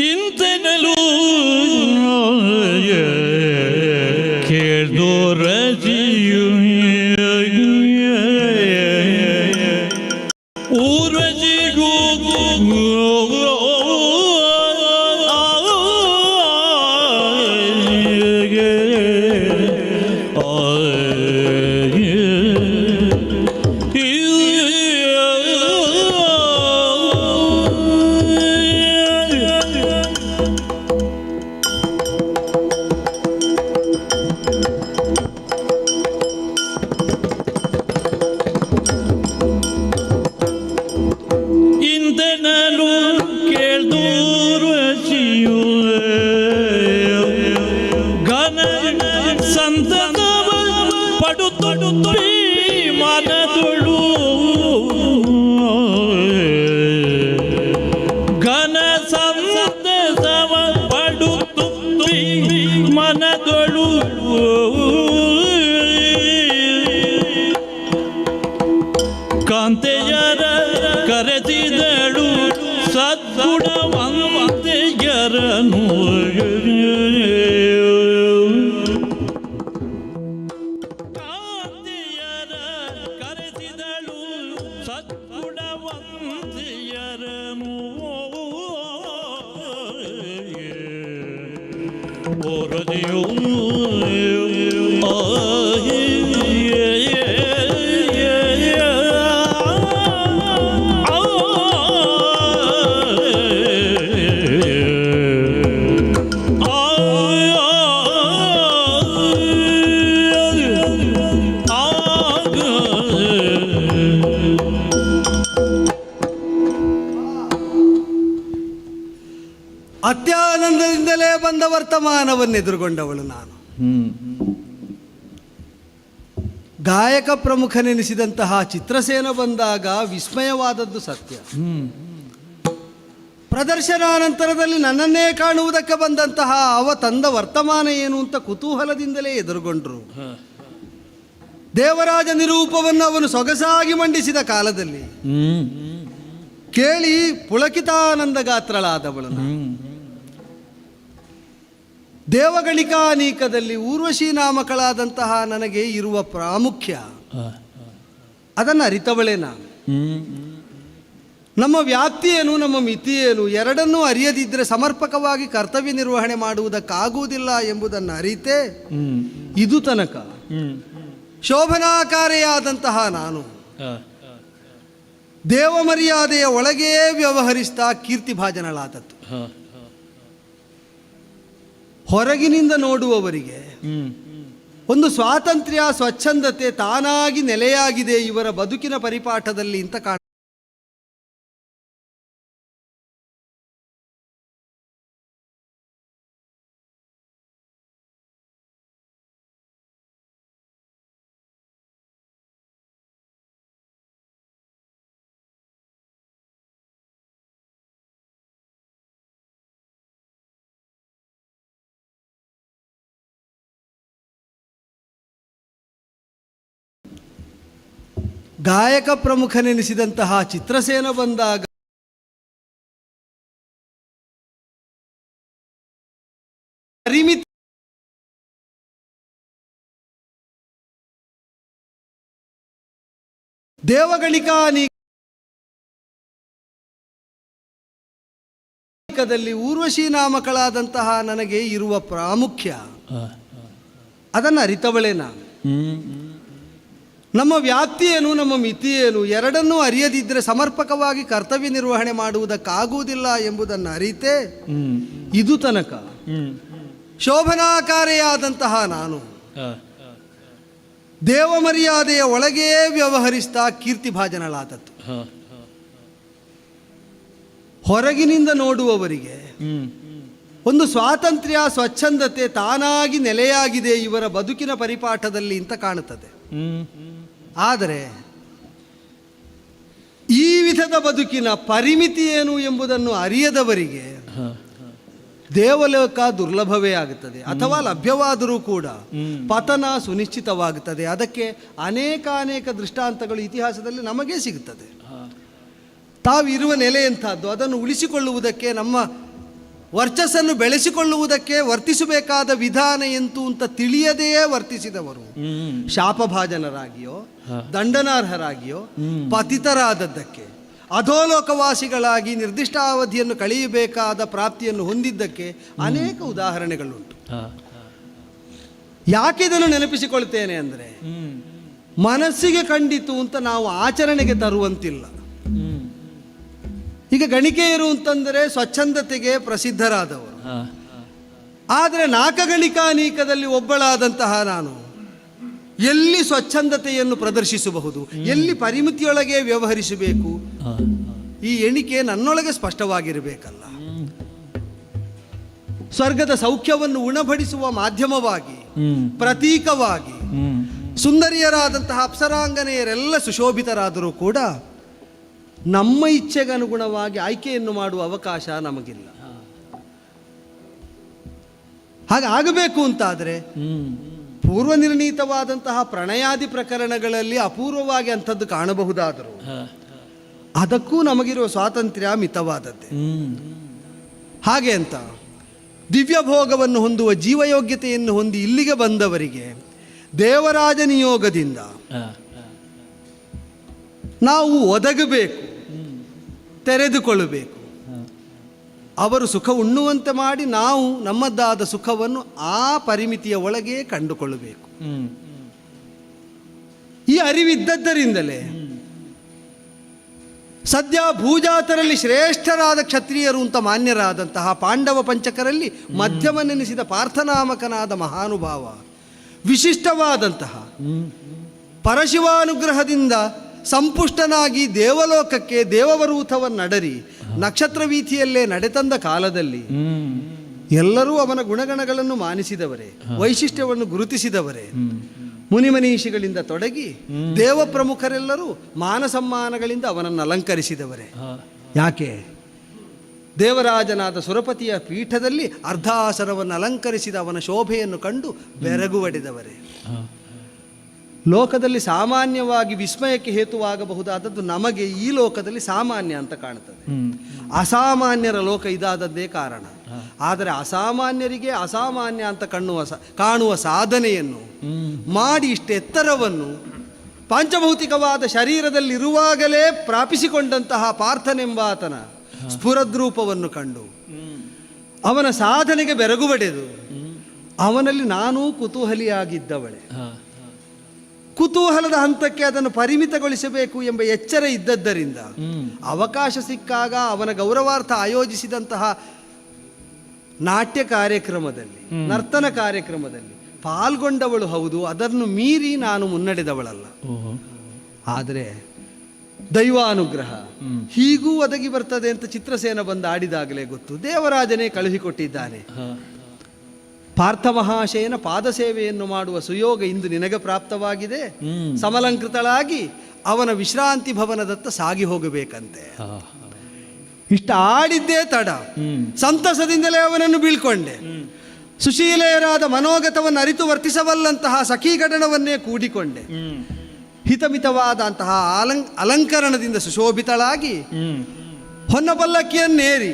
ಇಂತೆನಲು ಕೇಳ್ದೋರಜಿಯು ಊರ್ವಜಿಗೂ ಮನದೊಳು ಘನ ಸಂತಸವ ಪಡುತ್ತು ಮನದೊಳು ಕಾಂತೆಯರ ಕರೆಸಿದಳು ಸದ್ಗುಣವಂತೆಯರನು ಅತ್ಯಾನಂದದಿಂದಲೇ ಬಂದ ವರ್ತಮಾನವನ್ನೆದುರುಗೊಂಡವಳು ನಾನು. ಗಾಯಕ ಪ್ರಮುಖನೆನಿಸಿದಂತಹ ಚಿತ್ರಸೇನ ಬಂದಾಗ ವಿಸ್ಮಯವಾದದ್ದು ಸತ್ಯ. ಪ್ರದರ್ಶನಾನಂತರದಲ್ಲಿ ನನ್ನನ್ನೇ ಕಾಣುವುದಕ್ಕೆ ಬಂದಂತಹ ಅವ ತಂದ ವರ್ತಮಾನ ಏನು ಅಂತ ಕುತೂಹಲದಿಂದಲೇ ಎದುರುಗೊಂಡ್ರು. ದೇವರಾಜ ನಿರೂಪವನ್ನು ಅವನು ಸೊಗಸಾಗಿ ಮಂಡಿಸಿದ ಕಾಲದಲ್ಲಿ ಕೇಳಿ ಪುಳಕಿತಾನಂದ ಗಾತ್ರಳಾದವಳು. ದೇವಗಣಿಕಾನೀಕದಲ್ಲಿ ಊರ್ವಶಿ ನಾಮಕಳಾದಂತಹ ನನಗೆ ಇರುವ ಪ್ರಾಮುಖ್ಯ ಅದನ್ನು ಅರಿತವಳೇ ನಾನು. ನಮ್ಮ ವ್ಯಾಪ್ತಿ ಏನು, ನಮ್ಮ ಮಿತಿ ಏನು ಎರಡನ್ನೂ ಅರಿಯದಿದ್ದರೆ ಸಮರ್ಪಕವಾಗಿ ಕರ್ತವ್ಯ ನಿರ್ವಹಣೆ ಮಾಡುವುದಕ್ಕಾಗುವುದಿಲ್ಲ ಎಂಬುದನ್ನು ಅರಿತೇ ಇದು ತನಕ ಶೋಭನಾಕಾರಿಯಾದಂತಹ ನಾನು ದೇವಮರ್ಯಾದೆಯ ಒಳಗೇ ವ್ಯವಹರಿಸ್ತಾ ಕೀರ್ತಿಭಾಜನಳಾದದ್ದು. ಹೊರಗಿನಿಂದ ನೋಡುವವರಿಗೆ ಒಂದು ಸ್ವಾತಂತ್ರ್ಯ ಸ್ವಚ್ಛಂದತೆ ತಾನಾಗಿ ನೆಲೆಯಾಗಿದೆ ಇವರ ಬದುಕಿನ ಪರಿಪಾಠದಲ್ಲಿ ಅಂತ ಕಾಣ. ಗಾಯಕ ಪ್ರಮುಖನೆನಿಸಿದಂತಹ ಚಿತ್ರಸೇನ ಬಂದಾಗ ಪರಿಮಿತಿ ದೇವಗಣಿಕಾನೀಕದಲ್ಲಿ ಊರ್ವಶಿ ನಾಮಕಳಾದಂತಹ ನನಗೆ ಇರುವ ಪ್ರಾಮುಖ್ಯ ಅದನ್ನು ಅರಿತವಳೇ ನಾನು. ನಮ್ಮ ವ್ಯಾಪ್ತಿ ಏನು, ನಮ್ಮ ಮಿತಿ ಏನು ಎರಡನ್ನೂ ಅರಿಯದಿದ್ದರೆ ಸಮರ್ಪಕವಾಗಿ ಕರ್ತವ್ಯ ನಿರ್ವಹಣೆ ಮಾಡುವುದಕ್ಕಾಗುವುದಿಲ್ಲ ಎಂಬುದನ್ನು ಅರಿತೇ ಇದು ತನಕ ಶೋಭನಾಕಾರಿಯಾದಂತಹ ನಾನು ದೇವಮರ್ಯಾದೆಯ ಒಳಗೇ ವ್ಯವಹರಿಸ್ತಾ ಕೀರ್ತಿಭಾಜನಳಾದದ್ದು. ಹೊರಗಿನಿಂದ ನೋಡುವವರಿಗೆ ಒಂದು ಸ್ವಾತಂತ್ರ್ಯ ಸ್ವಚ್ಛಂದತೆ ತಾನಾಗಿ ನೆಲೆಯಾಗಿದೆ ಇವರ ಬದುಕಿನ ಪರಿಪಾಠದಲ್ಲಿ ಅಂತ ಕಾಣುತ್ತದೆ. ಆದರೆ ಈ ವಿಧದ ಬದುಕಿನ ಪರಿಮಿತಿ ಏನು ಎಂಬುದನ್ನು ಅರಿಯದವರಿಗೆ ದೇವಲೋಕ ದುರ್ಲಭವೇ ಆಗುತ್ತದೆ, ಅಥವಾ ಲಭ್ಯವಾದರೂ ಕೂಡ ಪತನ ಸುನಿಶ್ಚಿತವಾಗುತ್ತದೆ. ಅದಕ್ಕೆ ಅನೇಕ ದೃಷ್ಟಾಂತಗಳು ಇತಿಹಾಸದಲ್ಲಿ ನಮಗೆ ಸಿಗುತ್ತದೆ. ತಾವಿರುವ ನೆಲೆ ಎಂಥದ್ದು, ಅದನ್ನು ಉಳಿಸಿಕೊಳ್ಳುವುದಕ್ಕೆ ನಮ್ಮ ವರ್ಚಸ್ಸನ್ನು ಬೆಳೆಸಿಕೊಳ್ಳುವುದಕ್ಕೆ ವರ್ತಿಸಬೇಕಾದ ವಿಧಾನ ಎಂತು ಅಂತ ತಿಳಿಯದೆಯೇ ವರ್ತಿಸಿದವರು ಶಾಪಭಾಜನರಾಗಿಯೋ ದಂಡನಾರ್ಹರಾಗಿಯೋ ಪತಿತರಾದದ್ದಕ್ಕೆ ಅಧೋಲೋಕವಾಸಿಗಳಾಗಿ ನಿರ್ದಿಷ್ಟ ಅವಧಿಯನ್ನು ಕಳೆಯಬೇಕಾದ ಪ್ರಾಪ್ತಿಯನ್ನು ಹೊಂದಿದ್ದಕ್ಕೆ ಅನೇಕ ಉದಾಹರಣೆಗಳುಂಟು. ಯಾಕೆ ಇದನ್ನು ನೆನಪಿಸಿಕೊಳ್ತೇನೆ ಅಂದರೆ ಮನಸ್ಸಿಗೆ ಕಂಡಿತು ಅಂತ ನಾವು ಆಚರಣೆಗೆ ತರುವಂತಿಲ್ಲ. ಈಗ ಗಣಿಕೆಯರು ಅಂತಂದರೆ ಸ್ವಚ್ಛಂದತೆಗೆ ಪ್ರಸಿದ್ಧರಾದವರು. ಆದರೆ ನಾಕಗಣಿಕಾನೀಕದಲ್ಲಿ ಒಬ್ಬಳಾದಂತಹ ನಾನು ಎಲ್ಲಿ ಸ್ವಚ್ಛಂದತೆಯನ್ನು ಪ್ರದರ್ಶಿಸಬಹುದು, ಎಲ್ಲಿ ಪರಿಮಿತಿಯೊಳಗೆ ವ್ಯವಹರಿಸಬೇಕು, ಈ ಎಣಿಕೆ ನನ್ನೊಳಗೆ ಸ್ಪಷ್ಟವಾಗಿರಬೇಕಲ್ಲ. ಸ್ವರ್ಗದ ಸೌಖ್ಯವನ್ನು ಉಣಬಡಿಸುವ ಮಾಧ್ಯಮವಾಗಿ, ಪ್ರತೀಕವಾಗಿ ಸುಂದರಿಯರಾದಂತಹ ಅಪ್ಸರಾಂಗನೆಯರೆಲ್ಲ ಸುಶೋಭಿತರಾದರೂ ಕೂಡ ನಮ್ಮ ಇಚ್ಛೆಗನುಗುಣವಾಗಿ ಆಯ್ಕೆಯನ್ನು ಮಾಡುವ ಅವಕಾಶ ನಮಗಿಲ್ಲ. ಹಾಗಾಗಬೇಕು ಅಂತಾದರೆ ಪೂರ್ವ ನಿರ್ಣೀತವಾದಂತಹ ಪ್ರಣಯಾದಿ ಪ್ರಕರಣಗಳಲ್ಲಿ ಅಪೂರ್ವವಾಗಿ ಅಂಥದ್ದು ಕಾಣಬಹುದಾದರೂ ಅದಕ್ಕೂ ನಮಗಿರುವ ಸ್ವಾತಂತ್ರ್ಯ ಮಿತವಾದದ್ದೇ. ಹಾಗೆ ಅಂತ ದಿವ್ಯ ಭೋಗವನ್ನು ಹೊಂದುವ ಜೀವಯೋಗ್ಯತೆಯನ್ನು ಹೊಂದಿ ಇಲ್ಲಿಗೆ ಬಂದವರಿಗೆ ದೇವರಾಜ ನಿಯೋಗದಿಂದ ನಾವು ಒದಗಬೇಕು, ತೆರೆದುಕೊಳ್ಳಬೇಕು. ಅವರು ಸುಖ ಉಣ್ಣುವಂತೆ ಮಾಡಿ ನಾವು ನಮ್ಮದಾದ ಸುಖವನ್ನು ಆ ಪರಿಮಿತಿಯ ಒಳಗೆ ಕಂಡುಕೊಳ್ಳಬೇಕು. ಈ ಅರಿವಿದ್ದದ್ದರಿಂದಲೇ ಸದ್ಯ ಭೂಜಾತರಲ್ಲಿ ಶ್ರೇಷ್ಠರಾದ ಕ್ಷತ್ರಿಯರು ಅಂತ ಮಾನ್ಯರಾದಂತಹ ಪಾಂಡವ ಪಂಚಕರಲ್ಲಿ ಮಧ್ಯಮನೆನಿಸಿದ ಪಾರ್ಥನಾಮಕನಾದ ಮಹಾನುಭಾವ ವಿಶಿಷ್ಟವಾದಂತಹ ಪರಶಿವಾನುಗ್ರಹದಿಂದ ಸಂಪುಷ್ಟನಾಗಿ ದೇವಲೋಕಕ್ಕೆ ದೇವವರೂಥವನ್ನಡರಿ ನಕ್ಷತ್ರ ವೀಥಿಯಲ್ಲೇ ನಡೆತಂದ ಕಾಲದಲ್ಲಿ ಎಲ್ಲರೂ ಅವನ ಗುಣಗಣಗಳನ್ನು ಮಾನಿಸಿದವರೇ, ವೈಶಿಷ್ಟ್ಯವನ್ನು ಗುರುತಿಸಿದವರೇ. ಮುನಿಮನೀಷಿಗಳಿಂದ ತೊಡಗಿ ದೇವ ಪ್ರಮುಖರೆಲ್ಲರೂ ಮಾನಸಮ್ಮಾನಗಳಿಂದ ಅವನನ್ನು ಅಲಂಕರಿಸಿದವರೇ. ಯಾಕೆ? ದೇವರಾಜನಾದ ಸುರಪತಿಯ ಪೀಠದಲ್ಲಿ ಅರ್ಧಾಸನವನ್ನು ಅಲಂಕರಿಸಿದ ಅವನ ಶೋಭೆಯನ್ನು ಕಂಡು ಬೆರಗು ಒಡೆದವರೇ. ಲೋಕದಲ್ಲಿ ಸಾಮಾನ್ಯವಾಗಿ ವಿಸ್ಮಯಕ್ಕೆ ಹೇತುವಾಗಬಹುದಾದದ್ದು ನಮಗೆ ಈ ಲೋಕದಲ್ಲಿ ಸಾಮಾನ್ಯ ಅಂತ ಕಾಣುತ್ತದೆ. ಅಸಾಮಾನ್ಯರ ಲೋಕ ಇದಾದದ್ದೇ ಕಾರಣ. ಆದರೆ ಅಸಾಮಾನ್ಯರಿಗೆ ಅಸಾಮಾನ್ಯ ಅಂತ ಕಾಣುವ ಸಾಧನೆಯನ್ನು ಮಾಡಿ ಇಷ್ಟೆತ್ತರವನ್ನು ಪಾಂಚಭೌತಿಕವಾದ ಶರೀರದಲ್ಲಿರುವಾಗಲೇ ಪ್ರಾಪಿಸಿಕೊಂಡಂತಹ ಪಾರ್ಥನೆಂಬಾತನ ಸ್ಫುರದ್ರೂಪವನ್ನು ಕಂಡು ಅವನ ಸಾಧನೆಗೆ ಬೆರಗು ಬಡೆದು ಅವನಲ್ಲಿ ನಾನೂ ಕುತೂಹಲಿಯಾಗಿದ್ದವಳೆ. ಕುತೂಹಲದ ಹಂತಕ್ಕೆ ಅದನ್ನು ಪರಿಮಿತಗೊಳಿಸಬೇಕು ಎಂಬ ಎಚ್ಚರ ಇದ್ದದ್ದರಿಂದ ಅವಕಾಶ ಸಿಕ್ಕಾಗ ಅವನ ಗೌರವಾರ್ಥ ಆಯೋಜಿಸಿದಂತಹ ನಾಟ್ಯ ಕಾರ್ಯಕ್ರಮದಲ್ಲಿ, ನರ್ತನ ಕಾರ್ಯಕ್ರಮದಲ್ಲಿ ಪಾಲ್ಗೊಂಡವಳು ಹೌದು. ಅದನ್ನು ಮೀರಿ ನಾನು ಮುನ್ನಡೆದವಳಲ್ಲ. ಆದರೆ ದೈವಾನುಗ್ರಹ ಹೀಗೂ ಒದಗಿ ಬರ್ತದೆ ಅಂತ ಚಿತ್ರಸೇನ ಬಂದು ಆಡಿದಾಗಲೇ ಗೊತ್ತು. ದೇವರಾಜನೇ ಕಳುಹಿಕೊಟ್ಟಿದ್ದಾನೆ. ಪಾರ್ಥ ಮಹಾಶಯನ ಪಾದ ಸೇವೆಯನ್ನು ಮಾಡುವ ಸುಯೋಗ ಇಂದು ನಿನಗೆ ಪ್ರಾಪ್ತವಾಗಿದೆ. ಸಮಲಂಕೃತಳಾಗಿ ಅವನ ವಿಶ್ರಾಂತಿ ಭವನದತ್ತ ಸಾಗಿ ಹೋಗಬೇಕಂತೆ. ಇಷ್ಟ ಆಡಿದ್ದೇ ತಡ. ಸಂತಸದಿಂದಲೇ ಅವನನ್ನು ಬೀಳ್ಕೊಂಡೆ. ಸುಶೀಲೆಯರಾದ ಮನೋಗತವನ್ನು ಅರಿತು ವರ್ತಿಸಬಲ್ಲಂತಹ ಸಖೀಗಣವನ್ನೇ ಕೂಡಿಕೊಂಡೆ. ಹಿತಮಿತವಾದಂತಹ ಅಲಂಕರಣದಿಂದ ಸುಶೋಭಿತಳಾಗಿ ಹೊನ್ನಪಲ್ಲಕ್ಕಿಯನ್ನೇರಿ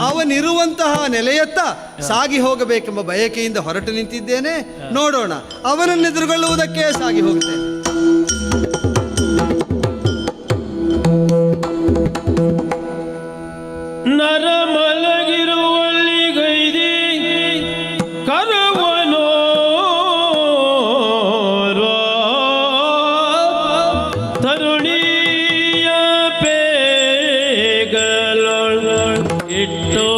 ಅವನಿರುವಂತಹ ನೆಲೆಯತ್ತ ಸಾಗಿ ಹೋಗಬೇಕೆಂಬ ಬಯಕೆಯಿಂದ ಹೊರಟು ನಿಂತಿದ್ದೇನೆ. ನೋಡೋಣ, ಅವನನ್ನು ಎದುರುಗೊಳ್ಳುವುದಕ್ಕೆ ಸಾಗಿ ಹೋಗ್ತೇನೆ. ನರ ಮಲಗಿರುವಲ್ಲಿ ಗೈದಿ ಕರವನೋ ತರುಣಿಯ ಪೇಗಲ ಇಟ್ಟು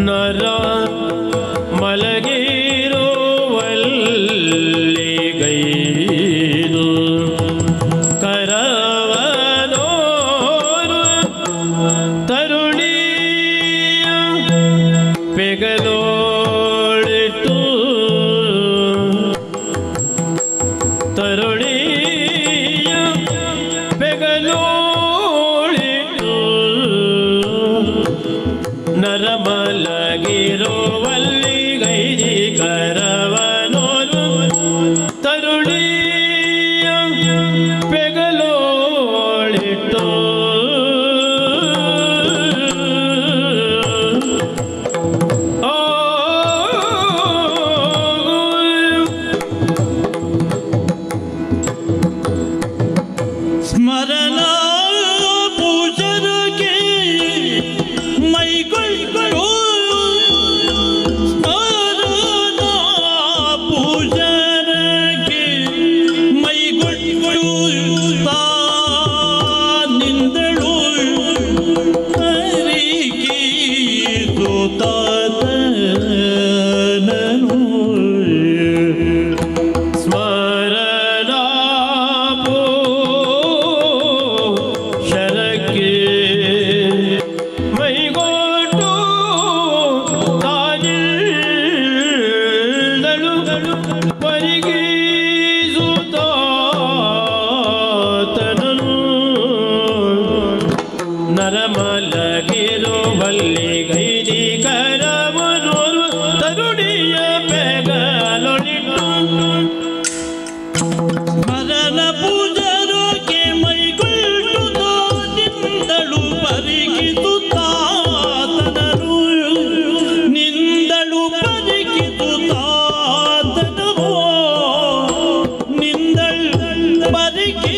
ನರ ಮಲಗಿರುವಲ್ಲಿ ಗೈದು ಕರವನೋರು ತರುಣಿಯ ಪೆಗಲೋಳಿಟ್ಟು ಮರಮಲಗಿರುವಲ್ಲಿ ಗೈರಿ ಕರವನು ತರುಣಿಯ ಬೆಗಲೊಳಿಟ್ಟು ಮರನ ಪೂಜರೋಕೆ ಮೈಗೊಳ್ಳುತ್ತೋ ನಿಂದಳು ಪರಿಗಿಸುತ್ತಾತನರು ನಿಂದಳು ಪರಿಗಿಸುತ್ತಾತನರು ನಿಂದಳು ಪರಿಗಿಸುತ್ತಾತನರು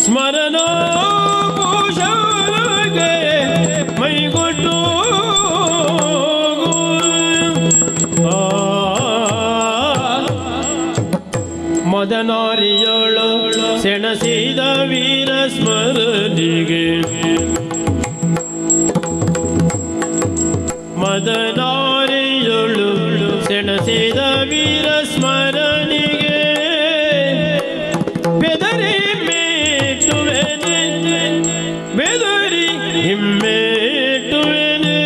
ಸ್ಮರಣ ಪೂಜಾಗೆ ಮೈಗೊಟ್ಟು ಮದನಾರಿಯಳು ಸೆಣಸಿದ ವೀರ ಸ್ಮರಣಿಗೆ ಮದನಾರಿಯಳು ಸೆಣಸಿದ ವೀರ ಸ್ಮರಣಿಗೆ ಬೆದರಿ ಬೆದರಿ ಹಿಮ್ಮೇಟುವೆನೆ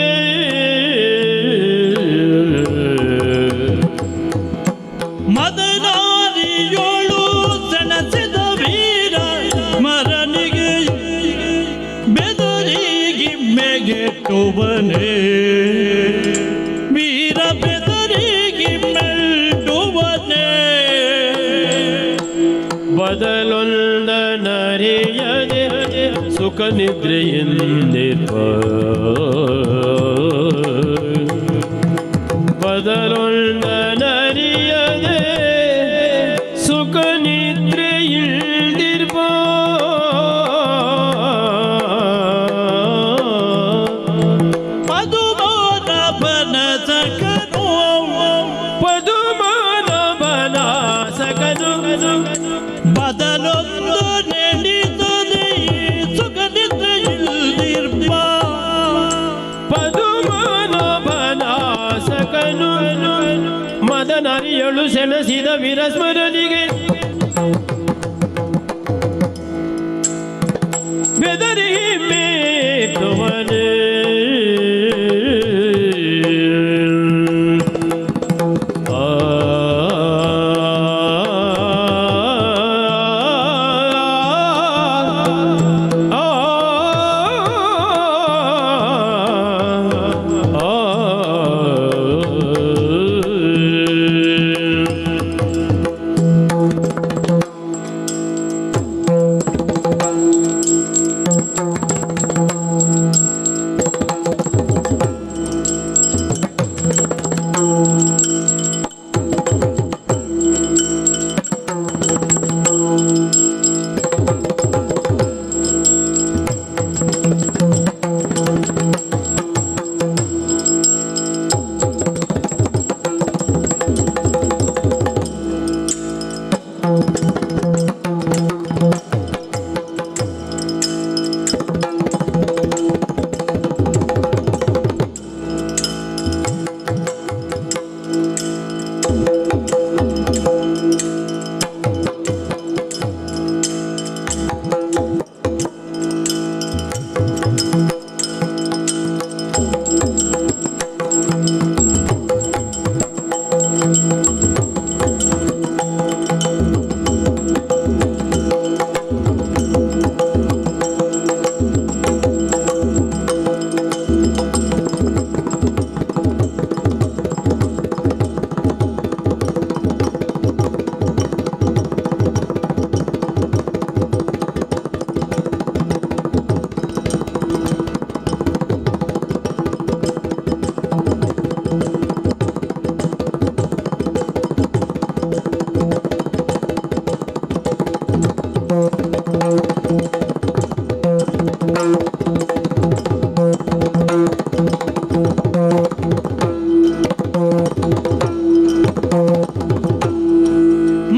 ಮದನಾರಿಯೋಳು ಸೆಣಸಿದ ವೀರ ಮರನಿಗೆ ಬೆದರಿಗಿಮ್ಮೆಗೆಟ್ಟುವನೇ ವೀರ ಬೆದರಿಗಿಮ್ಮೆಟ್ಟುವನೇ ಬದಲೊಂದ ನರಿಯದೆ ಸುಖ ನಿದ್ರೆಯಿಂದಿರ್ಪ ಬದಲೊಂದ ನರಿಯದೆ ಸುಖ ನಿದ್ರೆಯಿಲ್ದಿರ್ಪ ಪದುಮಾನವನ ಸಕನು ಪದುಮಾನವನ ಸಕನು ಬದಲೊಂದು ನೆನೆದರೆ ಸುಖನಿದ್ರೆಯಿಲ್ದಿರ್ಪ ಪದುಮಾನವನ ಸಕನು ಮದನಾರಿಯಳು ಸೆಣಸಿದ ವೀರ ಸ್ಮರಣಿಗೆ ಬೆದರಿ ಮೇಟುವನೇ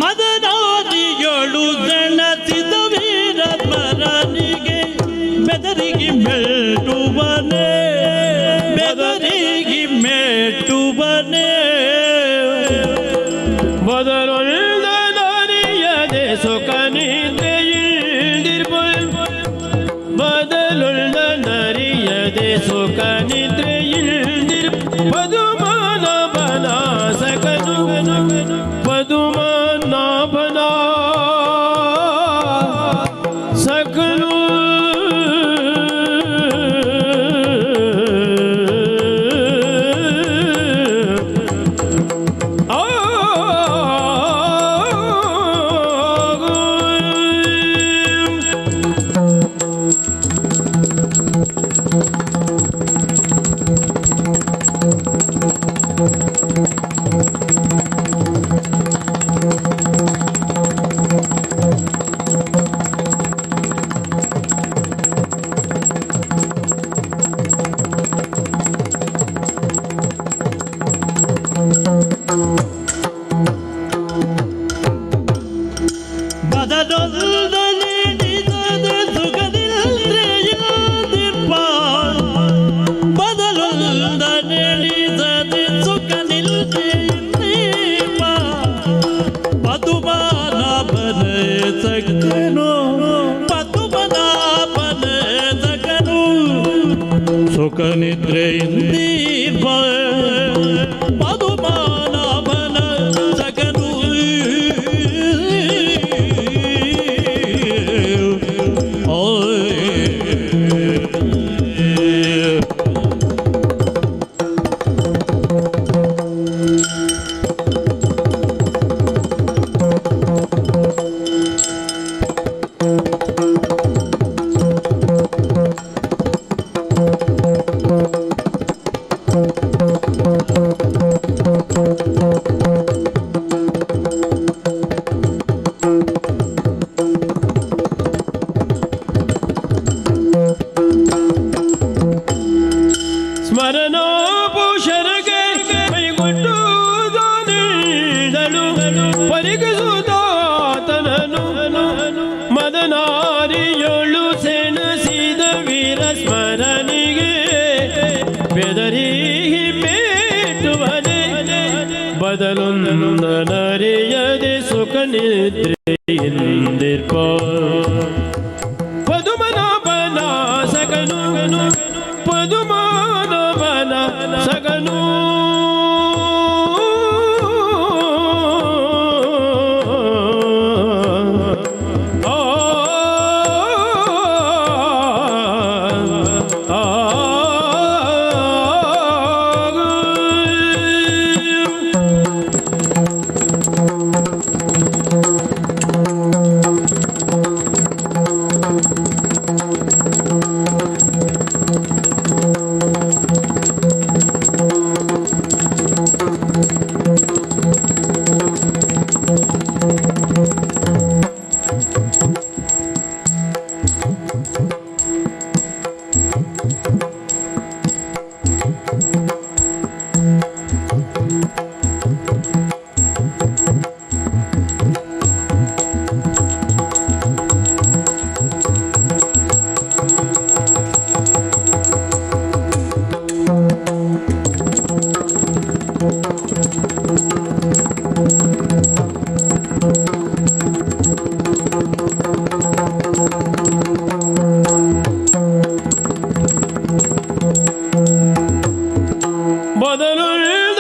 ಮದನಾದಿಯೊಳು ಸೆಣಸಿದ ವೀರ ಮರನಿಗೆ ಬೆದರಿಗೆ ಮೆಟ್ಟುವನೇ, ಬೆದರಿಗೆ ಮೆಟ್ಟುವನೇ. ಬದಲೊಳ್ದನರಿಯದೆ ಸುಖನಿದ್ರೆಯಿಲ್ದಿರ್ಬಲ್, ಬದಲೊಳ್ದನರಿಯದೆ ಸುಖನಿದ್ರೆಯಿಲ್ದಿರ್ ಪದುಮನಾಭನ ಸಕನು, ಪದುಮನಾಭನ ಸಕನು. ಸುಖನಿದ್ರೆಯಿಂದೀಪ ಪದುಮನಾಭನ ಸಕನು. ಸ್ಮರಣೋಪುಷರಗೆ ಕೈಗೊಟ್ಟುದಳು ಪರಿಗಸುತ್ತಾತನನು, ಮದನಾರಿಯೊಳು ಸೆಣಸಿದ ವೀರ ಸ್ಮರಣಿಗೆ ಬೆದರಿ ಮೇಟುವನೆ. ಬದಲೊಂದನರಿಯದೆ ಸುಖ ನಿದ್ರೆಯಿಂದಿರ್ಪ ಪದುಮನಾಭನ ಸಕನು, ಪದುಮನಾಭನ ಸಕನು.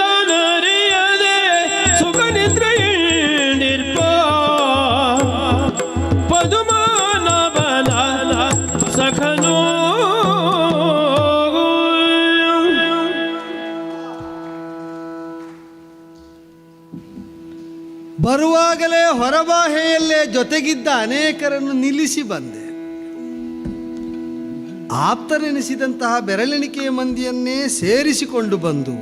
ಬದಲುಳ್ದನರಿಯದೆ ಸುಖ ನಿದ್ರೆಯಿಂದಿರ್ಪ ಪದುಮನಾಭನ ಸಖನು. ಬರುವಾಗಲೇ ಹೊರಬಾಹೆಯಲ್ಲೇ ಜೊತೆಗಿದ್ದ ಅನೇಕರನ್ನು ನಿಲ್ಲಿಸಿ ಬಂದೆ. ಆಪ್ತರೆನಿಸಿದಂತಹ ಬೆರಳೆಣಿಕೆಯ ಮಂದಿಯನ್ನೇ ಸೇರಿಸಿಕೊಂಡು ಬಂದು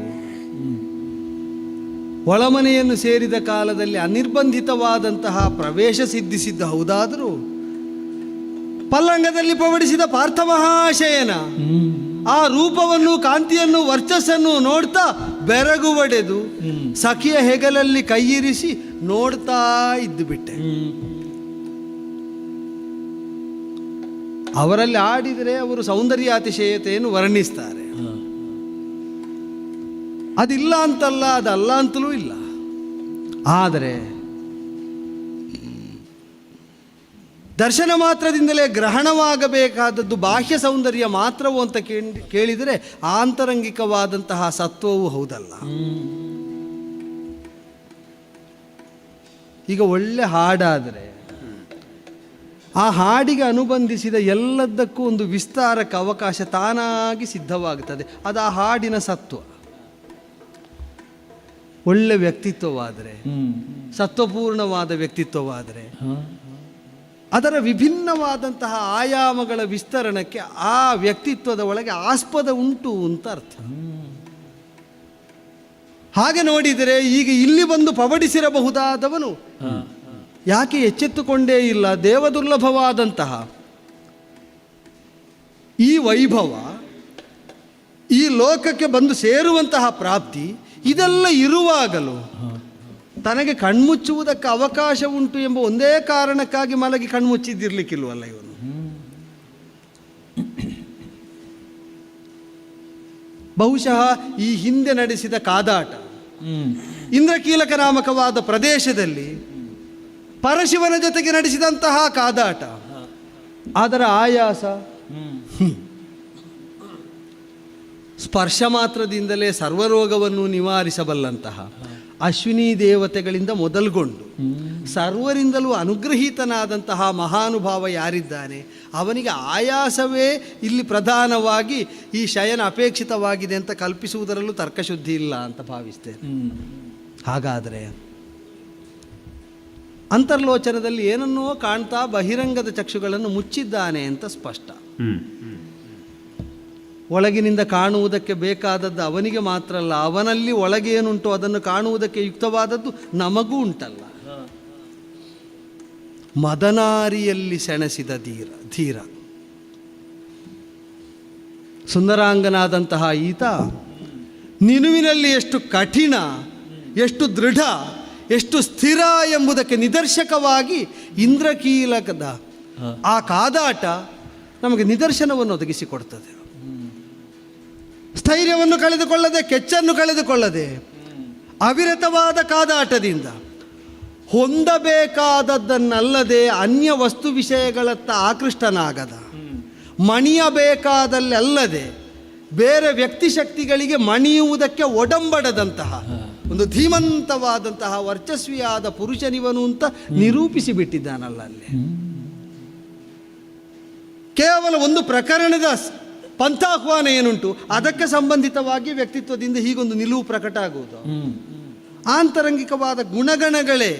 ಒಳಮನೆಯನ್ನು ಸೇರಿದ ಕಾಲದಲ್ಲಿ ಅನಿರ್ಬಂಧಿತವಾದಂತಹ ಪ್ರವೇಶ ಸಿದ್ಧಿಸಿದ್ದ. ಹೌದಾದರೂ ಪಲ್ಲಂಗದಲ್ಲಿ ಪವಡಿಸಿದ ಪಾರ್ಥ ಮಹಾಶಯನ ಆ ರೂಪವನ್ನು, ಕಾಂತಿಯನ್ನು, ವರ್ಚಸ್ಸನ್ನು ನೋಡ್ತಾ ಬೆರಗು ಒಡೆದು ಸಖಿಯ ಹೆಗಲಲ್ಲಿ ಕೈಯಿರಿಸಿ ನೋಡ್ತಾ ಇದ್ದು ಬಿಟ್ಟೆ. ಅವರಲ್ಲಿ ಆಡಿದರೆ ಅವರು ಸೌಂದರ್ಯಾತಿಶಯತೆಯನ್ನು ವರ್ಣಿಸ್ತಾರೆ. ಅದಿಲ್ಲ ಅಂತಲ್ಲ, ಅದಲ್ಲ ಅಂತಲೂ ಇಲ್ಲ. ಆದರೆ ದರ್ಶನ ಮಾತ್ರದಿಂದಲೇ ಗ್ರಹಣವಾಗಬೇಕಾದದ್ದು ಬಾಹ್ಯ ಸೌಂದರ್ಯ ಮಾತ್ರವೋ ಅಂತ ಕೇಳಿದರೆ ಆಂತರಂಗಿಕವಾದಂತಹ ಸತ್ವವೂ ಹೌದಲ್ಲ. ಈಗ ಒಳ್ಳೆ ಹಾಡಾದರೆ ಆ ಹಾಡಿಗೆ ಅನುಬಂಧಿಸಿದ ಎಲ್ಲದಕ್ಕೂ ಒಂದು ವಿಸ್ತಾರಕ್ಕೆ ಅವಕಾಶ ತಾನಾಗಿ ಸಿದ್ಧವಾಗುತ್ತದೆ. ಅದು ಆ ಹಾಡಿನ ಸತ್ವ. ಒಳ್ಳೆ ವ್ಯಕ್ತಿತ್ವವಾದರೆ, ಸತ್ವಪೂರ್ಣವಾದ ವ್ಯಕ್ತಿತ್ವವಾದರೆ ಅದರ ವಿಭಿನ್ನವಾದಂತಹ ಆಯಾಮಗಳ ವಿಸ್ತರಣಕ್ಕೆ ಆ ವ್ಯಕ್ತಿತ್ವದ ಒಳಗೆ ಆಸ್ಪದ ಉಂಟು ಅಂತ ಅರ್ಥ. ಹಾಗೆ ನೋಡಿದರೆ ಈಗ ಇಲ್ಲಿ ಬಂದು ಪವಡಿಸಿರಬಹುದಾದವನು ಯಾಕೆ ಎಚ್ಚೆತ್ತುಕೊಂಡೇ ಇಲ್ಲ? ದೇವದುರ್ಲಭವಾದಂತಹ ಈ ವೈಭವ, ಈ ಲೋಕಕ್ಕೆ ಬಂದು ಸೇರುವಂತಹ ಪ್ರಾಪ್ತಿ, ಇದೆಲ್ಲ ಇರುವಾಗಲೂ ತನಗೆ ಕಣ್ಮುಚ್ಚುವುದಕ್ಕೆ ಅವಕಾಶ ಉಂಟು ಎಂಬ ಒಂದೇ ಕಾರಣಕ್ಕಾಗಿ ಮಲಗಿ ಕಣ್ಮುಚ್ಚಿದ್ದಿರ್ಲಿಕ್ಕಿಲ್ವಲ್ಲ ಇವನು. ಬಹುಶಃ ಈ ಹಿಂದೆ ನಡೆಸಿದ ಕಾದಾಟ, ಇಂದ್ರಕೀಲಕ ನಾಮಕವಾದ ಪ್ರದೇಶದಲ್ಲಿ ಪರಶಿವನ ಜೊತೆಗೆ ನಡೆಸಿದಂತಹ ಕಾದಾಟ, ಅದರ ಆಯಾಸ ಸ್ಪರ್ಶ ಮಾತ್ರದಿಂದಲೇ ಸರ್ವರೋಗವನ್ನು ನಿವಾರಿಸಬಲ್ಲಂತಹ ಅಶ್ವಿನಿ ದೇವತೆಗಳಿಂದ ಮೊದಲುಗೊಂಡು ಸರ್ವರಿಂದಲೂ ಅನುಗ್ರಹೀತನಾದಂತಹ ಮಹಾನುಭಾವ ಯಾರಿದ್ದಾನೆ ಅವನಿಗೆ ಆಯಾಸವೇ ಇಲ್ಲಿ ಪ್ರಧಾನವಾಗಿ ಈ ಶಯನ ಅಪೇಕ್ಷಿತವಾಗಿದೆ ಅಂತ ಕಲ್ಪಿಸುವುದರಲ್ಲೂ ತರ್ಕಶುದ್ಧಿ ಇಲ್ಲ ಅಂತ ಭಾವಿಸ್ತೇನೆ. ಹಾಗಾದರೆ ಅಂತರ್ಲೋಚನದಲ್ಲಿ ಏನನ್ನೋ ಕಾಣ್ತಾ ಬಹಿರಂಗದ ಚಕ್ಷುಗಳನ್ನು ಮುಚ್ಚಿದ್ದಾನೆ ಅಂತ ಸ್ಪಷ್ಟ. ಒಳಗಿನಿಂದ ಕಾಣುವುದಕ್ಕೆ ಬೇಕಾದದ್ದು ಅವನಿಗೆ ಮಾತ್ರ ಅಲ್ಲ, ಅವನಲ್ಲಿ ಒಳಗೆ ಏನುಂಟು ಅದನ್ನು ಕಾಣುವುದಕ್ಕೆ ಯುಕ್ತವಾದದ್ದು ನಮಗೂ ಉಂಟಲ್ಲ. ಮದನಾರಿಯಲ್ಲಿ ಸೆಣಸಿದ ಧೀರ ಸುಂದರಾಂಗನಾದಂತಹ ಈತ ನಿಲುವಿನಲ್ಲಿ ಎಷ್ಟು ಕಠಿಣ, ಎಷ್ಟು ದೃಢ, ಎಷ್ಟು ಸ್ಥಿರ ಎಂಬುದಕ್ಕೆ ನಿದರ್ಶಕವಾಗಿ ಇಂದ್ರಕೀಲಕದ ಆ ಕಾದಾಟ ನಮಗೆ ನಿದರ್ಶನವನ್ನು ಒದಗಿಸಿಕೊಡ್ತದೆ. ಸ್ಥೈರ್ಯವನ್ನು ಕಳೆದುಕೊಳ್ಳದೆ, ಕೆಚ್ಚನ್ನು ಕಳೆದುಕೊಳ್ಳದೆ, ಅವಿರತವಾದ ಕಾದಾಟದಿಂದ ಹೊಂದಬೇಕಾದದ್ದನ್ನಲ್ಲದೆ ಅನ್ಯ ವಸ್ತು ವಿಷಯಗಳತ್ತ ಆಕೃಷ್ಟನಾಗದ, ಮಣಿಯಬೇಕಾದಲ್ಲದೆ ಬೇರೆ ವ್ಯಕ್ತಿಶಕ್ತಿಗಳಿಗೆ ಮಣಿಯುವುದಕ್ಕೆ ಒಡಂಬಡದಂತಹ ಒಂದು ಧೀಮಂತವಾದಂತಹ ವರ್ಚಸ್ವಿಯಾದ ಪುರುಷನಿವನು ಅಂತ ನಿರೂಪಿಸಿ ಬಿಟ್ಟಿದ್ದಾನಲ್ಲ ಅಲ್ಲಿ. ಕೇವಲ ಒಂದು ಪ್ರಕರಣದ ಪಂಥಾಹ್ವಾನ ಏನುಂಟು ಅದಕ್ಕೆ ಸಂಬಂಧಿತವಾಗಿ ವ್ಯಕ್ತಿತ್ವದಿಂದ ಹೀಗೊಂದು ನಿಲುವು ಪ್ರಕಟ ಆಗುವುದು. ಆಂತರಂಗಿಕವಾದ ಗುಣಗಣಗಳೇ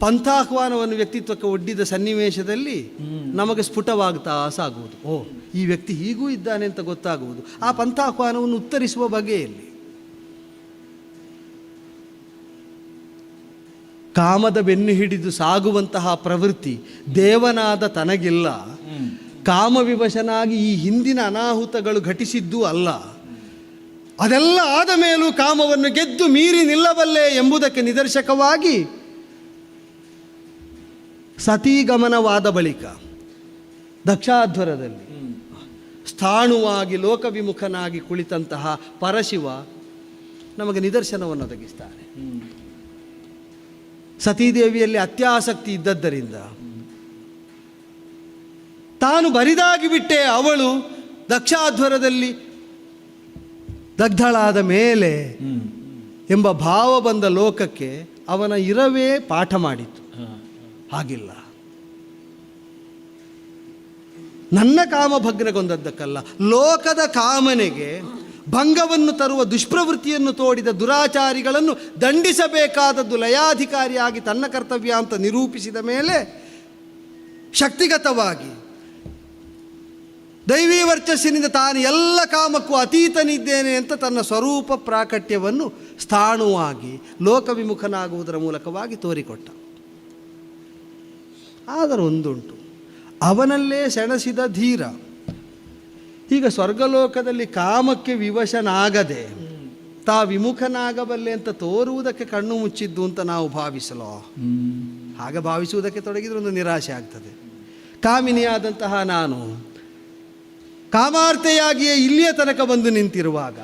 ಪಂಥಾಹ್ವಾನವನ್ನು ವ್ಯಕ್ತಿತ್ವಕ್ಕೆ ಒಡ್ಡಿದ ಸನ್ನಿವೇಶದಲ್ಲಿ ನಮಗೆ ಸ್ಫುಟವಾಗ್ತಾ ಸಾಗುವುದು. ಓ, ಈ ವ್ಯಕ್ತಿ ಹೀಗೂ ಇದ್ದಾನೆ ಅಂತ ಗೊತ್ತಾಗುವುದು ಆ ಪಂಥಾಹ್ವಾನವನ್ನು ಉತ್ತರಿಸುವ ಬಗೆಯಲ್ಲಿ. ಕಾಮದ ಬೆನ್ನು ಹಿಡಿದು ಸಾಗುವಂತಹ ಪ್ರವೃತ್ತಿ ದೇವನಾದ ತನಗಿಲ್ಲ. ಕಾಮವಿವಶನಾಗಿ ಈ ಹಿಂದಿನ ಅನಾಹುತಗಳು ಘಟಿಸಿದ್ದೂ ಅಲ್ಲ. ಅದೆಲ್ಲ ಆದ ಮೇಲೂ ಕಾಮವನ್ನು ಗೆದ್ದು ಮೀರಿ ನಿಲ್ಲಬಲ್ಲೆ ಎಂಬುದಕ್ಕೆ ನಿದರ್ಶಕವಾಗಿ ಸತೀಗಮನವಾದ ಬಳಿಕ ದಕ್ಷಾಧ್ವರದಲ್ಲಿ ಸ್ಥಾಣುವಾಗಿ ಲೋಕವಿಮುಖನಾಗಿ ಕುಳಿತಂತಹ ಪರಶಿವ ನಮಗೆ ನಿದರ್ಶನವನ್ನು ಒದಗಿಸ್ತಾರೆ. ಸತೀದೇವಿಯಲ್ಲಿ ಅತ್ಯಾಸಕ್ತಿ ಇದ್ದದ್ದರಿಂದ ತಾನು ಬರಿದಾಗಿ ಬಿಟ್ಟೆ, ಅವಳು ದಕ್ಷಾಧ್ವರದಲ್ಲಿ ದಗ್ಧಳಾದ ಮೇಲೆ ಎಂಬ ಭಾವ ಬಂದ ಲೋಕಕ್ಕೆ ಅವನ ಇರವೇ ಪಾಠ ಮಾಡಿತು. ಹಾಗಿಲ್ಲ, ನನ್ನ ಕಾಮ ಭಗ್ನಗೊಂದದ್ದಕ್ಕಲ್ಲ, ಲೋಕದ ಕಾಮನೆಗೆ ಭಂಗವನ್ನು ತರುವ ದುಷ್ಪ್ರವೃತ್ತಿಯನ್ನು ತೋಡಿದ ದುರಾಚಾರಿಗಳನ್ನು ದಂಡಿಸಬೇಕಾದದ್ದು ಲಯಾಧಿಕಾರಿಯಾಗಿ ತನ್ನ ಕರ್ತವ್ಯ ಅಂತ ನಿರೂಪಿಸಿದ ಮೇಲೆ ಶಕ್ತಿಗತವಾಗಿ ದೈವೀ ವರ್ಚಸ್ಸಿನಿಂದ ತಾನು ಎಲ್ಲ ಕಾಮಕ್ಕೂ ಅತೀತನಿದ್ದೇನೆ ಅಂತ ತನ್ನ ಸ್ವರೂಪ ಪ್ರಾಕಟ್ಯವನ್ನು ಸ್ಥಾಣುವಾಗಿ ಲೋಕವಿಮುಖನಾಗುವುದರ ಮೂಲಕವಾಗಿ ತೋರಿಕೊಟ್ಟ. ಆದರೆ ಒಂದುಂಟು, ಅವನಲ್ಲೇ ಸೆಣಸಿದ ಧೀರ. ಈಗ ಸ್ವರ್ಗಲೋಕದಲ್ಲಿ ಕಾಮಕ್ಕೆ ವಿವಶನಾಗದೆ ತಾ ವಿಮುಖನಾಗಬಲ್ಲೆ ಅಂತ ತೋರುವುದಕ್ಕೆ ಕಣ್ಣು ಮುಚ್ಚಿದ್ದು ಅಂತ ನಾವು ಭಾವಿಸಲೋ? ಹಾಗೆ ಭಾವಿಸುವುದಕ್ಕೆ ತೊಡಗಿದ್ರೆ ಒಂದು ನಿರಾಶೆ ಆಗ್ತದೆ. ಕಾಮಿನಿಯಾದಂತಹ ನಾನು ಕಾಮಾರ್ತೆಯಾಗಿಯೇ ಇಲ್ಲಿಯ ತನಕ ಬಂದು ನಿಂತಿರುವಾಗ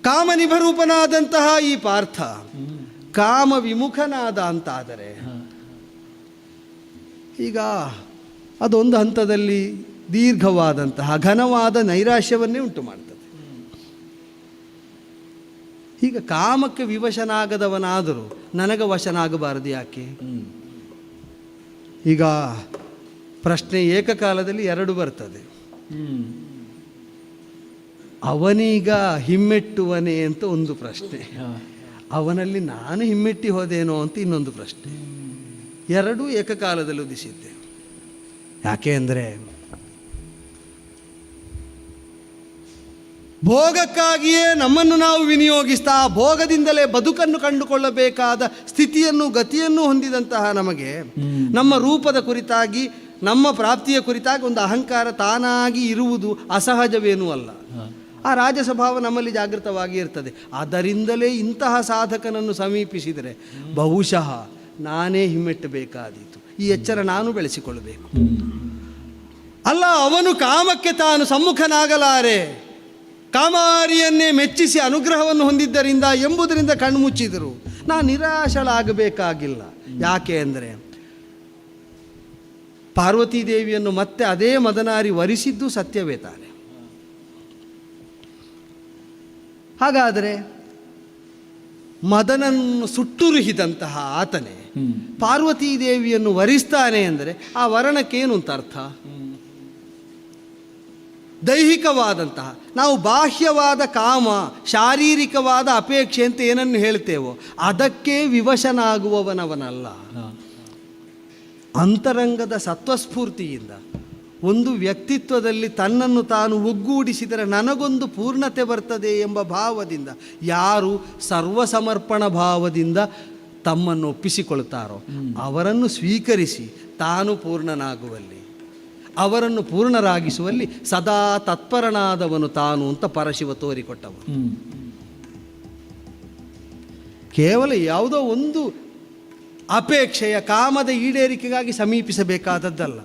ಕಾಮನಿಭರೂಪನಾದಂತಹ ಈ ಪಾರ್ಥ ಕಾಮ ವಿಮುಖನಾದ ಅಂತಾದರೆ ಈಗ ಅದೊಂದು ಹಂತದಲ್ಲಿ ದೀರ್ಘವಾದಂತಹ ಘನವಾದ ನೈರಾಶ್ಯವನ್ನೇ ಉಂಟು ಮಾಡ್ತದೆ. ಈಗ ಕಾಮಕ್ಕೆ ವಿವಶನಾಗದವನಾದರೂ ನನಗೆ ವಶನಾಗಬಾರದು ಯಾಕೆ? ಈಗ ಪ್ರಶ್ನೆ ಏಕಕಾಲದಲ್ಲಿ ಎರಡು ಬರ್ತದೆ. ಅವನೀಗ ಹಿಮ್ಮೆಟ್ಟುವನೇ ಅಂತ ಒಂದು ಪ್ರಶ್ನೆ, ಅವನಲ್ಲಿ ನಾನು ಹಿಮ್ಮೆಟ್ಟಿ ಹೋದೇನೋ ಅಂತ ಇನ್ನೊಂದು ಪ್ರಶ್ನೆ. ಎರಡೂ ಏಕಕಾಲದಲ್ಲಿ ಉದಿಸಿದ್ದೆ. ಯಾಕೆ ಅಂದರೆ ಭೋಗಕ್ಕಾಗಿಯೇ ನಮ್ಮನ್ನು ನಾವು ವಿನಿಯೋಗಿಸ್ತಾ ಭೋಗದಿಂದಲೇ ಬದುಕನ್ನು ಕಂಡುಕೊಳ್ಳಬೇಕಾದ ಸ್ಥಿತಿಯನ್ನು ಗತಿಯನ್ನು ಹೊಂದಿದಂತಹ ನಮಗೆ ನಮ್ಮ ರೂಪದ ಕುರಿತಾಗಿ ನಮ್ಮ ಪ್ರಾಪ್ತಿಯ ಕುರಿತಾಗಿ ಒಂದು ಅಹಂಕಾರ ತಾನಾಗಿ ಇರುವುದು ಅಸಹಜವೇನೂ ಅಲ್ಲ. ಆ ರಾಜಸ್ವಭಾವ ನಮ್ಮಲ್ಲಿ ಜಾಗೃತವಾಗಿ ಇರ್ತದೆ. ಆದ್ದರಿಂದಲೇ ಇಂತಹ ಸಾಧಕನನ್ನು ಸಮೀಪಿಸಿದರೆ ಬಹುಶಃ ನಾನೇ ಹಿಮ್ಮೆಟ್ಟಬೇಕಾದೀತು. ಈ ಎಚ್ಚರ ನಾನು ಬೆಳೆಸಿಕೊಳ್ಳಬೇಕು. ಅಲ್ಲ, ಅವನು ಕಾಮಕ್ಕೆ ತಾನು ಸಮ್ಮುಖನಾಗಲಾರೆ, ಕಾಮಾರಿಯನ್ನೇ ಮೆಚ್ಚಿಸಿ ಅನುಗ್ರಹವನ್ನು ಹೊಂದಿದ್ದರಿಂದ ಎಂಬುದರಿಂದ ಕಣ್ಮುಚ್ಚಿದರು. ನಾನು ನಿರಾಶಳಾಗಬೇಕಾಗಿಲ್ಲ. ಯಾಕೆ ಅಂದರೆ ಪಾರ್ವತೀದೇವಿಯನ್ನು ಮತ್ತೆ ಅದೇ ಮದನಾರಿ ವರಿಸಿದ್ದು ಸತ್ಯವೇ ತಾನೆ. ಹಾಗಾದರೆ ಮದನನ್ನು ಸುಟ್ಟುರುಹಿದಂತಹ ಆತನೇ ಪಾರ್ವತೀದೇವಿಯನ್ನು ವರಿಸ್ತಾನೆ ಅಂದರೆ ಆ ವರಣಕ್ಕೇನು ಅಂತ ಅರ್ಥ? ದೈಹಿಕವಾದಂತಹ ನಾವು ಬಾಹ್ಯವಾದ ಕಾಮ, ಶಾರೀರಿಕವಾದ ಅಪೇಕ್ಷೆ ಅಂತ ಏನನ್ನು ಹೇಳ್ತೇವೋ ಅದಕ್ಕೆ ವಿವಶನಾಗುವವನವನಲ್ಲ. ಅಂತರಂಗದ ಸತ್ವಸ್ಫೂರ್ತಿಯಿಂದ ಒಂದು ವ್ಯಕ್ತಿತ್ವದಲ್ಲಿ ತನ್ನನ್ನು ತಾನು ಒಗ್ಗೂಡಿಸಿದರೆ ನನಗೊಂದು ಪೂರ್ಣತೆ ಬರ್ತದೆ ಎಂಬ ಭಾವದಿಂದ ಯಾರು ಸರ್ವಸಮರ್ಪಣ ಭಾವದಿಂದ ತಮ್ಮನ್ನು ಒಪ್ಪಿಸಿಕೊಳ್ತಾರೋ ಅವರನ್ನು ಸ್ವೀಕರಿಸಿ ತಾನು ಪೂರ್ಣನಾಗುವಲ್ಲಿ, ಅವರನ್ನು ಪೂರ್ಣರಾಗಿಸುವಲ್ಲಿ ಸದಾ ತತ್ಪರನಾದವನು ತಾನು ಅಂತ ಪರಶಿವ ತೋರಿಕೊಟ್ಟವನು. ಕೇವಲ ಯಾವುದೋ ಒಂದು ಅಪೇಕ್ಷೆಯ ಕಾಮದ ಈಡೇರಿಕೆಗಾಗಿ ಸಮೀಪಿಸಬೇಕಾದದ್ದಲ್ಲ.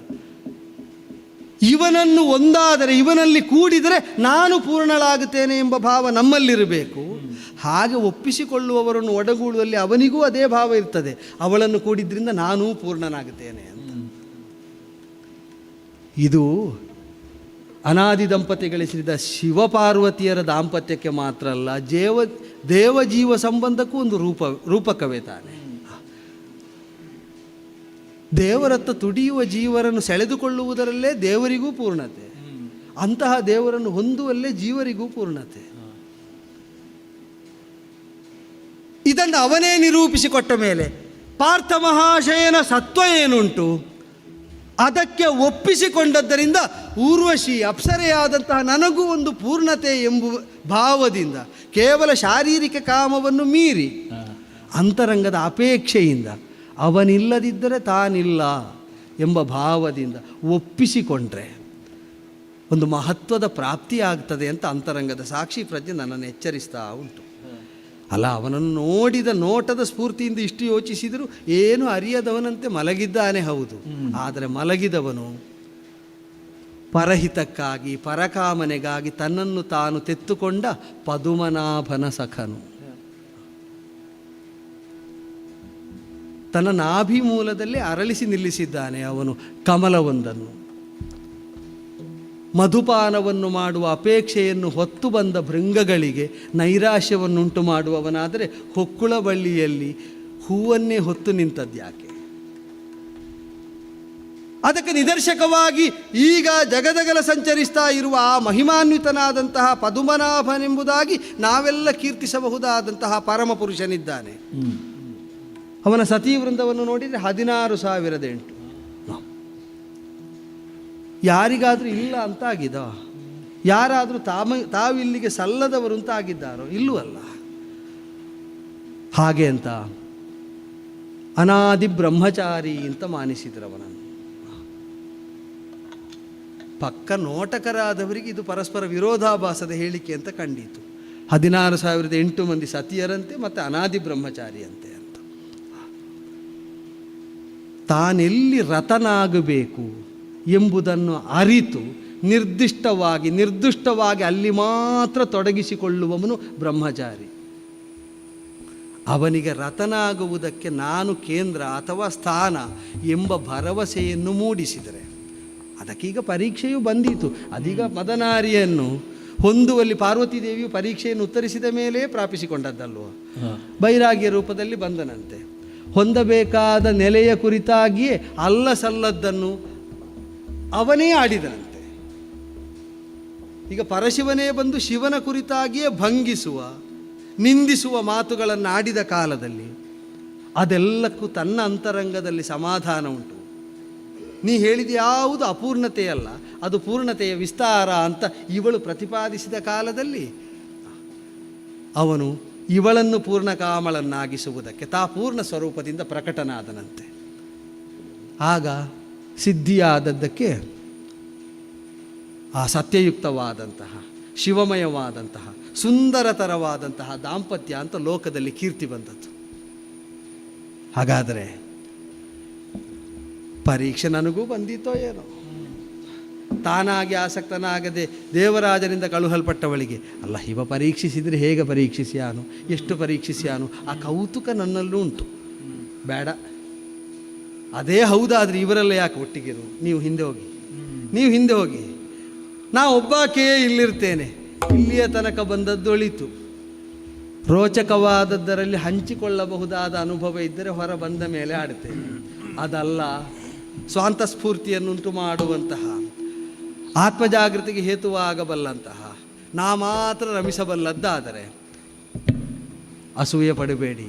ಇವನನ್ನು ಒಂದಾದರೆ, ಇವನಲ್ಲಿ ಕೂಡಿದರೆ ನಾನು ಪೂರ್ಣಳಾಗುತ್ತೇನೆ ಎಂಬ ಭಾವ ನಮ್ಮಲ್ಲಿರಬೇಕು. ಹಾಗೆ ಒಪ್ಪಿಸಿಕೊಳ್ಳುವವರನ್ನು ಒಡಗೂಡುವಲ್ಲಿ ಅವನಿಗೂ ಅದೇ ಭಾವ ಇರ್ತದೆ, ಅವಳನ್ನು ಕೂಡಿದ್ರಿಂದ ನಾನೂ ಪೂರ್ಣನಾಗುತ್ತೇನೆ ಅಂತ. ಇದು ಅನಾದಿ ದಂಪತಿಗಳಿಸಿದ ಶಿವಪಾರ್ವತಿಯರ ದಾಂಪತ್ಯಕ್ಕೆ ಮಾತ್ರ ಅಲ್ಲ, ದೇವಜೀವ ಸಂಬಂಧಕ್ಕೂ ಒಂದು ರೂಪಕವೇ ತಾನೆ. ದೇವರತ್ತ ತುಡಿಯುವ ಜೀವರನ್ನು ಸೆಳೆದುಕೊಳ್ಳುವುದರಲ್ಲೇ ದೇವರಿಗೂ ಪೂರ್ಣತೆ, ಅಂತಹ ದೇವರನ್ನು ಹೊಂದುವಲ್ಲೇ ಜೀವರಿಗೂ ಪೂರ್ಣತೆ. ಇದನ್ನು ಅವನೇ ನಿರೂಪಿಸಿಕೊಟ್ಟ ಮೇಲೆ ಪಾರ್ಥ ಮಹಾಶಯನ ಸತ್ವ ಏನುಂಟು ಅದಕ್ಕೆ ಒಪ್ಪಿಸಿಕೊಂಡದ್ದರಿಂದ ಊರ್ವಶಿ ಅಪ್ಸರೆಯಾದಂತಹ ನನಗೂ ಒಂದು ಪೂರ್ಣತೆ ಎಂಬುವ ಭಾವದಿಂದ, ಕೇವಲ ಶಾರೀರಿಕ ಕಾಮವನ್ನು ಮೀರಿ ಅಂತರಂಗದ ಅಪೇಕ್ಷೆಯಿಂದ ಅವನಿಲ್ಲದಿದ್ದರೆ ತಾನಿಲ್ಲ ಎಂಬ ಭಾವದಿಂದ ಒಪ್ಪಿಸಿಕೊಂಡ್ರೆ ಒಂದು ಮಹತ್ವದ ಪ್ರಾಪ್ತಿಯಾಗ್ತದೆ ಅಂತ ಅಂತರಂಗದ ಸಾಕ್ಷಿ ಪ್ರಜ್ಞೆ ನನ್ನನ್ನು ಎಚ್ಚರಿಸ್ತಾ ಉಂಟು. ಅಲ್ಲ, ಅವನನ್ನು ನೋಡಿದ ನೋಟದ ಸ್ಫೂರ್ತಿಯಿಂದ ಇಷ್ಟು ಯೋಚಿಸಿದರೂ ಏನು ಅರಿಯದವನಂತೆ ಮಲಗಿದ್ದಾನೆ, ಹೌದು. ಆದರೆ ಮಲಗಿದವನು ಪರಹಿತಕ್ಕಾಗಿ ಪರಕಾಮನೆಗಾಗಿ ತನ್ನನ್ನು ತಾನು ತೆತ್ತುಕೊಂಡ ಪದುಮನಾಭನ ಸಖನು. ತನ್ನ ನಾಭಿ ಮೂಲದಲ್ಲಿ ಅರಳಿಸಿ ನಿಲ್ಲಿಸಿದ್ದಾನೆ ಅವನು ಕಮಲವೊಂದನ್ನು. ಮಧುಪಾನವನ್ನು ಮಾಡುವ ಅಪೇಕ್ಷೆಯನ್ನು ಹೊತ್ತು ಬಂದ ಭೃಂಗಗಳಿಗೆ ನೈರಾಶ್ಯವನ್ನುಂಟು ಮಾಡುವವನಾದರೆ ಹೊಕ್ಕುಳ ಬಳ್ಳಿಯಲ್ಲಿ ಹೂವನ್ನೇ ಹೊತ್ತು ನಿಂತದ್ಯಾಕೆ? ಅದಕ್ಕೆ ನಿದರ್ಶಕವಾಗಿ ಈಗ ಜಗದಗಲ ಸಂಚರಿಸ್ತಾ ಇರುವ ಆ ಮಹಿಮಾನ್ವಿತನಾದಂತಹ ಪದುಮನಾಭನೆಂಬುದಾಗಿ ನಾವೆಲ್ಲ ಕೀರ್ತಿಸಬಹುದಾದಂತಹ ಪರಮಪುರುಷನಿದ್ದಾನೆ. ಅವನ ಸತೀವೃಂದವನ್ನು ನೋಡಿದರೆ 16,008. ಯಾರಿಗಾದರೂ ಇಲ್ಲ ಅಂತಾಗಿದ? ಯಾರಾದರೂ ತಾವಿಲ್ಲಿಗೆ ಸಲ್ಲದವರು ಅಂತಾಗಿದ್ದಾರೋ? ಇಲ್ಲೂ ಅಲ್ಲ. ಹಾಗೆ ಅಂತ ಅನಾದಿ ಬ್ರಹ್ಮಚಾರಿ ಅಂತ ಮಾನಿಸಿದ್ರು ಅವನನ್ನು. ಪಕ್ಕ ನೋಟಕರಾದವರಿಗೆ ಇದು ಪರಸ್ಪರ ವಿರೋಧಾಭಾಸದ ಹೇಳಿಕೆ ಅಂತ ಕಂಡಿತು. 16,008 ಮಂದಿ ಸತಿಯರಂತೆ ಮತ್ತು ಅನಾದಿ ಬ್ರಹ್ಮಚಾರಿಯಂತೆ ಅಂತ. ತಾನೆಲ್ಲಿ ರತನಾಗಬೇಕು ಎಂಬುದನ್ನು ಅರಿತು ನಿರ್ದಿಷ್ಟವಾಗಿ ಅಲ್ಲಿ ಮಾತ್ರ ತೊಡಗಿಸಿಕೊಳ್ಳುವವನು ಬ್ರಹ್ಮಚಾರಿ. ಅವನಿಗೆ ರತನಾಗುವುದಕ್ಕೆ ನಾನು ಕೇಂದ್ರ ಅಥವಾ ಸ್ಥಾನ ಎಂಬ ಭರವಸೆಯನ್ನು ಮೂಡಿಸಿದರೆ, ಅದಕ್ಕೀಗ ಪರೀಕ್ಷೆಯೂ ಬಂದೀತು. ಅದೀಗ ಮದನಾರಿಯನ್ನು ಹೊಂದುವಲ್ಲಿ ಪಾರ್ವತಿ ದೇವಿಯು ಪರೀಕ್ಷೆಯನ್ನು ಉತ್ತರಿಸಿದ ಮೇಲೆ ಪ್ರಾಪಿಸಿಕೊಂಡದ್ದಲ್ವ, ಬೈರಾಗಿಯ ರೂಪದಲ್ಲಿ ಬಂದನಂತೆ. ಹೊಂದಬೇಕಾದ ನೆಲೆಯ ಕುರಿತಾಗಿಯೇ ಅಲ್ಲ ಸಲ್ಲದ್ದನ್ನು ಅವನೇ ಆಡಿದನಂತೆ. ಈಗ ಪರಶಿವನೇ ಬಂದು ಶಿವನ ಕುರಿತಾಗಿಯೇ ಭಂಗಿಸುವ ನಿಂದಿಸುವ ಮಾತುಗಳನ್ನು ಆಡಿದ ಕಾಲದಲ್ಲಿ ಅದೆಲ್ಲಕ್ಕೂ ತನ್ನ ಅಂತರಂಗದಲ್ಲಿ ಸಮಾಧಾನ ಉಂಟು. ನೀ ಹೇಳಿದ ಯಾವುದು ಅಪೂರ್ಣತೆಯಲ್ಲ, ಅದು ಪೂರ್ಣತೆಯ ವಿಸ್ತಾರ ಅಂತ ಇವಳು ಪ್ರತಿಪಾದಿಸಿದ ಕಾಲದಲ್ಲಿ ಅವನು ಇವಳನ್ನು ಪೂರ್ಣಕಾಮಳನ್ನಾಗಿಸುವುದಕ್ಕೆ ತಾ ಪೂರ್ಣ ಸ್ವರೂಪದಿಂದ ಪ್ರಕಟನಾದನಂತೆ. ಆಗ ಸಿದ್ಧಿಯಾದದ್ದಕ್ಕೆ ಆ ಸತ್ಯಯುಕ್ತವಾದಂತಹ ಶಿವಮಯವಾದಂತಹ ಸುಂದರತರವಾದಂತಹ ದಾಂಪತ್ಯ ಅಂತ ಲೋಕದಲ್ಲಿ ಕೀರ್ತಿ ಬಂದದ್ದು. ಹಾಗಾದರೆ ಪರೀಕ್ಷೆ ನನಗೂ ಬಂದಿತ್ತೋ ಏನೋ. ತಾನಾಗಿ ಆಸಕ್ತನಾಗದೆ ದೇವರಾಜನಿಂದ ಕಳುಹಲ್ಪಟ್ಟವಳಿಗೆ ಅಲ್ಲ, ಇವ ಪರೀಕ್ಷಿಸಿದರೆ ಹೇಗೆ ಪರೀಕ್ಷಿಸ್ಯಾನು, ಎಷ್ಟು ಪರೀಕ್ಷಿಸ್ಯಾನು, ಆ ಕೌತುಕ ನನ್ನಲ್ಲೂ ಉಂಟು. ಬೇಡ, ಅದೇ ಹೌದಾದರೆ ಇವರೆಲ್ಲ ಯಾಕೆ ಒಟ್ಟಿಗಿರು, ನೀವು ಹಿಂದೆ ಹೋಗಿ, ನಾ ಒಬ್ಬಾಕೆಯೇ ಇಲ್ಲಿರ್ತೇನೆ. ಇಲ್ಲಿಯ ತನಕ ಬಂದದ್ದು ಒಳಿತು. ರೋಚಕವಾದದ್ದರಲ್ಲಿ ಹಂಚಿಕೊಳ್ಳಬಹುದಾದ ಅನುಭವ ಇದ್ದರೆ ಹೊರ ಬಂದ ಮೇಲೆ ಆಡ್ತೇನೆ. ಅದಲ್ಲ, ಸ್ವಾಂತ ಸ್ಫೂರ್ತಿಯನ್ನುಂಟು ಮಾಡುವಂತಹ, ಆತ್ಮಜಾಗೃತಿಗೆ ಹೇತುವಾಗಬಲ್ಲಂತಹ, ನಾ ಮಾತ್ರ ರಮಿಸಬಲ್ಲದ್ದಾದರೆ ಅಸೂಯೆ ಪಡಬೇಡಿ.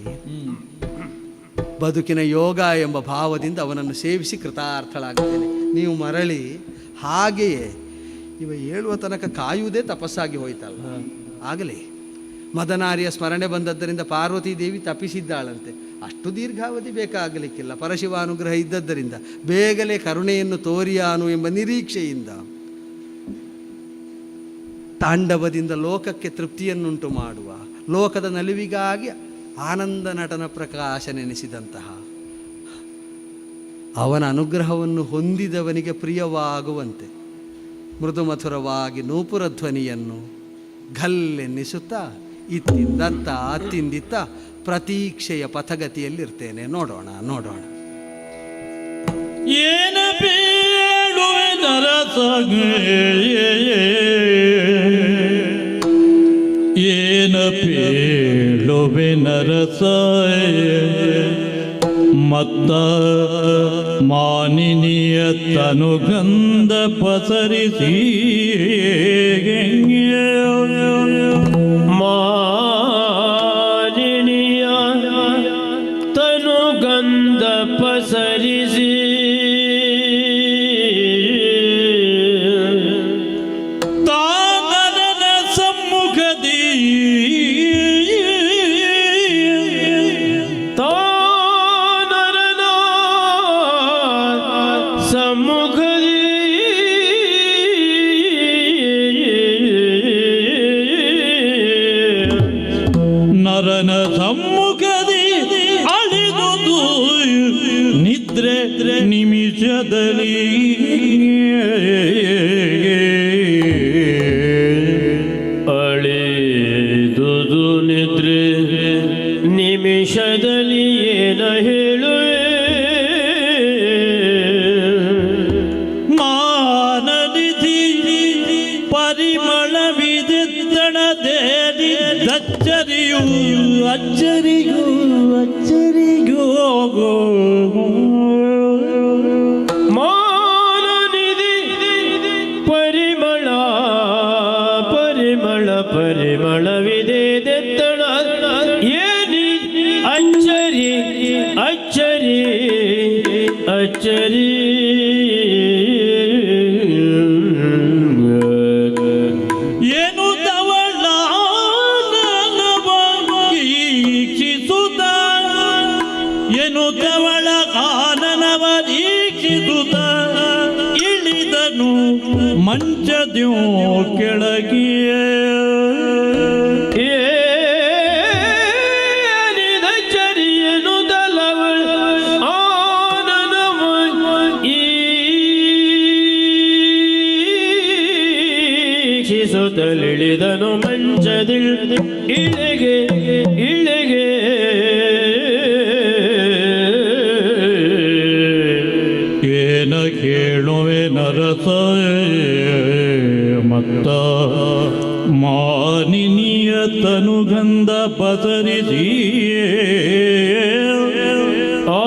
ಬದುಕಿನ ಯೋಗ ಎಂಬ ಭಾವದಿಂದ ಅವನನ್ನು ಸೇವಿಸಿ ಕೃತಾರ್ಥಳಾಗುತ್ತೇನೆ. ನೀವು ಮರಳಿ ಹಾಗೆಯೇ ಇವ ಹೇಳುವ ತನಕ ಕಾಯುವುದೇ ತಪಸ್ಸಾಗಿ ಹೋಯ್ತಲ್ಲ. ಆಗಲಿ ಮದನಾರಿಯ ಸ್ಮರಣೆ ಬಂದದ್ದರಿಂದ ಪಾರ್ವತಿ ದೇವಿ ತಪ್ಪಿಸಿದ್ದಾಳಂತೆ. ಅಷ್ಟು ದೀರ್ಘಾವಧಿ ಬೇಕಾಗಲಿಕ್ಕಿಲ್ಲ. ಪರಶಿವಾನುಗ್ರಹ ಇದ್ದದ್ದರಿಂದ ಬೇಗನೆ ಕರುಣೆಯನ್ನು ತೋರಿಯಾನು ಎಂಬ ನಿರೀಕ್ಷೆಯಿಂದ ತಾಂಡವದಿಂದ ಲೋಕಕ್ಕೆ ತೃಪ್ತಿಯನ್ನುಂಟು ಮಾಡುವ, ಲೋಕದ ನಲಿವಿಗಾಗಿ ಆನಂದ ನಟನ ಪ್ರಕಾಶ ನೆನೆಸಿದಂತಹ ಅವನ ಅನುಗ್ರಹವನ್ನು ಹೊಂದಿದವನಿಗೆ ಪ್ರಿಯವಾಗುವಂತೆ ಮೃದು ಮಧುರವಾಗಿ ನೂಪುರ ಧ್ವನಿಯನ್ನು ಘಲ್ಲೆನ್ನಿಸುತ್ತಾ ಇತ್ತಿಂದತ್ತ ಅತ್ತಿಂದಿತ್ತ ಪ್ರತೀಕ್ಷೆಯ ಪಥಗತಿಯಲ್ಲಿರ್ತೇನೆ. ನೋಡೋಣ. ಏನ ಬೇಡುವೆ ನರಸಗೆ, ಏನ ಬೇಡುವೆ ನರಸ ಮತ್ತ ಮಾನಿನಿಯ ತನುಗಂಧ ಪಸರಿಸಿ ಮಾಲಿನಿಯ ತನುಗಂಧ ಪಸರಿಸಿ ತಾನನ ಸಮ್ಮುಖದಿ ನರನ ಸಮ್ಮುಖದಿ ಅಳಿದುದು ನಿದ್ರೆ ನಿಮಿಷದಲ್ಲಿ ಅಳಿದುದು ನಿದ್ರೆ ನಿಮಿಷದಲ್ಲಿ ಏನ ಹೇಳುವೆ. ಮಾನನಿಧಿ ಪರಿಮಳವಿದೆತ್ತಣದೇದಿ ಅಚ್ಚರಿಯೂ ಅಚ್ಚರಿಗೂ ಮಾನನಿಧಿ ಪರಿಮಳವಿದೆ ದೆತ್ತಣ ಏನಿ ಅಚ್ಚರಿ ಏನು ತವಳ ಈಕ್ಷಿಸುತ್ತ, ಏನು ತವಳ ಕಾನನವ ಈಕ್ಷಿಸುತ್ತ ಇಳಿದ ಇಳಿದನು ಮಂಚದ್ಯೋ ಕೆಳಗಿಯೇ ಏನಿದಚ್ಚರಿಯನು ದಲವ ಆನನವ ಈಕ್ಷಿಸುತ್ತಲಿಳಿದನು ಮಂಚದಿಲ್ ಇಳೆಗೆ ಇಳೆಗೆ ಏನ ಕೇಳುವೆ ನರಸ ಮತ್ತ ಮಾನಿನಿಯ ತನುಗಂಧ ಪಸರಿಸಿ ಆ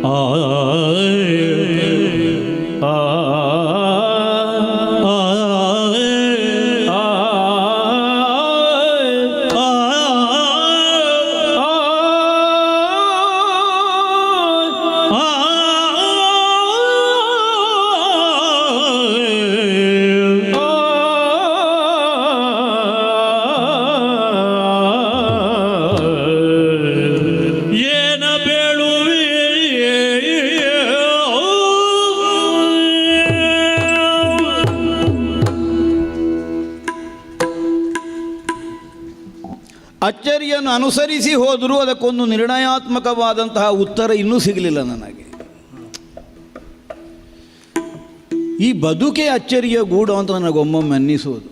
ಆ ಆ ಏನ ಬೇಳುವೆ ಅಚ್ಚರಿಯನ್ನು ಅನುಸರಿಸಿ ಹೋದರೂ ಅದಕ್ಕೊಂದು ನಿರ್ಣಯಾತ್ಮಕವಾದಂತಹ ಉತ್ತರ ಇನ್ನೂ ಸಿಗಲಿಲ್ಲ ನನಗೆ. ಈ ಬದುಕೆ ಅಚ್ಚರಿಯ ಗೂಡು ಅಂತ ನನಗೊಮ್ಮೊಮ್ಮೆ ಅನ್ನಿಸುವುದು.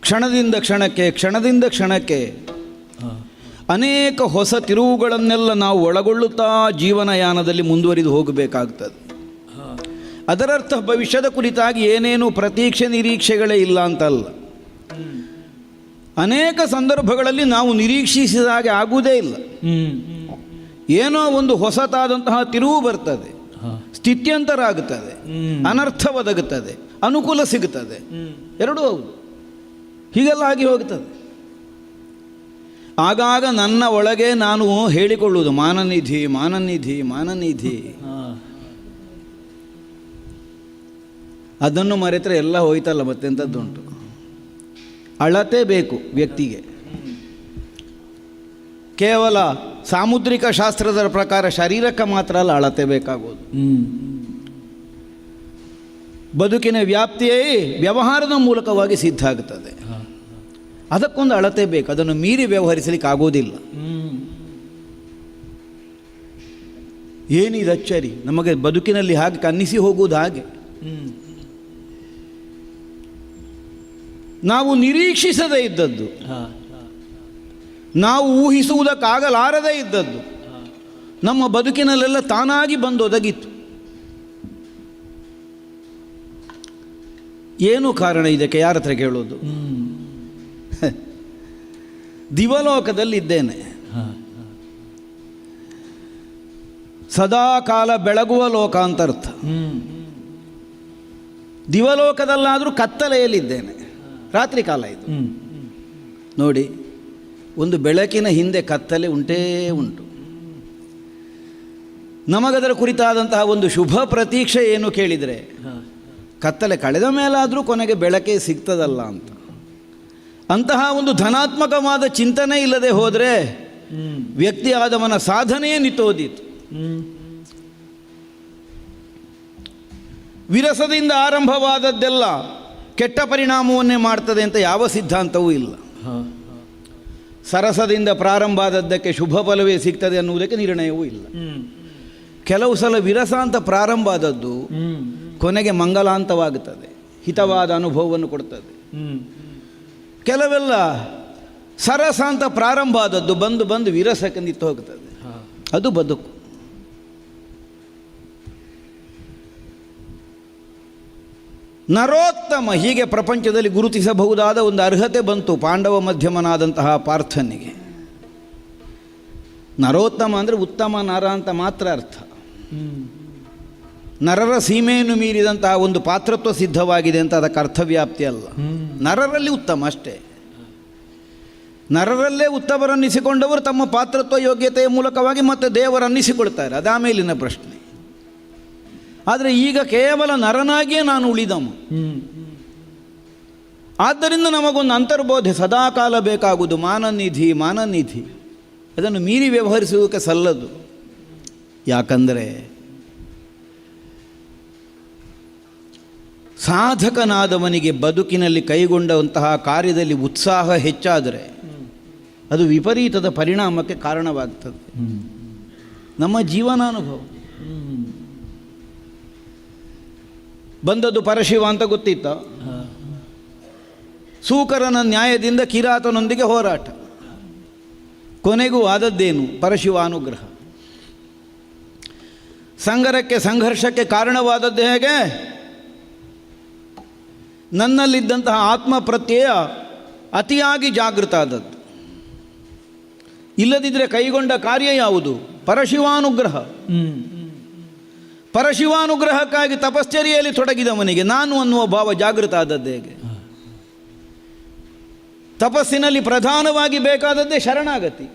ಕ್ಷಣದಿಂದ ಕ್ಷಣಕ್ಕೆ ಕ್ಷಣದಿಂದ ಕ್ಷಣಕ್ಕೆ ಅನೇಕ ಹೊಸ ತಿರುವುಗಳನ್ನೆಲ್ಲ ನಾವು ಒಳಗೊಳ್ಳುತ್ತಾ ಜೀವನಯಾನದಲ್ಲಿ ಮುಂದುವರಿದು ಹೋಗಬೇಕಾಗ್ತದೆ. ಅದರರ್ಥ ಭವಿಷ್ಯದ ಕುರಿತಾಗಿ ಏನೇನು ಪ್ರತೀಕ್ಷೆ ನಿರೀಕ್ಷೆಗಳೇ ಇಲ್ಲ ಅಂತಲ್ಲ. ಅನೇಕ ಸಂದರ್ಭಗಳಲ್ಲಿ ನಾವು ನಿರೀಕ್ಷಿಸಿದ ಹಾಗೆ ಆಗುವುದೇ ಇಲ್ಲ. ಏನೋ ಒಂದು ಹೊಸತಾದಂತಹ ತಿರುವು ಬರ್ತದೆ, ಸ್ಥಿತ್ಯಂತರ ಆಗುತ್ತದೆ, ಅನರ್ಥ ಒದಗುತ್ತದೆ, ಅನುಕೂಲ ಸಿಗುತ್ತದೆ, ಎರಡೂ ಹೌದು. ಹೀಗೆಲ್ಲ ಆಗಿ ಹೋಗ್ತದೆ. ಆಗಾಗ ನನ್ನ ಒಳಗೆ ನಾನು ಹೇಳಿಕೊಳ್ಳುವುದು ಮಾನನಿಧಿ ಮಾನನಿಧಿ ಮಾನನಿಧಿ. ಅದನ್ನು ಮರೆತರೆ ಎಲ್ಲ ಹೋಯ್ತಲ್ಲ ಮತ್ತೆಂಥದ್ದುಂಟು. ಅಳತೆ ಬೇಕು ವ್ಯಕ್ತಿಗೆ. ಕೇವಲ ಸಾಮುದ್ರಿಕ ಶಾಸ್ತ್ರದ ಪ್ರಕಾರ ಶರೀರಕ್ಕೆ ಮಾತ್ರ ಅಲ್ಲ ಅಳತೆ ಬೇಕಾಗೋದು. ಬದುಕಿನ ವ್ಯಾಪ್ತಿಯೇ ವ್ಯವಹಾರದ ಮೂಲಕವಾಗಿ ಸಿದ್ಧ ಆಗುತ್ತದೆ. ಅದಕ್ಕೊಂದು ಅಳತೆ ಬೇಕು. ಅದನ್ನು ಮೀರಿ ವ್ಯವಹರಿಸಲಿಕ್ಕೆ ಆಗೋದಿಲ್ಲ. ಏನಿದು ಅಚ್ಚರಿ, ನಮಗೆ ಬದುಕಿನಲ್ಲಿ ಹಾಗೆ ಕನ್ನಿಸಿ ಹೋಗುವುದು ಹಾಗೆ. ನಾವು ನಿರೀಕ್ಷಿಸದೇ ಇದ್ದದ್ದು, ನಾವು ಊಹಿಸುವುದಕ್ಕಾಗಲಾರದೇ ಇದ್ದದ್ದು ನಮ್ಮ ಬದುಕಿನಲ್ಲೆಲ್ಲ ತಾನಾಗಿ ಬಂದು ಒದಗಿತ್ತು. ಏನು ಕಾರಣ ಇದಕ್ಕೆ? ಯಾರ ಹತ್ರ ಕೇಳೋದು? ದಿವಲೋಕದಲ್ಲಿದ್ದೇನೆ, ಸದಾ ಕಾಲ ಬೆಳಗುವ ಲೋಕ ಅಂತ ಅರ್ಥ. ದಿವಲೋಕದಲ್ಲಾದರೂ ಕತ್ತಲೆಯಲ್ಲಿದ್ದೇನೆ, ರಾತ್ರಿ ಕಾಲ ಇದು. ನೋಡಿ, ಒಂದು ಬೆಳಕಿನ ಹಿಂದೆ ಕತ್ತಲೆ ಉಂಟೇ ಉಂಟು. ನಮಗದರ ಕುರಿತಾದಂತಹ ಒಂದು ಶುಭ ಪ್ರತೀಕ್ಷೆ ಏನು ಕೇಳಿದರೆ, ಕತ್ತಲೆ ಕಳೆದ ಮೇಲಾದರೂ ಕೊನೆಗೆ ಬೆಳಕೇ ಸಿಗ್ತದಲ್ಲ ಅಂತ. ಅಂತಹ ಒಂದು ಧನಾತ್ಮಕವಾದ ಚಿಂತನೆ ಇಲ್ಲದೆ ಹೋದರೆ ವ್ಯಕ್ತಿಯಾದವನ ಸಾಧನೆಯೇ ನಿಂತೋದೀತು. ವಿರಸದಿಂದ ಆರಂಭವಾದದ್ದೆಲ್ಲ ಕೆಟ್ಟ ಪರಿಣಾಮವನ್ನೇ ಮಾಡ್ತದೆ ಅಂತ ಯಾವ ಸಿದ್ಧಾಂತವೂ ಇಲ್ಲ. ಸರಸದಿಂದ ಪ್ರಾರಂಭ ಆದದ್ದಕ್ಕೆ ಶುಭ ಫಲವೇ ಸಿಗ್ತದೆ ಅನ್ನುವುದಕ್ಕೆ ನಿರ್ಣಯವೂ ಇಲ್ಲ. ಕೆಲವು ಸಲ ವಿರಸ ಅಂತ ಪ್ರಾರಂಭ ಆದದ್ದು ಕೊನೆಗೆ ಮಂಗಲಾಂತವಾಗುತ್ತದೆ, ಹಿತವಾದ ಅನುಭವವನ್ನು ಕೊಡ್ತದೆ. ಕೆಲವೆಲ್ಲ ಸರಸ ಅಂತ ಪ್ರಾರಂಭ ಆದದ್ದು ಬಂದು ಬಂದು ವಿರಸಕ್ಕೆ ನಿಂತು ಹೋಗ್ತದೆ. ಅದು ಬದುಕು. ನರೋತ್ತಮ, ಹೀಗೆ ಪ್ರಪಂಚದಲ್ಲಿ ಗುರುತಿಸಬಹುದಾದ ಒಂದು ಅರ್ಹತೆ ಬಂತು ಪಾಂಡವ ಮಧ್ಯಮನಾದಂತಹ ಪಾರ್ಥನಿಗೆ. ನರೋತ್ತಮ ಅಂದರೆ ಉತ್ತಮ ನರ ಅಂತ ಮಾತ್ರ ಅರ್ಥ. ನರರ ಸೀಮೆಯನ್ನು ಮೀರಿದಂತಹ ಒಂದು ಪಾತ್ರತ್ವ ಸಿದ್ಧವಾಗಿದೆ ಅಂತ ಅದಕ್ಕೆ ಅರ್ಥವ್ಯಾಪ್ತಿ ಅಲ್ಲ. ನರರಲ್ಲಿ ಉತ್ತಮ ಅಷ್ಟೇ. ನರರಲ್ಲೇ ಉತ್ತಮರನ್ನಿಸಿಕೊಂಡವರು ತಮ್ಮ ಪಾತ್ರತ್ವ ಯೋಗ್ಯತೆಯ ಮೂಲಕವಾಗಿ ಮತ್ತೆ ದೇವರನ್ನಿಸಿಕೊಳ್ತಾರೆ. ಅದಾಮೇಲಿನ ಪ್ರಶ್ನೆ. ಆದರೆ ಈಗ ಕೇವಲ ನರನಾಗಿಯೇ ನಾನು ಉಳಿದವ. ಆದ್ದರಿಂದ ನಮಗೊಂದು ಅಂತರ್ಬೋಧೆ ಸದಾಕಾಲ ಬೇಕಾಗುವುದು ಮಾನನಿಧಿ ಮಾನನಿಧಿ. ಅದನ್ನು ಮೀರಿ ವ್ಯವಹರಿಸುವುದಕ್ಕೆ ಸಲ್ಲದು. ಯಾಕಂದರೆ ಸಾಧಕನಾದವನಿಗೆ ಬದುಕಿನಲ್ಲಿ ಕೈಗೊಂಡಂತಹ ಕಾರ್ಯದಲ್ಲಿ ಉತ್ಸಾಹ ಹೆಚ್ಚಾದರೆ ಅದು ವಿಪರೀತದ ಪರಿಣಾಮಕ್ಕೆ ಕಾರಣವಾಗ್ತದೆ. ನಮ್ಮ ಜೀವನಾನುಭವ ಬಂದದ್ದು ಪರಶಿವ ಅಂತ ಗೊತ್ತಿತ್ತ. ಸೂಕರನ ನ್ಯಾಯದಿಂದ ಕಿರಾತನೊಂದಿಗೆ ಹೋರಾಟ, ಕೊನೆಗೂ ಆದದ್ದೇನು? ಪರಶಿವ ಅನುಗ್ರಹ. ಸಂಘರ್ಷಕ್ಕೆ ಕಾರಣವಾದದ್ದು ಹೇಗೆ? ನನ್ನಲ್ಲಿದ್ದಂತಹ ಆತ್ಮ ಪ್ರತ್ಯಯ ಅತಿಯಾಗಿ ಜಾಗೃತ ಆದದ್ದು. ಇಲ್ಲದಿದ್ದರೆ ಕೈಗೊಂಡ ಕಾರ್ಯ ಯಾವುದು? ಪರಶಿವಾನುಗ್ರಹ. ಪರಶಿವಾನುಗ್ರಹಕ್ಕಾಗಿ ತಪಶ್ಚರ್ಯೆಯಲ್ಲಿ ತೊಡಗಿದವನಿಗೆ ನಾನು ಅನ್ನುವ ಭಾವ ಜಾಗೃತ ಆದದ್ದು ಹೇಗೆ? ತಪಸ್ಸಿನಲ್ಲಿ ಪ್ರಧಾನವಾಗಿ ಬೇಕಾದದ್ದೇ ಶರಣಾಗತಿ.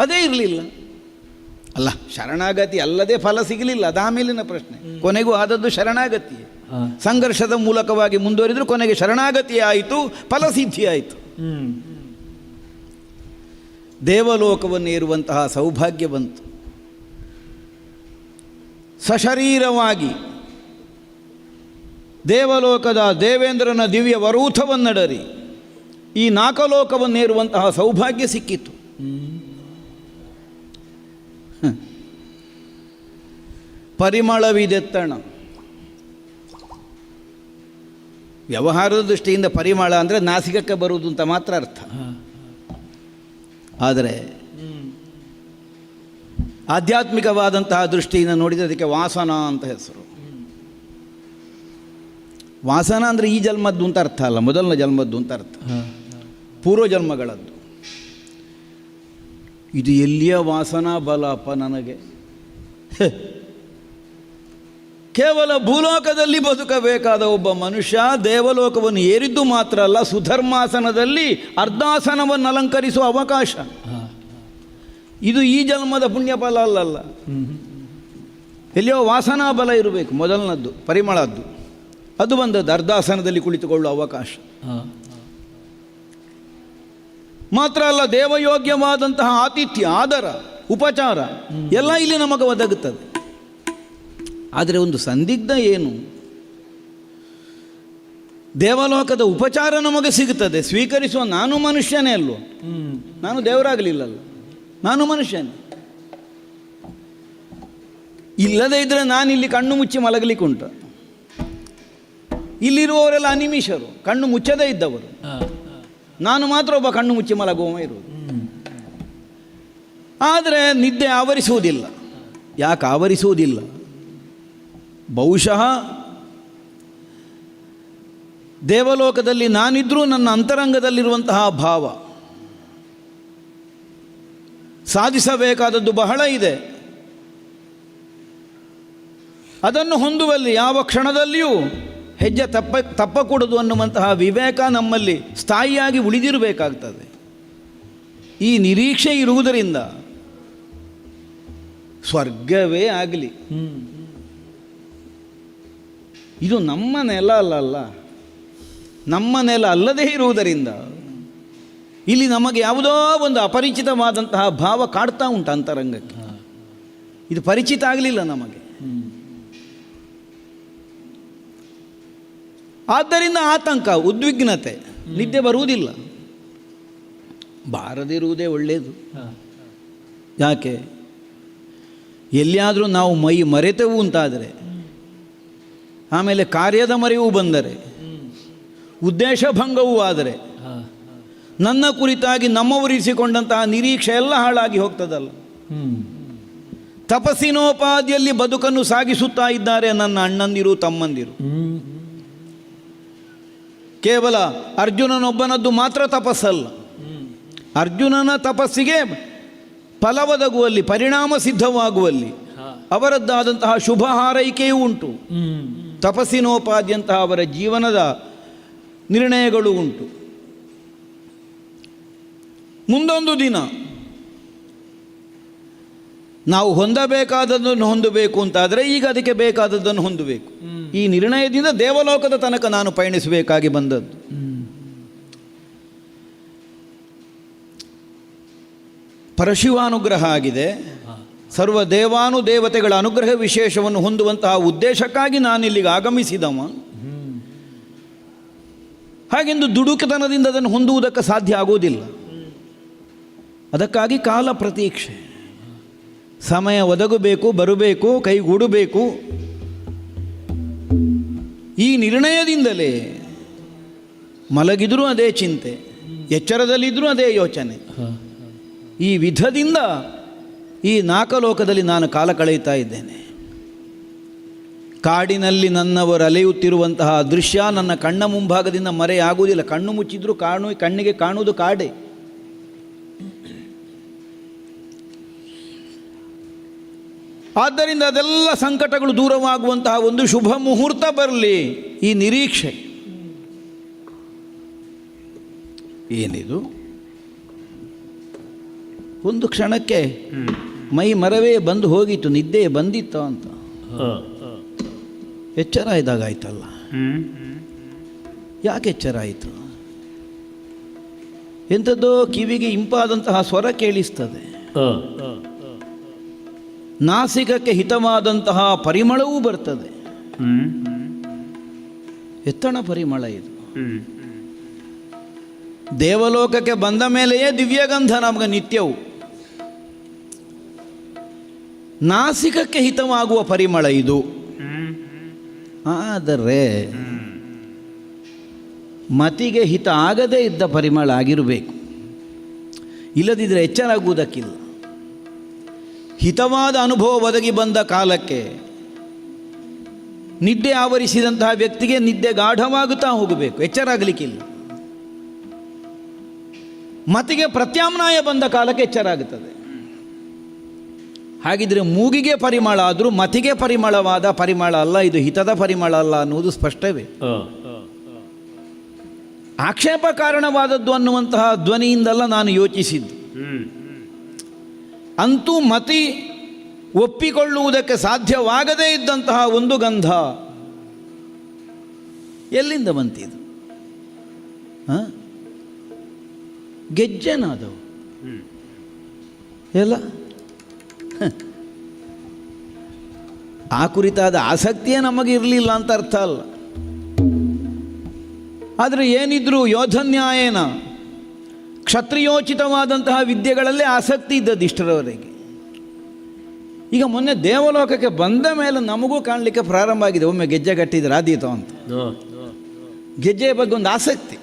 ಅದೇ ಇರಲಿಲ್ಲ ಅಲ್ಲ, ಶರಣಾಗತಿ ಅಲ್ಲದೆ ಫಲ ಸಿಗಲಿಲ್ಲ, ಅದಾಮೇಲಿನ ಪ್ರಶ್ನೆ. ಕೊನೆಗೂ ಆದದ್ದು ಶರಣಾಗತಿ. ಸಂಘರ್ಷದ ಮೂಲಕವಾಗಿ ಮುಂದುವರಿದ್ರು, ಕೊನೆಗೆ ಶರಣಾಗತಿ ಆಯಿತು, ಫಲಸಿದ್ಧಿ ಆಯಿತು. ದೇವಲೋಕವನ್ನು ಏರುವಂತಹ ಸೌಭಾಗ್ಯ ಬಂತು. ಸಶರೀರವಾಗಿ ದೇವಲೋಕದ ದೇವೇಂದ್ರನ ದಿವ್ಯ ವರೂಥವನ್ನಡರಿ ಈ ನಾಕಲೋಕವನ್ನೇರುವಂತಹ ಸೌಭಾಗ್ಯ ಸಿಕ್ಕಿತು. ಪರಿಮಳವಿದೆತ್ತಣ. ವ್ಯವಹಾರದ ದೃಷ್ಟಿಯಿಂದ ಪರಿಮಳ ಅಂದರೆ ನಾಸಿಕಕ್ಕೆ ಬರುವುದು ಅಂತ ಮಾತ್ರ ಅರ್ಥ. ಆದರೆ ಆಧ್ಯಾತ್ಮಿಕವಾದಂತಹ ದೃಷ್ಟಿಯಿಂದ ನೋಡಿದರೆ ಅದಕ್ಕೆ ವಾಸನ ಅಂತ ಹೆಸರು. ವಾಸನ ಅಂದರೆ ಈ ಜನ್ಮದ್ದು ಅಂತ ಅರ್ಥ ಅಲ್ಲ, ಮೊದಲನ ಜನ್ಮದ್ದು ಅಂತ ಅರ್ಥ, ಪೂರ್ವಜನ್ಮಗಳದ್ದು. ಇದು ಎಲ್ಲಿಯ ವಾಸನಾ ಬಲಪ್ಪ ನನಗೆ? ಕೇವಲ ಭೂಲೋಕದಲ್ಲಿ ಬದುಕಬೇಕಾದ ಒಬ್ಬ ಮನುಷ್ಯ ದೇವಲೋಕವನ್ನು ಏರಿದ್ದು ಮಾತ್ರ ಅಲ್ಲ, ಸುಧರ್ಮಾಸನದಲ್ಲಿ ಅರ್ಧಾಸನವನ್ನು ಅಲಂಕರಿಸುವ ಅವಕಾಶ. ಇದು ಈ ಜನ್ಮದ ಪುಣ್ಯಫಲ ಅಲ್ಲಲ್ಲ. ಎಲ್ಲಿಯೋ ವಾಸನಾ ಬಲ ಇರಬೇಕು, ಮೊದಲನದ್ದು ಪರಿಮಳದ್ದು. ಅದು ಬಂದದ್ದು ಅರ್ಧಾಸನದಲ್ಲಿ ಕುಳಿತುಕೊಳ್ಳುವ ಅವಕಾಶ. ಮಾತ್ರ ಅಲ್ಲ, ದೇವಯೋಗ್ಯವಾದಂತಹ ಆತಿಥ್ಯ, ಆದರ, ಉಪಚಾರ ಎಲ್ಲ ಇಲ್ಲಿ ನಮಗೆ ಒದಗುತ್ತದೆ. ಆದರೆ ಒಂದು ಸಂದಿಗ್ಧ ಏನು? ದೇವಲೋಕದ ಉಪಚಾರ ನಮಗೆ ಸಿಗುತ್ತದೆ, ಸ್ವೀಕರಿಸುವ ನಾನು ಮನುಷ್ಯನೇ ಅಲ್ವೋ? ನಾನು ದೇವರಾಗಲಿಲ್ಲಲ್ಲ, ನಾನು ಮನುಷ್ಯನೇ. ಇಲ್ಲದೇ ಇದ್ದರೆ ನಾನಿಲ್ಲಿ ಕಣ್ಣು ಮುಚ್ಚಿ ಮಲಗಲಿಕ್ಕುಂಟು. ಇಲ್ಲಿರುವವರೆಲ್ಲ ಅನಿಮಿಷರು, ಕಣ್ಣು ಮುಚ್ಚದೇ ಇದ್ದವರು. ನಾನು ಮಾತ್ರ ಒಬ್ಬ ಕಣ್ಣು ಮುಚ್ಚಿ ಮಲಗುವ ಇರುವುದು. ಆದರೆ ನಿದ್ದೆ ಆವರಿಸುವುದಿಲ್ಲ. ಯಾಕೆ ಆವರಿಸುವುದಿಲ್ಲ? ಬಹುಶಃ ದೇವಲೋಕದಲ್ಲಿ ನಾನಿದ್ರೂ ನನ್ನ ಅಂತರಂಗದಲ್ಲಿರುವಂತಹ ಭಾವ ಸಾಧಿಸಬೇಕಾದದ್ದು ಬಹಳ ಇದೆ. ಅದನ್ನು ಹೊಂದುವಲ್ಲಿ ಯಾವ ಕ್ಷಣದಲ್ಲಿಯೂ ಹೆಜ್ಜೆ ತಪ್ಪಕೂಡದು ಅನ್ನುವಂತಹ ವಿವೇಕ ನಮ್ಮಲ್ಲಿ ಸ್ಥಾಯಿಯಾಗಿ ಉಳಿದಿರಬೇಕಾಗ್ತದೆ. ಈ ನಿರೀಕ್ಷೆ ಇರುವುದರಿಂದ ಸ್ವರ್ಗವೇ ಆಗಲಿ, ಇದು ನಮ್ಮ ನೆಲ ಅಲ್ಲಲ್ಲ, ನಮ್ಮ ನೆಲ ಅಲ್ಲದೇ ಇರುವುದರಿಂದ ಇಲ್ಲಿ ನಮಗೆ ಯಾವುದೋ ಒಂದು ಅಪರಿಚಿತವಾದಂತಹ ಭಾವ ಕಾಡ್ತಾ ಉಂಟು ಅಂತರಂಗಕ್ಕೆ. ಇದು ಪರಿಚಿತ ಆಗಲಿಲ್ಲ ನಮಗೆ. ಆದ್ದರಿಂದ ಆತಂಕ, ಉದ್ವಿಗ್ನತೆ, ನಿದ್ದೆ ಬರುವುದಿಲ್ಲ. ಬಾರದಿರುವುದೇ ಒಳ್ಳೆಯದು. ಯಾಕೆ? ಎಲ್ಲಿಯಾದರೂ ನಾವು ಮೈ ಮರೆತೆವು ಅಂತಾದರೆ, ಆಮೇಲೆ ಕಾರ್ಯದ ಮರೆಯೂ ಬಂದರೆ, ಉದ್ದೇಶ ಭಂಗವೂ ಆದರೆ, ನನ್ನ ಕುರಿತಾಗಿ ನಮ್ಮವರಿಸಿಕೊಂಡಂತಹ ನಿರೀಕ್ಷೆ ಎಲ್ಲ ಹಾಳಾಗಿ ಹೋಗ್ತದಲ್ಲ. ತಪಸ್ಸಿನೋಪಾದಿಯಲ್ಲಿ ಬದುಕನ್ನು ಸಾಗಿಸುತ್ತಾ ಇದ್ದಾರೆ ನನ್ನ ಅಣ್ಣಂದಿರು, ತಮ್ಮಂದಿರು. ಕೇವಲ ಅರ್ಜುನನೊಬ್ಬನದ್ದು ಮಾತ್ರ ತಪಸ್ಸಲ್ಲ. ಅರ್ಜುನನ ತಪಸ್ಸಿಗೆ ಫಲವದಗುವಲ್ಲಿ, ಪರಿಣಾಮ ಸಿದ್ಧವಾಗುವಲ್ಲಿ ಅವರದ್ದಾದಂತಹ ಶುಭ ಹಾರೈಕೆಯೂ ಉಂಟು. ತಪಸ್ಸಿನೋಪಾದಿಯಂತಹ ಅವರ ಜೀವನದ ನಿರ್ಣಯಗಳು ಉಂಟು. ಮುಂದೊಂದು ದಿನ ನಾವು ಹೊಂದಬೇಕಾದದ್ದನ್ನು ಹೊಂದಬೇಕು ಅಂತಾದರೆ ಈಗ ಅದಕ್ಕೆ ಬೇಕಾದದ್ದನ್ನು ಹೊಂದಬೇಕು. ಈ ನಿರ್ಣಯದಿಂದ ದೇವಲೋಕದ ತನಕ ನಾನು ಪಯಣಿಸಬೇಕಾಗಿ ಬಂದದ್ದು. ಪರಶಿವಾನುಗ್ರಹ ಆಗಿದೆ. ಸರ್ವ ದೇವಾನುದೇವತೆಗಳ ಅನುಗ್ರಹ ವಿಶೇಷವನ್ನು ಹೊಂದುವಂತಹ ಉದ್ದೇಶಕ್ಕಾಗಿ ನಾನಿಲ್ಲಿಗೆ ಆಗಮಿಸಿದವ. ಹಾಗೆಂದು ದುಡುಕತನದಿಂದ ಅದನ್ನು ಹೊಂದುವುದಕ್ಕೆ ಸಾಧ್ಯ ಆಗೋದಿಲ್ಲ. ಅದಕ್ಕಾಗಿ ಕಾಲ ಪ್ರತೀಕ್ಷೆ, ಸಮಯ ಒದಗಬೇಕು, ಬರಬೇಕು, ಕೈಗೂಡಬೇಕು. ಈ ನಿರ್ಣಯದಿಂದಲೇ ಮಲಗಿದರೂ ಅದೇ ಚಿಂತೆ, ಎಚ್ಚರದಲ್ಲಿದ್ದರೂ ಅದೇ ಯೋಚನೆ. ಈ ವಿಧದಿಂದ ಈ ನಾಲ್ಕಲೋಕದಲ್ಲಿ ನಾನು ಕಾಲ ಕಳೆಯುತ್ತಾ ಇದ್ದೇನೆ. ಕಾಡಿನಲ್ಲಿ ನನ್ನವರು ಅಲೆಯುತ್ತಿರುವಂತಹ ದೃಶ್ಯ ನನ್ನ ಕಣ್ಣ ಮುಂಭಾಗದಿಂದ ಮರೆಯಾಗುವುದಿಲ್ಲ. ಕಣ್ಣು ಮುಚ್ಚಿದ್ರೂ ಕಣ್ಣಿಗೆ ಕಾಣುವುದು ಕಾಡೆ. ಆದ್ದರಿಂದ ಅದೆಲ್ಲ ಸಂಕಟಗಳು ದೂರವಾಗುವಂತಹ ಒಂದು ಶುಭ ಮುಹೂರ್ತ ಬರಲಿ, ಈ ನಿರೀಕ್ಷೆ. ಏನಿದು? ಒಂದು ಕ್ಷಣಕ್ಕೆ ಮೈ ಮರವೇ ಬಂದು ಹೋಗಿತ್ತು, ನಿದ್ದೆ ಬಂದಿತ್ತು ಅಂತ. ಎಚ್ಚರ ಇದ್ದಾಗಾಯ್ತಲ್ಲ. ಯಾಕೆ ಎಚ್ಚರ ಆಯಿತು? ಎಂಥದ್ದೋ ಕಿವಿಗೆ ಇಂಪಾದಂತಹ ಸ್ವರ ಕೇಳಿಸ್ತದೆ, ನಾಸಿಕಕ್ಕೆ ಹಿತವಾದಂತಹ ಪರಿಮಳವೂ ಬರ್ತದೆ. ಎತ್ತಣ ಪರಿಮಳ ಇದು. ದೇವಲೋಕಕ್ಕೆ ಬಂದ ಮೇಲೆಯೇ ದಿವ್ಯಗಂಧ ನಮಗೆ ನಿತ್ಯವು. ನಾಸಿಕಕ್ಕೆ ಹಿತವಾಗುವ ಪರಿಮಳ ಇದು. ಆದರೆ ಮತಿಗೆ ಹಿತ ಆಗದೇ ಇದ್ದ ಪರಿಮಳ ಆಗಿರಬೇಕು. ಇಲ್ಲದಿದ್ದರೆ ಎಚ್ಚರಾಗುವುದಕ್ಕಿಲ್ಲ. ಹಿತವಾದ ಅನುಭವ ಒದಗಿ ಬಂದ ಕಾಲಕ್ಕೆ ನಿದ್ದೆ ಆವರಿಸಿದಂತಹ ವ್ಯಕ್ತಿಗೆ ನಿದ್ದೆ ಗಾಢವಾಗುತ್ತಾ ಹೋಗಬೇಕು, ಎಚ್ಚರಾಗಲಿಕ್ಕಿಲ್ಲ. ಮತಿಗೆ ಪ್ರತ್ಯಾಮ್ನಾಯ ಬಂದ ಕಾಲಕ್ಕೆ ಎಚ್ಚರ ಆಗುತ್ತದೆ. ಹಾಗಿದ್ರೆ ಮೂಗಿಗೆ ಪರಿಮಳ ಆದರೂ ಮತಿಗೆ ಪರಿಮಳವಾದ ಪರಿಮಳ ಅಲ್ಲ, ಇದು ಹಿತದ ಪರಿಮಳ ಅಲ್ಲ ಅನ್ನುವುದು ಸ್ಪಷ್ಟವೇ. ಆಕ್ಷೇಪ ಕಾರಣವಾದದ್ದು ಅನ್ನುವಂತಹ ಧ್ವನಿಯಿಂದಲ್ಲ ನಾನು ಯೋಚಿಸಿದ್ದು. ಅಂತೂ ಮತಿ ಒಪ್ಪಿಕೊಳ್ಳುವುದಕ್ಕೆ ಸಾಧ್ಯವಾಗದೇ ಇದ್ದಂತಹ ಒಂದು ಗಂಧ ಎಲ್ಲಿಂದ ಬಂತಿದು? ಗೆಜ್ಜೆನಾದವು ಎಲ್ಲ. ಆ ಕುರಿತಾದ ಆಸಕ್ತಿಯೇ ನಮಗೆ ಇರಲಿಲ್ಲ ಅಂತ ಅರ್ಥ ಅಲ್ಲ. ಆದರೆ ಏನಿದ್ರೂ ಯೋಧನ್ಯಾಯನ ಕ್ಷತ್ರಿಯೋಚಿತವಾದಂತಹ ವಿದ್ಯೆಗಳಲ್ಲೇ ಆಸಕ್ತಿ ಇದ್ದದ್ದು ಇಷ್ಟರವರೆಗೆ. ಈಗ ಮೊನ್ನೆ ದೇವಲೋಕಕ್ಕೆ ಬಂದ ಮೇಲೆ ನಮಗೂ ಕಾಣಲಿಕ್ಕೆ ಪ್ರಾರಂಭ ಆಗಿದೆ, ಒಮ್ಮೆ ಗೆಜ್ಜೆ ಕಟ್ಟಿದ್ರೆ ಆದೀತು ಅಂತ. ಗೆಜ್ಜೆಯ ಬಗ್ಗೆ ಒಂದು ಆಸಕ್ತಿ.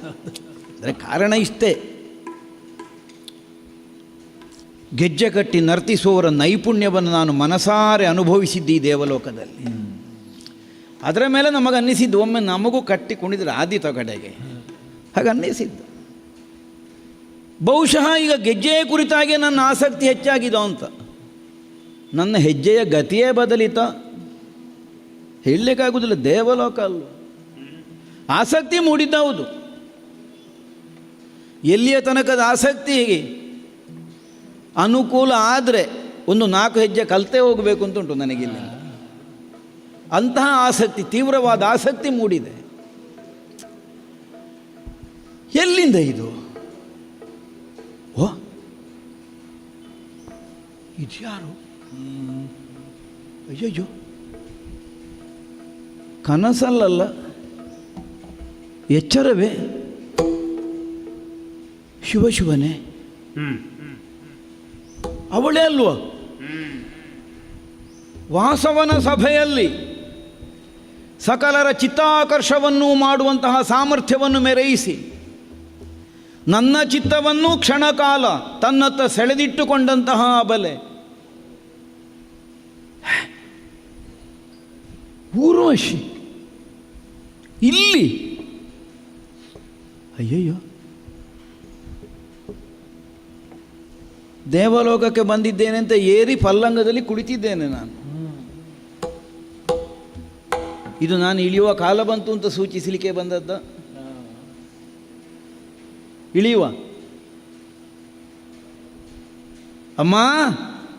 ಅಂದರೆ ಕಾರಣ ಇಷ್ಟೇ, ಗೆಜ್ಜೆ ಕಟ್ಟಿ ನರ್ತಿಸುವವರ ನೈಪುಣ್ಯವನ್ನು ನಾನು ಮನಸಾರೆ ಅನುಭವಿಸಿದ್ದೆ ಈ ದೇವಲೋಕದಲ್ಲಿ. ಅದರ ಮೇಲೆ ನಮಗನ್ನಿಸಿದ್ದು ಒಮ್ಮೆ ನಮಗೂ ಕಟ್ಟಿ ಕುಣಿದ್ರೆ ಆದೀತೋ ಕಡೆಗೆ, ಹಾಗೆ ಅನ್ನಿಸಿದ್ದು. ಬಹುಶಃ ಈಗ ಗೆಜ್ಜೆಯ ಕುರಿತಾಗಿ ನನ್ನ ಆಸಕ್ತಿ ಹೆಚ್ಚಾಗಿದೋ ಅಂತ. ನನ್ನ ಹೆಜ್ಜೆಯ ಗತಿಯೇ ಬದಲಿತ ಹೇಳಲಿಕ್ಕಾಗುವುದಿಲ್ಲ. ದೇವಲೋಕ ಅಲ್ಲ, ಆಸಕ್ತಿ ಮೂಡಿದ್ದೌದು. ಎಲ್ಲಿಯ ತನಕದ ಆಸಕ್ತಿ ಹೀಗೆ ಅನುಕೂಲ ಆದರೆ ಒಂದು 4 ಹೆಜ್ಜೆ ಕಲಿತೇ ಹೋಗಬೇಕು ಅಂತ ಉಂಟು ನನಗಿಲ್ಲ. ಅಂತಹ ಆಸಕ್ತಿ, ತೀವ್ರವಾದ ಆಸಕ್ತಿ ಮೂಡಿದೆ. ಎಲ್ಲಿಂದ ಇದು? ಓ, ಇದ್ಯಾರು? ಅಯ್ಯಯ್ಯೋ, ಕನಸಲ್ಲಲ್ಲ, ಎಚ್ಚರವೇ. ಶಿವಶಿವನೇ, ಅವಳೇ ಅಲ್ವ? ವಾಸವನ ಸಭೆಯಲ್ಲಿ ಸಕಲರ ಚಿತ್ತಾಕರ್ಷವನ್ನು ಮಾಡುವಂತಹ ಸಾಮರ್ಥ್ಯವನ್ನು ಮೆರೆಯಿಸಿ ನನ್ನ ಚಿತ್ತವನ್ನು ಕ್ಷಣಕಾಲ ತನ್ನತ್ತ ಸೆಳೆದಿಟ್ಟುಕೊಂಡಂತಹ ಬಲೆ ಊರ್ವಶಿ ಇಲ್ಲಿ. ಅಯ್ಯಯ್ಯೋ, ದೇವಲೋಕಕ್ಕೆ ಬಂದಿದ್ದೇನೆ ಅಂತ ಏರಿ ಪಲ್ಲಂಗದಲ್ಲಿ ಕುಳಿತಿದ್ದೇನೆ ನಾನು. ಇದು ನಾನು ಇಳಿಯುವ ಕಾಲ ಬಂತು ಅಂತ ಸೂಚಿಸಲಿಕ್ಕೆ ಬಂದದ್ದ? ಇಳಿಯುವ ಅಮ್ಮ,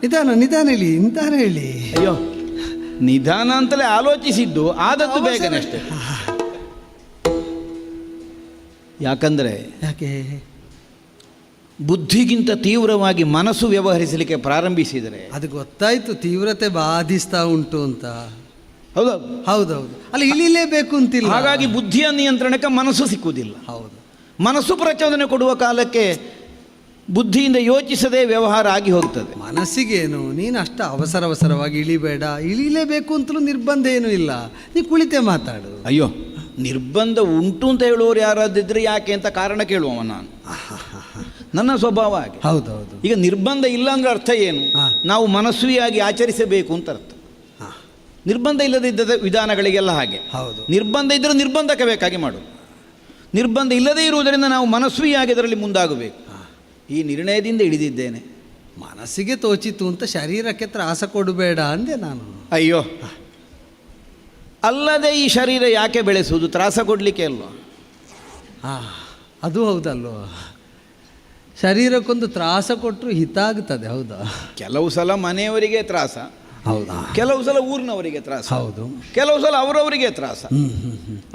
ನಿಧಾನ ನಿಧಾನ ಹೇಳಿ, ನಿಧಾನ ಹೇಳಿ. ಅಯ್ಯೋ, ನಿಧಾನ ಅಂತಲೇ ಆಲೋಚಿಸಿದ್ದು, ಆದದ್ದು ಬೇಗನೆ ಅಷ್ಟೇ. ಯಾಕಂದರೆ ಯಾಕೆ ಬುದ್ಧಿಗಿಂತ ತೀವ್ರವಾಗಿ ಮನಸ್ಸು ವ್ಯವಹರಿಸಲಿಕ್ಕೆ ಪ್ರಾರಂಭಿಸಿದರೆ ಅದು ಗೊತ್ತಾಯ್ತು, ತೀವ್ರತೆ ಬಾಧಿಸ್ತಾ ಉಂಟು ಅಂತ. ಹೌದಾ? ಹೌದೌದು, ಅಲ್ಲ ಇಳಿಲೇಬೇಕು ಅಂತಿಲ್ಲ. ಹಾಗಾಗಿ ಬುದ್ಧಿಯ ನಿಯಂತ್ರಣಕ್ಕೆ ಮನಸ್ಸು ಸಿಕ್ಕುವುದಿಲ್ಲ. ಹೌದು, ಮನಸ್ಸು ಪ್ರಚೋದನೆ ಕೊಡುವ ಕಾಲಕ್ಕೆ ಬುದ್ಧಿಯಿಂದ ಯೋಚಿಸದೆ ವ್ಯವಹಾರ ಆಗಿ ಹೋಗ್ತದೆ. ಮನಸ್ಸಿಗೇನು, ನೀನು ಅಷ್ಟು ಅವಸರವಾಗಿ ಇಳಿಬೇಡ, ಇಳಿಲೇಬೇಕು ಅಂತಲೂ ನಿರ್ಬಂಧ ಏನೂ ಇಲ್ಲ, ನೀ ಕುಳಿತೆ ಮಾತಾಡು. ಅಯ್ಯೋ, ನಿರ್ಬಂಧ ಉಂಟು ಅಂತ ಹೇಳುವವರು ಯಾರಾದಿದ್ರೆ ಯಾಕೆ ಅಂತ ಕಾರಣ ಕೇಳುವವ ನಾನು. ನನ್ನ ಸ್ವಭಾವ ಹಾಗೆ. ಹೌದೌದು. ಈಗ ನಿರ್ಬಂಧ ಇಲ್ಲ ಅಂದ್ರೆ ಅರ್ಥ ಏನು? ನಾವು ಮನಸ್ವಿಯಾಗಿ ಆಚರಿಸಬೇಕು ಅಂತ ಅರ್ಥ. ನಿರ್ಬಂಧ ಇಲ್ಲದಿದ್ದ ವಿಧಾನಗಳಿಗೆಲ್ಲ ಹಾಗೆ. ಹೌದು, ನಿರ್ಬಂಧ ಇದ್ದರೆ ನಿರ್ಬಂಧಕ್ಕೆ ಬೇಕಾಗಿ ಮಾಡು. ನಿರ್ಬಂಧ ಇಲ್ಲದೇ ಇರುವುದರಿಂದ ನಾವು ಮನಸ್ವಿಯಾಗಿ ಅದರಲ್ಲಿ ಮುಂದಾಗಬೇಕು. ಈ ನಿರ್ಣಯದಿಂದ ಇಳಿದಿದ್ದೇನೆ. ಮನಸ್ಸಿಗೆ ತೋಚಿತು ಅಂತ ಶರೀರಕ್ಕೆ ತ್ರಾಸ ಕೊಡಬೇಡ ಅಂದೆ ನಾನು. ಅಯ್ಯೋ, ಅಲ್ಲದೆ ಈ ಶರೀರ ಯಾಕೆ ಬೆಳೆಸುವುದು? ತ್ರಾಸ ಕೊಡಲಿಕ್ಕೆ ಅಲ್ವಾ? ಅದು ಹೌದಲ್ವ, ಶರೀರಕ್ಕೊಂದು ತ್ರಾಸ ಕೊಟ್ಟರು ಹಿತ ಆಗ್ತದೆ. ಹೌದಾ? ಕೆಲವು ಸಲ ಮನೆಯವರಿಗೆ ತ್ರಾಸ, ಹೌದಾ? ಕೆಲವು ಸಲ ಊರಿನವರಿಗೆ ತ್ರಾಸ, ಹೌದು, ಕೆಲವು ಸಲ ಅವರವರಿಗೆ ತ್ರಾಸ.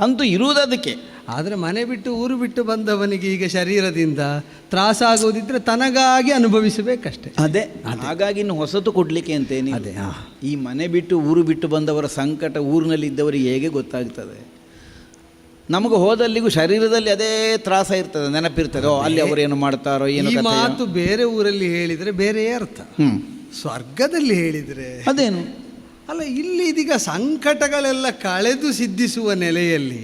ಅಂತೂ ಇರುವುದಕ್ಕೆ. ಆದರೆ ಮನೆ ಬಿಟ್ಟು ಊರು ಬಿಟ್ಟು ಬಂದವನಿಗೆ ಈಗ ಶರೀರದಿಂದ ತ್ರಾಸ ಆಗುವುದಿದ್ರೆ ತನಗಾಗಿ ಅನುಭವಿಸಬೇಕಷ್ಟೆ. ಅದೇ, ಹಾಗಾಗಿ ಇನ್ನು ಹೊಸತು ಕೊಡಲಿಕ್ಕೆ ಅಂತೇನೆ. ಅದೇ, ಈ ಮನೆ ಬಿಟ್ಟು ಊರು ಬಿಟ್ಟು ಬಂದವರ ಸಂಕಟ ಊರಿನಲ್ಲಿ ಇದ್ದವರಿಗೆ ಹೇಗೆ ಗೊತ್ತಾಗ್ತದೆ? ನಮಗೆ ಹೋದಲ್ಲಿಗೂ ಶರೀರದಲ್ಲಿ ಅದೇ ತ್ರಾಸ ಇರ್ತದೆ, ನೆನಪಿರ್ತದೆ. ಅಲ್ಲಿ ಅವರೇನು ಮಾಡ್ತಾರೋ ಏನು. ಈ ಮಾತು ಬೇರೆ ಊರಲ್ಲಿ ಹೇಳಿದರೆ ಬೇರೆ ಅರ್ಥ, ಸ್ವರ್ಗದಲ್ಲಿ ಹೇಳಿದರೆ ಅದೇನು ಅಲ್ಲ. ಇಲ್ಲಿ ಇದೀಗ ಸಂಕಟಗಳೆಲ್ಲ ಕಳೆದು ಸಿದ್ಧಿಸುವ ನೆಲೆಯಲ್ಲಿ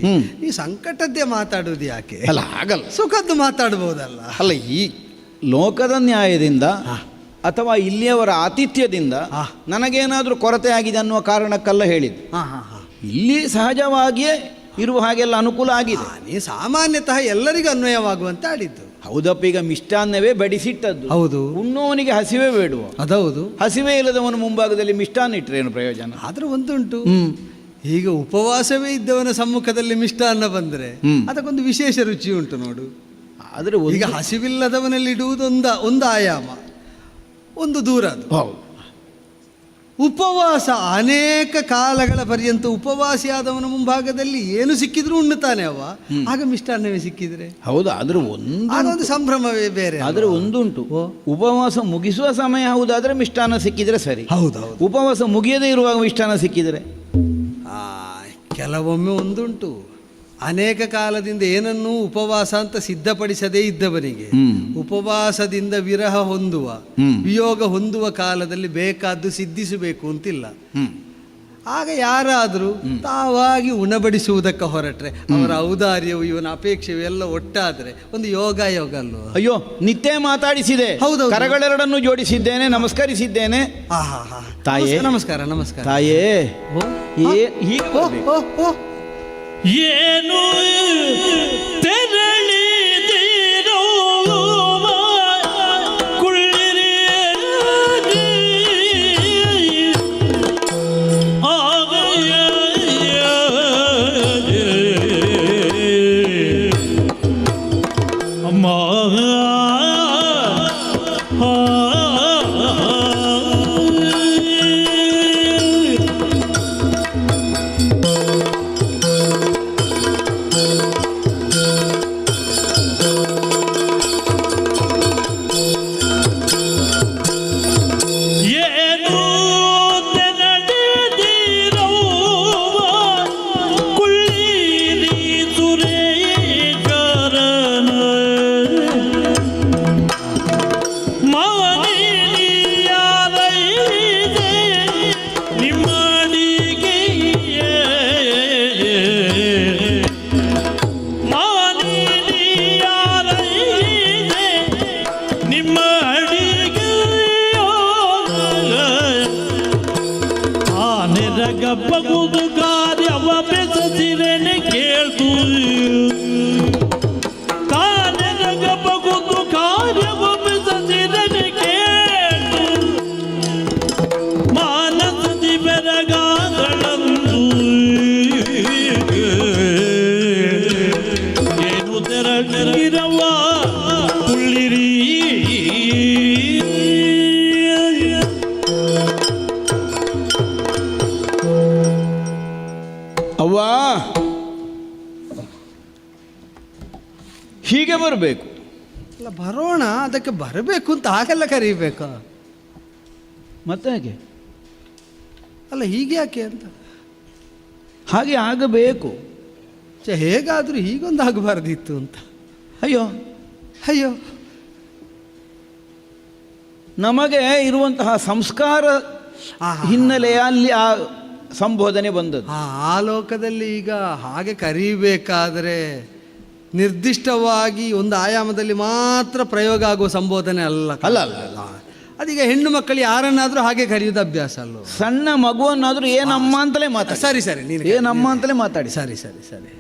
ಈ ಸಂಕಟದ್ದೇ ಮಾತಾಡುವುದು ಯಾಕೆ? ಅಲ್ಲ, ಆಗಲ್ಲ. ಸುಖದ್ದು ಮಾತಾಡ್ಬೋದಲ್ಲ. ಅಲ್ಲ, ಈ ಲೋಕದ ನ್ಯಾಯದಿಂದ ಅಥವಾ ಇಲ್ಲಿಯವರ ಆತಿಥ್ಯದಿಂದ ನನಗೇನಾದರೂ ಕೊರತೆ ಆಗಿದೆ ಅನ್ನುವ ಕಾರಣಕ್ಕೆಲ್ಲ ಹೇಳಿದ್ದು. ಇಲ್ಲಿ ಸಹಜವಾಗಿಯೇ ಇರುವ ಹಾಗೆಲ್ಲ ಅನುಕೂಲ ಆಗಿದೆ. ನೀ ಸಾಮಾನ್ಯತಃ ಎಲ್ಲರಿಗೂ ಅನ್ವಯವಾಗುವಂತ ಆಡಿದ್ದು. ಹೌದಪ್ಪ, ಈಗ ಮಿಷ್ಟಾನ್ನವೇ ಬಡಿಸಿಟ್ಟದ್ದು. ಹೌದು, ಉಣ್ಣುವವನಿಗೆ ಹಸಿವೆ ಬೇಡುವ. ಅದೌದು, ಹಸಿವೆ ಇಲ್ಲದವನ ಮುಂಭಾಗದಲ್ಲಿ ಮಿಷ್ಟಾನ್ನ ಇಟ್ಟರೆ ಏನು ಪ್ರಯೋಜನ? ಆದ್ರೆ ಒಂದುಂಟು, ಈಗ ಉಪವಾಸವೇ ಇದ್ದವನ ಸಮ್ಮುಖದಲ್ಲಿ ಮಿಷ್ಟಾನ್ನ ಬಂದರೆ ಅದಕ್ಕೊಂದು ವಿಶೇಷ ರುಚಿ ಉಂಟು ನೋಡು. ಆದರೆ ಈಗ ಹಸಿವಿಲ್ಲದವನಲ್ಲಿ ಇಡುವುದು ಒಂದು ಆಯಾಮ, ಒಂದು ದೂರ. ಅದು ಹೌದು. ಉಪವಾಸ ಅನೇಕ ಕಾಲಗಳ ಪರ್ಯಂತ ಉಪವಾಸಿಯಾದವನ ಮುಂಭಾಗದಲ್ಲಿ ಏನು ಸಿಕ್ಕಿದ್ರು ಉಣ್ಣುತ್ತಾನೆ ಅವ. ಆಗ ಮಿಷ್ಟಾನ್ನವೇ ಸಿಕ್ಕಿದ್ರೆ ಹೌದಾ? ಆದ್ರೆ ಅದೊಂದು ಸಂಭ್ರಮವೇ ಬೇರೆ. ಆದ್ರೆ ಒಂದುಂಟು, ಉಪವಾಸ ಮುಗಿಸುವ ಸಮಯ ಹೌದಾದ್ರೆ ಮಿಷ್ಟಾನ್ನ ಸಿಕ್ಕಿದ್ರೆ ಸರಿ. ಹೌದೌದು. ಉಪವಾಸ ಮುಗಿಯದೇ ಇರುವಾಗ ಮಿಷ್ಟಾನ್ನ ಸಿಕ್ಕಿದ್ರೆ ಕೆಲವೊಮ್ಮೆ ಒಂದುಂಟು, ಅನೇಕ ಕಾಲದಿಂದ ಏನನ್ನೂ ಉಪವಾಸ ಅಂತ ಸಿದ್ಧಪಡಿಸದೇ ಇದ್ದವನಿಗೆ ಉಪವಾಸದಿಂದ ವಿರಹ ಹೊಂದುವ, ವಿಯೋಗ ಹೊಂದುವ ಕಾಲದಲ್ಲಿ ಬೇಕಾದ್ದು ಸಿದ್ಧಿಸಬೇಕು ಅಂತಿಲ್ಲ. ಆಗ ಯಾರಾದರೂ ತಾವಾಗಿ ಉಣಬಡಿಸುವುದಕ್ಕೆ ಹೊರಟ್ರೆ ಅವರ ಔದಾರ್ಯವು ಇವನ ಅಪೇಕ್ಷೆಯು ಎಲ್ಲ ಒಟ್ಟಾದರೆ ಒಂದು ಯೋಗ ಅಲ್ವ? ಅಯ್ಯೋ, ನಿತ್ಯ ಮಾತಾಡಿಸಿದೆ. ಹೌದು, ಕರಗಳೆರಡನ್ನು ಜೋಡಿಸಿದ್ದೇನೆ, ನಮಸ್ಕರಿಸಿದ್ದೇನೆ. ತಾಯೇ ನಮಸ್ಕಾರ. ನಮಸ್ಕಾರ ತಾಯೇ. ಏನು ತೆರಳಿದಿರೋ ಕುಳ್ಳಿರಿ ಅಮ್ಮ ಬಗುದು ಕಾರ್ಯವ ಬೆಸಸಿರನೆ ಕೇಳ್ತು ಕಾನೆರಗ ಬಗುದು ಕಾರ್ಯವ ಬೆಸಸಿರನೆ ಕೇಳ್ತು ಮಾನಸದಿ ಬೆರಗಾಗಳಂದು ಏನು ತೆರಳಿರವ ಕುಳ್ಳಿರಿ ಅವ್ವ. ಹೀಗೆ ಬರಬೇಕು. ಅಲ್ಲ ಬರೋಣ, ಅದಕ್ಕೆ ಬರಬೇಕು ಅಂತ ಹಾಗೆಲ್ಲ ಕರೀಬೇಕಾ? ಮತ್ತೆ ಹೇಗೆ? ಅಲ್ಲ ಹೀಗೆ ಯಾಕೆ ಅಂತ. ಹಾಗೆ ಆಗಬೇಕು. ಹೇಗಾದರೂ ಹೀಗೊಂದು ಆಗಬಾರ್ದಿತ್ತು ಅಂತ. ಅಯ್ಯೋ ಅಯ್ಯೋ, ನಮಗೆ ಇರುವಂತಹ ಸಂಸ್ಕಾರ ಹಿನ್ನೆಲೆಯ ಅಲ್ಲಿ ಆ ಸಂಬೋಧನೆ ಬಂದದ್ದು. ಆ ಲೋಕದಲ್ಲಿ ಈಗ ಹಾಗೆ ಕರೀಬೇಕಾದರೆ ನಿರ್ದಿಷ್ಟವಾಗಿ ಒಂದು ಆಯಾಮದಲ್ಲಿ ಮಾತ್ರ ಪ್ರಯೋಗ ಆಗುವ ಸಂಬೋಧನೆ ಅಲ್ಲ. ಅಲ್ಲ ಅಲ್ಲ ಅಲ್ಲ. ಅದೀಗ ಹೆಣ್ಣು ಮಕ್ಕಳು ಯಾರನ್ನಾದರೂ ಹಾಗೆ ಕರೆಯುವುದು ಅಭ್ಯಾಸ ಅಲ್ಲೋ. ಸಣ್ಣ ಮಗುವನ್ನಾದರೂ ಏನಮ್ಮ ಅಂತಲೇ ಮಾತಾಡಿ. ಸರಿ ಸರಿ, ನೀನು ಏನಮ್ಮ ಅಂತಲೇ ಮಾತಾಡಿ. ಸರಿ ಸರಿ ಸರಿ.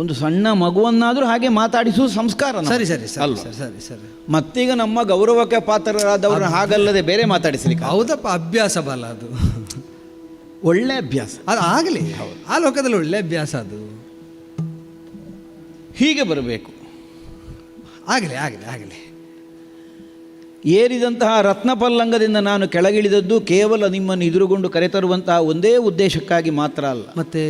ಒಂದು ಸಣ್ಣ ಮಗುವನ್ನಾದರೂ ಹಾಗೆ ಮಾತಾಡಿಸುವ ಸಂಸ್ಕಾರ ನಮ್ಮದು. ಸರಿ ಸರಿ ಸರಿ ಅಲ್ವಾ? ಸರಿ ಸರಿ. ಮತ್ತೀಗ ನಮ್ಮ ಗೌರವಕ್ಕೆ ಪಾತ್ರರಾದವ್ರನ್ನ ಹಾಗಲ್ಲದೆ ಬೇರೆ ಮಾತಾಡಿಸ್ಲಿಕ್ಕೆ ಹೌದಪ್ಪ, ಅಭ್ಯಾಸ ಬಲ ಅದು. ಒಳ್ಳೆ ಅಭ್ಯಾಸ ಅದು ಆಗಲಿ, ಆ ಲೋಕದಲ್ಲಿ ಒಳ್ಳೆ ಅಭ್ಯಾಸ ಅದು. ಹೀಗೆ ಬರಬೇಕು. ಆಗಲಿ ಆಗಲಿ ಆಗಲಿ. ಏರಿದಂತಹ ರತ್ನಪಲ್ಲಂಗದಿಂದ ನಾನು ಕೆಳಗಿಳಿದದ್ದು ಕೇವಲ ನಿಮ್ಮನ್ನು ಎದುರುಗೊಂಡು ಕರೆತರುವಂತಹ ಒಂದೇ ಉದ್ದೇಶಕ್ಕಾಗಿ ಮಾತ್ರ ಅಲ್ಲ. ಮತ್ತೆ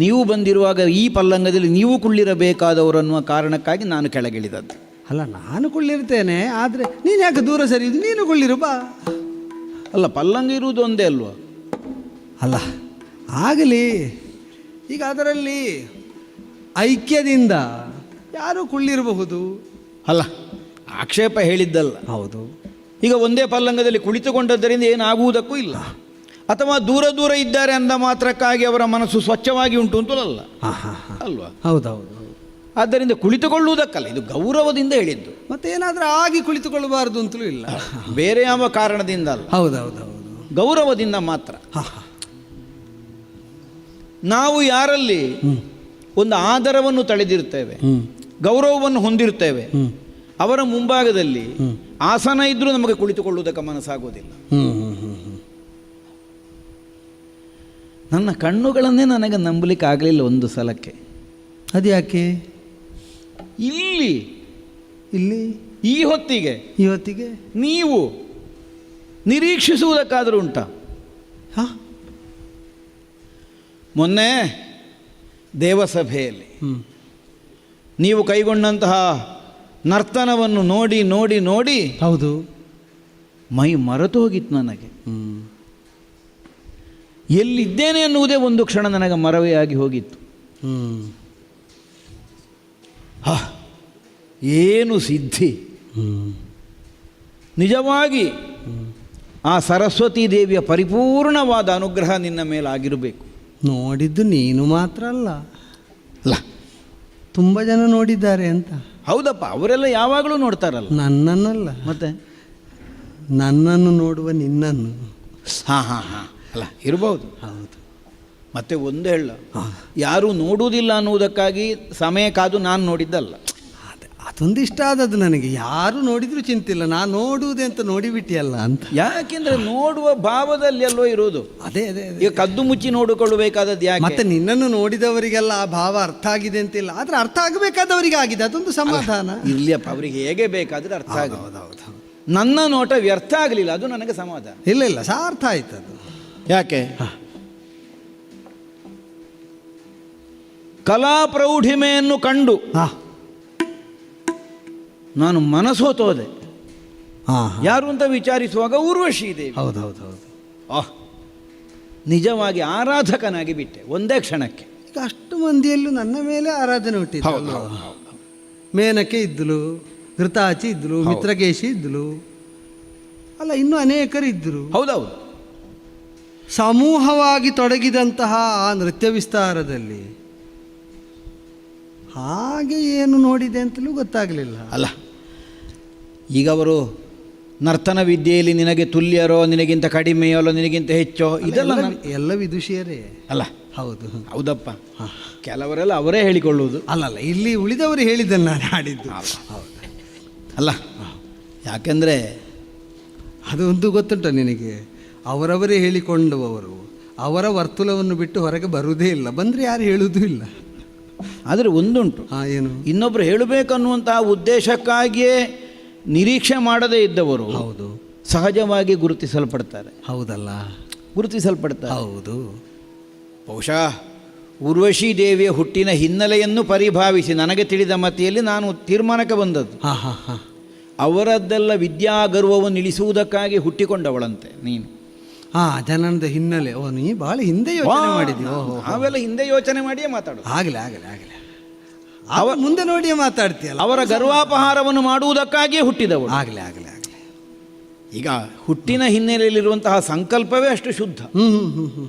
ನೀವು ಬಂದಿರುವಾಗ ಈ ಪಲ್ಲಂಗದಲ್ಲಿ ನೀವು ಕುಳ್ಳಿರಬೇಕಾದವರು ಅನ್ನುವ ಕಾರಣಕ್ಕಾಗಿ ನಾನು ಕೆಳಗಿಳಿದದ್ದು. ಅಲ್ಲ, ನಾನು ಕೊಳ್ಳಿರ್ತೇನೆ, ಆದರೆ ನೀನು ಯಾಕೆ ದೂರ ಸರಿಯುದು? ನೀನು ಕೊಳ್ಳಿರು ಬಾ. ಅಲ್ಲ, ಪಲ್ಲಂಗ ಇರುವುದು ಒಂದೇ ಅಲ್ವಾ? ಅಲ್ಲ ಆಗಲಿ. ಈಗ ಅದರಲ್ಲಿ ಐಕ್ಯದಿಂದ ಯಾರು ಕುಳ್ಳಿರಬಹುದು. ಅಲ್ಲ, ಆಕ್ಷೇಪ ಹೇಳಿದ್ದಲ್ಲ. ಹೌದು. ಈಗ ಒಂದೇ ಪಲ್ಲಂಗದಲ್ಲಿ ಕುಳಿತುಕೊಂಡದ್ದರಿಂದ ಏನಾಗುವುದಕ್ಕೂ ಇಲ್ಲ. ಅಥವಾ ದೂರ ದೂರ ಇದ್ದಾರೆ ಅಂದ ಮಾತ್ರಕ್ಕಾಗಿ ಅವರ ಮನಸ್ಸು ಸ್ವಚ್ಛವಾಗಿ ಉಂಟು ಅಂತಲಲ್ಲ ಅಲ್ವಾ? ಹೌದೌದು. ಆದ್ದರಿಂದ ಕುಳಿತುಕೊಳ್ಳುವುದಕ್ಕಲ್ಲ, ಇದು ಗೌರವದಿಂದ ಹೇಳಿದ್ದು. ಮತ್ತೇನಾದರೂ ಆಗಿ ಕುಳಿತುಕೊಳ್ಳಬಾರ್ದು ಅಂತಲೂ ಇಲ್ಲ, ಬೇರೆ ಯಾವ ಕಾರಣದಿಂದ ಅಲ್ಲ. ಹೌದೌದೌದು, ಗೌರವದಿಂದ ಮಾತ್ರ. ನಾವು ಯಾರಲ್ಲಿ ಒಂದು ಆದರವನ್ನು ತಳೆದಿರ್ತೇವೆ, ಗೌರವವನ್ನು ಹೊಂದಿರ್ತೇವೆ, ಅವರ ಮುಂಭಾಗದಲ್ಲಿ ಆಸನ ಇದ್ರೂ ನಮಗೆ ಕುಳಿತುಕೊಳ್ಳುವುದಕ್ಕೆ ಮನಸ್ಸಾಗೋದಿಲ್ಲ. ನನ್ನ ಕಣ್ಣುಗಳನ್ನೇ ನನಗೆ ನಂಬಲಿಕ್ಕೆ ಆಗಲಿಲ್ಲ ಒಂದು ಸಲಕ್ಕೆ. ಅದು ಯಾಕೆ? ಇಲ್ಲಿ ಈ ಹೊತ್ತಿಗೆ ಇವತ್ತಿಗೆ ನೀವು ನಿರೀಕ್ಷಿಸುವುದಕ್ಕಾದರೂ ಉಂಟಾ? ಮೊನ್ನೆ ದೇವಸಭೆಯಲ್ಲಿ ನೀವು ಕೈಗೊಂಡಂತಹ ನರ್ತನವನ್ನು ನೋಡಿ ನೋಡಿ ನೋಡಿ ಹೌದು ಮೈ ಮರೆತು ಹೋಗಿತ್ತು ನನಗೆ. ಎಲ್ಲಿದ್ದೇನೆ ಅನ್ನುವುದೇ ಒಂದು ಕ್ಷಣ ನನಗೆ ಮರವೇ ಆಗಿ ಹೋಗಿತ್ತು. ಏನು ಸಿದ್ಧಿ! ನಿಜವಾಗಿ ಆ ಸರಸ್ವತೀ ದೇವಿಯ ಪರಿಪೂರ್ಣವಾದ ಅನುಗ್ರಹ ನಿನ್ನ ಮೇಲೆ ಆಗಿರಬೇಕು. ನೋಡಿದ್ದು ನೀನು ಮಾತ್ರ ಅಲ್ಲ, ಅಲ್ಲ ತುಂಬ ಜನ ನೋಡಿದ್ದಾರೆ ಅಂತ. ಹೌದಪ್ಪ, ಅವರೆಲ್ಲ ಯಾವಾಗಲೂ ನೋಡ್ತಾರಲ್ಲ. ನನ್ನನ್ನಲ್ಲ, ಮತ್ತೆ ನನ್ನನ್ನು ನೋಡುವ ನಿನ್ನನ್ನು. ಅಲ್ಲ ಇರಬಹುದು. ಹೌದು. ಮತ್ತೆ ಒಂದು ಹೇಳ, ಯಾರೂ ನೋಡುವುದಿಲ್ಲ ಅನ್ನುವುದಕ್ಕಾಗಿ ಸಮಯ ಕಾದು ನಾನು ನೋಡಿದ್ದಲ್ಲ. ಅದೊಂದು ಇಷ್ಟ ಆದದ್ದು ನನಗೆ. ಯಾರು ನೋಡಿದ್ರು ಚಿಂತಿಲ್ಲ, ನಾನು ನೋಡುವುದೇ ಅಂತ ನೋಡಿಬಿಟ್ಟಿಯಲ್ಲ ಅಂತ. ಯಾಕೆಂದ್ರೆ ನೋಡುವ ಭಾವದಲ್ಲಿ ಅಲ್ಲೋ ಇರೋದು. ಅದೇ ಅದೇ ಈಗ ಕದ್ದು ಮುಚ್ಚಿ ನೋಡಿಕೊಳ್ಳಬೇಕಾದದ್ದು ಯಾಕೆ? ಮತ್ತೆ ನಿನ್ನನ್ನು ನೋಡಿದವರಿಗೆಲ್ಲ ಆ ಭಾವ ಅರ್ಥ ಆಗಿದೆ ಅಂತಿಲ್ಲ, ಆದ್ರೆ ಅರ್ಥ ಆಗಬೇಕಾದವರಿಗೆ ಆಗಿದೆ, ಅದೊಂದು ಸಮಾಧಾನ. ಇರ್ಲಿಯಪ್ಪ, ಅವರಿಗೆ ಹೇಗೆ ಬೇಕಾದ್ರೆ ಅರ್ಥ ಆಗಿದೆ. ಹೌದೌದು. ನನ್ನ ನೋಟ ವ್ಯರ್ಥ ಆಗಲಿಲ್ಲ, ಅದು ನನಗೆ ಸಮಾಧಾನ. ಇಲ್ಲ ಸಾರ್ಥ ಆಯ್ತು ಅದು. ಯಾಕೆ? ಕಲಾ ಪ್ರೌಢಿಮೆಯನ್ನು ಕಂಡು ನಾನು ಮನಸೋತೋದೆ. ಯಾರು ಅಂತ ವಿಚಾರಿಸುವಾಗ ಊರ್ವಶಿ ದೇವಿ. ಹೌದೌದೌದು. ನಿಜವಾಗಿ ಆರಾಧಕನಾಗಿ ಬಿಟ್ಟೆ ಒಂದೇ ಕ್ಷಣಕ್ಕೆ. ಈಗ ಅಷ್ಟು ಮಂದಿಯಲ್ಲೂ ನನ್ನ ಮೇಲೆ ಆರಾಧನೆ ಹುಟ್ಟಿದ್ದು. ಮೇನಕೆ ಇದ್ದಳು, ಘೃತಾಚಿ ಇದ್ದಳು, ಮಿತ್ರಕೇಶಿ ಇದ್ದಳು, ಅಲ್ಲ ಇನ್ನೂ ಅನೇಕರು ಇದ್ದರು. ಹೌದೌದು. ಸಮೂಹವಾಗಿ ತೊಡಗಿದಂತಹ ಆ ನೃತ್ಯ ವಿಸ್ತಾರದಲ್ಲಿ ಹಾಗೆ ಏನು ನೋಡಿದೆ ಅಂತಲೂ ಗೊತ್ತಾಗಲಿಲ್ಲ. ಅಲ್ಲ, ಈಗ ಅವರು ನರ್ತನ ವಿದ್ಯೆಯಲ್ಲಿ ನಿನಗೆ ತುಲ್ಯರೋ, ನಿನಗಿಂತ ಕಡಿಮೆಯೋ, ಅಲ್ಲ ನಿನಗಿಂತ ಹೆಚ್ಚೋ, ಇದೆಲ್ಲ ಎಲ್ಲ ವಿದುಷಿಯರೇ ಅಲ್ಲ. ಹೌದು ಹೌದಪ್ಪ, ಕೆಲವರೆಲ್ಲ ಅವರೇ ಹೇಳಿಕೊಳ್ಳುವುದು. ಅಲ್ಲಲ್ಲ, ಇಲ್ಲಿ ಉಳಿದವರು ಹೇಳಿದ್ದನ್ನು ನಾನು ಆಡಿದ್ದು. ಅಲ್ಲ, ಯಾಕೆಂದರೆ ಅದು ಒಂದು ಗೊತ್ತುಂಟ ನಿನಗೆ, ಅವರವರೇ ಹೇಳಿಕೊಂಡವರು ಅವರ ವರ್ತುಲವನ್ನು ಬಿಟ್ಟು ಹೊರಗೆ ಬರುವುದೇ ಇಲ್ಲ, ಬಂದರೆ ಯಾರು ಹೇಳುವುದೂ ಇಲ್ಲ. ಆದರೆ ಒಂದುಂಟು, ಏನು, ಇನ್ನೊಬ್ಬರು ಹೇಳಬೇಕನ್ನುವಂತಹ ಉದ್ದೇಶಕ್ಕಾಗಿಯೇ ನಿರೀಕ್ಷೆ ಮಾಡದೇ ಇದ್ದವರು ಹೌದು ಸಹಜವಾಗಿ ಗುರುತಿಸಲ್ಪಡ್ತಾರೆ. ಹೌದಲ್ಲ, ಗುರುತಿಸಲ್ಪಡ್ತಾರೆ. ಹೌದು. ಬಹುಶಃ ಉರ್ವಶಿ ದೇವಿಯ ಹುಟ್ಟಿನ ಹಿನ್ನೆಲೆಯನ್ನು ಪರಿಭಾವಿಸಿ ನನಗೆ ತಿಳಿದ ಮತಿಯಲ್ಲಿ ನಾನು ತೀರ್ಮಾನಕ್ಕೆ ಬಂದದ್ದು. ಹಾಂ ಹಾಂ ಹಾಂ. ಅವರದ್ದೆಲ್ಲ ವಿದ್ಯಾಗರ್ವವನ್ನು ಇಳಿಸುವುದಕ್ಕಾಗಿ ಹುಟ್ಟಿಕೊಂಡವಳಂತೆ ನೀನು. ಹಾಂ, ಜನನದ ಹಿನ್ನೆಲೆ. ಓ, ನೀ ಭಾಳ ಹಿಂದೆ ಯೋಚನೆ ಮಾಡಿದ್ವಿ. ಓಹೋ, ನಾವೆಲ್ಲ ಹಿಂದೆ ಯೋಚನೆ ಮಾಡಿಯೇ ಮಾತಾಡೋದು. ಆಗಲಿ ಆಗಲಿ ಆಗಲಿ, ಮುಂದೆ ನೋಡಿಯೇ ಮಾತಾಡ್ತೀಯಲ್ಲ. ಅವರ ಗರ್ವಾಪಹಾರವನ್ನು ಮಾಡುವುದಕ್ಕಾಗಿಯೇ ಹುಟ್ಟಿದವಳು. ಆಗಲಿ ಆಗಲಿ ಆಗಲಿ. ಈಗ ಹುಟ್ಟಿನ ಹಿನ್ನೆಲೆಯಲ್ಲಿರುವಂತಹ ಸಂಕಲ್ಪವೇ ಅಷ್ಟು ಶುದ್ಧ. ಹ್ಞೂ ಹ್ಞೂ ಹ್ಞೂ ಹ್ಞೂ.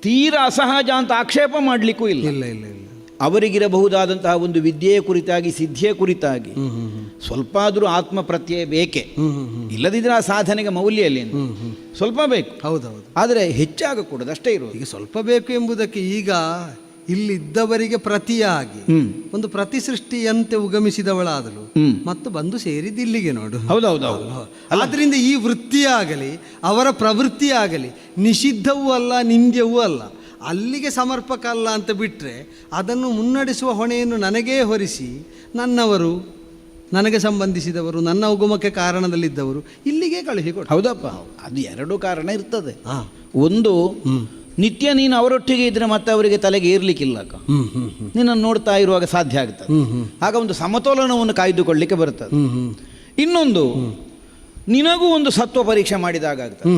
ತೀರ ಅಸಹಜ ಅಂತ ಆಕ್ಷೇಪ ಮಾಡಲಿಕ್ಕೂ ಇಲ್ಲ. ಇಲ್ಲ ಇಲ್ಲ ಇಲ್ಲ. ಅವರಿಗಿರಬಹುದಾದಂತಹ ಒಂದು ವಿದ್ಯೆಯ ಕುರಿತಾಗಿ, ಸಿದ್ಧಿಯ ಕುರಿತಾಗಿ ಹ್ಞೂ ಹ್ಞೂ ಹ್ಞೂ. ಸ್ವಲ್ಪ ಆದರೂ ಆತ್ಮ ಪ್ರತ್ಯಯ ಬೇಕೇ. ಹ್ಞೂ ಹ್ಞೂ ಹ್ಞೂ. ಇಲ್ಲದಿದ್ದರೆ ಆ ಸಾಧನೆಗೆ ಮೌಲ್ಯ ಇಲ್ಲ. ಹ್ಞೂ ಹ್ಞೂ. ಸ್ವಲ್ಪ ಬೇಕು, ಹೌದೌದು. ಆದರೆ ಹೆಚ್ಚಾಗಕೂಡದು, ಅಷ್ಟೇ ಇರೋದು. ಈಗ ಸ್ವಲ್ಪ ಬೇಕು ಎಂಬುದಕ್ಕೆ ಈಗ ಇಲ್ಲಿದ್ದವರಿಗೆ ಪ್ರತಿಯಾಗಿ ಒಂದು ಪ್ರತಿಸೃಷ್ಟಿಯಂತೆ ಉಗಮಿಸಿದವಳಾದಳು ಮತ್ತು ಬಂದು ಸೇರಿದ್ದು ಇಲ್ಲಿಗೆ ನೋಡು. ಹೌದೌದೌದು. ಆದ್ದರಿಂದ ಈ ವೃತ್ತಿಯಾಗಲಿ ಅವರ ಪ್ರವೃತ್ತಿಯಾಗಲಿ ನಿಷಿದ್ಧವೂ ಅಲ್ಲ, ನಿಂದ್ಯವೂ ಅಲ್ಲ. ಅಲ್ಲಿಗೆ ಸಮರ್ಪಕ ಅಲ್ಲ ಅಂತ ಬಿಟ್ಟರೆ ಅದನ್ನು ಮುನ್ನಡೆಸುವ ಹೊಣೆಯನ್ನು ನನಗೇ ಹೊರಿಸಿ ನನ್ನವರು, ನನಗೆ ಸಂಬಂಧಿಸಿದವರು, ನನ್ನ ಉಗಮಕ್ಕೆ ಕಾರಣದಲ್ಲಿದ್ದವರು ಇಲ್ಲಿಗೆ ಕಳುಹಿಕೊಡು. ಹೌದಪ್ಪ, ಅದು ಎರಡು ಕಾರಣ ಇರ್ತದೆ. ಹಾಂ, ಒಂದು, ನಿತ್ಯ ನೀನು ಅವರೊಟ್ಟಿಗೆ ಇದ್ರೆ ಮತ್ತೆ ಅವರಿಗೆ ತಲೆಗೆ ಏರ್ಲಿಕ್ಕಿಲ್ಲ. ನಿನ್ನನ್ನು ನೋಡ್ತಾ ಇರುವಾಗ ಸಾಧ್ಯ ಆಗ್ತದೆ. ಆಗ ಒಂದು ಸಮತೋಲನವನ್ನು ಕಾಯ್ದುಕೊಳ್ಳಿಕ್ಕೆ ಬರ್ತದೆ. ಇನ್ನೊಂದು, ನಿನಗೂ ಒಂದು ಸತ್ವ ಪರೀಕ್ಷೆ ಮಾಡಿದಾಗ ಆಗ್ತದೆ.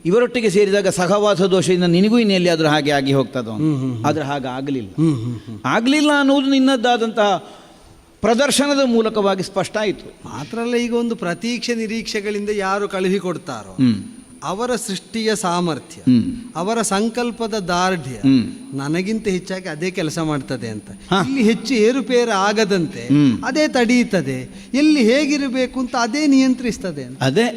ಇವರೊಟ್ಟಿಗೆ ಸೇರಿದಾಗ ಸಹವಾಸ ದೋಷದಿಂದ ನಿನಗೂ ಇನ್ನೆಲ್ಲಿಯಾದರೂ ಹಾಗೆ ಆಗಿ ಹೋಗ್ತದೋ, ಆದರೆ ಹಾಗೆ ಆಗಲಿಲ್ಲ ಅನ್ನುವುದು ನಿನ್ನದ್ದಾದಂತಹ ಪ್ರದರ್ಶನದ ಮೂಲಕವಾಗಿ ಸ್ಪಷ್ಟ ಆಯಿತು. ಮಾತ್ರ ಅಲ್ಲ, ಈಗ ಒಂದು ಪ್ರತೀಕ್ಷೆ ನಿರೀಕ್ಷೆಗಳಿಂದ ಯಾರು ಕಳುಹಿಕೊಡ್ತಾರೋ ಅವರ ಸೃಷ್ಟಿಯ ಸಾಮರ್ಥ್ಯ, ಅವರ ಸಂಕಲ್ಪದ ದಾರ್ಢ್ಯ ನನಗಿಂತ ಹೆಚ್ಚಾಗಿ ಅದೇ ಕೆಲಸ ಮಾಡ್ತದೆ ಅಂತ. ಇಲ್ಲಿ ಹೆಚ್ಚು ಏರುಪೇರು ಆಗದಂತೆ ಅದೇ ತಡೆಯುತ್ತದೆ. ಎಲ್ಲಿ ಹೇಗಿರಬೇಕು ಅಂತ ಅದೇ ನಿಯಂತ್ರಿಸ್ತದೆ ಅಂತ. ಅದೇ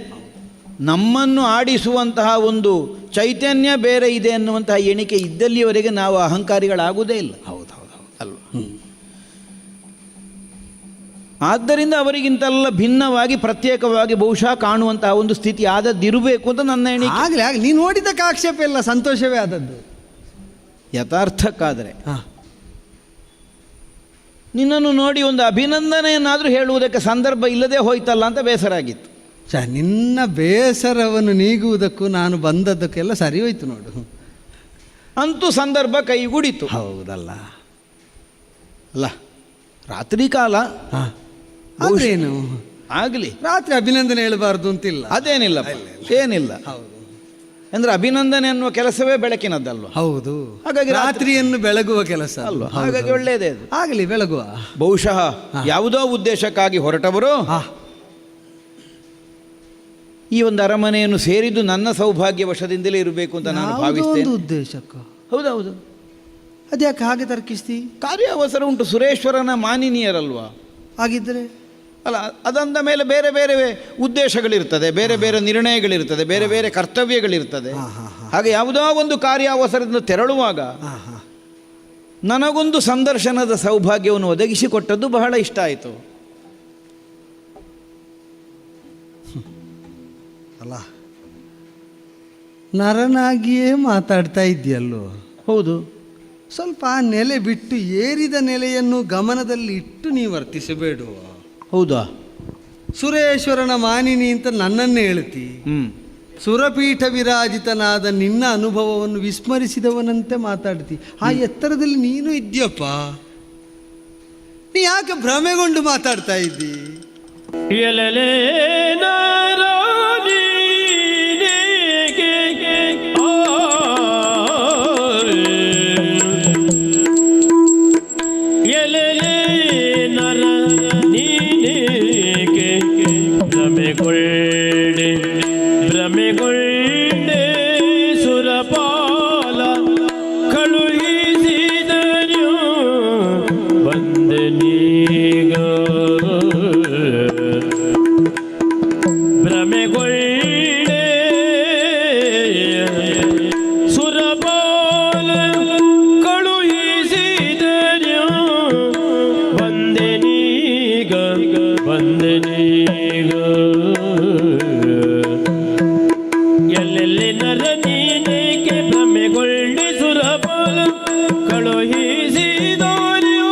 ನಮ್ಮನ್ನು ಆಡಿಸುವಂತಹ ಒಂದು ಚೈತನ್ಯ ಬೇರೆ ಇದೆ ಅನ್ನುವಂತಹ ಎಣಿಕೆ ಇದ್ದಲ್ಲಿವರೆಗೆ ನಾವು ಅಹಂಕಾರಿಗಳಾಗುವುದೇ ಇಲ್ಲ. ಹೌದು ಹೌದು ಹೌದು ಅಲ್ವಾ? ಆದ್ದರಿಂದ ಅವರಿಗಿಂತೆಲ್ಲ ಭಿನ್ನವಾಗಿ ಪ್ರತ್ಯೇಕವಾಗಿ ಬಹುಶಃ ಕಾಣುವಂತಹ ಒಂದು ಸ್ಥಿತಿ ಆದದ್ದಿರಬೇಕು ಅಂತ ನನ್ನ ಎಣಿಕೆ. ಆಗಲಿ ಆಗಲಿ, ನೀನು ನೋಡಿದ್ದಕ್ಕೆ ಆಕ್ಷೇಪ ಇಲ್ಲ, ಸಂತೋಷವೇ ಆದದ್ದು. ಯಥಾರ್ಥಕ್ಕಾದರೆ ನಿನ್ನನ್ನು ನೋಡಿ ಒಂದು ಅಭಿನಂದನೆಯನ್ನಾದರೂ ಹೇಳುವುದಕ್ಕೆ ಸಂದರ್ಭ ಇಲ್ಲದೆ ಹೋಯ್ತಲ್ಲ ಅಂತ ಬೇಸರ ಆಗಿತ್ತು. ನಿನ್ನ ಬೇಸರವನ್ನು ನೀಗುವುದಕ್ಕೂ ನಾನು ಬಂದದ್ದಕ್ಕೆಲ್ಲ ಸರಿ ಹೋಯ್ತು ನೋಡು. ಅಂತೂ ಸಂದರ್ಭ ಕೈಗೂಡಿತು. ಹೌದಲ್ಲ ಅಲ್ಲ, ರಾತ್ರಿ ಕಾಲ ಅದೇನು ಆಗಲಿ, ರಾತ್ರಿ ಅಭಿನಂದನೆ ಹೇಳಬಾರ್ದು ಅಂತಿಲ್ಲ. ಅದೇನಿಲ್ಲ, ಏನಿಲ್ಲ. ಹೌದು, ಅಂದ್ರೆ ಅಭಿನಂದನೆ ಅನ್ನುವ ಕೆಲಸವೇ ಬೆಳಕಿನದ್ದಲ್ವ. ಹೌದು, ಹಾಗಾಗಿ ರಾತ್ರಿಯನ್ನು ಬೆಳಗುವ ಕೆಲಸ ಅಲ್ವ. ಹಾಗಾಗಿ ಒಳ್ಳೆಯದೇ ಅದು. ಆಗಲಿ, ಬೆಳಗುವ. ಬಹುಶಃ ಯಾವುದೋ ಉದ್ದೇಶಕ್ಕಾಗಿ ಹೊರಟವರು ಈ ಒಂದು ಅರಮನೆಯನ್ನು ಸೇರಿದ್ದು ನನ್ನ ಸೌಭಾಗ್ಯ ವಶದಿಂದಲೇ ಇರಬೇಕು ಅಂತ ನಾನು ಭಾವಿಸ್ತೇನೆ. ಉದ್ದೇಶಕ್ಕ? ಹೌದೌದು. ಅದ್ಯಾಕೆ ಹಾಗೆ ತರ್ಕಿಸ್ತಿ? ಕಾರ್ಯ ಅವಸರ ಉಂಟು. ಸುರೇಶ್ವರನ ಮಾನಿನಿಯರಲ್ವಾ? ಹಾಗಿದ್ದರೆ ಅಲ್ಲ, ಅದಂದ ಮೇಲೆ ಬೇರೆ ಬೇರೆ ಉದ್ದೇಶಗಳಿರ್ತದೆ, ಬೇರೆ ಬೇರೆ ನಿರ್ಣಯಗಳಿರ್ತದೆ, ಬೇರೆ ಬೇರೆ ಕರ್ತವ್ಯಗಳಿರ್ತದೆ. ಹಾಗೆ ಯಾವುದೋ ಒಂದು ಕಾರ್ಯ ಅವಸರದಿಂದ ತೆರಳುವಾಗ ನನಗೊಂದು ಸಂದರ್ಶನದ ಸೌಭಾಗ್ಯವನ್ನು ಒದಗಿಸಿಕೊಟ್ಟದ್ದು ಬಹಳ ಇಷ್ಟ ಆಯಿತು. ಅಲ್ಲ, ನರನಾಗಿಯೇ ಮಾತಾಡ್ತಾ ಇದೆಯಲ್ಲೋ. ಹೌದು, ಸ್ವಲ್ಪ ಆ ನೆಲೆ ಬಿಟ್ಟು ಏರಿದ ನೆಲೆಯನ್ನು ಗಮನದಲ್ಲಿ ಇಟ್ಟು ನೀವು ವರ್ತಿಸಬೇಡುವ. ಹೌದಾ? ಸುರೇಶ್ವರನ ಮಾನಿನಿ ಅಂತ ನನ್ನನ್ನೇ ಹೇಳ್ತಿ. ಸುರಪೀಠ ವಿರಾಜಿತನಾದ ನಿನ್ನ ಅನುಭವವನ್ನು ವಿಸ್ಮರಿಸಿದವನಂತೆ ಮಾತಾಡ್ತಿ. ಆ ಎತ್ತರದಲ್ಲಿ ನೀನು ಇದ್ಯಪ್ಪ. ನೀ ಯಾಕೆ ಭ್ರಮೆಗೊಂಡು ಮಾತಾಡ್ತಾ ಇದ್ದಿ? ಎಲಲೆ ನಾರಾಯಣಿ ಎಲಲೆ ನರ ನೀನೇಕೆ ಭ್ರಮೆಗೊಳ್ಳೆ ಭ್ರಮೆಗೊಳ್ಳೆ ಸುರಪಾಲ ಕಳುಹಿಸಿದನು ಬಂದನೀಗ ಭ್ರಮೆಗೊಳ್ಳೆ ಸುರಪಾಲ ಕಳುಹಿಸಿದನು ಬಂದನೀಗ ಬಂದನೀಗ ಎಲ್ಲೆಲ್ಲಿ ನರ ನೀನೇಕೆ ಭ್ರಮೆಗೊಳ್ಳೆ ಸುರಪಾಲ ಕಳುಹಿಸಿದನು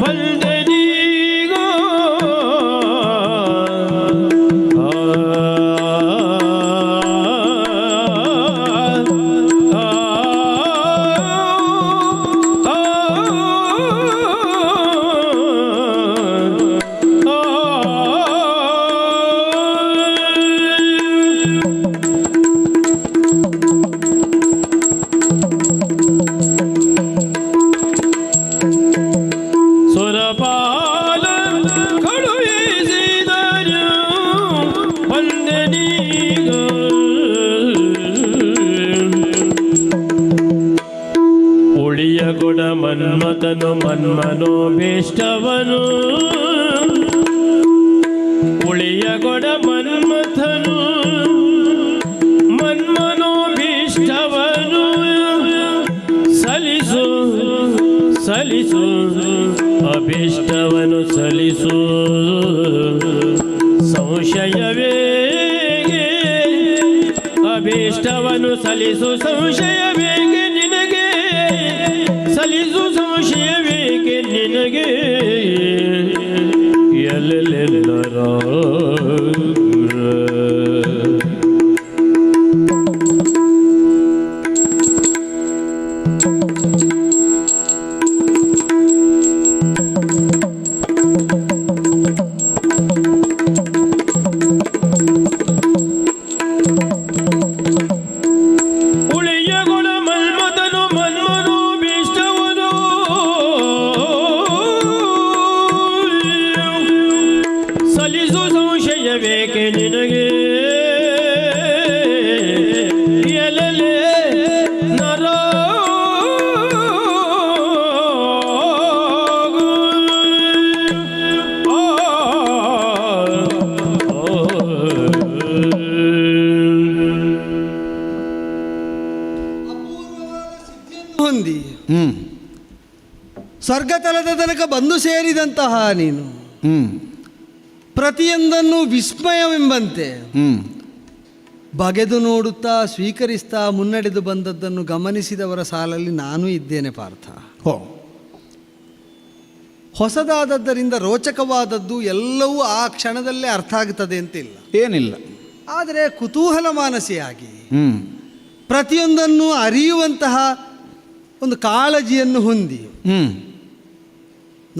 ಬಂದನೀಗ ಒಡ ಮನ್ಮಥನು ಮನ್ಮನೋಭೀಷ್ಟವನು ಸಲಿಸು ಸಲಿಸು ಅಭೀಷ್ಟವನು ಸಲಿಸು ಸಂಶಯವೇ ಅಭೀಷ್ಟವನು ಸಲಿಸು ಸಂಶಯವೇಕೆ ನಿನಗೆ ಸಲಿಸು ಸಂಶಯವೇಕೆ ನಿನಗೆ ಎಲ್ಲೆಲ್ಲರ ಬೇಕೆ ನಿನಗೆ ಎಲ್ಲೆಲ್ಲೇ ನರ ಹೊಂದಿ ಸ್ವರ್ಗತಲದ ತನಕ ಬಂದು ಸೇರಿದಂತಹ ನೀನು ಪ್ರತಿಯೊಂದನ್ನು ವಿಸ್ಮಯವೆಂಬಂತೆ ಬಗೆದು ನೋಡುತ್ತಾ ಸ್ವೀಕರಿಸ್ತಾ ಮುನ್ನಡೆದು ಬಂದದ್ದನ್ನು ಗಮನಿಸಿದವರ ಸಾಲಲ್ಲಿ ನಾನೂ ಇದ್ದೇನೆ ಪಾರ್ಥ. ಹೊಸದಾದದ್ದರಿಂದ ರೋಚಕವಾದದ್ದು ಎಲ್ಲವೂ ಆ ಕ್ಷಣದಲ್ಲೇ ಅರ್ಥ ಆಗ್ತದೆ ಅಂತಿಲ್ಲ, ಏನಿಲ್ಲ. ಆದರೆ ಕುತೂಹಲ ಮಾನಸಿಯಾಗಿ ಪ್ರತಿಯೊಂದನ್ನು ಅರಿಯುವಂತಹ ಒಂದು ಕಾಳಜಿಯನ್ನು ಹೊಂದಿ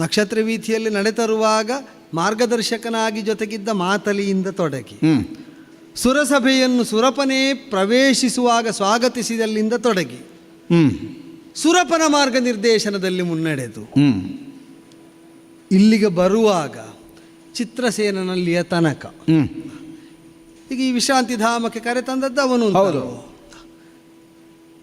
ನಕ್ಷತ್ರ ವೀಥಿಯಲ್ಲಿ ನಡೆತರುವಾಗ ಮಾರ್ಗದರ್ಶಕನಾಗಿ ಜೊತೆಗಿದ್ದ ಮಾತಲಿಯಿಂದ ತೊಡಗಿ ಸುರಸಭೆಯನ್ನು ಸುರಪನೇ ಪ್ರವೇಶಿಸುವಾಗ ಸ್ವಾಗತಿಸಿದಲ್ಲಿಂದ ತೊಡಗಿ ಸುರಪನ ಮಾರ್ಗ ನಿರ್ದೇಶನದಲ್ಲಿ ಮುನ್ನಡೆದು ಇಲ್ಲಿಗೆ ಬರುವಾಗ ಚಿತ್ರಸೇನನಲ್ಲಿಯ ತನಕ ಈಗ ಈ ವಿಶ್ರಾಂತಿ ಧಾಮಕ್ಕೆ ಕರೆತಂದದ್ದು ಅವನು.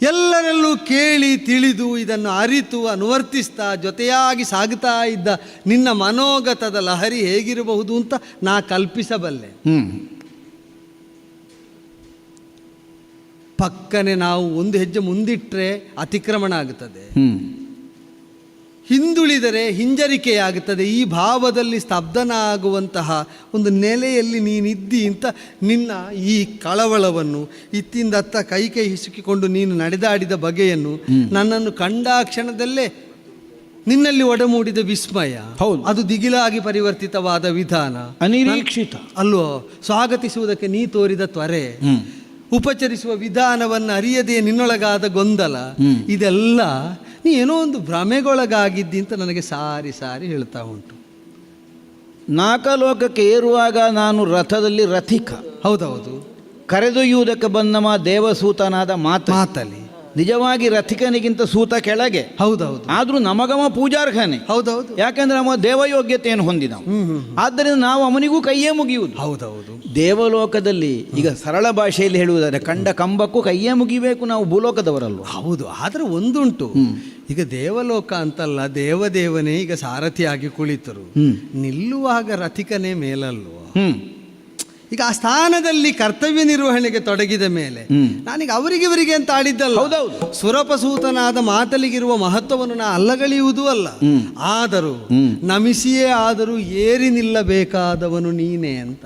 ಎಲ್ಲರಲ್ಲೂ ಕೇಳಿ ತಿಳಿದು ಇದನ್ನು ಅರಿತು ಅನುವರ್ತಿಸ್ತಾ ಜೊತೆಯಾಗಿ ಸಾಗುತ್ತಾ ಇದ್ದ ನಿನ್ನ ಮನೋಗತದ ಲಹರಿ ಹೇಗಿರಬಹುದು ಅಂತ ನಾ ಕಲ್ಪಿಸಬಲ್ಲೆ. ಪಕ್ಕನೆ ನಾವು ಒಂದು ಹೆಜ್ಜೆ ಮುಂದಿಟ್ಟರೆ ಅತಿಕ್ರಮಣ ಆಗುತ್ತದೆ, ಹಿಂದುಳಿದರೆ ಹಿಂಜರಿಕೆಯಾಗುತ್ತದೆ. ಈ ಭಾವದಲ್ಲಿ ಸ್ತಬ್ಧನಾಗುವಂತಹ ಒಂದು ನೆಲೆಯಲ್ಲಿ ನೀನಿದ್ದಿ ಅಂತ ನಿನ್ನ ಈ ಕಳವಳವನ್ನು ಇತ್ತಿಂದತ್ತ ಕೈ ಹಿಸುಕಿಕೊಂಡು ನೀನು ನಡೆದಾಡಿದ ಬಗೆಯನ್ನು ನನ್ನನ್ನು ಕಂಡ ಕ್ಷಣದಲ್ಲೇ ನಿನ್ನಲ್ಲಿ ಒಡಮೂಡಿದ ವಿಸ್ಮಯ, ಅದು ದಿಗಿಲಾಗಿ ಪರಿವರ್ತಿತವಾದ ವಿಧಾನ, ಅನಿರೀಕ್ಷಿತ ಅಲ್ವೋ? ಸ್ವಾಗತಿಸುವುದಕ್ಕೆ ನೀ ತೋರಿದ ತ್ವರೆ, ಉಪಚರಿಸುವ ವಿಧಾನವನ್ನು ಅರಿಯದೆ ನಿನ್ನೊಳಗಾದ ಗೊಂದಲ, ಇದೆಲ್ಲ ನೀ ಏನೋ ಒಂದು ಭ್ರಮೆಗೊಳಗಾಗಿದ್ದಿ ಅಂತ ನನಗೆ ಸಾರಿ ಸಾರಿ ಹೇಳ್ತಾ ಉಂಟು. ನಾಕಲೋಕಕ್ಕೆ ಏರುವಾಗ ನಾನು ರಥದಲ್ಲಿ ರಥಿಕ, ಹೌದೌದು, ಕರೆದೊಯ್ಯುವುದಕ್ಕೆ ಬಂದ ದೇವಸೂತನಾದ ಮಾತಲಿ ನಿಜವಾಗಿ ರಥಿಕನಿಗಿಂತ ಸೂತ ಕೆಳಗೆ, ಹೌದೌದು. ಆದ್ರೂ ನಮಗಮ ಪೂಜಾರ್ಹನೇ, ಹೌದೌದು. ಯಾಕೆಂದ್ರೆ ನಮ್ಮ ದೇವಯೋಗ್ಯತೆಯನ್ನು ಹೊಂದಿದ, ಆದ್ದರಿಂದ ನಾವು ಅವನಿಗೂ ಕೈಯೇ ಮುಗಿಯುವುದು. ಹೌದೌದು. ದೇವಲೋಕದಲ್ಲಿ ಈಗ ಸರಳ ಭಾಷೆಯಲ್ಲಿ ಹೇಳುವುದಾದ್ರೆ ಕಂಡ ಕಂಬಕ್ಕೂ ಕೈಯೇ ಮುಗಿಬೇಕು, ನಾವು ಭೂಲೋಕದವರಲ್ವ. ಹೌದು, ಆದರೆ ಒಂದುಂಟು, ಈಗ ದೇವಲೋಕ ಅಂತಲ್ಲ, ದೇವದೇವನೇ ಈಗ ಸಾರಥಿಯಾಗಿ ಕುಳಿತರು, ನಿಲ್ಲುವಾಗ ರಥಿಕನೇ ಮೇಲಲ್ವ. ಈಗ ಆ ಸ್ಥಾನದಲ್ಲಿ ಕರ್ತವ್ಯ ನಿರ್ವಹಣೆಗೆ ತೊಡಗಿದ ಮೇಲೆ ನಾನೀಗ ಅವರಿಗೆ ಅಂತ ಆಡಿದ್ದಲ್ಲ. ಹೌದೌದು. ಸುರಪಸೂತನಾದ ಮಾತಲಿಗಿರುವ ಮಹತ್ವವನ್ನು ನಾ ಅಲ್ಲಗಳೆಯುವುದೂ ಅಲ್ಲ, ಆದರೂ ನಮಿಸಿಯೇ ಆದರೂ ಏರಿ ನಿಲ್ಲಬೇಕಾದವನು ನೀನೇ ಅಂತ.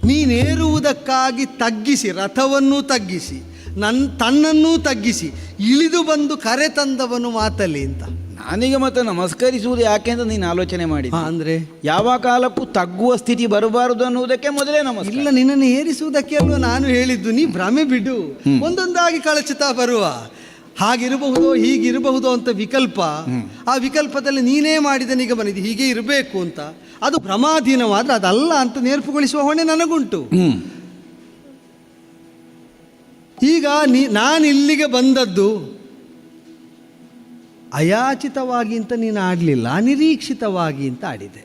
ನೀನೇರುವುದಕ್ಕಾಗಿ ತಗ್ಗಿಸಿ, ರಥವನ್ನೂ ತಗ್ಗಿಸಿ, ತನ್ನನ್ನೂ ತಗ್ಗಿಸಿ ಇಳಿದು ಬಂದು ಕರೆ ತಂದವನು ಮಾತಲಿ ಅಂತ. ನಾನೀಗ ಮತ್ತೆ ನಮಸ್ಕರಿಸುವುದು ಯಾಕೆಂದ್ರೆ ನೀನು ಆಲೋಚನೆ ಮಾಡಿ, ಅಂದ್ರೆ ಯಾವ ಕಾಲಕ್ಕೂ ತಗ್ಗುವ ಸ್ಥಿತಿ ಬರಬಾರದು ಅನ್ನುವುದಕ್ಕೆ ಮೊದಲೇ ನಮಸ್ಕಾರ. ಇಲ್ಲ, ನಿನ್ನನ್ನು ಏರಿಸುವುದಕ್ಕೆ ಅಲ್ವ ನಾನು ಹೇಳಿದ್ದು. ನೀ ಭ್ರಮೆ ಬಿಡು, ಒಂದೊಂದಾಗಿ ಕಳಚುತ್ತಾ ಬರುವ. ಹಾಗಿರಬಹುದು ಹೀಗಿರಬಹುದು ಅಂತ ವಿಕಲ್ಪ, ಆ ವಿಕಲ್ಪದಲ್ಲಿ ನೀನೇ ಮಾಡಿದ ನಿಗಮನ ಇದು ಹೀಗೆ ಇರಬೇಕು ಅಂತ, ಅದು ಭ್ರಮಾಧೀನವಾದ್ರೆ ಅದಲ್ಲ ಅಂತ ನೇರ್ಪುಗೊಳಿಸುವ ಹೊಣೆ ನನಗುಂಟು. ಈಗ ನಾನು ಇಲ್ಲಿಗೆ ಬಂದದ್ದು ಅಯಾಚಿತವಾಗಿ ಅಂತ ನೀನು ಆಡಲಿಲ್ಲ, ಅನಿರೀಕ್ಷಿತವಾಗಿ ಅಂತ ಆಡಿದೆ.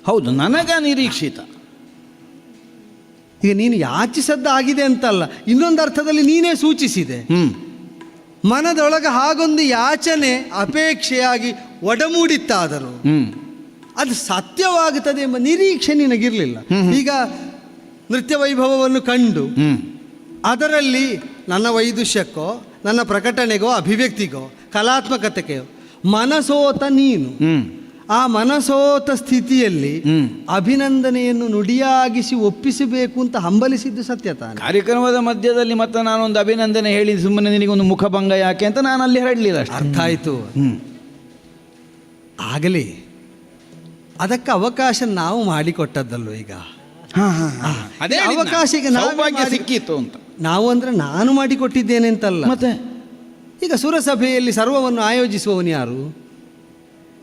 ಹೌದು, ನನಗ ನಿರೀಕ್ಷಿತ. ಈಗ ನೀನು ಯಾಚಿಸದ್ದಾಗಿದೆ ಅಂತಲ್ಲ, ಇನ್ನೊಂದು ಅರ್ಥದಲ್ಲಿ ನೀನೇ ಸೂಚಿಸಿದೆ. ಮನದೊಳಗೆ ಹಾಗೊಂದು ಯಾಚನೆ ಅಪೇಕ್ಷೆಯಾಗಿ ಒಡಮೂಡಿತ್ತಾದರೂ ಅದು ಸತ್ಯವಾಗುತ್ತದೆ ಎಂಬ ನಿರೀಕ್ಷೆ ನಿನಗಿರಲಿಲ್ಲ. ಈಗ ನೃತ್ಯ ವೈಭವವನ್ನು ಕಂಡು ಅದರಲ್ಲಿ ನನ್ನ ವೈದುಷ್ಯಕ್ಕೋ ನನ್ನ ಪ್ರಕಟಣೆಗೋ ಅಭಿವ್ಯಕ್ತಿಗೋ ಕಲಾತ್ಮಕತೆಗೋ ಮನಸೋತ ನೀನು ಆ ಮನಸೋತ ಸ್ಥಿತಿಯಲ್ಲಿ ಅಭಿನಂದನೆಯನ್ನು ನುಡಿಯಾಗಿಸಿ ಒಪ್ಪಿಸಬೇಕು ಅಂತ ಹಂಬಲಿಸಿದ್ದು ಸತ್ಯ ತಾನೆ. ಕಾರ್ಯಕ್ರಮದ ಮಧ್ಯದಲ್ಲಿ ಮತ್ತೆ ನಾನೊಂದು ಅಭಿನಂದನೆ ಹೇಳಿ ಸುಮ್ಮನೆ ನಿನಗೊಂದು ಮುಖಭಂಗ ಯಾಕೆ ಅಂತ ನಾನು ಅಲ್ಲಿ ಹೇಳಲಿಲ್ಲ. ಅರ್ಥ ಆಯಿತು. ಆಗಲಿ ಅದಕ್ಕೆ ಅವಕಾಶ ನಾವು ಮಾಡಿಕೊಟ್ಟದ್ದಲ್ವ. ಈಗ ಅದೇ ಅವಕಾಶ ಈಗ ಸೌಭಾಗ್ಯ ಸಿಕ್ಕಿತ್ತು ಅಂತ ನಾವು ಅಂದರೆ ನಾನು ಮಾಡಿಕೊಟ್ಟಿದ್ದೇನೆ ಅಂತಲ್ಲ. ಮತ್ತೆ ಈಗ ಸುರಸಭೆಯಲ್ಲಿ ಸರ್ವವನ್ನು ಆಯೋಜಿಸುವವನು ಯಾರು?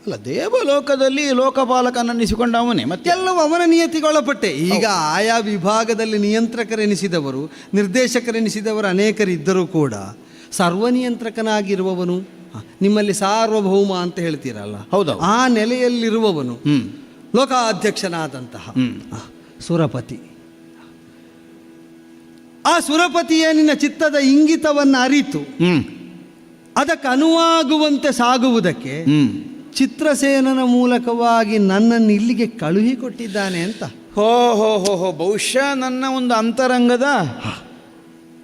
ಅಲ್ಲ, ದೇವಲೋಕದಲ್ಲಿ ಲೋಕಪಾಲಕನನ್ನಿಸಿಕೊಂಡ ಅವನೇ, ಮತ್ತೆ ಎಲ್ಲವೂ ಅವನ ನಿಯತಿಗೊಳಪಟ್ಟೆ. ಈಗ ಆಯಾ ವಿಭಾಗದಲ್ಲಿ ನಿಯಂತ್ರಕರೆನಿಸಿದವರು ನಿರ್ದೇಶಕರೆನಿಸಿದವರು ಅನೇಕರಿದ್ದರೂ ಕೂಡ ಸರ್ವನಿಯಂತ್ರಕನಾಗಿರುವವನು ನಿಮ್ಮಲ್ಲಿ ಸಾರ್ವಭೌಮ ಅಂತ ಹೇಳ್ತೀರಲ್ಲ, ಹೌದು, ಆ ನೆಲೆಯಲ್ಲಿರುವವನು ಲೋಕಾಧ್ಯಕ್ಷನಾದಂತಹ ಸುರಪತಿ. ಆ ಸುರಪತಿಯೇ ನಿನ್ನ ಚಿತ್ತದ ಇಂಗಿತವನ್ನು ಅರಿತು ಅದಕ್ಕೆ ಅನುವಾಗುವಂತೆ ಸಾಗುವುದಕ್ಕೆ ಚಿತ್ರಸೇನನ ಮೂಲಕವಾಗಿ ನನ್ನನ್ನು ಇಲ್ಲಿಗೆ ಕಳುಹಿಕೊಟ್ಟಿದ್ದಾನೆ ಅಂತ. ಹೋ ಹೋ ಹೋ ಹೋ ಬಹುಶಃ ನನ್ನ ಒಂದು ಅಂತರಂಗದ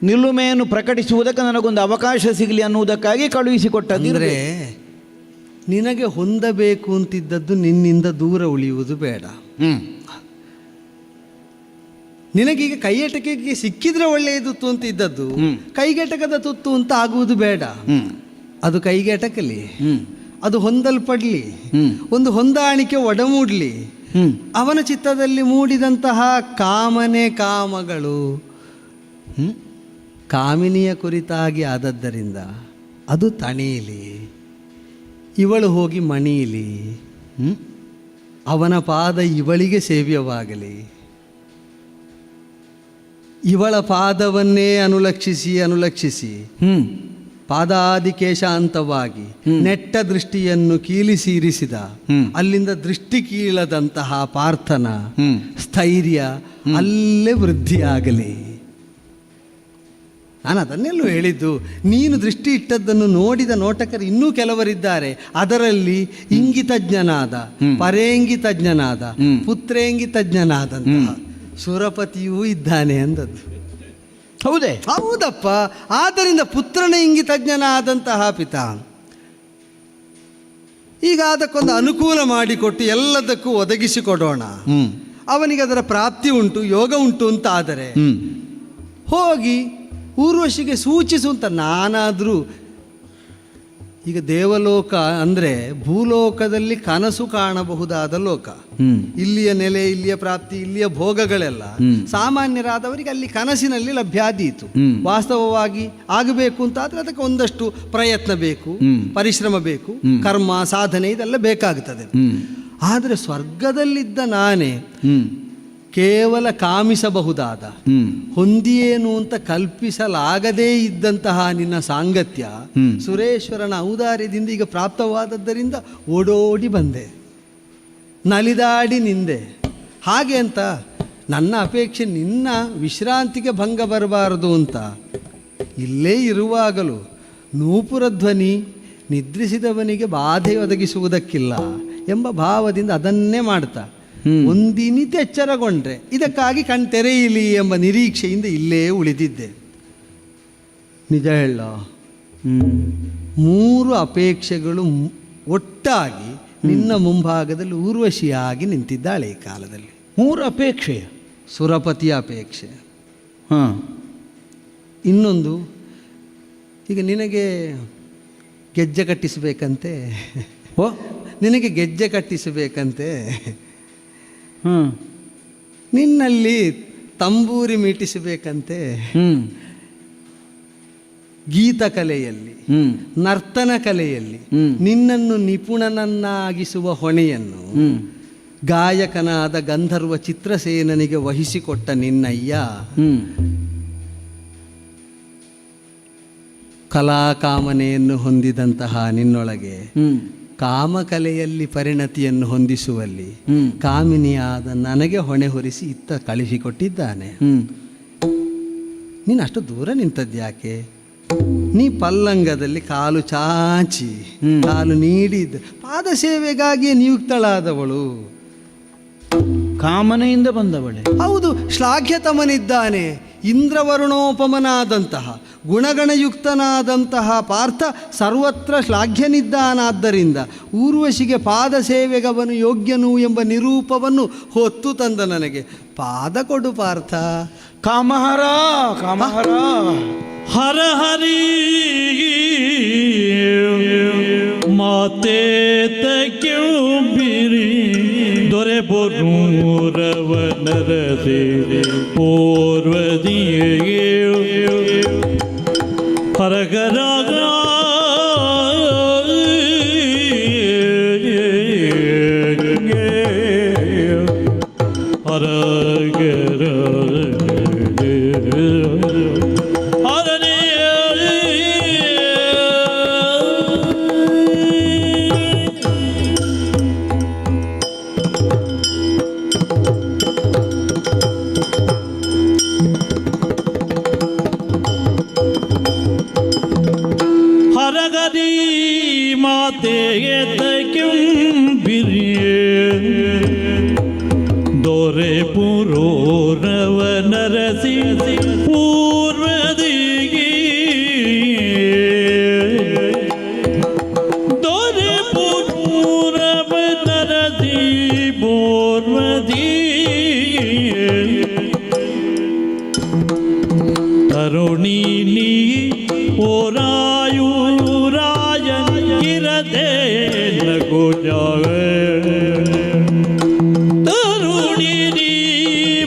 ನಿಲುಮೆಯನ್ನು ಪ್ರಕಟಿಸುವುದಕ್ಕೆ ನನಗೊಂದು ಅವಕಾಶ ಸಿಗಲಿ ಅನ್ನುವುದಕ್ಕಾಗಿ ಕಳುಹಿಸಿಕೊಟ್ಟಂದರೆ ನಿನಗೆ ಹೊಂದಬೇಕು ಅಂತಿದ್ದದ್ದು ನಿನ್ನಿಂದ ದೂರ ಉಳಿಯುವುದು ಬೇಡ. ನಿನಗೀಗ ಕೈಗೆಟಕಿಗೆ ಸಿಕ್ಕಿದ್ರೆ ಒಳ್ಳೆಯದು ಅಂತ ಇದ್ದದ್ದು ಕೈಗೆಟಕದ ತುತ್ತು ಅಂತ ಆಗುವುದು ಬೇಡ. ಅದು ಕೈಗೆಟಕಲಿ, ಅದು ಹೊಂದಲ್ಪಡಲಿ, ಒಂದು ಹೊಂದಾಣಿಕೆ ಒಡಮೂಡಲಿ. ಅವನ ಚಿತ್ತದಲ್ಲಿ ಮೂಡಿದಂತಹ ಕಾಮನೆ ಕಾಮಗಳು ಕಾಮಿನಿಯ ಕುರಿತಾಗಿ ಆದದ್ದರಿಂದ ಅದು ತಣೀಲಿ, ಇವಳು ಹೋಗಿ ಮಣೀಲಿ, ಅವನ ಪಾದ ಇವಳಿಗೆ ಸೇವ್ಯವಾಗಲಿ, ಇವಳ ಪಾದವನ್ನೇ ಅನುಲಕ್ಷಿಸಿ ಪಾದಾದಿಕೇಶಾಂತವಾಗಿ ನೆಟ್ಟ ದೃಷ್ಟಿಯನ್ನು ಕೀಲಿಸೀರಿಸಿದ ಅಲ್ಲಿಂದ ದೃಷ್ಟಿ ಕೀಳದಂತಹ ಪಾರ್ಥನ ಸ್ಥೈರ್ಯ ಅಲ್ಲೇ ವೃದ್ಧಿಯಾಗಲಿ. ನಾನು ಅದನ್ನೆಲ್ಲೂ ಹೇಳಿದ್ದು. ನೀನು ದೃಷ್ಟಿ ಇಟ್ಟದ್ದನ್ನು ನೋಡಿದ ನೋಟಕರು ಇನ್ನೂ ಕೆಲವರಿದ್ದಾರೆ. ಅದರಲ್ಲಿ ಇಂಗಿತಜ್ಞನಾದ, ಪರೇಂಗಿತಜ್ಞನಾದ, ಪುತ್ರೇಂಗಿತಜ್ಞನಾದಂತಹ ಸುರಪತಿಯೂ ಇದ್ದಾನೆ ಅಂದದ್ದು. ಹೌದೇ? ಹೌದಪ್ಪ. ಆದ್ದರಿಂದ ಪುತ್ರನ ಇಂಗಿತಜ್ಞನಾದಂತಹ ಪಿತಾ ಈಗ ಅದಕ್ಕೊಂದು ಅನುಕೂಲ ಮಾಡಿಕೊಟ್ಟು ಎಲ್ಲದಕ್ಕೂ ಒದಗಿಸಿಕೊಡೋಣ. ಅವನಿಗೆ ಅದರ ಪ್ರಾಪ್ತಿ ಉಂಟು, ಯೋಗ ಉಂಟು ಅಂತ ಆದರೆ ಹೋಗಿ ಊರ್ವಶಿಗೆ ಸೂಚಿಸುವಂತ. ನಾನಾದರೂ ಈಗ ದೇವಲೋಕ ಅಂದರೆ ಭೂಲೋಕದಲ್ಲಿ ಕನಸು ಕಾಣಬಹುದಾದ ಲೋಕ. ಇಲ್ಲಿಯ ನೆಲೆ, ಇಲ್ಲಿಯ ಪ್ರಾಪ್ತಿ, ಇಲ್ಲಿಯ ಭೋಗಗಳೆಲ್ಲ ಸಾಮಾನ್ಯರಾದವರಿಗೆ ಅಲ್ಲಿ ಕನಸಿನಲ್ಲಿ ಲಭ್ಯಾದೀತು. ವಾಸ್ತವವಾಗಿ ಆಗಬೇಕು ಅಂತಾದರೆ ಅದಕ್ಕೆ ಒಂದಷ್ಟು ಪ್ರಯತ್ನ ಬೇಕು, ಪರಿಶ್ರಮ ಬೇಕು, ಕರ್ಮ ಸಾಧನೆ ಇದೆಲ್ಲ ಬೇಕಾಗುತ್ತದೆ. ಆದರೆ ಸ್ವರ್ಗದಲ್ಲಿದ್ದ ನಾನೇ ಕೇವಲ ಕಾಮಿಸಬಹುದಾದ, ಹೊಂದಿಯೇನು ಅಂತ ಕಲ್ಪಿಸಲಾಗದೇ ಇದ್ದಂತಹ ನಿನ್ನ ಸಾಂಗತ್ಯ ಸುರೇಶ್ವರನ ಔದಾರ್ಯದಿಂದ ಈಗ ಪ್ರಾಪ್ತವಾದದ್ದರಿಂದ ಓಡೋಡಿ ಬಂದೆ, ನಲಿದಾಡಿ ನಿಂದೆ. ಹಾಗೆ ಅಂತ ನನ್ನ ಅಪೇಕ್ಷೆ ನಿನ್ನ ವಿಶ್ರಾಂತಿಗೆ ಭಂಗ ಬರಬಾರದು ಅಂತ ಇಲ್ಲೇ ಇರುವಾಗಲೂ ನೂಪುರ ಧ್ವನಿ ನಿದ್ರಿಸಿದವನಿಗೆ ಬಾಧೆ ಒದಗಿಸುವುದಕ್ಕಿಲ್ಲ ಎಂಬ ಭಾವದಿಂದ ಅದನ್ನೇ ಮಾಡ್ತಾ ಒಂದಿನಿತ ಎಚ್ಚರಗೊಂಡ್ರೆ ಇದಕ್ಕಾಗಿ ಕಣ್ತೆರೆಯಲಿ ಎಂಬ ನಿರೀಕ್ಷೆಯಿಂದ ಇಲ್ಲೇ ಉಳಿದಿದ್ದೆ. ನಿಜ ಹೇಳ, 3 ಅಪೇಕ್ಷೆಗಳು ಒಟ್ಟಾಗಿ ನಿನ್ನ ಮುಂಭಾಗದಲ್ಲಿ ಊರ್ವಶಿಯಾಗಿ ನಿಂತಿದ್ದಾಳೆ ಈ ಕಾಲದಲ್ಲಿ. 3 ಅಪೇಕ್ಷೆಯ? ಸುರಪತಿಯ ಅಪೇಕ್ಷೆ. ಇನ್ನೊಂದು, ಈಗ ನಿನಗೆ ಗೆಜ್ಜೆ ಕಟ್ಟಿಸಬೇಕಂತೆ. ನಿನಗೆ ಗೆಜ್ಜೆ ಕಟ್ಟಿಸಬೇಕಂತೆ. ನಿನ್ನಲ್ಲಿ ತಂಬೂರಿ ಮೀಟಿಸಬೇಕಂತೆ. ಗೀತ ಕಲೆಯಲ್ಲಿ, ನರ್ತನ ಕಲೆಯಲ್ಲಿ ನಿನ್ನನ್ನು ನಿಪುಣನನ್ನಾಗಿಸುವ ಹೊಣೆಯನ್ನು ಗಾಯಕನಾದ ಗಂಧರ್ವ ಚಿತ್ರಸೇನನಿಗೆ ವಹಿಸಿಕೊಟ್ಟ ನಿನ್ನಯ್ಯ ಕಲಾಕಾಮನೆಯನ್ನು ಹೊಂದಿದಂತಹ ನಿನ್ನೊಳಗೆ ಕಾಮಕಲೆಯಲ್ಲಿ ಪರಿಣತಿಯನ್ನು ಹೊಂದಿಸುವಲ್ಲಿ ಕಾಮಿನಿಯಾದ ನನಗೆ ಹೊಣೆ ಹೊರಿಸಿ ಇತ್ತ ಕಳುಹಿಕೊಟ್ಟಿದ್ದಾನೆ. ನೀನು ಅಷ್ಟು ದೂರ ನಿಂತದ್ಯಾಕೆ? ನೀ ಪಲ್ಲಂಗದಲ್ಲಿ ಕಾಲು ಚಾಚಿ ಕಾಲು ನೀಡಿದ್ದ ಪಾದ ಸೇವೆಗಾಗಿ ನಿಯುಕ್ತಳಾದವಳು. ಕಾಮನೆಯಿಂದ ಬಂದವಳೆ. ಹೌದು, ಶ್ಲಾಘ್ಯತಮನಿದ್ದಾನೆ. ಇಂದ್ರವರುಣೋಪಮನಾದಂತಹ ಗುಣಗಣಯುಕ್ತನಾದಂತಹ ಪಾರ್ಥ ಸರ್ವತ್ರ ಶ್ಲಾಘ್ಯನಿದ್ದಾನಾದ್ದರಿಂದ ಊರ್ವಶಿಗೆ ಪಾದ ಸೇವೆಗವನು ಯೋಗ್ಯನು ಎಂಬ ನಿರೂಪವನ್ನು ಹೊತ್ತು ತಂದ ನನಗೆ. ಪಾದ ಕೊಡು ಪಾರ್ಥ. ಕಾಮಹರ ಕಾಮಹರ ಹರ ಹರಿ ಮಾತೆ ತಕ್ಕಿಂಬಿರಿ ದೊರೆ ಬೊನ್ನೂರವ ನರಸಿ ಪೂರ್ವದಿಯೇ ಹರಗರಾಗ ದೊರೆ ಪುರೋರವ ನರಸಿ ಪೂರ್ವದಿಗಿ ದೊರೆ ಪುರೋರವ ನರಸಿ ಪೂರ್ವದಿ ತರುಣಿನಿ ಓರಾಯು ರಾಜನಿರದೆ ನಗು ಜಾವೆ ತರುಣಿನಿ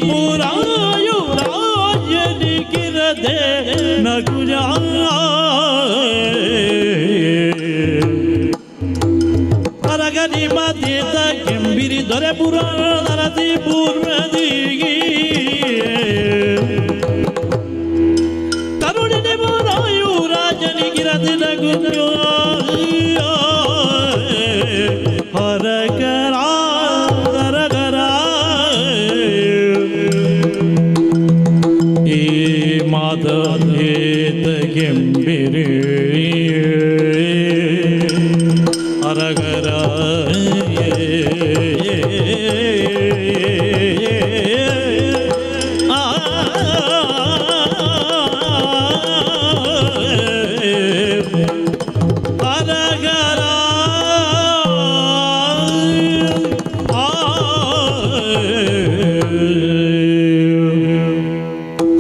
ಪುರಾಯು ರಾಜನಿಗಿರದೆ ನಗು ಪರಗನಿ ಮಧ್ಯದ ಕೆಂಬಿರಿ ದೊರೆ ಪುರಾಣ ನರಸಿ ಪೂರ್ವದಿಗಿ ತರುಣಿನಿ ಪುರಾಯು ರಾಜನಿಗಿರದೆ ನಗು ಹರಕರ ಹರಕರ ಈ ಮಾದೇತ ಕೆಂಬಿರಿ ಹರಕರ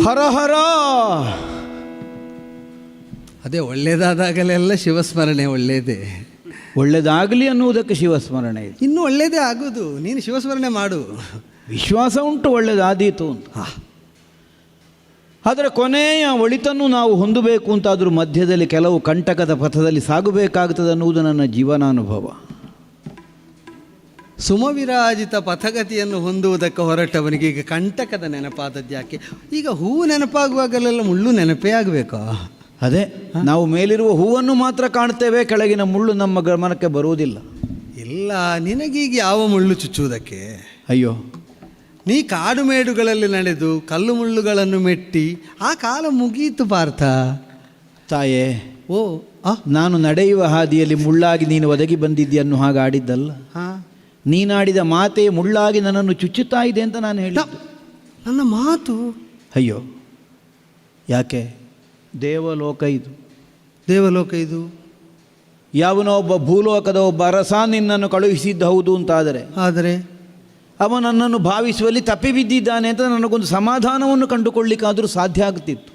ಹರಹರ. ಅದೇ ಒಳ್ಳೆಯದಾದಾಗಲೆಲ್ಲ ಶಿವಸ್ಮರಣೆ ಒಳ್ಳೆಯದೇ. ಒಳ್ಳೆಯದಾಗಲಿ ಅನ್ನುವುದಕ್ಕೆ ಶಿವಸ್ಮರಣೆ ಇದೆ. ಇನ್ನೂ ಒಳ್ಳೆಯದೇ ಆಗೋದು. ನೀನು ಶಿವಸ್ಮರಣೆ ಮಾಡು. ವಿಶ್ವಾಸ ಉಂಟು ಒಳ್ಳೆಯದಾದೀತು ಅಂತ. ಆದರೆ ಕೊನೆಯ ಒಳಿತನ್ನು ನಾವು ಹೊಂದಬೇಕು ಅಂತಾದರೂ ಮಧ್ಯದಲ್ಲಿ ಕೆಲವು ಕಂಟಕದ ಪಥದಲ್ಲಿ ಸಾಗಬೇಕಾಗುತ್ತದೆ ಅನ್ನುವುದು ನನ್ನ ಜೀವನಾನುಭವ. ಸುಮವಿರಾಜಿತ ಪಥಗತಿಯನ್ನು ಹೊಂದುವುದಕ್ಕೆ ಹೊರಟವನಿಗೆ ಈಗ ಕಂಟಕದ ನೆನಪಾದದ್ದು ಯಾಕೆ? ಈಗ ಹೂವು ನೆನಪಾಗುವಾಗಲೆಲ್ಲ ಮುಳ್ಳು ನೆನಪೇ ಆಗಬೇಕಾ? ಅದೇ, ನಾವು ಮೇಲಿರುವ ಹೂವನ್ನು ಮಾತ್ರ ಕಾಣ್ತೇವೆ, ಕೆಳಗಿನ ಮುಳ್ಳು ನಮ್ಮ ಗಮನಕ್ಕೆ ಬರುವುದಿಲ್ಲ. ಇಲ್ಲ, ನಿನಗೀಗ ಯಾವ ಮುಳ್ಳು ಚುಚ್ಚುವುದಕ್ಕೆ? ಅಯ್ಯೋ, ನೀ ಕಾಡು ಮೇಡುಗಳಲ್ಲಿ ನಡೆದು ಕಲ್ಲು ಮುಳ್ಳುಗಳನ್ನು ಮೆಟ್ಟಿ ಆ ಕಾಲ ಮುಗೀತು ಪಾರ್ಥ. ತಾಯೇ, ಓ ನಾನು ನಡೆಯುವ ಹಾದಿಯಲ್ಲಿ ಮುಳ್ಳಾಗಿ ನೀನು ಒದಗಿ ಬಂದಿದ್ದೀಯನ್ನು ಹಾಗೆ ಆಡಿದ್ದಲ್ಲ. ಹಾಂ, ನೀನಾಡಿದ ಮಾತೇ ಮುಳ್ಳಾಗಿ ನನ್ನನ್ನು ಚುಚ್ಚುತ್ತಾ ಇದೆ ಅಂತ ನಾನು ಹೇಳಿ. ನನ್ನ ಮಾತು? ಅಯ್ಯೋ, ಯಾಕೆ? ದೇವಲೋಕ ಇದು. ದೇವಲೋಕ ಇದು. ಯಾವನೋ ಒಬ್ಬ ಭೂಲೋಕದ ಒಬ್ಬ ಅರಸ ನಿನ್ನನ್ನು ಕಳುಹಿಸಿದ್ದು ಹೌದು ಅಂತಾದರೆ ಆದರೆ ಅವ ನನ್ನನ್ನು ಭಾವಿಸುವಲ್ಲಿ ತಪ್ಪಿ ಬಿದ್ದಿದ್ದಾನೆ ಅಂತ ನನಗೊಂದು ಸಮಾಧಾನವನ್ನು ಕಂಡುಕೊಳ್ಳಿಕ್ಕಾದರೂ ಸಾಧ್ಯ ಆಗ್ತಿತ್ತು.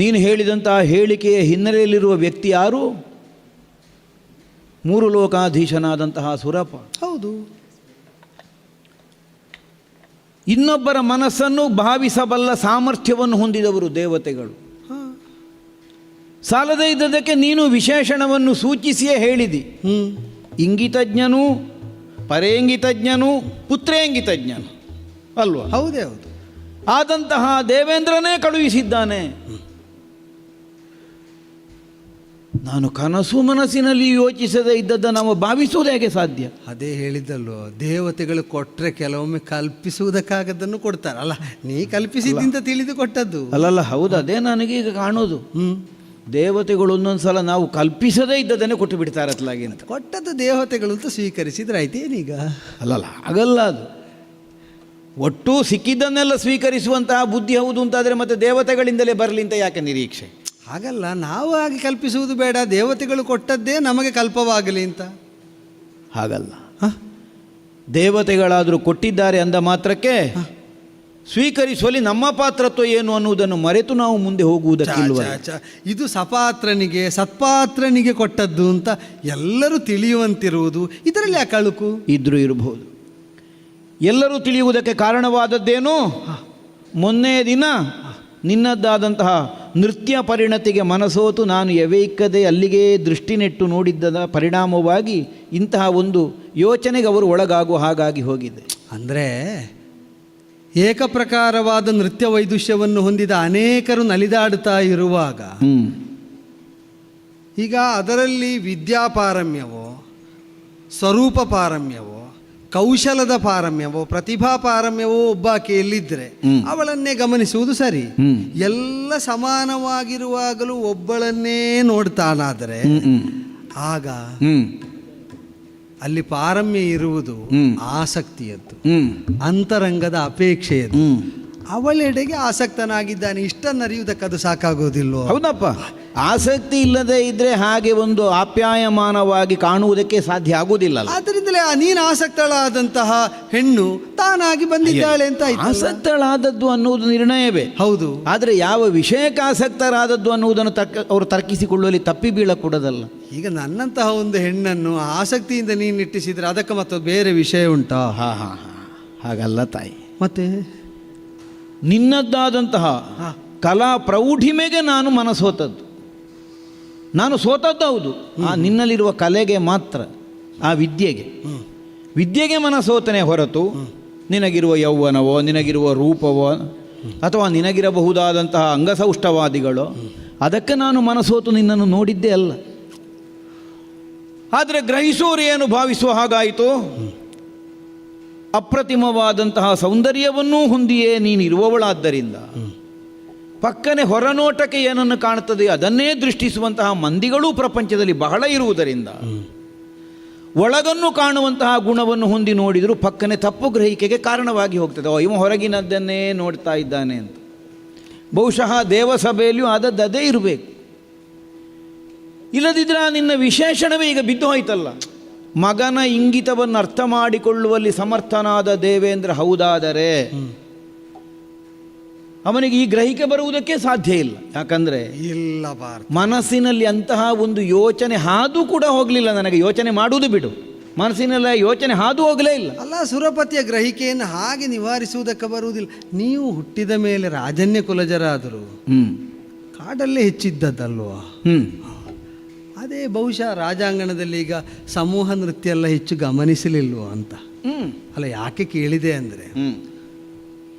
ನೀನು ಹೇಳಿದಂತಹ ಹೇಳಿಕೆಯ ಹಿನ್ನೆಲೆಯಲ್ಲಿರುವ ವ್ಯಕ್ತಿ ಯಾರು? ಮೂರು ಲೋಕಾಧೀಶನಾದಂತಹ ಸುರಪ. ಹೌದು. ಇನ್ನೊಬ್ಬರ ಮನಸ್ಸನ್ನು ಭಾವಿಸಬಲ್ಲ ಸಾಮರ್ಥ್ಯವನ್ನು ಹೊಂದಿದವರು ದೇವತೆಗಳು. ಸಾಲದೇ ಇದ್ದದಕ್ಕೆ ನೀನು ವಿಶೇಷಣವನ್ನು ಸೂಚಿಸಿಯೇ ಹೇಳಿದಿ. ಇಂಗಿತಜ್ಞನು, ಪರೇಂಗಿತಜ್ಞನು, ಪುತ್ರೇಂಗಿತಜ್ಞನು ಅಲ್ವಾ? ಹೌದೇ ಹೌದು. ಆದಂತಹ ದೇವೇಂದ್ರನೇ ಕಳುಹಿಸಿದ್ದಾನೆ. ನಾನು ಕನಸು ಮನಸ್ಸಿನಲ್ಲಿ ಯೋಚಿಸದೇ ಇದ್ದದ್ದು ನಾವು ಭಾವಿಸುವುದು ಹೇಗೆ ಸಾಧ್ಯ? ಅದೇ ಹೇಳಿದ್ದಲ್ವ, ದೇವತೆಗಳು ಕೊಟ್ಟರೆ ಕೆಲವೊಮ್ಮೆ ಕಲ್ಪಿಸುವುದಕ್ಕಾಗದನ್ನು ಕೊಡ್ತಾರೆ. ಅಲ್ಲ, ನೀ ಕಲ್ಪಿಸಿದ್ದಿಂತ ತಿಳಿದು ಕೊಟ್ಟದ್ದು ಅಲ್ಲಲ್ಲ, ಹೌದು, ಅದೇ ನನಗೆ ಈಗ ಕಾಣೋದು. ದೇವತೆಗಳು ಒಂದೊಂದು ಸಲ ನಾವು ಕಲ್ಪಿಸದೇ ಇದ್ದದನ್ನೇ ಕೊಟ್ಟು ಬಿಡ್ತಾರೆ ಅತ್ಲಾಗಿ ಅಂತ. ಕೊಟ್ಟದ್ದು ದೇವತೆಗಳು ಅಂತ ಸ್ವೀಕರಿಸಿದ್ರೆ ಆಯ್ತೇನೀಗ? ಅಲ್ಲಲ್ಲ, ಹಾಗಲ್ಲ. ಅದು ಒಟ್ಟು ಸಿಕ್ಕಿದ್ದನ್ನೆಲ್ಲ ಸ್ವೀಕರಿಸುವಂತಹ ಬುದ್ಧಿ ಹೌದು ಅಂತಾದರೆ ಮತ್ತೆ ದೇವತೆಗಳಿಂದಲೇ ಬರಲಿ ಅಂತ ಯಾಕೆ ನಿರೀಕ್ಷೆ? ಹಾಗಲ್ಲ, ನಾವು ಹಾಗೆ ಕಲ್ಪಿಸುವುದು ಬೇಡ, ದೇವತೆಗಳು ಕೊಟ್ಟದ್ದೇ ನಮಗೆ ಕಲ್ಪವಾಗಲಿ ಅಂತ. ಹಾಗಲ್ಲ, ದೇವತೆಗಳಾದರೂ ಕೊಟ್ಟಿದ್ದಾರೆ ಅಂದ ಮಾತ್ರಕ್ಕೆ ಸ್ವೀಕರಿಸುವಲ್ಲಿ ನಮ್ಮ ಪಾತ್ರತ್ವ ಏನು ಅನ್ನುವುದನ್ನು ಮರೆತು ನಾವು ಮುಂದೆ ಹೋಗುವುದಕ್ಕಿಲ್ವ? ಇದು ಸಪಾತ್ರನಿಗೆ ಸತ್ಪಾತ್ರನಿಗೆ ಕೊಟ್ಟದ್ದು ಅಂತ ಎಲ್ಲರೂ ತಿಳಿಯುವಂತಿರುವುದು, ಇದರಲ್ಲಿ ಯಾಕೆ ಅಳುಕು? ಇದ್ರೂ ಇರಬಹುದು. ಎಲ್ಲರೂ ತಿಳಿಯುವುದಕ್ಕೆ ಕಾರಣವಾದದ್ದೇನು? ಮೊನ್ನೆ ದಿನ ನಿನ್ನದ್ದಾದಂತಹ ನೃತ್ಯ ಪರಿಣತಿಗೆ ಮನಸೋತು ನಾನು ಎವೇಕದೆ ಅಲ್ಲಿಗೆ ದೃಷ್ಟಿ ನೆಟ್ಟು ನೋಡಿದ್ದದ ಪರಿಣಾಮವಾಗಿ ಇಂತಹ ಒಂದು ಯೋಚನೆಗೆ ಅವರು ಒಳಗಾಗುವ ಹಾಗಾಗಿ ಹೋಗಿದೆ. ಅಂದರೆ ಏಕಪ್ರಕಾರವಾದ ನೃತ್ಯ ವೈದುಷ್ಯವನ್ನು ಹೊಂದಿದ ಅನೇಕರು ನಲಿದಾಡುತ್ತಾ ಇರುವಾಗ ಈಗ ಅದರಲ್ಲಿ ವಿದ್ಯಾಪಾರಮ್ಯವೋ, ಸ್ವರೂಪ ಪಾರಮ್ಯವೋ, ಕೌಶಲದ ಪಾರಮ್ಯವೋ, ಪ್ರತಿಭಾ ಪಾರಮ್ಯವೋ ಒಬ್ಬಾಕೆಯಲ್ಲಿದ್ದರೆ ಅವಳನ್ನೇ ಗಮನಿಸುವುದು ಸರಿ. ಎಲ್ಲ ಸಮಾನವಾಗಿರುವಾಗಲೂ ಒಬ್ಬಳನ್ನೇ ನೋಡ್ತಾನಾದರೆ ಆಗ ಅಲ್ಲಿ ಪಾರಮ್ಯ ಇರುವುದು ಆಸಕ್ತಿಯದ್ದು, ಅಂತರಂಗದ ಅಪೇಕ್ಷೆಯದ್ದು. ಅವಳೆಡೆಗೆ ಆಸಕ್ತನಾಗಿದ್ದಾನೆ, ಇಷ್ಟನ್ನರಿಯುವುದಕ್ಕದು ಸಾಕಾಗೋದಿಲ್ವೋ? ಹೌದಪ್ಪ, ಆಸಕ್ತಿ ಇಲ್ಲದೆ ಇದ್ರೆ ಹಾಗೆ ಒಂದು ಆಪ್ಯಾಯಮಾನವಾಗಿ ಕಾಣುವುದಕ್ಕೆ ಸಾಧ್ಯ ಆಗುವುದಿಲ್ಲ. ಆದ್ದರಿಂದಲೇ ನೀನು ಆಸಕ್ತಳಾದಂತಹ ಹೆಣ್ಣು ತಾನಾಗಿ ಬಂದಿದ್ದಾಳೆ ಅಂತ. ಆಸಕ್ತಳಾದದ್ದು ಅನ್ನುವುದು ನಿರ್ಣಯವೇ ಹೌದು, ಆದರೆ ಯಾವ ವಿಷಯಕ್ಕೆ ಆಸಕ್ತರಾದದ್ದು ಅನ್ನುವುದನ್ನು ಅವರು ತರ್ಕಿಸಿಕೊಳ್ಳುವಲ್ಲಿ ತಪ್ಪಿ ಬೀಳಕೂಡದಲ್ಲ. ಈಗ ನನ್ನಂತಹ ಒಂದು ಹೆಣ್ಣನ್ನು ಆಸಕ್ತಿಯಿಂದ ನೀನು ಇಟ್ಟಿಸಿದ್ರೆ ಅದಕ್ಕೆ ಮತ್ತೆ ಬೇರೆ ವಿಷಯ ಉಂಟಾ? ಹಾಗಲ್ಲ ತಾಯಿ. ಮತ್ತೆ ನಿನ್ನದ್ದಾದಂತಹ ಕಲಾ ಪ್ರೌಢಿಮೆಗೆ ನಾನು ಮನಸ್ಸೋತದ್ದು, ನಾನು ಸೋತದ್ದು ಹೌದು. ಆ ನಿನ್ನಲ್ಲಿರುವ ಕಲೆಗೆ ಮಾತ್ರ, ಆ ವಿದ್ಯೆಗೆ ಮನಸ್ಸೋತನೆ ಹೊರತು ನಿನಗಿರುವ ಯೌವನವೋ, ನಿನಗಿರುವ ರೂಪವೋ, ಅಥವಾ ನಿನಗಿರಬಹುದಾದಂತಹ ಅಂಗಸೌಷ್ಠವಾದಿಗಳು, ಅದಕ್ಕೆ ನಾನು ಮನಸ್ಸೋತು ನಿನ್ನನ್ನು ನೋಡಿದ್ದೇ ಅಲ್ಲ. ಆದರೆ ಗ್ರಹಿಸೋರು ಏನು ಭಾವಿಸುವ ಹಾಗಾಯಿತು, ಅಪ್ರತಿಮವಾದಂತಹ ಸೌಂದರ್ಯವನ್ನೂ ಹೊಂದಿಯೇ ನೀನು ಇರುವವಳಾದ್ದರಿಂದ ಪಕ್ಕನೆ ಹೊರನೋಟಕ್ಕೆ ಏನನ್ನು ಕಾಣುತ್ತದೆ ಅದನ್ನೇ ದೃಷ್ಟಿಸುವಂತಹ ಮಂದಿಗಳೂ ಪ್ರಪಂಚದಲ್ಲಿ ಬಹಳ ಇರುವುದರಿಂದ ಒಳಗನ್ನು ಕಾಣುವಂತಹ ಗುಣವನ್ನು ಹೊಂದಿ ನೋಡಿದರೂ ಪಕ್ಕನೆ ತಪ್ಪು ಗ್ರಹಿಕೆಗೆ ಕಾರಣವಾಗಿ ಹೋಗ್ತದೆ. ಇವ ಹೊರಗಿನದ್ದನ್ನೇ ನೋಡ್ತಾ ಇದ್ದಾನೆ ಅಂತ. ಬಹುಶಃ ದೇವಸಭೆಯಲ್ಲಿಯೂ ಆದದ್ದು ಅದೇ ಇರಬೇಕು. ಇಲ್ಲದಿದ್ದರೆ ನಿನ್ನ ವಿಶೇಷಣವೇ ಈಗ ಬಿದ್ದು ಹೋಯ್ತಲ್ಲ. ಮಗನ ಇಂಗಿತವನ್ನು ಅರ್ಥ ಮಾಡಿಕೊಳ್ಳುವಲ್ಲಿ ಸಮರ್ಥನಾದ ದೇವೇಂದ್ರ ಹೌದಾದರೆ ಅವನಿಗೆ ಈ ಗ್ರಹಿಕೆ ಬರುವುದಕ್ಕೆ ಸಾಧ್ಯ ಇಲ್ಲ. ಯಾಕಂದರೆ ಮನಸ್ಸಿನಲ್ಲಿ ಅಂತಹ ಒಂದು ಯೋಚನೆ ಹಾದು ಕೂಡ ಹೋಗಲಿಲ್ಲ. ನನಗೆ ಯೋಚನೆ ಮಾಡುವುದು ಬಿಡು, ಮನಸ್ಸಿನೆಲ್ಲ ಯೋಚನೆ ಹಾದು ಹೋಗಲೇ ಇಲ್ಲ. ಅಲ್ಲ, ಸುರಪತಿಯ ಗ್ರಹಿಕೆಯನ್ನು ಹಾಗೆ ನಿವಾರಿಸುವುದಕ್ಕೆ ಬರುವುದಿಲ್ಲ. ನೀವು ಹುಟ್ಟಿದ ಮೇಲೆ ರಾಜನ್ಯ ಕುಲಜರಾದರು ಕಾಡಲ್ಲೇ ಹೆಚ್ಚಿದ್ದದ್ದಲ್ವಾ? ಅದೇ ಬಹುಶಃ ರಾಜಾಂಗಣದಲ್ಲಿ ಈಗ ಸಮೂಹ ನೃತ್ಯ ಎಲ್ಲ ಹೆಚ್ಚು ಗಮನಿಸಲಿಲ್ವೋ ಅಂತ. ಅಲ್ಲ, ಯಾಕೆ ಕೇಳಿದೆ ಅಂದರೆ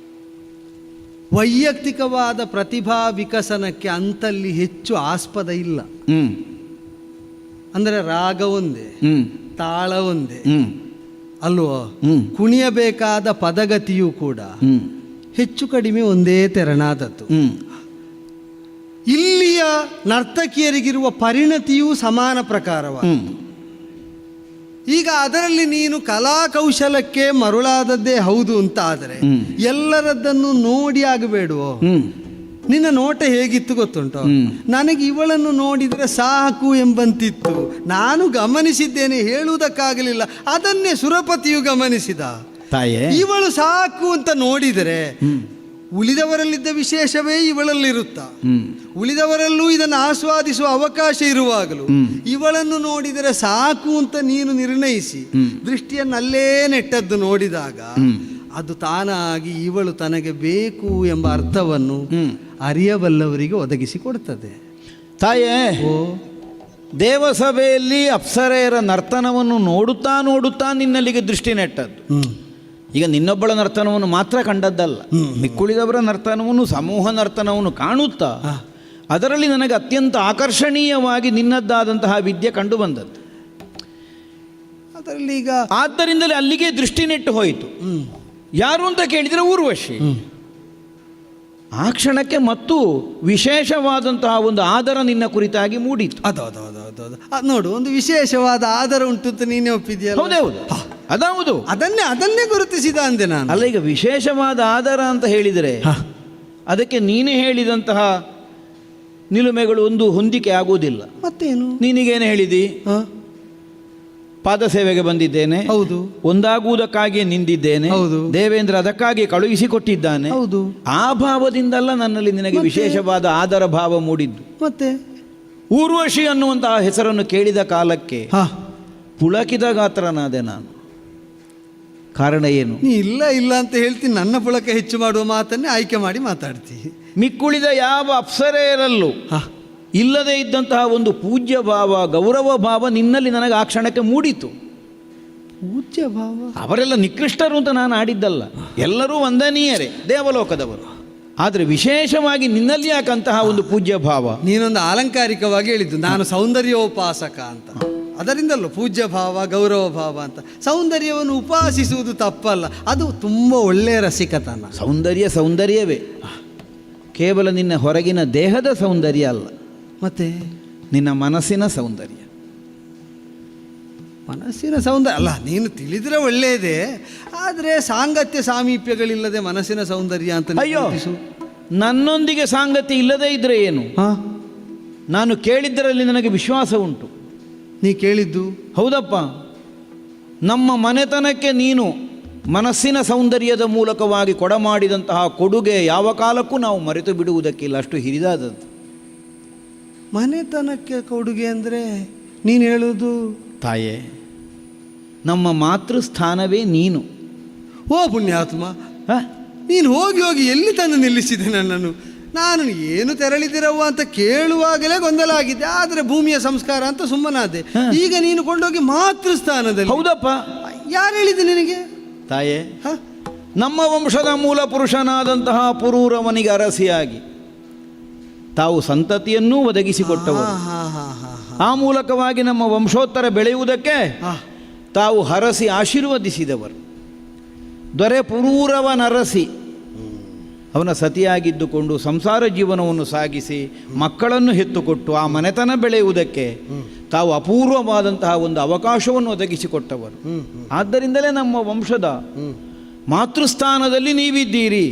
ವೈಯಕ್ತಿಕವಾದ ಪ್ರತಿಭಾ ವಿಕಸನಕ್ಕೆ ಅಂತಲ್ಲಿ ಹೆಚ್ಚು ಆಸ್ಪದ ಇಲ್ಲ. ಅಂದರೆ ರಾಗ ಒಂದೇ, ತಾಳ ಒಂದೇ ಅಲ್ವೋ, ಕುಣಿಯಬೇಕಾದ ಪದಗತಿಯೂ ಕೂಡ ಹೆಚ್ಚು ಕಡಿಮೆ ಒಂದೇ ತೆರನಾದದ್ದು. ಇಲ್ಲಿಯ ನರ್ತಕಿಯರಿಗಿರುವ ಪರಿಣತಿಯೂ ಸಮಾನ ಪ್ರಕಾರವಾದ. ಈಗ ಅದರಲ್ಲಿ ನೀನು ಕಲಾ ಕೌಶಲಕ್ಕೆ ಮರುಳಾದದ್ದೇ ಹೌದು ಅಂತ ಆದರೆ ಎಲ್ಲರದ್ದನ್ನು ನೋಡಿ ಆಗಬೇಡುವೋ? ನಿನ್ನ ನೋಟ ಹೇಗಿತ್ತು ಗೊತ್ತುಂಟು? ನನಗೆ ಇವಳನ್ನು ನೋಡಿದರೆ ಸಾಕು ಎಂಬಂತಿತ್ತು. ನಾನು ಗಮನಿಸಿದ್ದೇನೆ, ಹೇಳುವುದಕ್ಕಾಗಲಿಲ್ಲ. ಅದನ್ನೇ ಸುರಪತಿಯು ಗಮನಿಸಿದ. ಇವಳು ಸಾಕು ಅಂತ ನೋಡಿದರೆ ಉಳಿದವರಲ್ಲಿದ್ದ ವಿಶೇಷವೇ ಇವಳಲ್ಲಿರುತ್ತ. ಉಳಿದವರಲ್ಲೂ ಇದನ್ನು ಆಸ್ವಾದಿಸುವ ಅವಕಾಶ ಇರುವಾಗಲೂ ಇವಳನ್ನು ನೋಡಿದರೆ ಸಾಕು ಅಂತ ನೀನು ನಿರ್ಣಯಿಸಿ ದೃಷ್ಟಿಯನ್ನು ಅಲ್ಲೇ ನೆಟ್ಟದ್ದು ನೋಡಿದಾಗ ಅದು ತಾನಾಗಿ ಇವಳು ತನಗೆ ಬೇಕು ಎಂಬ ಅರ್ಥವನ್ನು ಅರಿಯಬಲ್ಲವರಿಗೆ ಒದಗಿಸಿಕೊಡುತ್ತದೆ. ತಾಯೇ, ದೇವಸಭೆಯಲ್ಲಿ ಅಪ್ಸರೆಯರ ನರ್ತನವನ್ನು ನೋಡುತ್ತಾ ನೋಡುತ್ತಾ ನಿನ್ನಲ್ಲಿಗೆ ದೃಷ್ಟಿ ನೆಟ್ಟದ್ದು. ಈಗ ನಿನ್ನೊಬ್ಬಳ ನರ್ತನವನ್ನು ಮಾತ್ರ ಕಂಡದ್ದಲ್ಲ, ಮಿಕ್ಕುಳಿದವರ ನರ್ತನವನ್ನು, ಸಮೂಹ ನರ್ತನವನ್ನು ಕಾಣುತ್ತಾ ಅದರಲ್ಲಿ ನನಗೆ ಅತ್ಯಂತ ಆಕರ್ಷಣೀಯವಾಗಿ ನಿನ್ನದ್ದಾದಂತಹ ವಿದ್ಯೆ ಕಂಡು ಬಂದದ್ದು. ಅದರಲ್ಲಿ ಈಗ ಆದ್ದರಿಂದಲೇ ಅಲ್ಲಿಗೆ ದೃಷ್ಟಿ ನೆಟ್ಟು ಹೋಯಿತು. ಯಾರು ಅಂತ ಕೇಳಿದರೆ ಊರ್ವಶಿ. ಆ ಕ್ಷಣಕ್ಕೆ ಮತ್ತು ವಿಶೇಷವಾದಂತಹ ಒಂದು ಆದರ ನಿನ್ನ ಕುರಿತಾಗಿ ಮೂಡಿತು. ಅದು ನೋಡು, ಒಂದು ವಿಶೇಷವಾದ ಆದರ ಉಂಟು ಅಂತ ನೀನೇ ಒಪ್ಪಿದ್ಯಲ್ಲ. ಹೌದೇ ಹೌದು, ಅದೌದು, ಅದನ್ನೇ ಗುರುತಿಸಿದ ಅಂದೆ ನಾನು. ಅಲ್ಲ, ಈಗ ವಿಶೇಷವಾದ ಆಧಾರ ಅಂತ ಹೇಳಿದರೆ ಅದಕ್ಕೆ ನೀನೇ ಹೇಳಿದಂತಹ ನಿಲುಮೆಗಳು ಒಂದು ಹೊಂದಿಕೆ ಆಗುವುದಿಲ್ಲ. ಮತ್ತೇನು? ನೀನಿಗೇನು ಹೇಳಿದಿ? ಪಾದ ಸೇವೆಗೆ ಬಂದಿದ್ದೇನೆ, ಹೌದು. ಒಂದಾಗುವುದಕ್ಕಾಗಿ ನಿಂದಿದ್ದೇನೆ, ಹೌದು. ದೇವೇಂದ್ರ ಅದಕ್ಕಾಗಿ ಕಳುಹಿಸಿಕೊಟ್ಟಿದ್ದಾನೆ, ಹೌದು. ಆ ಭಾವದಿಂದಲ್ಲ ನನ್ನಲ್ಲಿ ನಿನಗೆ ವಿಶೇಷವಾದ ಆದರ ಭಾವ ಮೂಡಿದ್ದು. ಮತ್ತೆ ಊರ್ವಶಿ ಅನ್ನುವಂತಹ ಹೆಸರನ್ನು ಕೇಳಿದ ಕಾಲಕ್ಕೆ ಪುಳಕಿದ ಗಾತ್ರನಾದೆ ನಾನು. ಕಾರಣ ಏನು? ನೀ ಇಲ್ಲ ಅಂತ ಹೇಳ್ತೀನಿ, ನನ್ನ ಪುಳಕ ಹೆಚ್ಚು ಮಾಡುವ ಮಾತನ್ನೇ ಆಯ್ಕೆ ಮಾಡಿ ಮಾತಾಡ್ತೀನಿ. ಮಿಕ್ಕುಳಿದ ಯಾವ ಅಪ್ಸರೆಯರಲ್ಲೂ ಇಲ್ಲದೇ ಇದ್ದಂತಹ ಒಂದು ಪೂಜ್ಯ ಭಾವ, ಗೌರವ ಭಾವ ನಿನ್ನಲ್ಲಿ ನನಗೆ ಆ ಕ್ಷಣಕ್ಕೆ ಮೂಡಿತು. ಪೂಜ್ಯ ಭಾವ? ಅವರೆಲ್ಲ ನಿಕೃಷ್ಟರು ಅಂತ ನಾನು ಆಡಿದ್ದಲ್ಲ, ಎಲ್ಲರೂ ವಂದನೀಯರೇ, ದೇವಲೋಕದವರು. ಆದರೆ ವಿಶೇಷವಾಗಿ ನಿನ್ನಲ್ಲಿ ಯಾಕಂತಹ ಒಂದು ಪೂಜ್ಯ ಭಾವ? ನೀನೊಂದು ಆಲಂಕಾರಿಕವಾಗಿ ಹೇಳಿದ್ದು, ನಾನು ಸೌಂದರ್ಯೋಪಾಸಕ ಅಂತ. ಅದರಿಂದಲ್ಲ ಪೂಜ್ಯ ಭಾವ, ಗೌರವ ಭಾವ ಅಂತ. ಸೌಂದರ್ಯವನ್ನು ಉಪಾಸಿಸುವುದು ತಪ್ಪಲ್ಲ, ಅದು ತುಂಬ ಒಳ್ಳೆಯ ರಸಿಕತನ. ಸೌಂದರ್ಯವೇ, ಕೇವಲ ನಿನ್ನ ಹೊರಗಿನ ದೇಹದ ಸೌಂದರ್ಯ ಅಲ್ಲ, ಮತ್ತೆ ನಿನ್ನ ಮನಸ್ಸಿನ ಸೌಂದರ್ಯ. ಮನಸ್ಸಿನ ಸೌಂದರ್ಯ ಅಲ್ಲ, ನೀನು ತಿಳಿದ್ರೆ ಒಳ್ಳೆಯದೇ, ಆದರೆ ಸಾಂಗತ್ಯ ಸಾಮೀಪ್ಯಗಳಿಲ್ಲದೆ ಮನಸ್ಸಿನ ಸೌಂದರ್ಯ ಅಂತ. ಅಯ್ಯೋ, ನನ್ನೊಂದಿಗೆ ಸಾಂಗತ್ಯ ಇಲ್ಲದೇ ಇದ್ರೆ ಏನು? ನಾನು ಕೇಳಿದ್ದರಲ್ಲಿ ನನಗೆ ವಿಶ್ವಾಸ ಉಂಟು. ನೀ ಕೇಳಿದ್ದು ಹೌದಪ್ಪ. ನಮ್ಮ ಮನೆತನಕ್ಕೆ ನೀನು ಮನಸ್ಸಿನ ಸೌಂದರ್ಯದ ಮೂಲಕವಾಗಿ ಕೊಡಮಾಡಿದಂತಹ ಕೊಡುಗೆ ಯಾವ ಕಾಲಕ್ಕೂ ನಾವು ಮರೆತು ಬಿಡುವುದಕ್ಕಿಲ್ಲ, ಅಷ್ಟು ಹಿರಿದಾದದ್ದು. ಮನೆತನಕ್ಕೆ ಕೊಡುಗೆ ಅಂದರೆ ನೀನು ಹೇಳುವುದು? ತಾಯೇ, ನಮ್ಮ ಮಾತೃಸ್ಥಾನವೇ ನೀನು. ಓ ಪುಣ್ಯಾತ್ಮ, ನೀನು ಹೋಗಿ ಎಲ್ಲಿ ತಂದು ನಿಲ್ಲಿಸಿದೆ ನನ್ನನ್ನು? ನಾನು ಏನು ತೆರಳಿದಿರವ್ವ ಅಂತ ಕೇಳುವಾಗಲೇ ಗೊಂದಲ ಆಗಿದ್ದೆ, ಆದರೆ ಭೂಮಿಯ ಸಂಸ್ಕಾರ ಅಂತ ಸುಮ್ಮನಾದೆ. ಈಗ ನೀನು ಕೊಂಡೋಗಿ ಮಾತೃಸ್ಥಾನದಲ್ಲಿ. ಹೌದಪ್ಪ. ಯಾರು ಹೇಳಿದ್ದು ನಿನಗೆ? ತಾಯೇ, ನಮ್ಮ ವಂಶದ ಮೂಲ ಪುರುಷನಾದಂತಹ ಪುರೂರವನಿಗೆ ಅರಸಿಯಾಗಿ ತಾವು ಸಂತತಿಯನ್ನೂ ಒದಗಿಸಿಕೊಟ್ಟವರು. ಆ ಮೂಲಕವಾಗಿ ನಮ್ಮ ವಂಶೋತ್ತರ ಬೆಳೆಯುವುದಕ್ಕೆ ತಾವು ಹರಸಿ ಆಶೀರ್ವದಿಸಿದವರು. ದೊರೆ ಪುರೂರವನರಸಿ ಅವನ ಸತಿಯಾಗಿದ್ದುಕೊಂಡು ಸಂಸಾರ ಜೀವನವನ್ನು ಸಾಗಿಸಿ ಮಕ್ಕಳನ್ನು ಹೆತ್ತುಕೊಟ್ಟು ಆ ಮನೆತನ ಬೆಳೆಯುವುದಕ್ಕೆ ತಾವು ಅಪೂರ್ವವಾದಂತಹ ಒಂದು ಅವಕಾಶವನ್ನು ಒದಗಿಸಿಕೊಟ್ಟವರು. ಆದ್ದರಿಂದಲೇ ನಮ್ಮ ವಂಶದ ಮಾತೃಸ್ಥಾನದಲ್ಲಿ ನೀವಿದ್ದೀರಿ.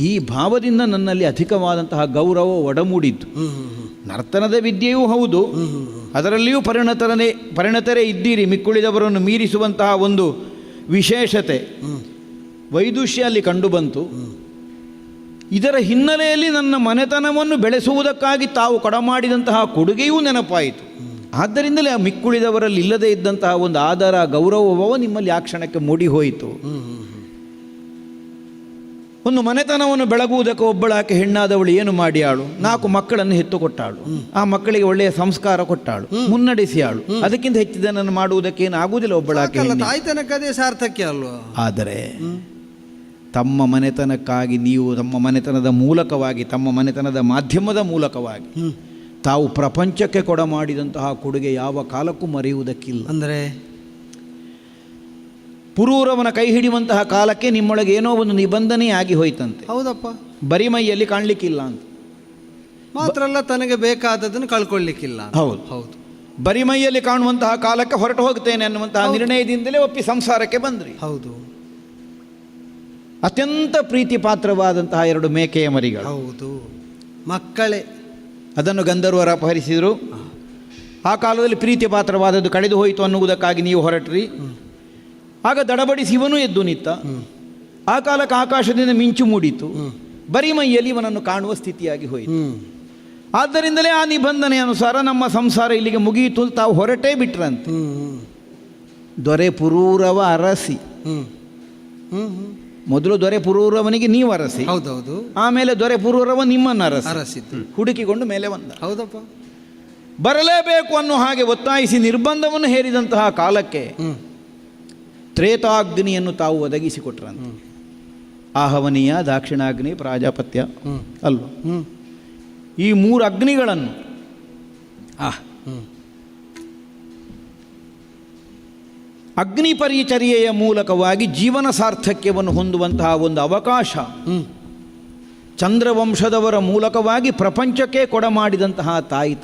ಈ ಭಾವದಿಂದ ನನ್ನಲ್ಲಿ ಅಧಿಕವಾದಂತಹ ಗೌರವ ಒಡಮೂಡಿದ್ದು. ನರ್ತನದ ವಿದ್ಯೆಯೂ ಹೌದು, ಅದರಲ್ಲಿಯೂ ಪರಿಣತರೇ ಇದ್ದೀರಿ. ಮಿಕ್ಕುಳಿದವರನ್ನು ಮೀರಿಸುವಂತಹ ಒಂದು ವಿಶೇಷತೆ, ವೈದುಷ್ಯ ಅಲ್ಲಿ ಕಂಡುಬಂತು. ಇದರ ಹಿನ್ನೆಲೆಯಲ್ಲಿ ನನ್ನ ಮನೆತನವನ್ನು ಬೆಳೆಸುವುದಕ್ಕಾಗಿ ತಾವು ಕೊಡಮಾಡಿದಂತಹ ಕೊಡುಗೆಯೂ ನೆನಪಾಯಿತು. ಆದ್ದರಿಂದಲೇ ಆ ಮಿಕ್ಕುಳಿದವರಲ್ಲಿ ಇಲ್ಲದೇ ಇದ್ದಂತಹ ಒಂದು ಆದರ, ಗೌರವಭಾವ ನಿಮ್ಮಲ್ಲಿ ಆ ಕ್ಷಣಕ್ಕೆ ಮೂಡಿ ಹೋಯಿತು. ಒಂದು ಮನೆತನವನ್ನು ಬೆಳಗುವುದಕ್ಕೆ ಒಬ್ಬಳಾಕೆ ಹೆಣ್ಣಾದವಳು ಏನು ಮಾಡಿಯಾಳು? 4 ಮಕ್ಕಳನ್ನು ಹೆತ್ತುಕೊಟ್ಟಾಳು, ಆ ಮಕ್ಕಳಿಗೆ ಒಳ್ಳೆಯ ಸಂಸ್ಕಾರ ಕೊಟ್ಟಾಳು, ಮುನ್ನಡೆಸಿಯಾಳು. ಅದಕ್ಕಿಂತ ಹೆಚ್ಚಿದನನ್ನು ಮಾಡುವುದಕ್ಕೆ ಏನು ಆಗುವುದಿಲ್ಲ ಒಬ್ಬಳಾಕೆ. ತಾಯ್ತನಕ್ಕದೇ ಸಾರ್ಥಕ್ಯ ಅಲ್ವಾ? ಆದರೆ ತಮ್ಮ ಮನೆತನಕ್ಕಾಗಿ ನೀವು ತಮ್ಮ ಮನೆತನದ ಮೂಲಕವಾಗಿ, ತಮ್ಮ ಮನೆತನದ ಮಾಧ್ಯಮದ ಮೂಲಕವಾಗಿ ತಾವು ಪ್ರಪಂಚಕ್ಕೆ ಕೊಡಮಾಡಿದಂತಹ ಕೊಡುಗೆ ಯಾವ ಕಾಲಕ್ಕೂ ಮರೆಯುವುದಕ್ಕಿಲ್ಲ. ಅಂದರೆ ಪುರೂರವನ ಕೈ ಹಿಡಿಯುವಂತಹ ಕಾಲಕ್ಕೆ ನಿಮ್ಮೊಳಗೆ ಏನೋ ಒಂದು ನಿಬಂಧನೆ ಆಗಿ ಹೋಯ್ತಂತೆ. ಹೌದಪ್ಪ. ಬರಿ ಮೈಯಲ್ಲಿ ಕಾಣಲಿಕ್ಕಿಲ್ಲ ಅಂತ ಮಾತ್ರ ಅಲ್ಲ, ತನಗೆ ಬೇಕಾದದನ್ನು ಕಳ್ಕೊಳ್ಳಿಕ್ಕಿಲ್ಲ. ಹೌದು ಹೌದು. ಬರಿ ಮೈಯಲ್ಲಿ ಕಾಣುವಂತಹ ಕಾಲಕ್ಕೆ ಹೊರಟು ಹೋಗ್ತೇನೆ ಅನ್ನುವಂತಹ ನಿರ್ಣಯದಿಂದಲೇ ಒಪ್ಪಿ ಸಂಸಾರಕ್ಕೆ ಬಂದ್ರಿ. ಹೌದು. ಅತ್ಯಂತ ಪ್ರೀತಿ ಪಾತ್ರವಾದಂತಹ 2 ಮೇಕೆಯ ಮರಿಗಳು. ಹೌದು, ಮಕ್ಕಳೇ. ಅದನ್ನು ಗಂಧರ್ವರು ಅಪಹರಿಸಿದರು. ಆ ಕಾಲದಲ್ಲಿ ಪ್ರೀತಿ ಪಾತ್ರವಾದದ್ದು ಕಳೆದು ಹೋಯಿತು ಅನ್ನುವುದಕ್ಕಾಗಿ ನೀವು ಹೊರಟ್ರಿ. ಆಗ ದಡಬಡಿಸಿ ಇವನು ಎದ್ದು ನಿಂತ. ಆ ಕಾಲಕ್ಕೆ ಆಕಾಶದಿಂದ ಮಿಂಚು ಮೂಡಿತು. ಬರಿ ಮೈಯಲ್ಲಿ ಇವನನ್ನು ಕಾಣುವ ಸ್ಥಿತಿಯಾಗಿ ಹೋಯಿತು. ಆದ್ದರಿಂದಲೇ ಆ ನಿಬಂಧನೆ ಅನುಸಾರ ನಮ್ಮ ಸಂಸಾರ ಇಲ್ಲಿಗೆ ಮುಗಿಯಿತು. ತಾವು ಹೊರಟೇ ಬಿಟ್ರಂತೆ. ದೊರೆ ಪುರೂರವ ಅರಸಿ. ಮೊದಲು ದೊರೆ ಪುರೂರವನಿಗೆ ನೀವು ಅರಸಿ, ಹೌದೌದು. ಆಮೇಲೆ ದೊರೆ ಪುರೂರವ ನಿಮ್ಮನ್ನು ಅರಸಿದ್ದು ಹುಡುಕಿಕೊಂಡು ಮೇಲೆ ಬಂದ. ಹೌದಪ್ಪ. ಬರಲೇಬೇಕು ಅನ್ನೋ ಹಾಗೆ ಒತ್ತಾಯಿಸಿ ನಿರ್ಬಂಧವನ್ನು ಹೇರಿದಂತಹ ಕಾಲಕ್ಕೆ ತ್ರೇತಾಗ್ನಿಯನ್ನು ತಾವು ಒದಗಿಸಿಕೊಟ್ರಂತೆ. ಆಹವನೀಯ, ದಾಕ್ಷಿಣಾಗ್ನಿ, ಪ್ರಾಜಾಪತ್ಯ ಅಲ್ವ. ಈ 3 ಅಗ್ನಿಗಳನ್ನು ಅಗ್ನಿ ಪರಿಚರ್ಯೆಯ ಮೂಲಕವಾಗಿ ಜೀವನ ಸಾರ್ಥಕ್ಯವನ್ನು ಹೊಂದುವಂತಹ ಒಂದು ಅವಕಾಶ ಚಂದ್ರವಂಶದವರ ಮೂಲಕವಾಗಿ ಪ್ರಪಂಚಕ್ಕೆ ಕೊಡಮಾಡಿದಂತಹ ತಾಯಿ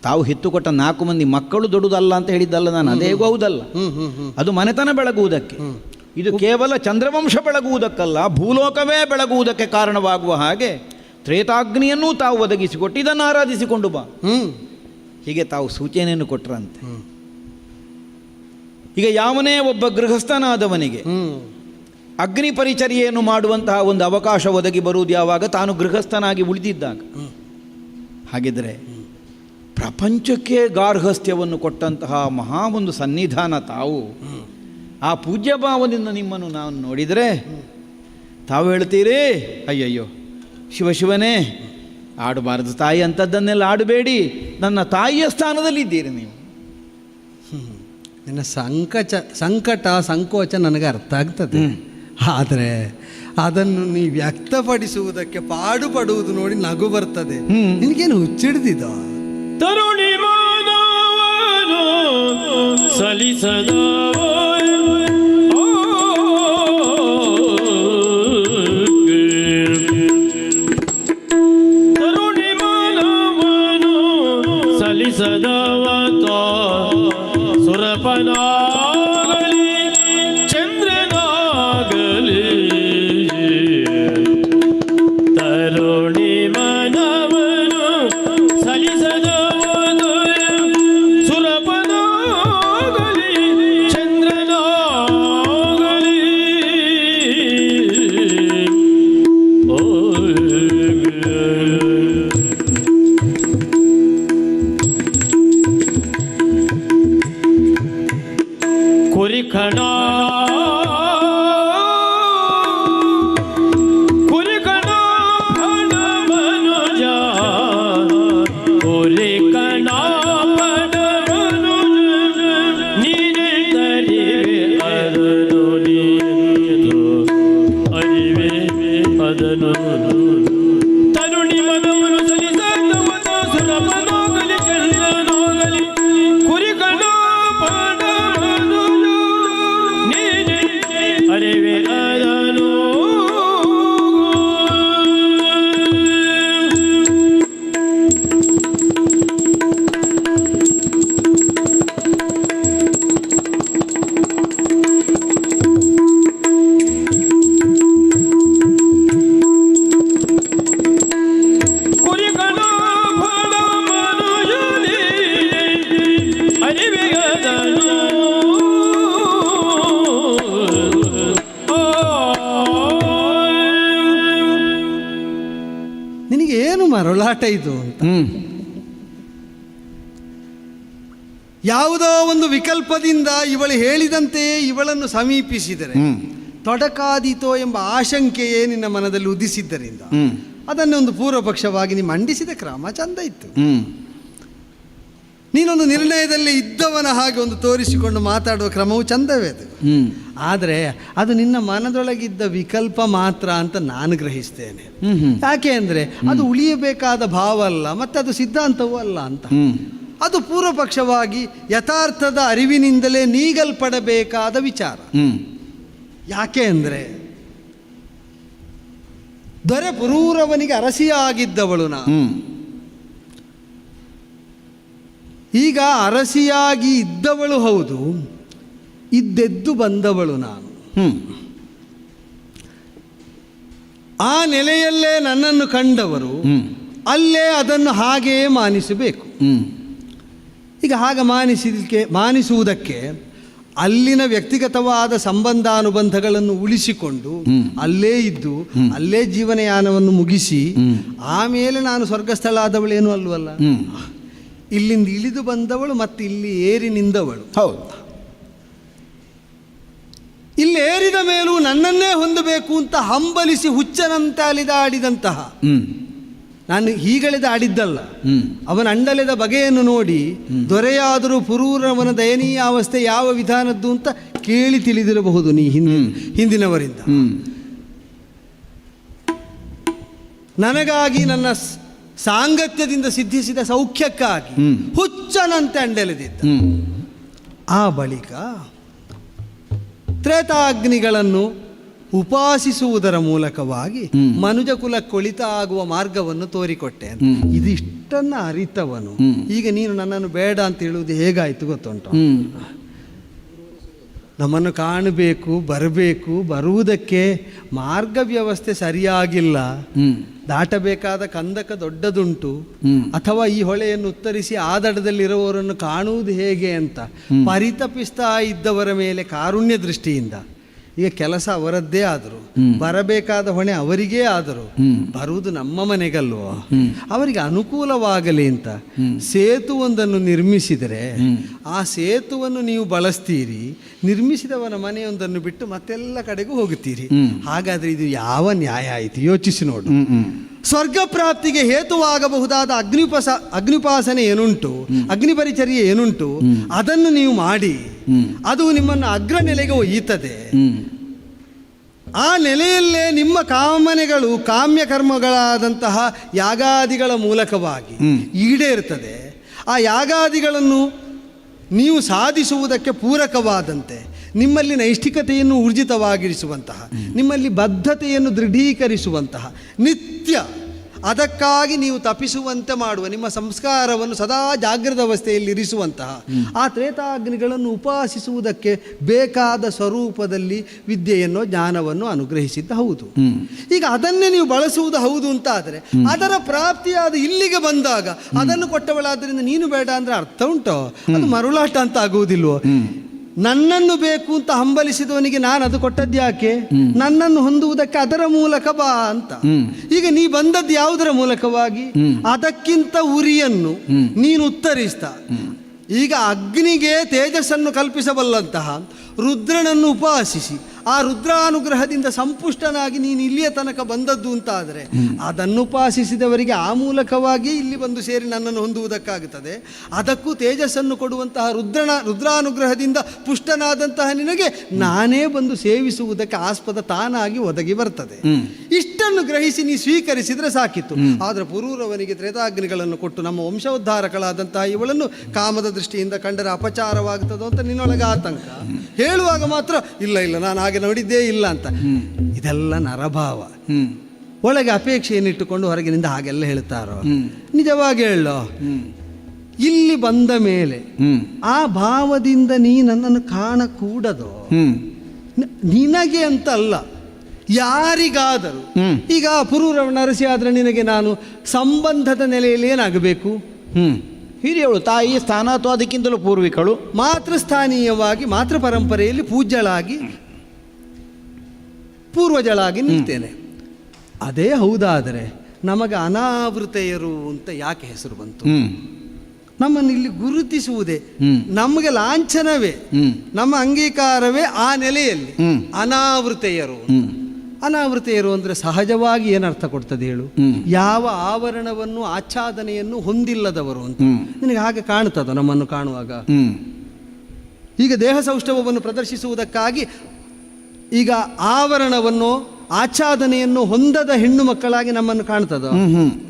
ತಾವು ಹೆತ್ತುಕೊಟ್ಟ 4 ಮಂದಿ ಮಕ್ಕಳು ದೊಡ್ಡದಲ್ಲ ಅಂತ ಹೇಳಿದ್ದಲ್ಲ ನಾನು, ಅದೇ ಹೌದಲ್ಲ, ಅದು ಮನೆತನ ಬೆಳಗುವುದಕ್ಕೆ. ಇದು ಕೇವಲ ಚಂದ್ರವಂಶ ಬೆಳಗುವುದಕ್ಕಲ್ಲ, ಭೂಲೋಕವೇ ಬೆಳಗುವುದಕ್ಕೆ ಕಾರಣವಾಗುವ ಹಾಗೆ ತ್ರೇತಾಗ್ನಿಯನ್ನೂ ತಾವು ಒದಗಿಸಿಕೊಟ್ಟು ಇದನ್ನು ಆರಾಧಿಸಿಕೊಂಡು ಬಾ ಹೀಗೆ ತಾವು ಸೂಚನೆಯನ್ನು ಕೊಟ್ಟರಂತೆ. ಈಗ ಯಾವನೇ ಒಬ್ಬ ಗೃಹಸ್ಥನಾದವನಿಗೆ ಅಗ್ನಿ ಪರಿಚರ್ಯೆಯನ್ನು ಮಾಡುವಂತಹ ಒಂದು ಅವಕಾಶ ಒದಗಿ ಬರುವುದು ಯಾವಾಗ? ತಾನು ಗೃಹಸ್ಥನಾಗಿ ಉಳಿದಿದ್ದಾಗ. ಹಾಗಿದ್ರೆ ಪ್ರಪಂಚಕ್ಕೆ ಗಾರ್ಹಸ್ಥ್ಯವನ್ನು ಕೊಟ್ಟಂತಹ ಮಹಾ ಒಂದು ಸನ್ನಿಧಾನ ತಾವು. ಆ ಪೂಜ್ಯ ಭಾವದಿಂದ ನಿಮ್ಮನ್ನು ನಾನು ನೋಡಿದರೆ ತಾವು ಹೇಳ್ತೀರಿ, ಅಯ್ಯಯ್ಯೋ ಶಿವಶಿವನೇ ಆಡಬಾರದು ತಾಯಿ, ಅಂಥದ್ದನ್ನೆಲ್ಲ ಆಡಬೇಡಿ, ನನ್ನ ತಾಯಿಯ ಸ್ಥಾನದಲ್ಲಿದ್ದೀರಿ ನೀವು. ನಿನ್ನ ಸಂಕಟ ಸಂಕೋಚ ನನಗೆ ಅರ್ಥ ಆಗ್ತದೆ, ಆದರೆ ಅದನ್ನು ನೀ ವ್ಯಕ್ತಪಡಿಸುವುದಕ್ಕೆ ಪಾಡುಪಡುವುದು ನೋಡಿ ನಗು ಬರ್ತದೆ. ನಿನಗೇನು ಹುಚ್ಚಿಡ್ದಿದ? ತರುಣಿ ಮಾನವನು ಸಲಿಸದ ತರುಣಿ ಮಾನವನು ಸಲಿಸದವತ ಸುರಪನಾಗಲಿ ಚಂದ್ರನಾಗಲಿ ತರುಣಿ ಮನವನು ಸಲಿಸದವನು ಸುರಪನಾಗಲಿ ಚಂದ್ರನಾಗಲಿ ಕುರಿಕಣ ಕುರಿಕಣ ಫಣ ಮನುಜ ಕುರಿಕಣ ಫಣ ಮನುಜ ನೀನೆ ತರಿವೆ ಅದನು ನೀನು ಅರಿವೆ ಅದನು ತರುಣಿ ಮನವನ್ನು ಸಲಿಸದವನ ಸುರಪನಾಗಲಿ ಚಂದ್ರನಾಗಲಿ ಕುರಿಕಣ ಫಣ ಅರಿವೆ ಅದನು ಕುರಿಕಣ ಫಲ ಮನುಜನೇ ಅರಿವೆ ಅದನು ನಿನಗೇನು ಮರಳಾಟ ಇದು ಅಂತ? ಯಾವುದೋ ಒಂದು ವಿಕಲ್ಪದಿಂದ ಇವಳು ಹೇಳಿದಂತೆ ಇವಳನ್ನು ಸಮೀಪಿಸಿದರೆ ತೊಡಕಾದೀತೋ ಎಂಬ ಆಶಂಕೆಯೇ ನಿನ್ನ ಮನದಲ್ಲಿ ಉದಿಸಿದ್ದರಿಂದ ಅದನ್ನೊಂದು ಪೂರ್ವ ಪಕ್ಷವಾಗಿ ನೀ ಮಂಡಿಸಿದ ಕ್ರಮ ಚಂದ ಇತ್ತು. ನೀನೊಂದು ನಿರ್ಣಯದಲ್ಲಿ ಇದ್ದವನ ಹಾಗೆ ಒಂದು ತೋರಿಸಿಕೊಂಡು ಮಾತಾಡುವ ಕ್ರಮವು ಚಂದವೇ ಅದು. ಆದರೆ ಅದು ನಿನ್ನ ಮನದೊಳಗಿದ್ದ ವಿಕಲ್ಪ ಮಾತ್ರ ಅಂತ ನಾನು ಗ್ರಹಿಸ್ತೇನೆ. ಯಾಕೆ ಅಂದರೆ ಅದು ಉಳಿಯಬೇಕಾದ ಭಾವ ಅಲ್ಲ, ಮತ್ತೆ ಅದು ಸಿದ್ಧಾಂತವೂ ಅಲ್ಲ ಅಂತ. ಅದು ಪೂರ್ವ ಪಕ್ಷವಾಗಿ ಯಥಾರ್ಥದ ಅರಿವಿನಿಂದಲೇ ನೀಗಲ್ಪಡಬೇಕಾದ ವಿಚಾರ. ಯಾಕೆ ಅಂದರೆ ದೊರೆ ಪುರೂರವನಿಗೆ ಅರಸಿಯಾಗಿದ್ದವಳು ನಾನು. ಈಗ ಅರಸಿಯಾಗಿ ಇದ್ದವಳು ಹೌದು, ಇದ್ದೆದ್ದು ಬಂದವಳು ನಾನು. ಆ ನೆಲೆಯಲ್ಲೇ ನನ್ನನ್ನು ಕಂಡವರು ಅಲ್ಲೇ ಅದನ್ನು ಹಾಗೆಯೇ ಮಾನಿಸಬೇಕು. ಈಗ ಹಾಗೆ ಮಾನಿಸುವುದಕ್ಕೆ ಅಲ್ಲಿನ ವ್ಯಕ್ತಿಗತವಾದ ಸಂಬಂಧಾನುಬಂಧಗಳನ್ನು ಉಳಿಸಿಕೊಂಡು ಅಲ್ಲೇ ಇದ್ದು ಅಲ್ಲೇ ಜೀವನಯಾನವನ್ನು ಮುಗಿಸಿ ಆಮೇಲೆ ನಾನು ಸ್ವರ್ಗಸ್ಥಳ ಆದವಳೇನೂ ಅಲ್ವಲ್ಲ. ಇಲ್ಲಿಂದ ಇಳಿದು ಬಂದವಳು ಮತ್ತು ಇಲ್ಲಿ ಏರಿ ನಿಂದವಳು. ಹೌದು. ಇಲ್ಲಿ ಏರಿದ ಮೇಲೂ ನನ್ನನ್ನೇ ಹೊಂದಬೇಕು ಅಂತ ಹಂಬಲಿಸಿ ಹುಚ್ಚನಂತೆ ಅಲಿದಾಡಿದಂತಹ, ನಾನು ಹೀಗಳೆದ ಆಡಿದ್ದಲ್ಲ, ಅವನ ಅಂಡಲೆದ ಬಗೆಯನ್ನು ನೋಡಿ ದೊರೆಯಾದರೂ ಪುರೂರವನ ದಯನೀಯ ಅವಸ್ಥೆ ಯಾವ ವಿಧಾನದ್ದು ಅಂತ ಕೇಳಿ ತಿಳಿದಿರಬಹುದು ನೀ ಹಿಂದಿನವರಿಂದ. ನನಗಾಗಿ ನನ್ನ ಸಾಂಗತ್ಯದಿಂದ ಸಿದ್ಧಿಸಿದ ಸೌಖ್ಯಕ್ಕಾಗಿ ಹುಚ್ಚನಂತೆ ಅಂಡೆಲೆದಿದ್ದ. ಆ ಬಳಿಕ ತ್ರೇತಾಗ್ನಿಗಳನ್ನು ಉಪಾಸಿಸುವುದರ ಮೂಲಕವಾಗಿ ಮನುಜ ಕುಲಕ್ಕೊಳಿತ ಆಗುವ ಮಾರ್ಗವನ್ನು ತೋರಿಕೊಟ್ಟೆ ಅಂತ. ಇದಿಷ್ಟನ್ನ ಅರಿತವನು ಈಗ ನೀನು ನನ್ನನ್ನು ಬೇಡ ಅಂತ ಹೇಳುವುದು ಹೇಗಾಯ್ತು ಗೊತ್ತುಂಟು? ನಮ್ಮನ್ನು ಕಾಣಬೇಕು, ಬರಬೇಕು, ಬರುವುದಕ್ಕೆ ಮಾರ್ಗ ವ್ಯವಸ್ಥೆ ಸರಿಯಾಗಿಲ್ಲ, ದಾಟಬೇಕಾದ ಕಂದಕ ದೊಡ್ಡದುಂಟು, ಅಥವಾ ಈ ಹೊಳೆಯನ್ನು ಉತ್ತರಿಸಿ ಆ ದಡದಲ್ಲಿರುವವರನ್ನು ಕಾಣುವುದು ಹೇಗೆ ಅಂತ ಪರಿತಪಿಸ್ತಾ ಇದ್ದವರ ಮೇಲೆ ಕಾರುಣ್ಯ ದೃಷ್ಟಿಯಿಂದ ಈಗ ಕೆಲಸ ಅವರದ್ದೇ ಆದರು, ಬರಬೇಕಾದ ಹೊಣೆ ಅವರಿಗೇ ಆದರು, ಬರುವುದು ನಮ್ಮ ಮನೆಗಲ್ವೋ, ಅವರಿಗೆ ಅನುಕೂಲವಾಗಲಿ ಅಂತ ಸೇತುವೊಂದನ್ನು ನಿರ್ಮಿಸಿದರೆ ಆ ಸೇತುವನ್ನು ನೀವು ಬಳಸ್ತೀರಿ, ನಿರ್ಮಿಸಿದವನ ಮನೆಯೊಂದನ್ನು ಬಿಟ್ಟು ಮತ್ತೆಲ್ಲ ಕಡೆಗೂ ಹೋಗುತ್ತೀರಿ. ಹಾಗಾದ್ರೆ ಇದು ಯಾವ ನ್ಯಾಯ ಆಯಿತು? ಯೋಚಿಸಿ ನೋಡು. ಸ್ವರ್ಗ ಪ್ರಾಪ್ತಿಗೆ ಹೇತುವಾಗಬಹುದಾದ ಅಗ್ನಿಪಾಸನೆ ಏನುಂಟು, ಅಗ್ನಿ ಪರಿಚರ್ಯೆ ಏನುಂಟು, ಅದನ್ನು ನೀವು ಮಾಡಿ ಅದು ನಿಮ್ಮನ್ನು ಅಗ್ರ ನೆಲೆಗೆ ಒಯ್ಯುತ್ತದೆ. ಆ ನೆಲೆಯಲ್ಲೇ ನಿಮ್ಮ ಕಾಮನೆಗಳು ಕಾಮ್ಯ ಕರ್ಮಗಳಾದಂತಹ ಯಾಗಾದಿಗಳ ಮೂಲಕವಾಗಿ ಈಡೇರ್ತದೆ. ಆ ಯಾಗಾದಿಗಳನ್ನು ನೀವು ಸಾಧಿಸುವುದಕ್ಕೆ ಪೂರಕವಾದಂತೆ ನಿಮ್ಮಲ್ಲಿ ನೈಷ್ಠಿಕತೆಯನ್ನು ಊರ್ಜಿತವಾಗಿರಿಸುವಂತಹ, ನಿಮ್ಮಲ್ಲಿ ಬದ್ಧತೆಯನ್ನು ದೃಢೀಕರಿಸುವಂತಹ, ನಿತ್ಯ ಅದಕ್ಕಾಗಿ ನೀವು ತಪಿಸುವಂತೆ ಮಾಡುವ, ನಿಮ್ಮ ಸಂಸ್ಕಾರವನ್ನು ಸದಾ ಜಾಗೃತ ಅವಸ್ಥೆಯಲ್ಲಿ ಇರಿಸುವಂತಹ ಆ ತ್ರೇತಾಗ್ನಿಗಳನ್ನು ಉಪಾಸಿಸುವುದಕ್ಕೆ ಬೇಕಾದ ಸ್ವರೂಪದಲ್ಲಿ ವಿದ್ಯೆಯನ್ನು ಜ್ಞಾನವನ್ನು ಅನುಗ್ರಹಿಸಿದ್ದ ಹೌದು. ಈಗ ಅದನ್ನೇ ನೀವು ಬಳಸುವುದು ಹೌದು ಅಂತಾದರೆ ಅದರ ಪ್ರಾಪ್ತಿಯಾದ ಇಲ್ಲಿಗೆ ಬಂದಾಗ ಅದನ್ನು ಕೊಟ್ಟವಳಾದ್ರಿಂದ ನೀನು ಬೇಡ ಅಂದ್ರೆ ಅರ್ಥ ಉಂಟೋ? ಅದು ಮರುಳಾಟ ಅಂತ ಆಗುವುದಿಲ್ವೋ? ನನ್ನನ್ನು ಬೇಕು ಅಂತ ಹಂಬಲಿಸಿದವನಿಗೆ ನಾನು ಅದು ಕೊಟ್ಟದ್ಯಾಕೆ? ನನ್ನನ್ನು ಹೊಂದುವುದಕ್ಕೆ ಅದರ ಮೂಲಕ ಬಾ ಅಂತ. ಈಗ ನೀ ಬಂದದ್ದು ಯಾವುದರ ಮೂಲಕವಾಗಿ? ಅದಕ್ಕಿಂತ ಉರಿಯನ್ನು ನೀನು ಉತ್ತರಿಸ್ತಾ ಈಗ ಅಗ್ನಿಗೆ ತೇಜಸ್ಸನ್ನು ಕಲ್ಪಿಸಬಲ್ಲಂತಹ ರುದ್ರನನ್ನು ಉಪಾಸಿಸಿ ಆ ರುದ್ರಾನುಗ್ರಹದಿಂದ ಸಂಪುಷ್ಟನಾಗಿ ನೀನು ಇಲ್ಲಿಯ ತನಕ ಬಂದದ್ದು ಅಂತಾದರೆ ಅದನ್ನು ಉಪಾಸಿಸಿದವರಿಗೆ ಆ ಮೂಲಕವಾಗಿ ಇಲ್ಲಿ ಬಂದು ಸೇರಿ ನನ್ನನ್ನು ಹೊಂದುವುದಕ್ಕಾಗುತ್ತದೆ. ಅದಕ್ಕೂ ತೇಜಸ್ಸನ್ನು ಕೊಡುವಂತಹ ರುದ್ರಾನುಗ್ರಹದಿಂದ ಪುಷ್ಟನಾದಂತಹ ನಿನಗೆ ನಾನೇ ಬಂದು ಸೇವಿಸುವುದಕ್ಕೆ ಆಸ್ಪದ ತಾನಾಗಿ ಒದಗಿ ಬರ್ತದೆ. ಇಷ್ಟನ್ನು ಗ್ರಹಿಸಿ ನೀ ಸ್ವೀಕರಿಸಿದರೆ ಸಾಕಿತ್ತು. ಆದರೆ ಪುರೂರವನಿಗೆ ತ್ರೇತಾಗ್ನಿಗಳನ್ನು ಕೊಟ್ಟು ನಮ್ಮ ವಂಶೋದ್ಧಾರಕಳಾದಂತಹ ಇವಳನ್ನು ಕಾಮದ ದೃಷ್ಟಿಯಿಂದ ಕಂಡರೆ ಅಪಚಾರವಾಗುತ್ತದೋ ಅಂತ ನಿನ್ನೊಳಗೆ ಆತಂಕ. ಹೇಳುವಾಗ ಮಾತ್ರ ಇಲ್ಲ ಇಲ್ಲ ನಾನು ಹಾಗೆ ನೋಡಿದ್ದೇ ಇಲ್ಲ ಅಂತ. ಇದೆಲ್ಲ ನರಭಾವ. ಒಳಗೆ ಅಪೇಕ್ಷೆಯನ್ನಿಟ್ಟುಕೊಂಡು ಹೊರಗಿನಿಂದ ಹಾಗೆಲ್ಲ ಹೇಳ್ತಾರೋ? ನಿಜವಾಗಿ ಹೇಳೋ, ಇಲ್ಲಿ ಬಂದ ಮೇಲೆ ಆ ಭಾವದಿಂದ ನೀ ನನ್ನನ್ನು ಕಾಣಕೂಡದೋ? ನಿನಗೆ ಅಂತ ಅಲ್ಲ, ಯಾರಿಗಾದರೂ. ಈಗ ಪುರೂರವ ನರಸಿ ಆದ್ರೆ ನಿನಗೆ ನಾನು ಸಂಬಂಧದ ನೆಲೆಯಲ್ಲಿ ಏನಾಗಬೇಕು? ಹಿರಿಯವಳು, ತಾಯಿ ಸ್ಥಾನ ಅಥವಾ ಅದಕ್ಕಿಂತಲೂ ಪೂರ್ವಿಕಳು, ಮಾತೃಸ್ಥಾನೀಯವಾಗಿ ಮಾತೃ ಪರಂಪರೆಯಲ್ಲಿ ಪೂಜ್ಯಳಾಗಿ ಪೂರ್ವಜಳಾಗಿ ನಿಲ್ತೇನೆ. ಅದೇ ಹೌದಾದರೆ ನಮಗೆ ಅನಾವೃತೆಯರು ಅಂತ ಯಾಕೆ ಹೆಸರು ಬಂತು? ನಮ್ಮನ್ನು ಇಲ್ಲಿ ಗುರುತಿಸುವುದೇ ನಮಗೆ ಲಾಂಛನವೇ, ನಮ್ಮ ಅಂಗೀಕಾರವೇ ಆ ನೆಲೆಯಲ್ಲಿ ಅನಾವೃತೆಯರು. ಅನಾವೃತೆಯರು ಅಂದರೆ ಸಹಜವಾಗಿ ಏನರ್ಥ ಕೊಡ್ತದೆ ಹೇಳು? ಯಾವ ಆವರಣವನ್ನು ಆಚ್ಛಾದನೆಯನ್ನು ಹೊಂದಿಲ್ಲದವರು ಅಂತ. ನಿನಗೆ ಹಾಗೆ ಕಾಣ್ತದ ನಮ್ಮನ್ನು ಕಾಣುವಾಗ? ಈಗ ದೇಹ ಸೌಷ್ಠವವನ್ನು ಪ್ರದರ್ಶಿಸುವುದಕ್ಕಾಗಿ ಈಗ ಆವರಣವನ್ನು ಆಚ್ಛಾದನೆಯನ್ನು ಹೊಂದದ ಹೆಣ್ಣು ಮಕ್ಕಳಾಗಿ ನಮ್ಮನ್ನು ಕಾಣ್ತದ?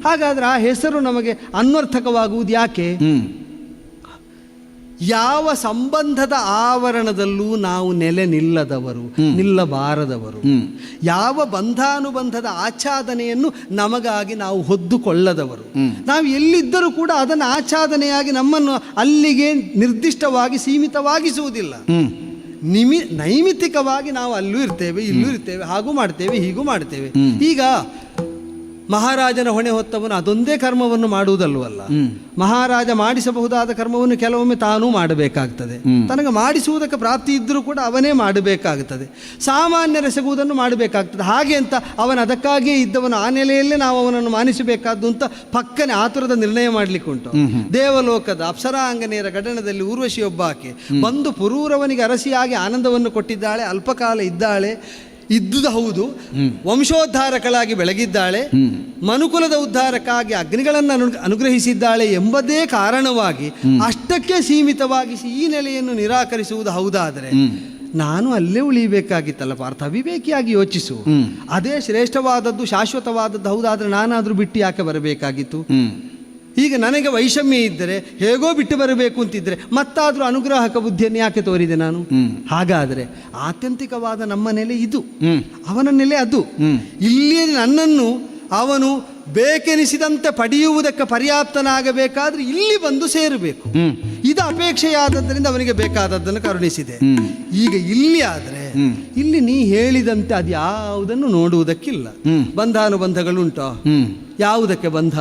ಹಾಗಾದ್ರೆ ಆ ಹೆಸರು ನಮಗೆ ಅನ್ವರ್ಥಕವಾಗುವುದು ಯಾಕೆ? ಯಾವ ಸಂಬಂಧದ ಆವರಣದಲ್ಲೂ ನಾವು ನೆಲೆ ನಿಲ್ಲದವರು, ನಿಲ್ಲಬಾರದವರು. ಯಾವ ಬಂಧಾನುಬಂಧದ ಆಚ್ಛಾದನೆಯನ್ನು ನಮಗಾಗಿ ನಾವು ಹೊದ್ದುಕೊಳ್ಳದವರು. ನಾವು ಎಲ್ಲಿದ್ದರೂ ಕೂಡ ಅದನ್ನು ಆಚ್ಛಾದನೆಯಾಗಿ ನಮ್ಮನ್ನು ಅಲ್ಲಿಗೆ ನಿರ್ದಿಷ್ಟವಾಗಿ ಸೀಮಿತವಾಗಿಸುವುದಿಲ್ಲ. ನೈಮಿತ್ತಿಕವಾಗಿ ನಾವು ಅಲ್ಲೂ ಇರ್ತೇವೆ, ಇಲ್ಲೂ ಇರ್ತೇವೆ, ಹಾಗೂ ಮಾಡ್ತೇವೆ, ಹೀಗೂ ಮಾಡ್ತೇವೆ. ಈಗ ಮಹಾರಾಜನ ಹೊಣೆ ಹೊತ್ತವನು ಅದೊಂದೇ ಕರ್ಮವನ್ನು ಮಾಡುವುದಲ್ವಲ್ಲ, ಮಹಾರಾಜ ಮಾಡಿಸಬಹುದಾದ ಕರ್ಮವನ್ನು ಕೆಲವೊಮ್ಮೆ ತಾನೂ ಮಾಡಬೇಕಾಗ್ತದೆ. ತನಗೆ ಮಾಡಿಸುವುದಕ್ಕೆ ಪ್ರಾಪ್ತಿ ಇದ್ದರೂ ಕೂಡ ಅವನೇ ಮಾಡಬೇಕಾಗುತ್ತದೆ. ಸಾಮಾನ್ಯರೆಸಗುವುದನ್ನು ಮಾಡಬೇಕಾಗ್ತದೆ. ಹಾಗೆ ಅಂತ ಅವನು ಅದಕ್ಕಾಗಿಯೇ ಇದ್ದವನು ಆ ನೆಲೆಯಲ್ಲೇ ನಾವು ಅವನನ್ನು ಮಾನಿಸಬೇಕಾದ್ದು ಅಂತ ಪಕ್ಕನೆ ಆತುರದ ನಿರ್ಣಯ ಮಾಡಲಿಕ್ಕೆ ಉಂಟು. ದೇವಲೋಕದ ಅಪ್ಸರಾಂಗನೆಯರ ಗಡನದಲ್ಲಿ ಊರ್ವಶಿಯೊಬ್ಬಾಕೆ ಬಂದು ಪುರೂರವನಿಗೆ ಅರಸಿಯಾಗಿ ಆನಂದವನ್ನು ಕೊಟ್ಟಿದ್ದಾಳೆ. ಅಲ್ಪಕಾಲ ಇದ್ದಾಳೆ, ಇದ್ದುದು ಹೌದು, ವಂಶೋದ್ಧಾರಕಳಾಗಿ ಬೆಳಗಿದ್ದಾಳೆ, ಮನುಕುಲದ ಉದ್ಧಾರಕ್ಕಾಗಿ ಅಗ್ನಿಗಳನ್ನು ಅನುಗ್ರಹಿಸಿದ್ದಾಳೆ ಎಂಬುದೇ ಕಾರಣವಾಗಿ ಅಷ್ಟಕ್ಕೆ ಸೀಮಿತವಾಗಿಸಿ ಈ ನೆಲೆಯನ್ನು ನಿರಾಕರಿಸುವುದು ಹೌದಾದರೆ ನಾನು ಅಲ್ಲೇ ಉಳಿಬೇಕಾಗಿತ್ತಲ್ಲ ಪಾರ್ಥ, ಅವಿವೇಕಿಯಾಗಿ ಯೋಚಿಸು. ಅದೇ ಶ್ರೇಷ್ಠವಾದದ್ದು ಶಾಶ್ವತವಾದದ್ದು ಹೌದಾದ್ರೆ ನಾನಾದರೂ ಬಿಟ್ಟು ಯಾಕೆ ಬರಬೇಕಾಗಿತ್ತು? ಈಗ ನನಗೆ ವೈಷಮ್ಯ ಇದ್ದರೆ ಹೇಗೋ ಬಿಟ್ಟು ಬರಬೇಕು ಅಂತಿದ್ರೆ ಮತ್ತಾದರೂ ಅನುಗ್ರಾಹಕ ಬುದ್ಧಿಯನ್ನು ಯಾಕೆ ತೋರಿದೆ ನಾನು? ಹಾಗಾದರೆ ಆತ್ಯಂತಿಕವಾದ ನಮ್ಮ ನೆಲೆ ಇದು, ಅವನ ನೆಲೆ ಅದು. ಇಲ್ಲಿ ನನ್ನನ್ನು ಅವನು ಬೇಕೆನಿಸಿದಂತೆ ಪಡೆಯುವುದಕ್ಕೆ ಪರ್ಯಾಪ್ತನಾಗಬೇಕಾದ್ರೆ ಇಲ್ಲಿ ಬಂದು ಸೇರಬೇಕು. ಇದು ಅಪೇಕ್ಷೆಯಾದದ್ದರಿಂದ ಅವನಿಗೆ ಬೇಕಾದದ್ದನ್ನು ಕರುಣಿಸಿದೆ. ಈಗ ಇಲ್ಲಿ ಆದರೆ ಇಲ್ಲಿ ನೀ ಹೇಳಿದಂತೆ ಅದು ಯಾವುದನ್ನು ನೋಡುವುದಕ್ಕಿಲ್ಲ. ಬಂಧಾನುಬಂಧಗಳುಂಟೋ? ಯಾವುದಕ್ಕೆ ಬಂಧ?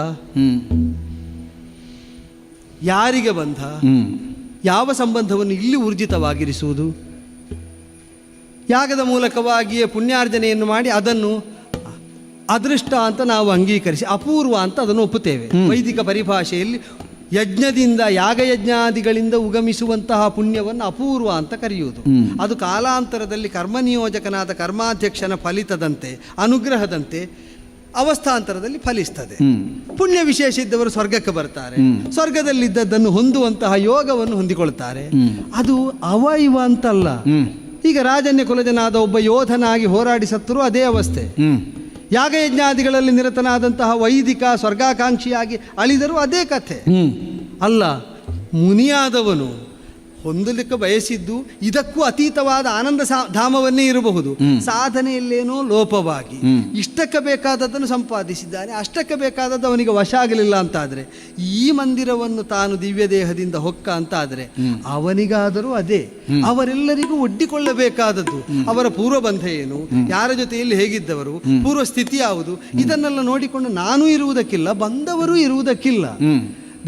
ಯಾರಿಗೆ ಬಂಧ? ಯಾವ ಸಂಬಂಧವನ್ನು ಇಲ್ಲಿ ಊರ್ಜಿತವಾಗಿರಿಸುವುದು? ಯಾಗದ ಮೂಲಕವಾಗಿಯೇ ಪುಣ್ಯಾರ್ಜನೆಯನ್ನು ಮಾಡಿ ಅದನ್ನು ಅದೃಷ್ಟ ಅಂತ ನಾವು ಅಂಗೀಕರಿಸಿ ಅಪೂರ್ವ ಅಂತ ಅದನ್ನು ಒಪ್ಪುತ್ತೇವೆ. ವೈದಿಕ ಪರಿಭಾಷೆಯಲ್ಲಿ ಯಜ್ಞದಿಂದ ಯಾಗಯಜ್ಞಾದಿಗಳಿಂದ ಉಗಮಿಸುವಂತಹ ಪುಣ್ಯವನ್ನು ಅಪೂರ್ವ ಅಂತ ಕರೆಯುವುದು. ಅದು ಕಾಲಾಂತರದಲ್ಲಿ ಕರ್ಮನಿಯೋಜಕನಾದ ಕರ್ಮಾಧ್ಯಕ್ಷನ ಫಲಿತದಂತೆ ಅನುಗ್ರಹದಂತೆ ಅವಸ್ಥಾಂತರದಲ್ಲಿ ಫಲಿಸ್ತದೆ. ಪುಣ್ಯ ವಿಶೇಷ ಇದ್ದವರು ಸ್ವರ್ಗಕ್ಕೆ ಬರ್ತಾರೆ, ಸ್ವರ್ಗದಲ್ಲಿದ್ದದ್ದನ್ನು ಹೊಂದುವಂತಹ ಯೋಗವನ್ನು ಹೊಂದಿಕೊಳ್ತಾರೆ. ಅದು ಅವ ಇವ ಅಂತಲ್ಲ. ಈಗ ರಾಜನ್ಯ ಕುಲಜನಾದ ಒಬ್ಬ ಯೋಧನಾಗಿ ಹೋರಾಡಿ ಸತ್ತರೂ ಅದೇ ಅವಸ್ಥೆ. ಯಾಗಯಜ್ಞಾದಿಗಳಲ್ಲಿ ನಿರತನಾದಂತಹ ವೈದಿಕ ಸ್ವರ್ಗಾಕಾಂಕ್ಷಿಯಾಗಿ ಅಳಿದರೂ ಅದೇ ಕಥೆ ಅಲ್ಲ. ಮುನಿಯಾದವನು ಹೊಂದಲಿಕ್ಕೆ ಬಯಸಿದ್ದು ಇದಕ್ಕೂ ಅತೀತವಾದ ಆನಂದ ಧಾಮವನ್ನೇ ಇರಬಹುದು. ಸಾಧನೆಯಲ್ಲೇನೋ ಲೋಪವಾಗಿ ಇಷ್ಟಕ್ಕೆ ಬೇಕಾದದ್ದನ್ನು ಸಂಪಾದಿಸಿದ್ದಾನೆ, ಅಷ್ಟಕ್ಕೆ ಬೇಕಾದದ್ದು ಅವನಿಗೆ ವಶ ಆಗಲಿಲ್ಲ ಅಂತಾದರೆ, ಈ ಮಂದಿರವನ್ನು ತಾನು ದಿವ್ಯ ದೇಹದಿಂದ ಹೊಕ್ಕ ಅಂತಾದರೆ ಅವನಿಗಾದರೂ ಅದೇ. ಅವರೆಲ್ಲರಿಗೂ ಒಡ್ಡಿಕೊಳ್ಳಬೇಕಾದದ್ದು ಅವರ ಪೂರ್ವಬಂಧ ಏನು, ಯಾರ ಜೊತೆಯಲ್ಲಿ ಹೇಗಿದ್ದವರು, ಪೂರ್ವ ಸ್ಥಿತಿ ಯಾವುದು, ಇದನ್ನೆಲ್ಲ ನೋಡಿಕೊಂಡು ನಾನು ಇರುವುದಕ್ಕಿಲ್ಲ, ಬಂದವರು ಇರುವುದಕ್ಕಿಲ್ಲ.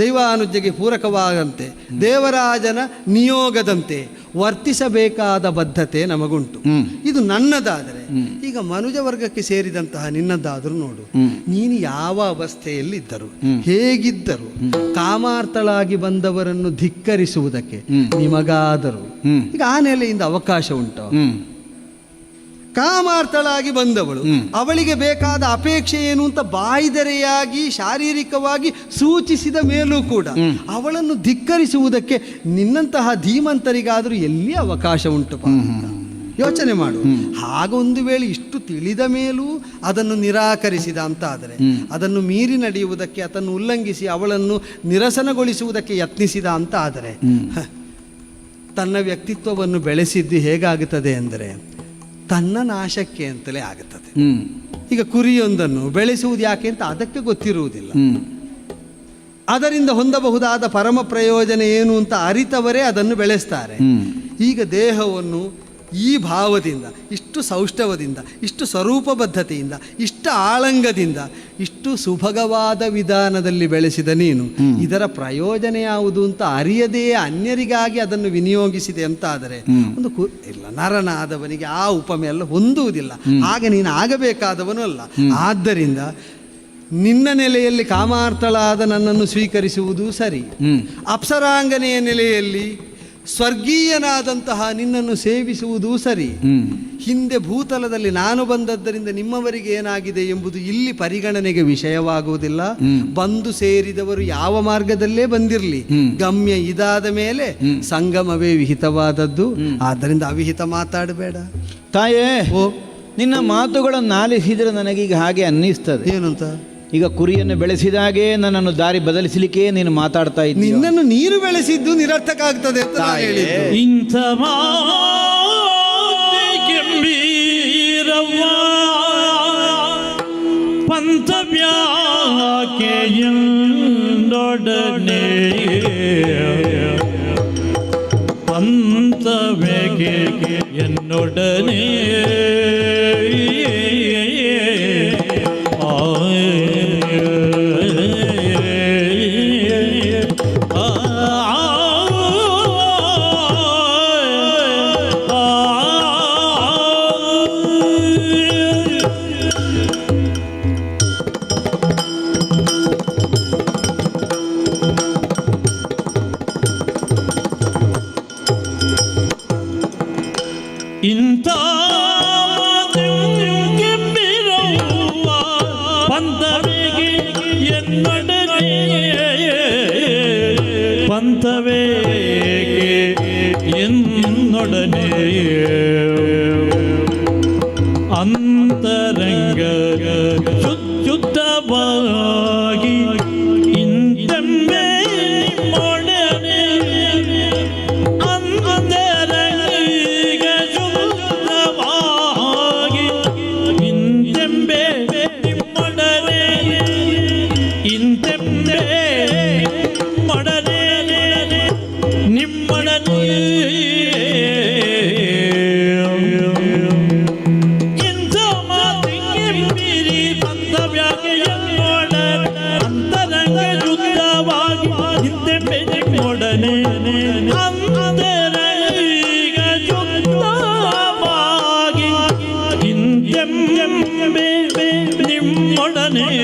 ದೈವಾನುಜ್ಞೆಗೆ ಪೂರಕವಾದಂತೆ ದೇವರಾಜನ ನಿಯೋಗದಂತೆ ವರ್ತಿಸಬೇಕಾದ ಬದ್ಧತೆ ನಮಗುಂಟು. ಇದು ನನ್ನದಾದರೆ, ಈಗ ಮನುಜ ವರ್ಗಕ್ಕೆ ಸೇರಿದಂತಹ ನಿನ್ನದ್ದಾದರೂ ನೋಡು. ನೀನು ಯಾವ ಅವಸ್ಥೆಯಲ್ಲಿದ್ದರು, ಹೇಗಿದ್ದರು, ಕಾಮಾರ್ಥಳಾಗಿ ಬಂದವರನ್ನು ಧಿಕ್ಕರಿಸುವುದಕ್ಕೆ ನಿಮಗಾದರೂ ಈಗ ಆ ನೆಲೆಯಿಂದ ಅವಕಾಶ ಉಂಟು? ಕಾಮಾರ್ಥಳಾಗಿ ಬಂದವಳು, ಅವಳಿಗೆ ಬೇಕಾದ ಅಪೇಕ್ಷೆ ಏನು ಅಂತ ಬಾಯಿದರೆಯಾಗಿ ಶಾರೀರಿಕವಾಗಿ ಸೂಚಿಸಿದ ಮೇಲೂ ಕೂಡ ಅವಳನ್ನು ಧಿಕ್ಕರಿಸುವುದಕ್ಕೆ ನಿನ್ನಂತಹ ಧೀಮಂತರಿಗಾದರೂ ಎಲ್ಲಿ ಅವಕಾಶ ಉಂಟು? ಯೋಚನೆ ಮಾಡು. ಹಾಗೊಂದು ವೇಳೆ ಇಷ್ಟು ತಿಳಿದ ಮೇಲೂ ಅದನ್ನು ನಿರಾಕರಿಸಿದ ಅಂತಾದರೆ, ಅದನ್ನು ಮೀರಿ ನಡೆಯುವುದಕ್ಕೆ, ಅದನ್ನು ಉಲ್ಲಂಘಿಸಿ ಅವಳನ್ನು ನಿರಸನಗೊಳಿಸುವುದಕ್ಕೆ ಯತ್ನಿಸಿದ ಅಂತ ಆದರೆ, ತನ್ನ ವ್ಯಕ್ತಿತ್ವವನ್ನು ಬೆಳೆಸಿದ್ದು ಹೇಗಾಗುತ್ತದೆ ಅಂದರೆ ತನ್ನ ನಾಶಕ್ಕೆ ಅಂತಲೇ ಆಗುತ್ತದೆ. ಈಗ ಕುರಿಯೊಂದನ್ನು ಬೆಳೆಸುವುದು ಯಾಕೆ ಅಂತ ಅದಕ್ಕೆ ಗೊತ್ತಿರುವುದಿಲ್ಲ. ಅದರಿಂದ ಹೊಂದಬಹುದಾದ ಪರಮ ಪ್ರಯೋಜನ ಏನು ಅಂತ ಅರಿತವರೇ ಅದನ್ನು ಬೆಳೆಸ್ತಾರೆ. ಈಗ ದೇಹವನ್ನು ಈ ಭಾವದಿಂದ, ಇಷ್ಟು ಸೌಷ್ಠವದಿಂದ, ಇಷ್ಟು ಸ್ವರೂಪಬದ್ಧತೆಯಿಂದ, ಇಷ್ಟ ಆಳಂಗದಿಂದ, ಇಷ್ಟು ಸುಭಗವಾದ ವಿಧಾನದಲ್ಲಿ ಬೆಳೆಸಿದ ನೀನು ಇದರ ಪ್ರಯೋಜನ ಯಾವುದು ಅಂತ ಅರಿಯದೇ ಅನ್ಯರಿಗಾಗಿ ಅದನ್ನು ವಿನಿಯೋಗಿಸಿದೆ ಅಂತಾದರೆ ಒಂದು ಇಲ್ಲ, ನರನಾದವನಿಗೆ ಆ ಉಪಮೆ ಎಲ್ಲ ಹೊಂದುವುದಿಲ್ಲ. ಆಗ ನೀನು ಆಗಬೇಕಾದವನು ಅಲ್ಲ. ಆದ್ದರಿಂದ ನಿನ್ನ ನೆಲೆಯಲ್ಲಿ ಕಾಮಾರ್ಥಳಾದ ನನ್ನನ್ನು ಸ್ವೀಕರಿಸುವುದು ಸರಿ. ಅಪ್ಸರಾಂಗನೆಯ ನೆಲೆಯಲ್ಲಿ ಸ್ವರ್ಗೀಯನಾದಂತಹ ನಿನ್ನನ್ನು ಸೇವಿಸುವುದೂ ಸರಿ. ಹಿಂದೆ ಭೂತಲದಲ್ಲಿ ನಾನು ಬಂದದ್ದರಿಂದ ನಿಮ್ಮವರಿಗೆ ಏನಾಗಿದೆ ಎಂಬುದು ಇಲ್ಲಿ ಪರಿಗಣನೆಗೆ ವಿಷಯವಾಗುವುದಿಲ್ಲ. ಬಂದು ಸೇರಿದವರು ಯಾವ ಮಾರ್ಗದಲ್ಲೇ ಬಂದಿರಲಿ, ಗಮ್ಯ ಇದಾದ ಮೇಲೆ ಸಂಗಮವೇ ವಿಹಿತವಾದದ್ದು. ಆದ್ದರಿಂದ ಅವಿಹಿತ ಮಾತಾಡಬೇಡ ತಾಯೇ. ನಿನ್ನ ಮಾತುಗಳನ್ನು ಆಲಿಸಿದರೆ ನನಗೀಗ ಹಾಗೆ ಅನ್ನಿಸ್ತದೆ. ಏನಂತ? ಈಗ ಕುರಿಯನ್ನು ಬೆಳೆಸಿದಾಗೆ ನನ್ನನ್ನು ದಾರಿ ಬದಲಿಸಲಿಕ್ಕೆ ನೀನು ಮಾತಾಡ್ತಾ ಇದ್ದೀನಿ. ನಿನ್ನನ್ನು ನೀರು ಬೆಳೆಸಿದ್ದು ನಿರರ್ಥಕ ಆಗ್ತದೆ ಅಂತ ನಾನು ಹೇಳಿದ್ದು. ಇಂಥ ಗಂಭೀರವ್ವ ಪಂಥವ್ಯಾಕೆಯೊಡನೆ ಪಂಥವೇಕೆ ಎನ್ನೊಡನೆ ಇಂಥ ಗಂಭೀರವ್ವ ಪಂಥವೇಕೆ ಎನ್ನೊಡನೆ ಪಂಥವೇಕೆ എന്നൊടനെ ಅಂತರಂಗ ಶುದ್ಧವಾಗಿ ಇಂದೆಂಬೆ ಮೊಡನೆ ಅಂತರಂಗ ಶುದ್ಧವಾಗಿ ಇಂದೆಂಬೆ ಮೊಡನೆ ಇಂದೆಂಬೆ ಮೊಡನೆ ನಿಮ್ಮೊಡನೆ ನಿಮ್ಮೊಡನೆ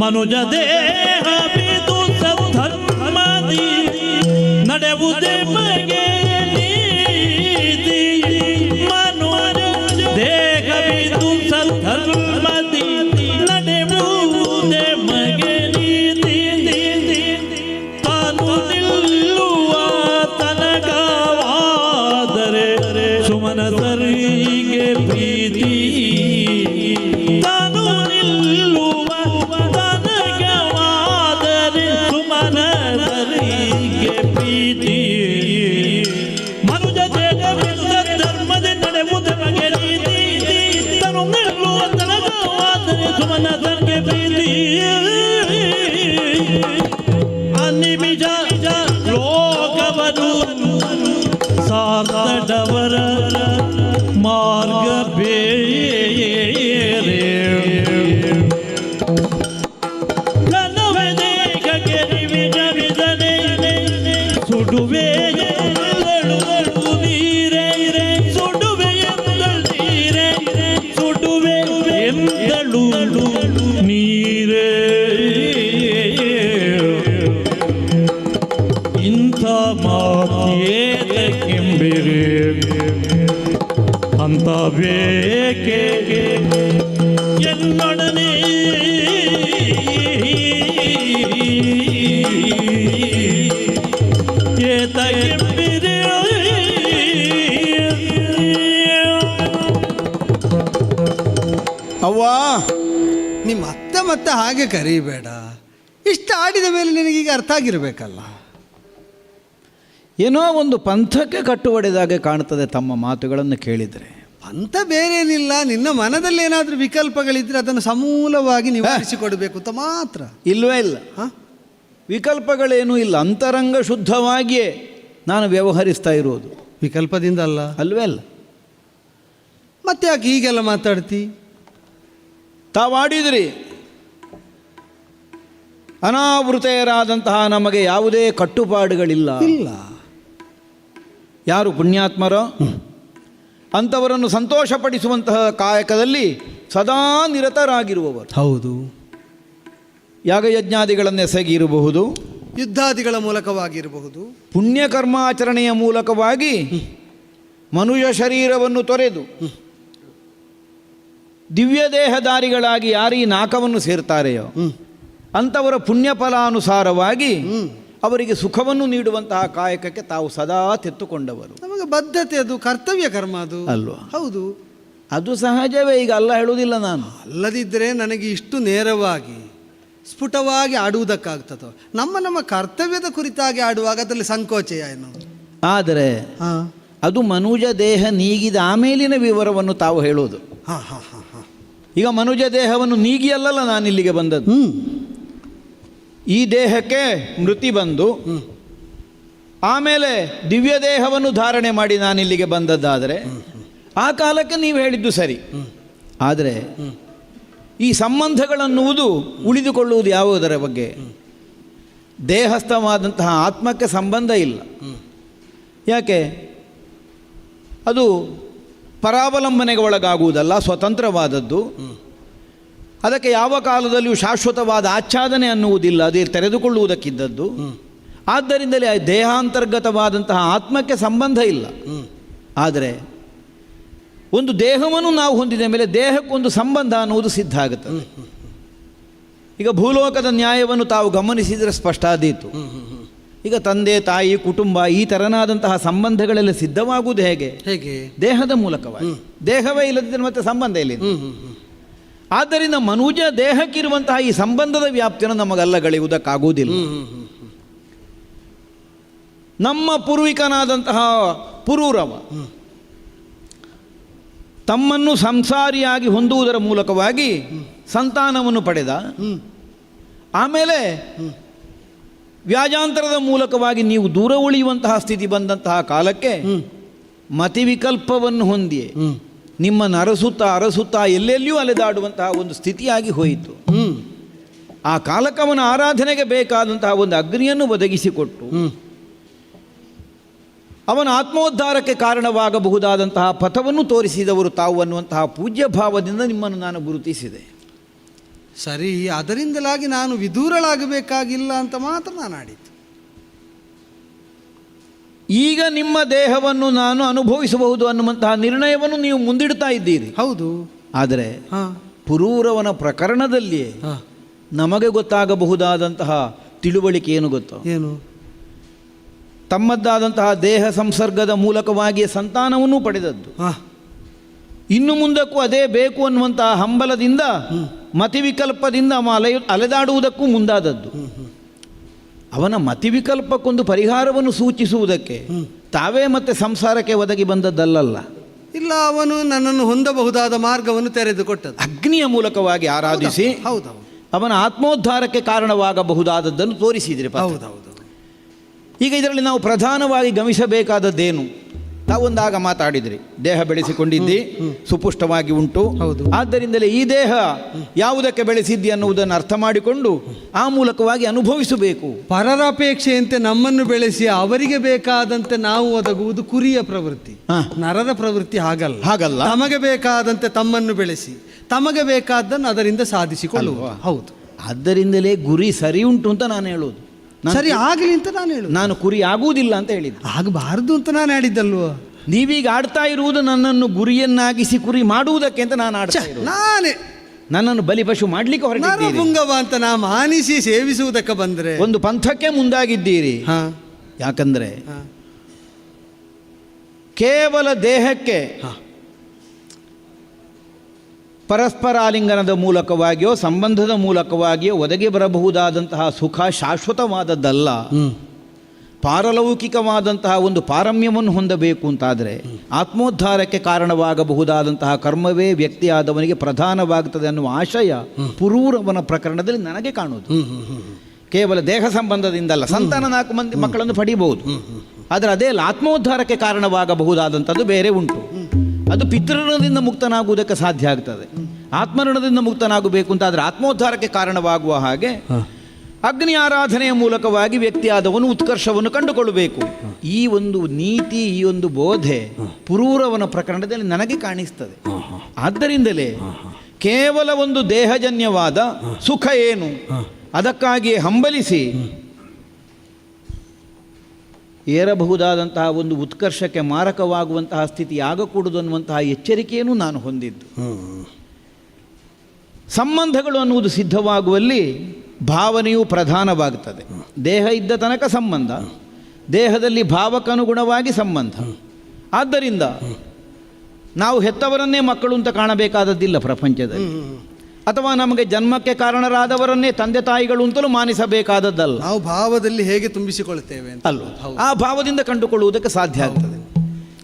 ಮನುಜ ದೇಹ ಬಿದು ಸದ್ಧರ್ಮದಿ ನಡೆವುದೇ ಮಗೆ ನೀತಿ ಮನುಜ ದೇಹ ಬಿದು ಸದ್ಧರ್ಮದಿ ನಡೆವುದೇ ಮಗೆ ನೀತಿ ತಾನು ನಿಲ್ಲುವ ತನಕವಾದರೆ ಸುಮನಸರಿಗೆ ಪ್ರೀತಿ ತಾನು ನಿಲ್ಲುವ ಸುಮನಸರಿಗೆ ಪ್ರೀತಿ ಮನುಜ ದೇಹ ಧರ್ಮದ ನಡೆಯುವುದು ಮಗೆ ನೀತಿ ತನು ನಿಲ್ಲುವ ತನಕವಾದರೆ ಸುಮನಸರಿಗೆ ಪ್ರೀತಿ ಅನಿಮಿಜ ಲೋಕವನ್ನು ಸಾಧದವರ ಮಾರ್ಗ ಬೇರೆ ಸುಡುವೆ ಎಂದಳು ನೀರೇ ಸುಡುವೆ ಎಂದಳು ನೀರೇ ಇಂಥ ಮಾತೇತಕ್ಕೆಂಬಿರೆ ಅಂತ ಬೇಕೆ ಎನ್ನೊಡನೆ ಅವ್ವ ನಿಮ್ಮ ಮತ್ತೆ ಹಾಗೆ ಕರೀಬೇಡ. ಇಷ್ಟ ಆಡಿದ ಮೇಲೆ ನಿನಗೀಗ ಅರ್ಥ ಆಗಿರಬೇಕಲ್ಲ. ಏನೋ ಒಂದು ಪಂಥಕ್ಕೆ ಕಟ್ಟುವಡೆದಾಗೆ ಕಾಣ್ತದೆ ತಮ್ಮ ಮಾತುಗಳನ್ನು ಕೇಳಿದರೆ. ಪಂಥ ಬೇರೇನಿಲ್ಲ, ನಿನ್ನ ಮನದಲ್ಲಿ ಏನಾದರೂ ವಿಕಲ್ಪಗಳಿದ್ದರೆ ಅದನ್ನು ಸಮೂಲವಾಗಿ ನಿವಾರಿಸಿಕೊಡಬೇಕು ಅಂತ ಮಾತ್ರ. ಇಲ್ಲವೇ ಇಲ್ಲ, ವಿಕಲ್ಪಗಳೇನೂ ಇಲ್ಲ. ಅಂತರಂಗ ಶುದ್ಧವಾಗಿಯೇ ನಾನು ವ್ಯವಹರಿಸ್ತಾ ಇರೋದು. ವಿಕಲ್ಪದಿಂದ ಅಲ್ಲ. ಅಲ್ವೇ ಅಲ್ಲ. ಮತ್ತೆ ಯಾಕೆ ಹೀಗೆಲ್ಲ ಮಾತಾಡ್ತಿ? ತಾವಾಡಿದ್ರಿ ಅನಾವೃತೆಯರಾದಂತಹ ನಮಗೆ ಯಾವುದೇ ಕಟ್ಟುಪಾಡುಗಳಿಲ್ಲ. ಇಲ್ಲ. ಯಾರು ಪುಣ್ಯಾತ್ಮರೋ ಅಂಥವರನ್ನು ಸಂತೋಷಪಡಿಸುವಂತಹ ಕಾಯಕದಲ್ಲಿ ಸದಾ ನಿರತರಾಗಿರುವವರು. ಹೌದು. ಯಾಗಯಜ್ಞಾದಿಗಳನ್ನು ಎಸಗಿರಬಹುದು, ಯುದ್ಧಾದಿಗಳ ಮೂಲಕವಾಗಿರಬಹುದು, ಪುಣ್ಯಕರ್ಮಾಚರಣೆಯ ಮೂಲಕವಾಗಿ ಮನುಷ್ಯ ಶರೀರವನ್ನು ತೊರೆದು ದಿವ್ಯ ದೇಹಧಾರಿಗಳಾಗಿ ಯಾರು ಈ ನಾಕವನ್ನು ಸೇರ್ತಾರೆಯೋ ಅಂಥವರ ಪುಣ್ಯ ಫಲಾನುಸಾರವಾಗಿ ಅವರಿಗೆ ಸುಖವನ್ನು ನೀಡುವಂತಹ ಕಾಯಕಕ್ಕೆ ತಾವು ಸದಾ ತೆತ್ತುಕೊಂಡವರು. ನಮಗೆ ಬದ್ಧತೆ, ಅದು ಕರ್ತವ್ಯ ಕರ್ಮ ಅದು ಅಲ್ವಾ? ಹೌದು, ಅದು ಸಹಜವೇ. ಈಗ ಅಲ್ಲ ಹೇಳುವುದಿಲ್ಲ ನಾನು. ಅಲ್ಲದಿದ್ದರೆ ನನಗೆ ಇಷ್ಟು ನೇರವಾಗಿ ಸ್ಫುಟವಾಗಿ ಆಡುವುದಕ್ಕಾಗ್ತದೋ? ನಮ್ಮ ಕರ್ತವ್ಯದ ಕುರಿತಾಗಿ ಆಡುವಾಗ ಅದರಲ್ಲಿ ಸಂಕೋಚ ಏನು? ಆದರೆ ಅದು ಮನುಜ ದೇಹ ನೀಗಿದ ಆಮೇಲಿನ ವಿವರವನ್ನು ತಾವು ಹೇಳೋದು. ಈಗ ಮನುಜ ದೇಹವನ್ನು ನೀಗಿಯಲ್ಲ ನಾನು ಇಲ್ಲಿಗೆ ಬಂದದ್ದು. ಈ ದೇಹಕ್ಕೆ ಮೃತಿ ಬಂದು ಆಮೇಲೆ ದಿವ್ಯ ದೇಹವನ್ನು ಧಾರಣೆ ಮಾಡಿ ನಾನಿಲ್ಲಿಗೆ ಬಂದದ್ದಾದರೆ ಆ ಕಾಲಕ್ಕೆ ನೀವು ಹೇಳಿದ್ದು ಸರಿ. ಆದರೆ ಈ ಸಂಬಂಧಗಳನ್ನುವುದು ಉಳಿದುಕೊಳ್ಳುವುದು ಯಾವುದರ ಬಗ್ಗೆ? ದೇಹಸ್ಥವಾದಂತಹ ಆತ್ಮಕ್ಕೆ ಸಂಬಂಧ ಇಲ್ಲ. ಯಾಕೆ? ಅದು ಪರಾವಲಂಬನೆಗೆ ಒಳಗಾಗುವುದಲ್ಲ, ಸ್ವತಂತ್ರವಾದದ್ದು. ಅದಕ್ಕೆ ಯಾವ ಕಾಲದಲ್ಲಿಯೂ ಶಾಶ್ವತವಾದ ಆಚ್ಛಾದನೆ ಅನ್ನುವುದಿಲ್ಲ, ಅದೇ ತೆರೆದುಕೊಳ್ಳುವುದಕ್ಕಿದ್ದದ್ದು. ಆದ್ದರಿಂದಲೇ ದೇಹಾಂತರ್ಗತವಾದಂತಹ ಆತ್ಮಕ್ಕೆ ಸಂಬಂಧ ಇಲ್ಲ. ಆದರೆ ಒಂದು ದೇಹವನ್ನು ನಾವು ಹೊಂದಿದ ಮೇಲೆ ದೇಹಕ್ಕೊಂದು ಸಂಬಂಧ ಅನ್ನುವುದು ಸಿದ್ಧ ಆಗುತ್ತದೆ. ಈಗ ಭೂಲೋಕದ ನ್ಯಾಯವನ್ನು ತಾವು ಗಮನಿಸಿದರೆ ಸ್ಪಷ್ಟ ಆದೀತು. ಈಗ ತಂದೆ ತಾಯಿ ಕುಟುಂಬ ಈ ತೆರನಾದಂತಹ ಸಂಬಂಧಗಳೆಲ್ಲ ಸಿದ್ಧವಾಗುವುದು ಹೇಗೆ? ದೇಹದ ಮೂಲಕವಾಗಿ. ದೇಹವೇ ಇಲ್ಲದಿದ್ದರೆ ಮತ್ತೆ ಸಂಬಂಧ ಇಲ್ಲ. ಆದ್ದರಿಂದ ಮನುಜ ದೇಹಕ್ಕಿರುವಂತಹ ಈ ಸಂಬಂಧದ ವ್ಯಾಪ್ತಿಯನ್ನು ನಮಗಲ್ಲಗಳೆಯುವುದಕ್ಕಾಗುವುದಿಲ್ಲ. ನಮ್ಮ ಪೂರ್ವಿಕನಾದಂತಹ ಪುರೂರವ ತಮ್ಮನ್ನು ಸಂಸಾರಿಯಾಗಿ ಹೊಂದುವುದರ ಮೂಲಕವಾಗಿ ಸಂತಾನವನ್ನು ಪಡೆದ. ಆಮೇಲೆ ವ್ಯಾಜಾಂತರದ ಮೂಲಕವಾಗಿ ನೀವು ದೂರ ಉಳಿಯುವಂತಹ ಸ್ಥಿತಿ ಬಂದಂತಹ ಕಾಲಕ್ಕೆ ಮತಿವಿಕಲ್ಪವನ್ನು ಹೊಂದಿ ನಿಮ್ಮನ್ನು ಅರಸುತ್ತಾ ಎಲ್ಲೆಲ್ಲಿಯೂ ಅಲೆದಾಡುವಂತಹ ಒಂದು ಸ್ಥಿತಿಯಾಗಿ ಹೋಯಿತು. ಆ ಕಾಲಕ್ಕೆ ಅವನ ಆರಾಧನೆಗೆ ಬೇಕಾದಂತಹ ಒಂದು ಅಗ್ನಿಯನ್ನು ಒದಗಿಸಿಕೊಟ್ಟು ಅವನ ಆತ್ಮೋದ್ಧಾರಕ್ಕೆ ಕಾರಣವಾಗಬಹುದಾದಂತಹ ಪಥವನ್ನು ತೋರಿಸಿದವರು ತಾವು ಅನ್ನುವಂತಹ ಪೂಜ್ಯ ಭಾವದಿಂದ ನಿಮ್ಮನ್ನು ನಾನು ಗುರುತಿಸಿದೆ. ಸರಿ, ಅದರಿಂದಲಾಗಿ ನಾನು ವಿದೂರಳಾಗಬೇಕಾಗಿಲ್ಲ ಅಂತ ಮಾತ್ರ ನಾನು ಆಡಿದ್ದು. ಈಗ ನಿಮ್ಮ ದೇಹವನ್ನು ನಾನು ಅನುಭವಿಸಬಹುದು ಅನ್ನುವಂತಹ ನಿರ್ಣಯವನ್ನು ನೀವು ಮುಂದಿಡ್ತಾ ಇದ್ದೀರಿ. ಹೌದು. ಆದರೆ ಪುರೂರವನ ಪ್ರಕರಣದಲ್ಲಿಯೇ ನಮಗೆ ಗೊತ್ತಾಗಬಹುದಾದಂತಹ ತಿಳುವಳಿಕೆ ಏನು ಗೊತ್ತೋ? ಏನು? ತಮ್ಮದ್ದಾದಂತಹ ದೇಹ ಸಂಸರ್ಗದ ಮೂಲಕವಾಗಿ ಸಂತಾನವನ್ನು ಪಡೆದದ್ದು. ಇನ್ನು ಮುಂದಕ್ಕೂ ಅದೇ ಬೇಕು ಅನ್ನುವಂತಹ ಹಂಬಲದಿಂದ ಮತಿವಿಕಲ್ಪದಿಂದ ಅಲೆದಾಡುವುದಕ್ಕೂ ಮುಂದಾದದ್ದು. ಅವನ ಮತಿವಿಕಲ್ಪಕ್ಕೊಂದು ಪರಿಹಾರವನ್ನು ಸೂಚಿಸುವುದಕ್ಕೆ ತಾವೇ ಮತ್ತೆ ಸಂಸಾರಕ್ಕೆ ಒದಗಿ ಬಂದದ್ದಲ್ಲ. ಇಲ್ಲ, ಅವನು ನನ್ನನ್ನು ಹೊಂದಬಹುದಾದ ಮಾರ್ಗವನ್ನು ತೆರೆದುಕೊಟ್ಟದ್ದು. ಅಗ್ನಿಯ ಮೂಲಕವಾಗಿ ಆರಾಧಿಸಿ ಹೌದೌದು ಅವನ ಆತ್ಮೋದ್ಧಾರಕ್ಕೆ ಕಾರಣವಾಗಬಹುದಾದದ್ದನ್ನು ತೋರಿಸಿದ್ರಿ. ಹೌದೌದು. ಈಗ ಇದರಲ್ಲಿ ನಾವು ಪ್ರಧಾನವಾಗಿ ಗಮನಿಸಬೇಕಾದದ್ದೇನು? ತಾವೊಂದಾಗ ಮಾತಾಡಿದ್ರಿ, ದೇಹ ಬೆಳೆಸಿಕೊಂಡಿದ್ದಿ, ಸುಪುಷ್ಟವಾಗಿ ಉಂಟು. ಆದ್ದರಿಂದಲೇ ಈ ದೇಹ ಯಾವುದಕ್ಕೆ ಬೆಳೆಸಿದ್ದಿ ಅನ್ನುವುದನ್ನು ಅರ್ಥ ಮಾಡಿಕೊಂಡು ಆ ಮೂಲಕವಾಗಿ ಅನುಭವಿಸಬೇಕು. ಪರರ ಅಪೇಕ್ಷೆಯಂತೆ ನಮ್ಮನ್ನು ಬೆಳೆಸಿ ಅವರಿಗೆ ಬೇಕಾದಂತೆ ನಾವು ಒದಗುವುದು ಕುರಿಯ ಪ್ರವೃತ್ತಿ. ನರದ ಪ್ರವೃತ್ತಿ ಹಾಗಲ್ಲ. ತಮಗೆ ಬೇಕಾದಂತೆ ತಮ್ಮನ್ನು ಬೆಳೆಸಿ ತಮಗೆ ಬೇಕಾದ್ದನ್ನು ಅದರಿಂದ ಸಾಧಿಸಿಕೊಳ್ಳುವ. ಹೌದು. ಆದ್ದರಿಂದಲೇ ಗುರಿ ಸರಿ ಉಂಟು ಅಂತ ನಾನು ಹೇಳೋದು. ಸರಿ ಆಗಲಿ ಅಂತ ನಾನು ಹೇಳುದು. ನಾನು ಕುರಿ ಆಗುವುದಿಲ್ಲ ಅಂತ ಹೇಳಿದ್ದು. ಆಗಬಾರದು ಅಂತ ನಾನು ಹೇಳಿದ್ದಲ್ವ? ನೀವೀಗ ಆಡ್ತಾ ಇರುವುದು ನನ್ನನ್ನು ಗುರಿಯನ್ನಾಗಿಸಿ ಕುರಿ ಮಾಡುವುದಕ್ಕೆ ಅಂತ ನಾನು ಆಡ್ತಾ ಇರೋದು. ನಾನೇ ನನ್ನನ್ನು ಬಲಿಪಶು ಮಾಡ್ಲಿಕ್ಕೆ ಹೊರಟಿದ್ದೀರಿ. ಪುಂಗವ ಅಂತ ನಾ ಮಾನಿಸಿ ಸೇವಿಸುವುದಕ್ಕೆ ಬಂದರೆ ಒಂದು ಪಂಥಕ್ಕೆ ಮುಂದಾಗಿದ್ದೀರಿ. ಯಾಕಂದ್ರೆ ಕೇವಲ ದೇಹಕ್ಕೆ ಪರಸ್ಪರಾಲಿಂಗನದ ಮೂಲಕವಾಗಿಯೋ ಸಂಬಂಧದ ಮೂಲಕವಾಗಿಯೋ ಒದಗಿ ಬರಬಹುದಾದಂತಹ ಸುಖ ಶಾಶ್ವತವಾದದ್ದಲ್ಲ. ಪಾರಲೌಕಿಕವಾದಂತಹ ಒಂದು ಪಾರಮ್ಯವನ್ನು ಹೊಂದಬೇಕು ಅಂತಾದರೆ ಆತ್ಮೋದ್ಧಾರಕ್ಕೆ ಕಾರಣವಾಗಬಹುದಾದಂತಹ ಕರ್ಮವೇ ವ್ಯಕ್ತಿಯಾದವನಿಗೆ ಪ್ರಧಾನವಾಗುತ್ತದೆ ಅನ್ನುವ ಆಶಯ ಪುರೂರವನ ಪ್ರಕರಣದಲ್ಲಿ ನನಗೆ ಕಾಣುವುದು. ಕೇವಲ ದೇಹ ಸಂಬಂಧದಿಂದಲ್ಲ, ಸಂತಾನ 4 ಮಂದಿ ಮಕ್ಕಳನ್ನು ಪಡೀಬಹುದು. ಆದರೆ ಅದೇ ಆತ್ಮೋದ್ಧಾರಕ್ಕೆ ಕಾರಣವಾಗಬಹುದಾದಂಥದ್ದು ಬೇರೆ ಉಂಟು. ಅದು ಪಿತೃಋಣದಿಂದ ಮುಕ್ತನಾಗುವುದಕ್ಕೆ ಸಾಧ್ಯ ಆಗ್ತದೆ. ಆತ್ಮಋಣದಿಂದ ಮುಕ್ತನಾಗಬೇಕು ಅಂತಾದರೆ ಆತ್ಮೋದ್ಧಾರಕ್ಕೆ ಕಾರಣವಾಗುವ ಹಾಗೆ ಅಗ್ನಿ ಆರಾಧನೆಯ ಮೂಲಕವಾಗಿ ವ್ಯಕ್ತಿಯಾದವನು ಉತ್ಕರ್ಷವನ್ನು ಕಂಡುಕೊಳ್ಳಬೇಕು. ಈ ಒಂದು ನೀತಿ, ಈ ಒಂದು ಬೋಧೆ ಪುರೂರವನ ಪ್ರಕರಣದಲ್ಲಿ ನನಗೆ ಕಾಣಿಸ್ತದೆ. ಆದ್ದರಿಂದಲೇ ಕೇವಲ ಒಂದು ದೇಹಜನ್ಯವಾದ ಸುಖ ಏನು ಅದಕ್ಕಾಗಿ ಹಂಬಲಿಸಿ ಏರಬಹುದಾದಂತಹ ಒಂದು ಉತ್ಕರ್ಷಕ್ಕೆ ಮಾರಕವಾಗುವಂತಹ ಸ್ಥಿತಿ ಆಗಕೂಡದು ಅನ್ನುವಂತಹ ಎಚ್ಚರಿಕೆಯನ್ನು ನಾನು ಹೊಂದಿದ್ದು. ಸಂಬಂಧಗಳು ಅನ್ನುವುದು ಸಿದ್ಧವಾಗುವಲ್ಲಿ ಭಾವನೆಯು ಪ್ರಧಾನವಾಗುತ್ತದೆ. ದೇಹ ಇದ್ದ ತನಕ ಸಂಬಂಧ, ದೇಹದಲ್ಲಿ ಭಾವಕ್ಕನುಗುಣವಾಗಿ ಸಂಬಂಧ. ಆದ್ದರಿಂದ ನಾವು ಹೆತ್ತವರನ್ನೇ ಮಕ್ಕಳು ಅಂತ ಕಾಣಬೇಕಾದದ್ದಿಲ್ಲ ಪ್ರಪಂಚದಲ್ಲಿ. ಅಥವಾ ನಮಗೆ ಜನ್ಮಕ್ಕೆ ಕಾರಣರಾದವರನ್ನೇ ತಂದೆ ತಾಯಿಗಳು ಅಂತಲೂ ಮಾನಿಸಬೇಕಾದದ್ದಲ್ಲ. ನಾವು ಭಾವದಲ್ಲಿ ಹೇಗೆ ತುಂಬಿಸಿಕೊಳ್ಳುತ್ತೇವೆ ಅಲ್ವ? ಆ ಭಾವದಿಂದ ಕಂಡುಕೊಳ್ಳುವುದಕ್ಕೆ ಸಾಧ್ಯ ಆಗ್ತದೆ.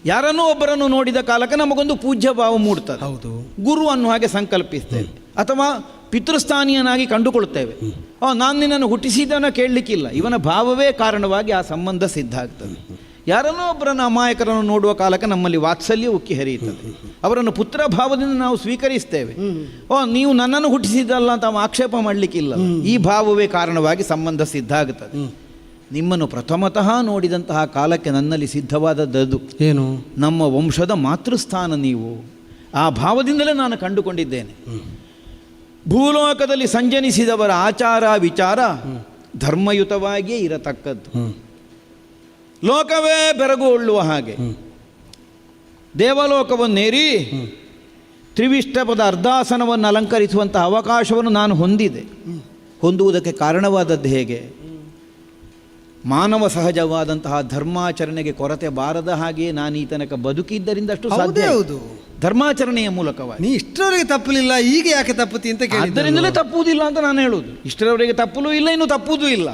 ಯಾರನ್ನೋ ಒಬ್ಬರನ್ನು ನೋಡಿದ ಕಾಲಕ್ಕೆ ನಮಗೊಂದು ಪೂಜ್ಯ ಭಾವ ಮೂಡ್ತದೆ. ಹೌದು, ಗುರು ಅನ್ನುವ ಹಾಗೆ ಸಂಕಲ್ಪಿಸ್ತೇವೆ. ಅಥವಾ ಪಿತೃಸ್ಥಾನೀಯನಾಗಿ ಕಂಡುಕೊಳ್ಳುತ್ತೇವೆ. ನಾನು ನಿನ್ನನ್ನು ಹುಟ್ಟಿಸಿದವನ ಕೇಳಲಿಕ್ಕಿಲ್ಲ, ಇವನ ಭಾವವೇ ಕಾರಣವಾಗಿ ಆ ಸಂಬಂಧ ಸಿದ್ಧ ಆಗ್ತದೆ. ಯಾರನ್ನೋ ಒಬ್ಬರನ್ನು ಅಮಾಯಕರನ್ನು ನೋಡುವ ಕಾಲಕ್ಕೆ ನಮ್ಮಲ್ಲಿ ವಾತ್ಸಲ್ಯ ಉಕ್ಕಿ ಹರಿಯುತ್ತದೆ. ಅವರನ್ನು ಪುತ್ರ ಭಾವದಿಂದ ನಾವು ಸ್ವೀಕರಿಸ್ತೇವೆ. ನೀವು ನನ್ನನ್ನು ಹುಟ್ಟಿಸಿದ್ದಲ್ಲ ಅಂತ ಆಕ್ಷೇಪ ಮಾಡಲಿಕ್ಕಿಲ್ಲ. ಈ ಭಾವವೇ ಕಾರಣವಾಗಿ ಸಂಬಂಧ ಸಿದ್ಧ ಆಗುತ್ತದೆ. ನಿಮ್ಮನ್ನು ಪ್ರಥಮತಃ ನೋಡಿದಂತಹ ಕಾಲಕ್ಕೆ ನನ್ನಲ್ಲಿ ಸಿದ್ಧವಾದದ್ದು ಏನು? ನಮ್ಮ ವಂಶದ ಮಾತೃಸ್ಥಾನ ನೀವು. ಆ ಭಾವದಿಂದಲೇ ನಾನು ಕಂಡುಕೊಂಡಿದ್ದೇನೆ. ಭೂಲೋಕದಲ್ಲಿ ಸಂಜನಿಸಿದವರ ಆಚಾರ ವಿಚಾರ ಧರ್ಮಯುತವಾಗಿಯೇ ಇರತಕ್ಕದ್ದು. ಲೋಕವೇ ಬೆರಗುಗೊಳ್ಳುವ ಹಾಗೆ ದೇವಲೋಕವನ್ನೇರಿ ತ್ರಿವಿಷ್ಟಪದ ಅರ್ಧಾಸನವನ್ನು ಅಲಂಕರಿಸುವಂತಹ ಅವಕಾಶವನ್ನು ನಾನು ಹೊಂದುವುದಕ್ಕೆ ಕಾರಣವಾದದ್ದು ಹೇಗೆ? ಮಾನವ ಸಹಜವಾದಂತಹ ಧರ್ಮಾಚರಣೆಗೆ ಕೊರತೆ ಬಾರದ ಹಾಗೆ ನಾನು ಈ ತನಕ ಬದುಕಿದ್ದರಿಂದ ಅಷ್ಟು ಸಾಧ್ಯ. ಹೌದು, ಧರ್ಮಾಚರಣೆಯ ಮೂಲಕವಾಗಿ. ನೀ ಇಷ್ಟರವರೆಗೆ ತಪ್ಪಲಿಲ್ಲ, ಈಗ ಯಾಕೆ ತಪ್ಪುತ್ತಿ ಅಂತ ಆದ್ದರಿಂದಲೇ ತಪ್ಪುವುದಿಲ್ಲ ಅಂತ ನಾನು ಹೇಳುವುದು. ಇಷ್ಟರವರೆಗೆ ತಪ್ಪಲೂ ಇಲ್ಲ, ಇನ್ನು ತಪ್ಪುವುದೂ ಇಲ್ಲ.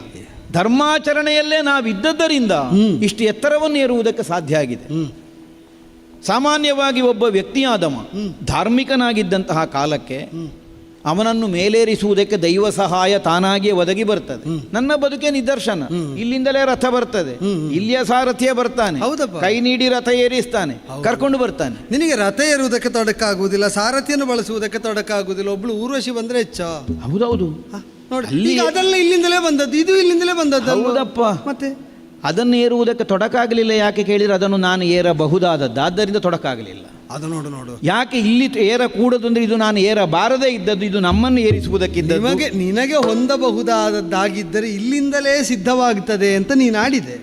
ಧರ್ಮಾಚರಣೆಯಲ್ಲೇ ನಾವಿದ್ದದ್ದರಿಂದ ಇಷ್ಟು ಎತ್ತರವನ್ನು ಏರುವುದಕ್ಕೆ ಸಾಧ್ಯ ಆಗಿದೆ. ಸಾಮಾನ್ಯವಾಗಿ ಒಬ್ಬ ವ್ಯಕ್ತಿಯಾದವ ಧಾರ್ಮಿಕನಾಗಿದ್ದಂತಹ ಕಾಲಕ್ಕೆ ಅವನನ್ನು ಮೇಲೇರಿಸುವುದಕ್ಕೆ ದೈವ ಸಹಾಯ ತಾನಾಗಿಯೇ ಒದಗಿ ಬರ್ತದೆ. ನನ್ನ ಬದುಕೆ ನಿದರ್ಶನ. ಇಲ್ಲಿಂದಲೇ ರಥ ಬರ್ತದೆ, ಇಲ್ಲಿಯ ಸಾರಥಿಯ ಬರ್ತಾನೆ, ಕೈ ನೀಡಿ ರಥ ಏರಿಸ್ತಾನೆ, ಕರ್ಕೊಂಡು ಬರ್ತಾನೆ. ನಿನಗೆ ರಥ ಏರುವುದಕ್ಕೆ ತೊಡಕಾಗುವುದಿಲ್ಲ, ಸಾರಥಿಯನ್ನು ಬಳಸುವುದಕ್ಕೆ ತೊಡಕಾಗುವುದಿಲ್ಲ. ಒಬ್ಳು ಊರ್ವಶಿ ಬಂದ್ರೆ ಹೆಚ್ಚ. ಹೌದೌದು, ನೋಡಿ, ಅದೆಲ್ಲ ಇಲ್ಲಿಂದಲೇ ಬಂದದ್ದು, ಇದು ಇಲ್ಲಿಂದಲೇ ಬಂದದ್ದು. ಹೌದಪ್ಪ. ಮತ್ತೆ ಅದನ್ನು ಏರುವುದಕ್ಕೆ ತೊಡಕಾಗಲಿಲ್ಲ. ಯಾಕೆ ಕೇಳಿದ್ರೆ ಅದನ್ನು ನಾನು ಏರಬಹುದಾದದ್ದು, ಆದ್ದರಿಂದ ತೊಡಕಾಗಲಿಲ್ಲ. ಅದು ನೋಡು ಯಾಕೆ ಇಲ್ಲಿ ಏರಕೂಡದು ಅಂದರೆ ಇದು ನಾನು ಏರಬಾರದೇ ಇದ್ದದ್ದು, ಇದು ನಮ್ಮನ್ನು ಏರಿಸುವುದಕ್ಕಿದ್ದ. ನಿನಗೆ ಹೊಂದಬಹುದಾದದ್ದಾಗಿದ್ದರೆ ಇಲ್ಲಿಂದಲೇ ಸಿದ್ಧವಾಗುತ್ತದೆ ಅಂತ ನೀನಾಡಿದೆ.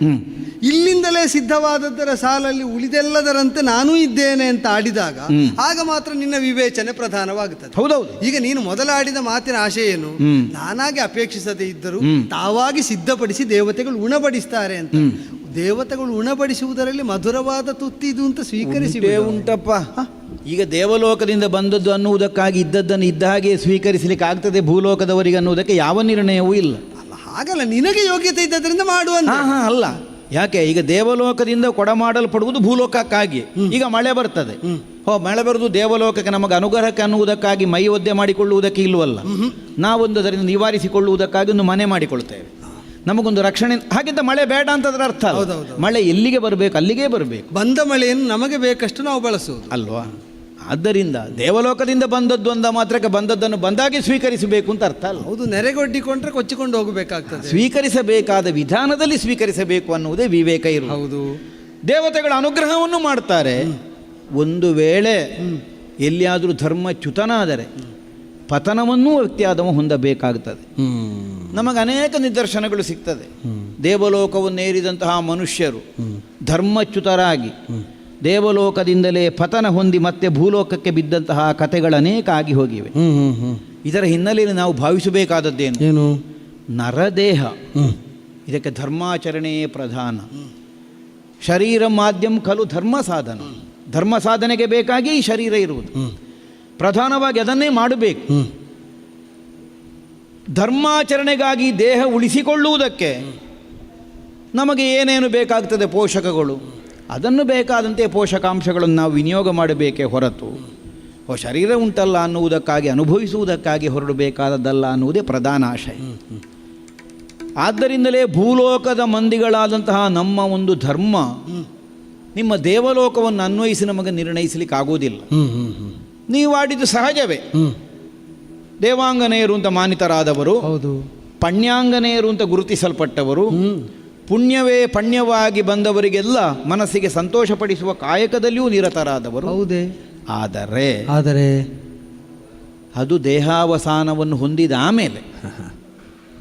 ಇಲ್ಲಿಂದಲೇ ಸಿದ್ಧವಾದದ್ದರ ಸಾಲಲ್ಲಿ ಉಳಿದೆಲ್ಲದರಂತೆ ನಾನೂ ಇದ್ದೇನೆ ಅಂತ ಆಡಿದಾಗ ಆಗ ಮಾತ್ರ ನಿನ್ನ ವಿವೇಚನೆ ಪ್ರಧಾನವಾಗುತ್ತದೆ. ಹೌದೌದು. ಈಗ ನೀನು ಮೊದಲ ಆಡಿದ ಮಾತಿನ ಆಶಯ ಏನು? ನಾನಾಗಿ ಅಪೇಕ್ಷಿಸದೇ ಇದ್ದರೂ ತಾವಾಗಿ ಸಿದ್ಧಪಡಿಸಿ ದೇವತೆಗಳು ಉಣಬಡಿಸ್ತಾರೆ ಅಂತ. ದೇವತೆಗಳು ಉಣಬಡಿಸುವುದರಲ್ಲಿ ಮಧುರವಾದ ತುತ್ತಿದು ಅಂತ ಸ್ವೀಕರಿಸಿ ಉಂಟಪ್ಪ. ಈಗ ದೇವಲೋಕದಿಂದ ಬಂದದ್ದು ಅನ್ನುವುದಕ್ಕಾಗಿ ಇದ್ದದ್ದನ್ನು ಇದ್ದ ಹಾಗೆ ಸ್ವೀಕರಿಸಲಿಕ್ಕೆ ಆಗ್ತದೆ ಭೂಲೋಕದವರಿಗೆ ಅನ್ನುವುದಕ್ಕೆ ಯಾವ ನಿರ್ಣಯವೂ ಇಲ್ಲ. ಅಲ್ಲ, ಹಾಗಲ್ಲ, ನಿನಗೆ ಯೋಗ್ಯತೆ ಇದ್ದದ್ರಿಂದ ಮಾಡುವಂತ ಅಲ್ಲ. ಯಾಕೆ ಈಗ ದೇವಲೋಕದಿಂದ ಕೊಡಮಾಡಲ್ಪಡುವುದು ಭೂಲೋಕಕ್ಕಾಗಿ. ಈಗ ಮಳೆ ಬರ್ತದೆ, ಮಳೆ ಬರುವುದು ದೇವಲೋಕಕ್ಕೆ ನಮಗೆ ಅನುಗ್ರಹಕ್ಕೆ ಅನ್ನುವುದಕ್ಕಾಗಿ ಮೈ ಒದ್ದೆ ಮಾಡಿಕೊಳ್ಳುವುದಕ್ಕೆ ಇಲ್ಲವಲ್ಲ. ನಾವೊಂದು ಅದರಿಂದ ನಿವಾರಿಸಿಕೊಳ್ಳುವುದಕ್ಕಾಗಿ ಒಂದು ಮನೆ ಮಾಡಿಕೊಳ್ತೇವೆ, ನಮಗೊಂದು ರಕ್ಷಣೆ. ಹಾಗಿದ್ದ ಮಳೆ ಬೇಡ ಅಂತದ್ರ ಅರ್ಥ ಅಲ್ಲ. ಮಳೆ ಎಲ್ಲಿಗೆ ಬರಬೇಕು ಅಲ್ಲಿಗೆ ಬರಬೇಕು. ಬಂದ ಮಳೆಯನ್ನು ನಮಗೆ ಬೇಕಷ್ಟು ನಾವು ಬಳಸುವುದು ಅಲ್ವಾ? ಆದ್ದರಿಂದ ದೇವಲೋಕದಿಂದ ಬಂದದ್ದು ಅಂದ ಮಾತ್ರಕ್ಕೆ ಬಂದದ್ದನ್ನು ಬಂದಾಗಿ ಸ್ವೀಕರಿಸಬೇಕು ಅಂತ ಅರ್ಥ ಅಲ್ಲ. ಹೌದು, ನೆರೆಗೊಡ್ಡಿಕೊಂಡ್ರೆ ಕೊಚ್ಚಿಕೊಂಡು ಹೋಗಬೇಕಾಗ್ತದೆ. ಸ್ವೀಕರಿಸಬೇಕಾದ ವಿಧಾನದಲ್ಲಿ ಸ್ವೀಕರಿಸಬೇಕು ಅನ್ನುವುದೇ ವಿವೇಕ ಇರುವುದು. ಹೌದು, ದೇವತೆಗಳ ಅನುಗ್ರಹವನ್ನು ಮಾಡ್ತಾರೆ. ಒಂದು ವೇಳೆ ಎಲ್ಲಿಯಾದರೂ ಧರ್ಮಚ್ಯುತನಾದರೆ ಪತನವನ್ನೂ ವ್ಯಕ್ತಿಯಾದವ ಹೊಂದಬೇಕಾಗುತ್ತದೆ. ನಮಗೆ ಅನೇಕ ನಿದರ್ಶನಗಳು ಸಿಗ್ತದೆ. ದೇವಲೋಕವನ್ನೇರಿದಂತಹ ಮನುಷ್ಯರು ಧರ್ಮಚ್ಯುತರಾಗಿ ದೇವಲೋಕದಿಂದಲೇ ಪತನ ಹೊಂದಿ ಮತ್ತೆ ಭೂಲೋಕಕ್ಕೆ ಬಿದ್ದಂತಹ ಕಥೆಗಳು ಅನೇಕ ಆಗಿ ಹೋಗಿವೆ. ಇದರ ಹಿನ್ನೆಲೆಯಲ್ಲಿ ನಾವು ಭಾವಿಸಬೇಕಾದದ್ದೇನು? ಏನು? ನರದೇಹ. ಇದಕ್ಕೆ ಧರ್ಮಾಚರಣೆಯೇ ಪ್ರಧಾನ. ಶರೀರ ಮಾಧ್ಯಮ ಖಲು ಧರ್ಮ ಸಾಧನ. ಧರ್ಮ ಸಾಧನೆಗೆ ಬೇಕಾಗಿ ಈ ಶರೀರ ಇರುವುದು. ಪ್ರಧಾನವಾಗಿ ಅದನ್ನೇ ಮಾಡಬೇಕು. ಧರ್ಮಾಚರಣೆಗಾಗಿ ದೇಹ ಉಳಿಸಿಕೊಳ್ಳುವುದಕ್ಕೆ ನಮಗೆ ಏನೇನು ಬೇಕಾಗ್ತದೆ ಪೋಷಕಗಳು, ಅದನ್ನು ಬೇಕಾದಂತೆ ಪೋಷಕಾಂಶಗಳನ್ನು ನಾವು ವಿನಿಯೋಗ ಮಾಡಬೇಕೇ ಹೊರತು ಶರೀರ ಉಂಟಲ್ಲ ಅನ್ನುವುದಕ್ಕಾಗಿ ಅನುಭವಿಸುವುದಕ್ಕಾಗಿ ಹೊರಡಬೇಕಾದದ್ದಲ್ಲ ಅನ್ನುವುದೇ ಪ್ರಧಾನ ಆಶಯ. ಆದ್ದರಿಂದಲೇ ಭೂಲೋಕದ ಮಂದಿಗಳಾದಂತಹ ನಮ್ಮ ಒಂದು ಧರ್ಮ ನಿಮ್ಮ ದೇವಲೋಕವನ್ನು ಅನ್ವಯಿಸಿ ನಮಗೆ ನಿರ್ಣಯಿಸಲಿಕ್ಕೆ ಆಗುವುದಿಲ್ಲ. ನೀವು ಆಡಿದ್ದು ಸಹಜವೇ. ದೇವಾಂಗನೆಯರು ಅಂತ ಮಾನಿತರಾದವರು, ಪಣ್ಯಾಂಗನೆಯರು ಅಂತ ಗುರುತಿಸಲ್ಪಟ್ಟವರು, ಪುಣ್ಯವೇ ಪಣ್ಯವಾಗಿ ಬಂದವರಿಗೆಲ್ಲ ಮನಸ್ಸಿಗೆ ಸಂತೋಷಪಡಿಸುವ ಕಾಯಕದಲ್ಲಿಯೂ ನಿರತರಾದವರು. ಹೌದೇ? ಆದರೆ ಅದು ದೇಹಾವಸಾನವನ್ನು ಹೊಂದಿದ ಆಮೇಲೆ,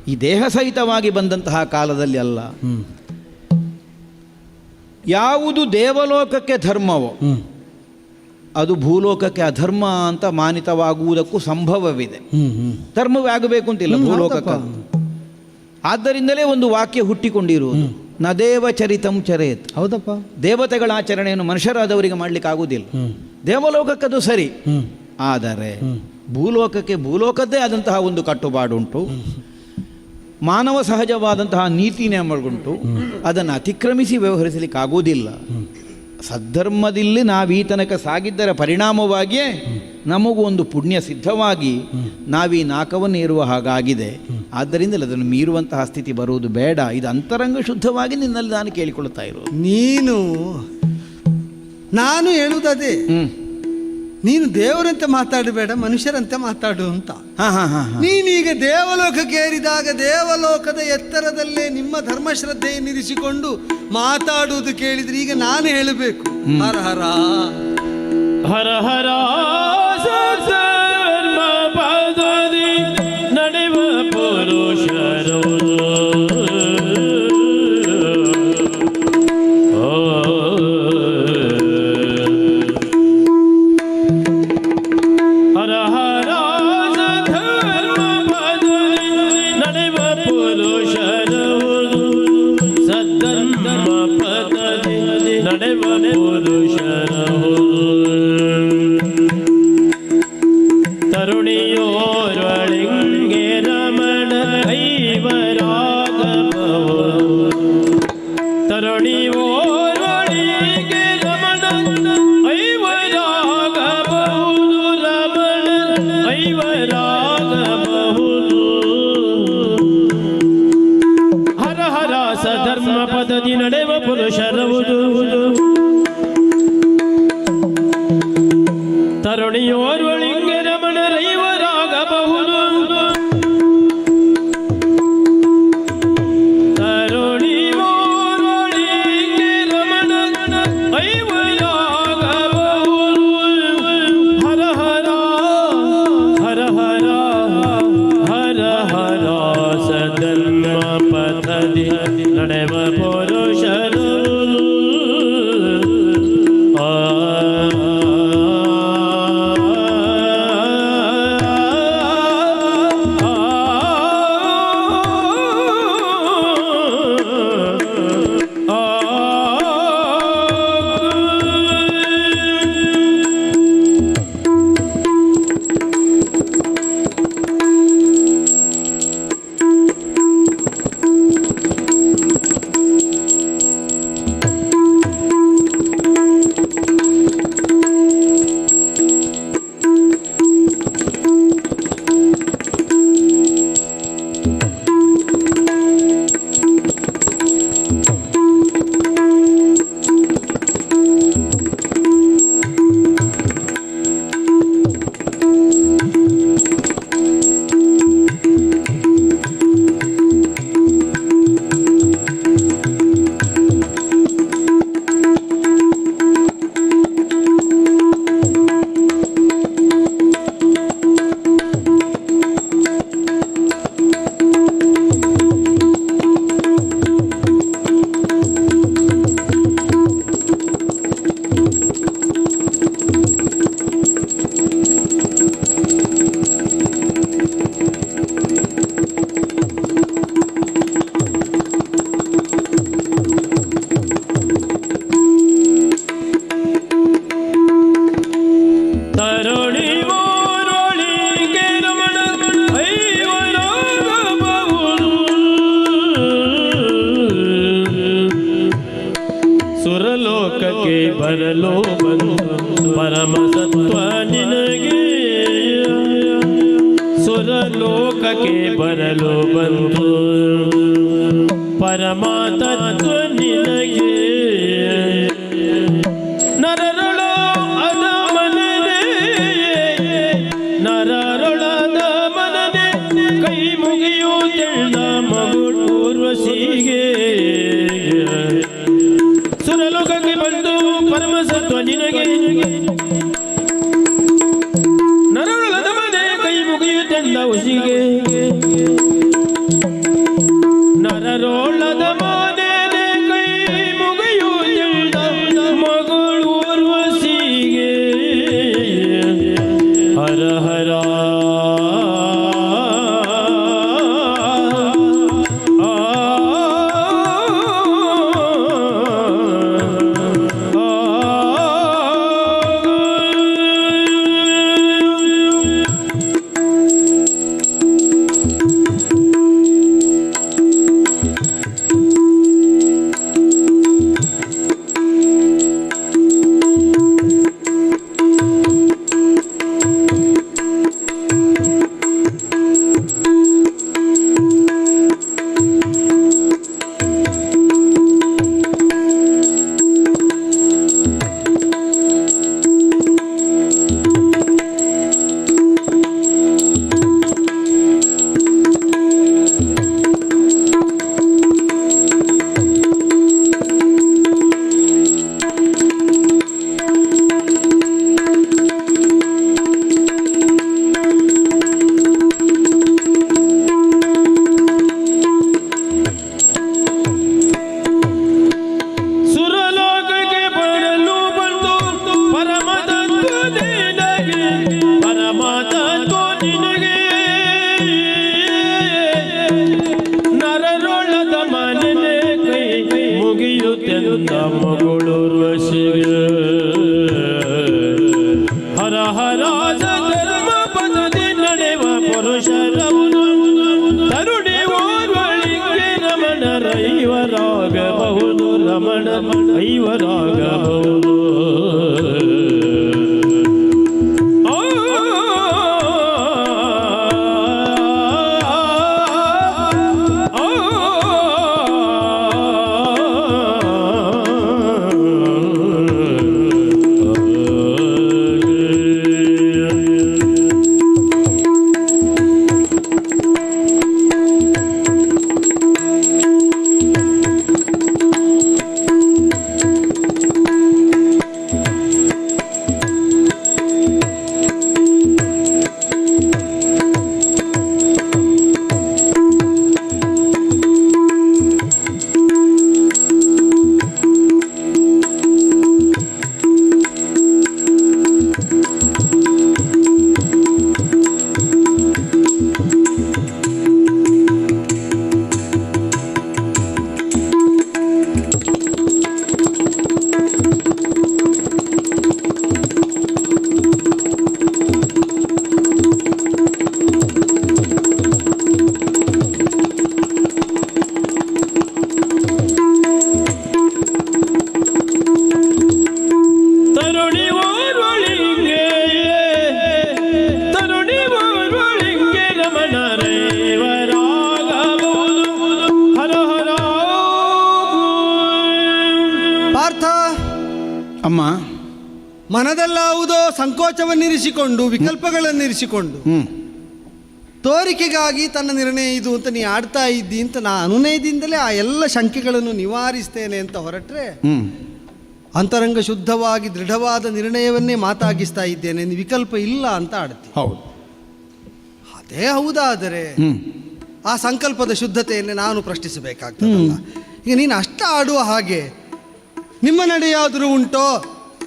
ಈ ದೇಹ ಸಹಿತವಾಗಿ ಬಂದಂತಹ ಕಾಲದಲ್ಲಿ ಅಲ್ಲ. ಯಾವುದು ದೇವಲೋಕಕ್ಕೆ ಧರ್ಮವೋ ಅದು ಭೂಲೋಕಕ್ಕೆ ಅಧರ್ಮ ಅಂತ ಮಾನಿತವಾಗುವುದಕ್ಕೂ ಸಂಭವವಿದೆ. ಧರ್ಮವೇ ಆಗಬೇಕು ಅಂತಿಲ್ಲ ಭೂಲೋಕಕ್ಕೆ. ಆದ್ದರಿಂದಲೇ ಒಂದು ವಾಕ್ಯ ಹುಟ್ಟಿಕೊಂಡಿರುವುದು, ನ ದೇವ ಚರಿತಂ ಚರೇತ್. ಹೌದಪ್ಪ, ದೇವತೆಗಳ ಆಚರಣೆಯನ್ನು ಮನುಷ್ಯರಾದವರಿಗೆ ಮಾಡಲಿಕ್ಕೆ ಆಗುವುದಿಲ್ಲ. ದೇವಲೋಕಕ್ಕದು ಸರಿ, ಆದರೆ ಭೂಲೋಕಕ್ಕೆ ಭೂಲೋಕದ್ದೇ ಆದಂತಹ ಒಂದು ಕಟ್ಟುಪಾಡುಂಟು, ಮಾನವ ಸಹಜವಾದಂತಹ ನೀತಿ ನಿಯಮಗಳುಂಟು. ಅದನ್ನು ಅತಿಕ್ರಮಿಸಿ ವ್ಯವಹರಿಸಲಿಕ್ಕೆ ಆಗುವುದಿಲ್ಲ. ಸದ್ಧರ್ಮದಲ್ಲಿ ನಾವೀ ತನಕ ಸಾಗಿದ್ದರ ಪರಿಣಾಮವಾಗಿಯೇ ನಮಗೂ ಒಂದು ಪುಣ್ಯ ಸಿದ್ಧವಾಗಿ ನಾವೀ ನಾಕವನ್ನು ಏರುವ ಹಾಗಾಗಿದೆ. ಆದ್ದರಿಂದಲೇ ಅದನ್ನು ಮೀರುವಂತಹ ಸ್ಥಿತಿ ಬರುವುದು ಬೇಡ. ಇದು ಅಂತರಂಗ ಶುದ್ಧವಾಗಿ ನಿನ್ನಲ್ಲಿ ನಾನು ಕೇಳಿಕೊಳ್ಳುತ್ತಾ ಇರೋದು. ನಾನು ಹೇಳುವುದೇ ನೀನು ದೇವರಂತೆ ಮಾತಾಡಬೇಡ, ಮನುಷ್ಯರಂತೆ ಮಾತಾಡು ಅಂತ. ಹಾ ಹಾ ಹಾ ಹಾ. ನೀನೀಗ ದೇವಲೋಕಕ್ಕೆ ಏರಿದಾಗ ದೇವಲೋಕದ ಎತ್ತರದಲ್ಲೇ ನಿಮ್ಮ ಧರ್ಮಶ್ರದ್ಧೆಯನ್ನಿರಿಸಿಕೊಂಡು ಮಾತಾಡುವುದು ಕೇಳಿದ್ರೆ ಈಗ ನಾನು ಹೇಳಬೇಕು, ಹರ ಹರ ಹರ ಹರ ಸತ್ಸರ್ವ ಪದದಿ ನಡೆವ ಪುರುಷರು ಹರ ಹರ ಸತ್ಸರ್ವ ಪದದಿ ನಡೆವ ಪುರುಷರು ಸದ್ಧರ್ಮ ಪದದಿ ನಡೆವ ಪುರುಷರು ತರುಣಿಯೋರೊಳಗೆ ರಮಣ ಐವರಾಗಬಹುದು ತರುಣಿಯೋರೊಳಗೆ ರಮಣ ಐವರಾಗಬಹುದು ರಮಣ ಐವರಾಗಬಹುದು ಹರ ಹರ ಸಧರ್ಮ ಪದದಿ ನಡೆವ ಪುರುಷರವುದು ತರುಣಿಯೋರ್ವಳಿಗೆ ರಮಣರೈವರಾಗಬಹುದು ತರುಣಿಯೋರ್ವಳಿಗೆ ರಮಣ ಐವರಾಗಬಹುದು ಹರ ಹರ ಹರ ಹರ ಹರ ಹರ ಸಧರ್ಮ ಪಥದಿ ನಡೆವ ಪುರುಷರು ಸುರಲೋಕಕ್ಕೆ ಬರಲು ಬಂದು ಪರಮ ಸತ್ವ ನಿನಗೆ ಸುರಲೋಕಕ್ಕೆ ಬರಲು ಬಂದು ಪರಮ ತತ್ವ ನಿನಗೆ ನರರೊಳ ಅದ ಮನನೆ ನರರೊಳದ ಮನನೆ ಕೈ ಮುಗಿಯುವುದೆಲ್ಲ ಮಗುಳು ಊರ್ವಶಿಗೆ ಸುರಲೋಕಕ್ಕೆ ಬಂದು ಪರಮ ಸತ್ವ ನಿನಗೆ ನರರೊಳದ ಮನೆ ಕೈ ಮುಗಿಯುವುದೆಲ್ಲ ಉಸಿಗೆ ನರರೊಳದ ಮನೆ ಕೈ ನಡೆಯುತ್ತ ಮಗುಳುರ್ವಶಿಗೆ ಹರ ಹರ ಧರ್ಮ ಪದದಿ ನಡೆವ ಪುರುಷರವನು ತರುಣಿ ಓರ್ವಳಿಗೆ ರಮಣರ ಐವರಾಗಬಹುದು ರಮಣ ಐವರಾಗಬಹುದು ಅಮ್ಮ, ಮನದಲ್ಲಾವುದೋ ಸಂಕೋಚವನ್ನಿರಿಸಿಕೊಂಡು ವಿಕಲ್ಪಗಳನ್ನಿರಿಸಿಕೊಂಡು ತೋರಿಕೆಗಾಗಿ ತನ್ನ ನಿರ್ಣಯ ಇದು ಅಂತ ನೀ ಆಡ್ತಾ ಇದ್ದಿ ಅಂತ ನಾ ಅನುನಯದಿಂದಲೇ ಆ ಎಲ್ಲ ಶಂಕೆಗಳನ್ನು ನಿವಾರಿಸ್ತೇನೆ ಅಂತ ಹೊರಟ್ರೆ ಅಂತರಂಗ ಶುದ್ಧವಾಗಿ ದೃಢವಾದ ನಿರ್ಣಯವನ್ನೇ ಮಾತಾಗಿಸ್ತಾ ಇದ್ದೇನೆ, ವಿಕಲ್ಪ ಇಲ್ಲ ಅಂತ ಆಡ್ತಿ. ಹೌದು, ಅದೇ ಹೌದಾದರೆ ಆ ಸಂಕಲ್ಪದ ಶುದ್ಧತೆಯನ್ನೇ ನಾನು ಪ್ರಶ್ನಿಸಬೇಕಾಗ್ತದಲ್ಲ. ಈಗ ನೀನು ಅಷ್ಟ ಆಡುವ ಹಾಗೆ ನಿಮ್ಮ ನಡೆಯಾದರೂ ಉಂಟೋ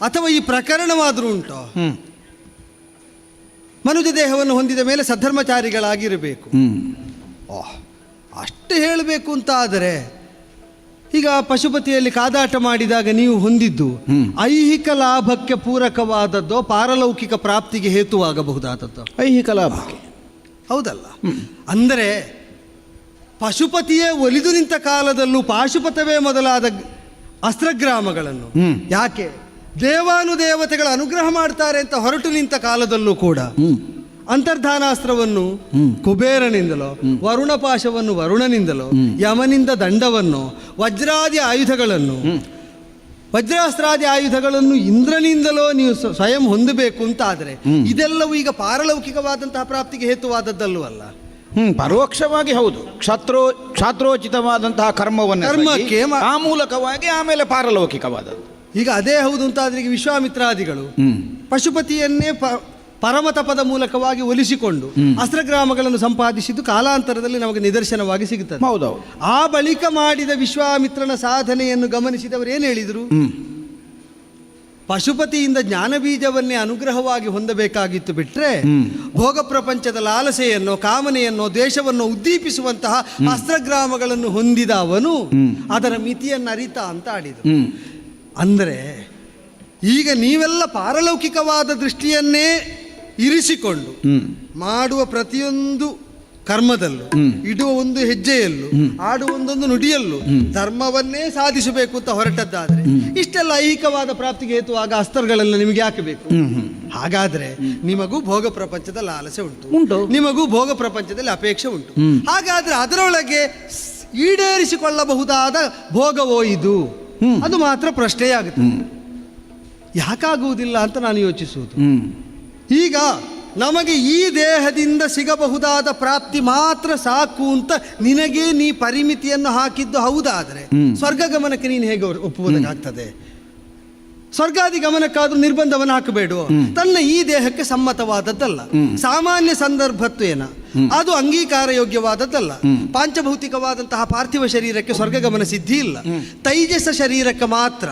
ಅಥವಾ ಈ ಪ್ರಕರಣವಾದರೂ ಉಂಟೋ? ಮನುಜ ದೇಹವನ್ನು ಹೊಂದಿದ ಮೇಲೆ ಸದ್ಧರ್ಮಚಾರಿಗಳಾಗಿರಬೇಕು. ಅಷ್ಟು ಹೇಳಬೇಕು ಅಂತ ಆದರೆ ಈಗ ಪಶುಪತಿಯಲ್ಲಿ ಕಾದಾಟ ಮಾಡಿದಾಗ ನೀವು ಹೊಂದಿದ್ದು ಐಹಿಕ ಲಾಭಕ್ಕೆ ಪೂರಕವಾದದ್ದೋ ಪಾರಲೌಕಿಕ ಪ್ರಾಪ್ತಿಗೆ ಹೇತುವಾಗಬಹುದಾದದ್ದು? ಐಹಿಕ ಲಾಭಕ್ಕೆ. ಹೌದಲ್ಲ? ಅಂದರೆ ಪಶುಪತಿಯೇ ಒಲಿದು ನಿಂತ ಕಾಲದಲ್ಲೂ ಪಾಶುಪತವೇ ಮೊದಲಾದ ಅಸ್ತ್ರಗ್ರಾಮಗಳನ್ನು ಯಾಕೆ ದೇವಾನುದೇವತೆಗಳ ಅನುಗ್ರಹ ಮಾಡ್ತಾರೆ ಅಂತ ಹೊರಟು ನಿಂತ ಕಾಲದಲ್ಲೂ ಕೂಡ ಅಂತರ್ಧಾನಾಸ್ತ್ರವನ್ನು ಕುಬೇರನಿಂದಲೋ, ವರುಣಪಾಶವನ್ನು ವರುಣನಿಂದಲೋ, ಯಮನಿಂದ ದಂಡವನ್ನು, ವಜ್ರಾದಿ ಆಯುಧಗಳನ್ನು, ವಜ್ರಾಸ್ತ್ರಾದಿ ಆಯುಧಗಳನ್ನು ಇಂದ್ರನಿಂದಲೋ ನೀವು ಸ್ವಯಂ ಹೊಂದಬೇಕು ಅಂತ ಆದರೆ ಇದೆಲ್ಲವೂ ಈಗ ಪಾರಲೌಕಿಕವಾದಂತಹ ಪ್ರಾಪ್ತಿಗೆ ಹೇತುವಾದದ್ದಲ್ಲೂ ಅಲ್ಲ. ಪರೋಕ್ಷವಾಗಿ ಹೌದು, ಕ್ಷಾತ್ರೋಚಿತವಾದಂತಹ ಕರ್ಮಕ್ಕೆ ಆ ಮೂಲಕವಾಗಿ ಆಮೇಲೆ ಪಾರಲೌಕಿಕವಾದದ್ದು. ಈಗ ಅದೇ ಹೌದು ಅಂತಾದ್ರೆ ಈಗ ವಿಶ್ವಾಮಿತ್ರಾದಿಗಳು ಪಶುಪತಿಯನ್ನೇ ಪರಮತಪದ ಮೂಲಕವಾಗಿ ಒಲಿಸಿಕೊಂಡು ಅಸ್ತ್ರಗ್ರಾಮಗಳನ್ನು ಸಂಪಾದಿಸಿದ್ದು ಕಾಲಾಂತರದಲ್ಲಿ ನಮಗೆ ನಿದರ್ಶನವಾಗಿ ಸಿಗುತ್ತದೆ. ಹೌದೌದು. ಆ ಬಳಿಕ ಮಾಡಿದ ವಿಶ್ವಾಮಿತ್ರನ ಸಾಧನೆಯನ್ನು ಗಮನಿಸಿದವರು ಏನು ಹೇಳಿದರು? ಪಶುಪತಿಯಿಂದ ಜ್ಞಾನಬೀಜವನ್ನೇ ಅನುಗ್ರಹವಾಗಿ ಹೊಂದಬೇಕಾಗಿತ್ತು ಬಿಟ್ರೆ ಭೋಗ ಪ್ರಪಂಚದ ಲಾಲಸೆಯನ್ನು, ಕಾಮನೆಯನ್ನು, ದ್ವೇಷವನ್ನು ಉದ್ದೀಪಿಸುವಂತಹ ಅಸ್ತ್ರಗ್ರಾಮಗಳನ್ನು ಹೊಂದಿದ ಅವನು ಅದರ ಮಿತಿಯನ್ನು ಅರಿತ ಅಂತ ಆಡಿದರು. ಅಂದರೆ ಈಗ ನೀವೆಲ್ಲ ಪಾರಲೌಕಿಕವಾದ ದೃಷ್ಟಿಯನ್ನೇ ಇರಿಸಿಕೊಂಡು ಮಾಡುವ ಪ್ರತಿಯೊಂದು ಕರ್ಮದಲ್ಲೂ, ಇಡುವ ಒಂದು ಹೆಜ್ಜೆಯಲ್ಲೂ, ಆಡುವ ಒಂದೊಂದು ನುಡಿಯಲ್ಲೂ ಧರ್ಮವನ್ನೇ ಸಾಧಿಸಬೇಕು ಅಂತ ಹೊರಟದ್ದಾದ್ರೆ ಇಷ್ಟೆಲ್ಲ ಐಹಿಕವಾದ ಪ್ರಾಪ್ತಿಗೆ ಹೇತುವಾಗ ಅಸ್ತ್ರಗಳೆಲ್ಲ ನಿಮಗೆ ಯಾಕೆ ಬೇಕು? ಹಾಗಾದ್ರೆ ನಿಮಗೂ ಭೋಗ ಪ್ರಪಂಚದ ಲಾಲಸೆ ಉಂಟು, ನಿಮಗೂ ಭೋಗ ಪ್ರಪಂಚದಲ್ಲಿ ಅಪೇಕ್ಷೆ ಉಂಟು. ಹಾಗಾದ್ರೆ ಅದರೊಳಗೆ ಈಡೇರಿಸಿಕೊಳ್ಳಬಹುದಾದ ಭೋಗವೋ ಇದು? ಅದು ಮಾತ್ರ ಪ್ರಶ್ನೆಯಾಗುತ್ತೆ. ಯಾಕಾಗುವುದಿಲ್ಲ ಅಂತ ನಾನು ಯೋಚಿಸುವುದು. ಈಗ ನಮಗೆ ಈ ದೇಹದಿಂದ ಸಿಗಬಹುದಾದ ಪ್ರಾಪ್ತಿ ಮಾತ್ರ ಸಾಕು ಅಂತ ನಿನಗೆ ನೀ ಪರಿಮಿತಿಯನ್ನು ಹಾಕಿದ್ದು ಹೌದಾದರೆ ಸ್ವರ್ಗ ಗಮನಕ್ಕೆ ನೀನು ಹೇಗೆ ಒಪ್ಪುವುದಕ್ಕಾಗ್ತದೆ? ಸ್ವರ್ಗಾದಿ ಗಮನಕ್ಕಾದ್ರೂ ನಿರ್ಬಂಧವನ್ನು ಹಾಕಬೇಡುವ. ತನ್ನ ಈ ದೇಹಕ್ಕೆ ಸಮ್ಮತವಾದದ್ದಲ್ಲ, ಸಾಮಾನ್ಯ ಸಂದರ್ಭತ್ವೇನ ಅದು ಅಂಗೀಕಾರ ಯೋಗ್ಯವಾದದ್ದಲ್ಲ. ಪಾಂಚಭೌತಿಕವಾದಂತಹ ಪಾರ್ಥಿವ ಶರೀರಕ್ಕೆ ಸ್ವರ್ಗ ಗಮನ ಸಿದ್ಧಿ ಇಲ್ಲ, ತೈಜಸ ಶರೀರಕ್ಕೆ ಮಾತ್ರ.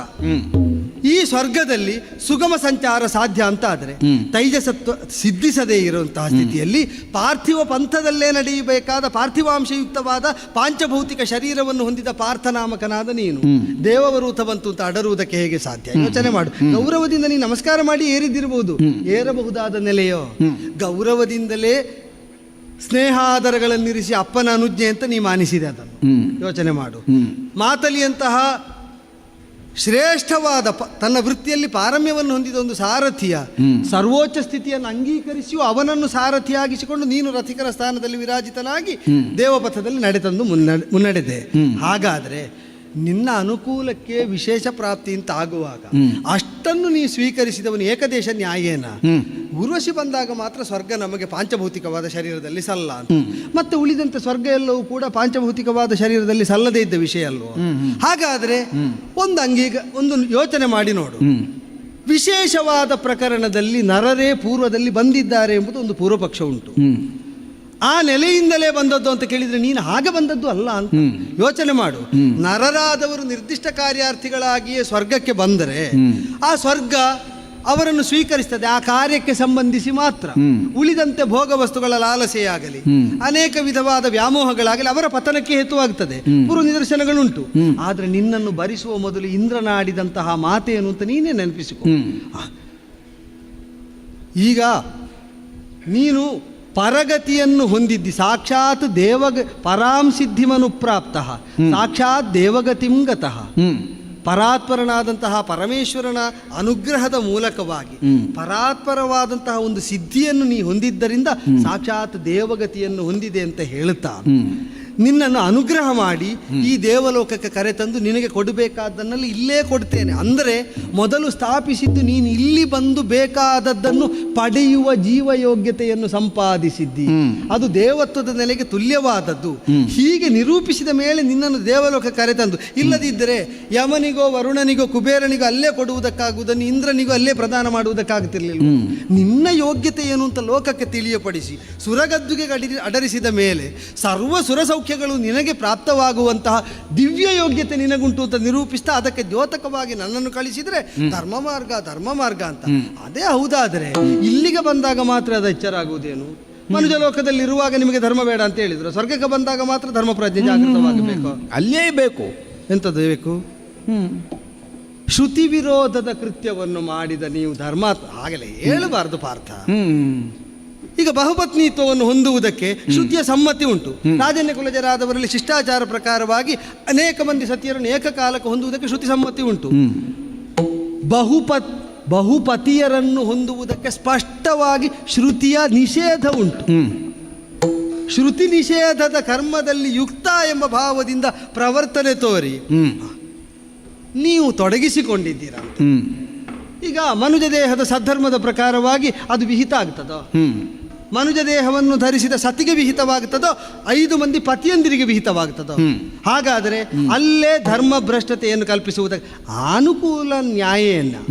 ಈ ಸ್ವರ್ಗದಲ್ಲಿ ಸುಗಮ ಸಂಚಾರ ಸಾಧ್ಯ ಅಂತ ಆದರೆ ತೈಜಸತ್ವ ಸಿದ್ಧಿಸದೇ ಇರುವಂತಹ ಸ್ಥಿತಿಯಲ್ಲಿ ಪಾರ್ಥಿವ ಪಂಥದಲ್ಲೇ ನಡೆಯಬೇಕಾದ ಪಾರ್ಥಿವಾಂಶಯುಕ್ತವಾದ ಪಾಂಚಭೌತಿಕ ಶರೀರವನ್ನು ಹೊಂದಿದ ಪಾರ್ಥನಾಮಕನಾದ ನೀನು ದೇವವರೂತ ಬಂತು ಅಂತ ಅಡರುವುದಕ್ಕೆ ಹೇಗೆ ಸಾಧ್ಯ? ಯೋಚನೆ ಮಾಡು. ಗೌರವದಿಂದ ನೀನು ನಮಸ್ಕಾರ ಮಾಡಿ ಏರಿದಿರಬಹುದು, ಏರಬಹುದಾದ ನೆಲೆಯೋ ಗೌರವದಿಂದಲೇ ಸ್ನೇಹಾದರಗಳನ್ನಿರಿಸಿ ಅಪ್ಪನ ಅನುಜ್ಞೆ ಅಂತ ನೀ ಮಾನಿಸಿದೆ ಅದನ್ನು. ಯೋಚನೆ ಮಾಡು. ಮಾತಲಿಯಂತಹ ಶ್ರೇಷ್ಠವಾದ ತನ್ನ ವೃತ್ತಿಯಲ್ಲಿ ಪಾರಮ್ಯವನ್ನು ಹೊಂದಿದ ಒಂದು ಸಾರಥಿಯ ಸರ್ವೋಚ್ಚ ಸ್ಥಿತಿಯನ್ನು ಅಂಗೀಕರಿಸಿಯೂ ಅವನನ್ನು ಸಾರಥಿಯಾಗಿಸಿಕೊಂಡು ನೀನು ರಥಿಕರ ಸ್ಥಾನದಲ್ಲಿ ವಿರಾಜಿತನಾಗಿ ದೇವಪಥದಲ್ಲಿ ನಡೆತಂದು ಮುನ್ನಡೆದೆ. ಹಾಗಾದರೆ ನಿನ್ನ ಅನುಕೂಲಕ್ಕೆ ವಿಶೇಷ ಪ್ರಾಪ್ತಿ ಅಂತ ಆಗುವಾಗ ಅಷ್ಟನ್ನು ನೀ ಸ್ವೀಕರಿಸಿದವನು ಏಕದೇಶ ನ್ಯಾಯೇನ. ಊರ್ವಶಿ ಬಂದಾಗ ಮಾತ್ರ ಸ್ವರ್ಗ ನಮಗೆ ಪಾಂಚಭೌತಿಕವಾದ ಶರೀರದಲ್ಲಿ ಸಲ್ಲ ಅಂತ, ಮತ್ತೆ ಉಳಿದಂತೆ ಸ್ವರ್ಗ ಎಲ್ಲವೂ ಕೂಡ ಪಾಂಚಭೌತಿಕವಾದ ಶರೀರದಲ್ಲಿ ಸಲ್ಲದೇ ಇದ್ದ ವಿಷಯ ಅಲ್ವೋ? ಹಾಗಾದರೆ ಒಂದು ಯೋಚನೆ ಮಾಡಿ ನೋಡು. ವಿಶೇಷವಾದ ಪ್ರಕರಣದಲ್ಲಿ ನರರೇ ಪೂರ್ವದಲ್ಲಿ ಬಂದಿದ್ದಾರೆ ಎಂಬುದು ಒಂದು ಪೂರ್ವ ಪಕ್ಷ ಉಂಟು. ಆ ನೆಲೆಯಿಂದಲೇ ಬಂದದ್ದು ಅಂತ ಕೇಳಿದರೆ ನೀನು ಹಾಗೆ ಬಂದದ್ದು ಅಲ್ಲ ಅಂತ ಯೋಚನೆ ಮಾಡು. ನರರಾದವರು ನಿರ್ದಿಷ್ಟ ಕಾರ್ಯಾರ್ಥಿಗಳಾಗಿಯೇ ಸ್ವರ್ಗಕ್ಕೆ ಬಂದರೆ ಆ ಸ್ವರ್ಗ ಅವರನ್ನು ಸ್ವೀಕರಿಸ್ತದೆ ಆ ಕಾರ್ಯಕ್ಕೆ ಸಂಬಂಧಿಸಿ ಮಾತ್ರ. ಉಳಿದಂತೆ ಭೋಗ ವಸ್ತುಗಳ ಲಾಲಸೆಯಾಗಲಿ ಅನೇಕ ವಿಧವಾದ ವ್ಯಾಮೋಹಗಳಾಗಲಿ ಅವರ ಪತನಕ್ಕೆ ಹೇತುವಾಗ್ತದೆ. ಪೂರ್ವ ನಿದರ್ಶನಗಳುಂಟು. ಆದರೆ ನಿನ್ನನ್ನು ಭರಿಸುವ ಮೊದಲು ಇಂದ್ರನಾಡಿದಂತಹ ಮಾತೇನು ಅಂತ ನೀನೇ ನೆನಪಿಸಿಕೊ. ಈಗ ನೀನು ಪರಗತಿಯನ್ನು ಹೊಂದಿದ್ದಿ. ಸಾಕ್ಷಾತ್ ಪರಾಂ ಸಿದ್ಧಿಮನುಪ್ರಾಪ್ತ ಸಾಕ್ಷಾತ್ ದೇವಗತಿಂ ಗತಃ. ಪರಾತ್ಪರನಾದಂತಹ ಪರಮೇಶ್ವರನ ಅನುಗ್ರಹದ ಮೂಲಕವಾಗಿ ಪರಾತ್ಪರವಾದಂತಹ ಒಂದು ಸಿದ್ಧಿಯನ್ನು ನೀ ಹೊಂದಿದ್ದರಿಂದ ಸಾಕ್ಷಾತ್ ದೇವಗತಿಯನ್ನು ಹೊಂದಿದೆ ಅಂತ ಹೇಳುತ್ತಾ ನಿನ್ನನ್ನು ಅನುಗ್ರಹ ಮಾಡಿ ಈ ದೇವಲೋಕಕ್ಕೆ ಕರೆತಂದು ನಿನಗೆ ಕೊಡಬೇಕಾದ್ದನ್ನಲ್ಲಿ ಇಲ್ಲೇ ಕೊಡ್ತೇನೆ ಅಂದರೆ ಮೊದಲು ಸ್ಥಾಪಿಸಿದ್ದು ನೀನು ಇಲ್ಲಿ ಬಂದು ಬೇಕಾದದ್ದನ್ನು ಪಡೆಯುವ ಜೀವಯೋಗ್ಯತೆಯನ್ನು ಸಂಪಾದಿಸಿದ್ದಿ. ಅದು ದೇವತ್ವದ ನೆಲೆಗೆ ತುಲ್ಯವಾದದ್ದು. ಹೀಗೆ ನಿರೂಪಿಸಿದ ಮೇಲೆ ನಿನ್ನನ್ನು ದೇವಲೋಕ ಕರೆತಂದು, ಇಲ್ಲದಿದ್ದರೆ ಯಮನಿಗೋ ವರುಣನಿಗೋ ಕುಬೇರನಿಗೋ ಅಲ್ಲೇ ಕೊಡುವುದಕ್ಕಾಗುವುದನ್ನು ಇಂದ್ರನಿಗೋ ಅಲ್ಲೇ ಪ್ರದಾನ ಮಾಡುವುದಕ್ಕಾಗುತ್ತಿರಲಿಲ್ಲ. ನಿನ್ನ ಯೋಗ್ಯತೆ ಏನು ಅಂತ ಲೋಕಕ್ಕೆ ತಿಳಿಯಪಡಿಸಿ ಸುರಗದ್ದುಗೆ ಅಡರಿಸಿದ ಮೇಲೆ ಸರ್ವ ಸುರ ಸೌಖ್ಯಗಳು ನಿನಗೆ ಪ್ರಾಪ್ತವಾಗುವಂತಹ ದಿವ್ಯ ಯೋಗ್ಯತೆ ನಿನಗುಂಟು ಅಂತ ನಿರೂಪಿಸ್ತಾ ಅದಕ್ಕೆ ದ್ಯೋತಕವಾಗಿ ನನ್ನನ್ನು ಕಳಿಸಿದರೆ ಧರ್ಮ ಮಾರ್ಗ ಅಂತ. ಅದೇ ಹೌದಾದರೆ ಇಲ್ಲಿಗೆ ಬಂದಾಗ ಮಾತ್ರ ಅದು ಎಚ್ಚರ ಆಗುವುದೇನು? ಮನುಜ ಲೋಕದಲ್ಲಿ ಇರುವಾಗ ನಿಮಗೆ ಧರ್ಮ ಬೇಡ ಅಂತ ಹೇಳಿದ್ರು, ಸ್ವರ್ಗಕ್ಕೆ ಬಂದಾಗ ಮಾತ್ರ ಧರ್ಮ ಪ್ರಜ್ಞೆ ಜಾಗೃತವಾಗಬೇಕು. ಅಲ್ಲೇ ಬೇಕು. ಎಂಥದ್ದು ಬೇಕು? ಶ್ರುತಿ ವಿರೋಧದ ಕೃತ್ಯವನ್ನು ಮಾಡಿದ ನೀವು ಧರ್ಮಾತ್ಮ ಹಾಗೆಲ್ಲ ಹೇಳಬಾರದು ಪಾರ್ಥ. ಈಗ ಬಹುಪತ್ನಿತ್ವವನ್ನು ಹೊಂದುವುದಕ್ಕೆ ಶ್ರುತಿಯ ಸಮ್ಮತಿ ಉಂಟು. ರಾಜನ್ಯ ಕುಲಜರಾದವರಲ್ಲಿ ಶಿಷ್ಟಾಚಾರ ಪ್ರಕಾರವಾಗಿ ಅನೇಕ ಮಂದಿ ಸತಿಯರನ್ನು ಏಕಕಾಲಕ್ಕೆ ಹೊಂದುವುದಕ್ಕೆ ಶ್ರುತಿ ಸಮ್ಮತಿ ಉಂಟು. ಬಹುಪತಿಯರನ್ನು ಹೊಂದುವುದಕ್ಕೆ ಸ್ಪಷ್ಟವಾಗಿ ಶ್ರುತಿಯ ನಿಷೇಧ ಉಂಟು. ಶ್ರುತಿ ನಿಷೇಧದ ಕರ್ಮದಲ್ಲಿ ಯುಕ್ತ ಎಂಬ ಭಾವದಿಂದ ಪ್ರವರ್ತನೆ ತೋರಿ ನೀವು ತೊಡಗಿಸಿಕೊಂಡಿದ್ದೀರಾ. ಈಗ ಮನುಜ ದೇಹದ ಸದ್ಧರ್ಮದ ಪ್ರಕಾರವಾಗಿ ಅದು ವಿಹಿತ ಆಗ್ತದೋ? ಮನುಜ ದೇಹವನ್ನು ಧರಿಸಿದ ಸತಿಗೆ ವಿಹಿತವಾಗುತ್ತದೋ? 5 ಮಂದಿ ಪತಿಯಂದಿರಿಗೆ ವಿಹಿತವಾಗುತ್ತದೋ? ಹಾಗಾದರೆ ಅಲ್ಲೇ ಧರ್ಮ ಭ್ರಷ್ಟತೆಯನ್ನು ಕಲ್ಪಿಸುವುದಕ್ಕೆ ಅನುಕೂಲ ನ್ಯಾಯವನ್ನು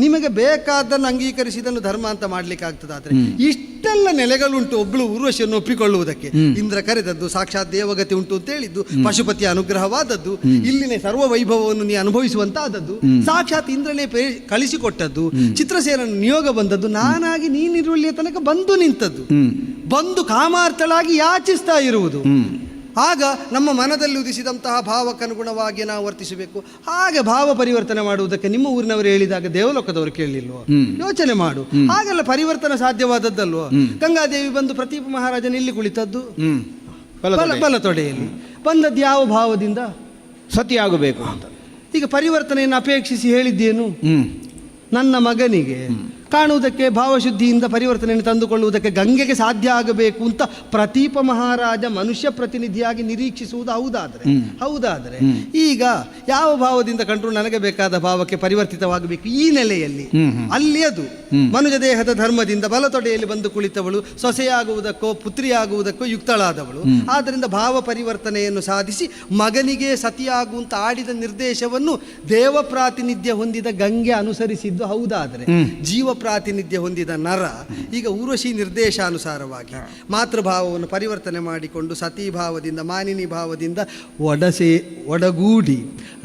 ನಿಮಗೆ ಬೇಕಾದನ್ನು ಅಂಗೀಕರಿಸಿದನ್ನು ಧರ್ಮ ಅಂತ ಮಾಡ್ಲಿಕ್ಕಾಗ್ತದಾದ್ರೆ ಇಷ್ಟೆಲ್ಲ ನೆಲೆಗಳುಂಟು. ಒಬ್ಬಳು ಊರ್ವಶಿಯನ್ನು ಒಪ್ಪಿಕೊಳ್ಳುವುದಕ್ಕೆ ಇಂದ್ರ ಕರೆದದ್ದು, ಸಾಕ್ಷಾತ್ ದೇವಗತಿ ಉಂಟು ಅಂತ ಹೇಳಿದ್ದು, ಪಶುಪತಿಯ ಅನುಗ್ರಹವಾದದ್ದು, ಇಲ್ಲಿನ ಸರ್ವ ವೈಭವವನ್ನು ನೀ ಅನುಭವಿಸುವಂತಾದದ್ದು, ಸಾಕ್ಷಾತ್ ಇಂದ್ರನೇ ಕಳಿಸಿಕೊಟ್ಟದ್ದು, ಚಿತ್ರಸೇನನ್ನು ನಿಯೋಗ ಬಂದದ್ದು, ನಾನಾಗಿ ನೀನಿರುವಲ್ಲಿಯ ತನಕ ಬಂದು ನಿಂತದ್ದು, ಬಂದು ಕಾಮಾರ್ಥಳಾಗಿ ಯಾಚಿಸ್ತಾ ಇರುವುದು. ಆಗ ನಮ್ಮ ಮನದಲ್ಲಿ ಉದಿಸಿದಂತಹ ಭಾವಕ್ಕನುಗುಣವಾಗಿ ನಾವು ವರ್ತಿಸಬೇಕು. ಹಾಗೆ ಭಾವ ಪರಿವರ್ತನೆ ಮಾಡುವುದಕ್ಕೆ ನಿಮ್ಮ ಊರಿನವರು ಹೇಳಿದಾಗ ದೇವಲೋಕದವರು ಕೇಳಲಿಲ್ವೋ? ಯೋಚನೆ ಮಾಡು. ಹಾಗೆಲ್ಲ ಪರಿವರ್ತನೆ ಸಾಧ್ಯವಾದದ್ದಲ್ವೋ? ಗಂಗಾದೇವಿ ಬಂದು ಪ್ರತೀಪ ಮಹಾರಾಜನ ಇಲ್ಲಿ ಕುಳಿತದ್ದು ಬಲತೊಡೆಯಲ್ಲಿ ಬಂದದ್ದು ಯಾವ ಭಾವದಿಂದ? ಸತಿಯಾಗಬೇಕು ಅಂತ. ಈಗ ಪರಿವರ್ತನೆಯನ್ನು ಅಪೇಕ್ಷಿಸಿ ಹೇಳಿದ್ದೇನು? ನನ್ನ ಮಗನಿಗೆ ಕಾಣುವುದಕ್ಕೆ ಭಾವಶುದ್ಧಿಯಿಂದ ಪರಿವರ್ತನೆಯನ್ನು ತಂದುಕೊಳ್ಳುವುದಕ್ಕೆ ಗಂಗೆಗೆ ಸಾಧ್ಯ ಆಗಬೇಕು ಅಂತ ಪ್ರತೀಪ ಮಹಾರಾಜ ಮನುಷ್ಯ ಪ್ರತಿನಿಧಿಯಾಗಿ ನಿರೀಕ್ಷಿಸುವುದು ಹೌದಾದರೆ ಈಗ ಯಾವ ಭಾವದಿಂದ ಕಂಡ್ರು ನನಗೆ ಬೇಕಾದ ಭಾವಕ್ಕೆ ಪರಿವರ್ತಿತವಾಗಬೇಕು ಈ ನೆಲೆಯಲ್ಲಿ ಅಲ್ಲಿ ಅದು ಮನುಜ ದೇಹದ ಧರ್ಮದಿಂದ ಬಲತೊಡೆಯಲ್ಲಿ ಬಂದು ಕುಳಿತವಳು ಸೊಸೆಯಾಗುವುದಕ್ಕೋ ಪುತ್ರಿಯಾಗುವುದಕ್ಕೋ ಯುಕ್ತಳಾದವಳು. ಆದ್ದರಿಂದ ಭಾವ ಪರಿವರ್ತನೆಯನ್ನು ಸಾಧಿಸಿ ಮಗನಿಗೆ ಸತಿಯಾಗುವಂತ ಆಡಿದ ನಿರ್ದೇಶವನ್ನು ದೇವ ಪ್ರಾತಿನಿಧ್ಯ ಹೊಂದಿದ ಗಂಗೆ ಅನುಸರಿಸಿದ್ದು ಹೌದಾದರೆ, ಜೀವ ಪ್ರಾತಿನಿಧ್ಯ ಹೊಂದಿದ ನರ ಈಗ ಊರ್ವಶಿ ನಿರ್ದೇಶಾನುಸಾರವಾಗಿ ಮಾತೃಭಾವವನ್ನು ಪರಿವರ್ತನೆ ಮಾಡಿಕೊಂಡು ಸತೀಭಾವದಿಂದ ಮಾನಿನಿ ಭಾವದಿಂದ ಒಡಗೂಡಿ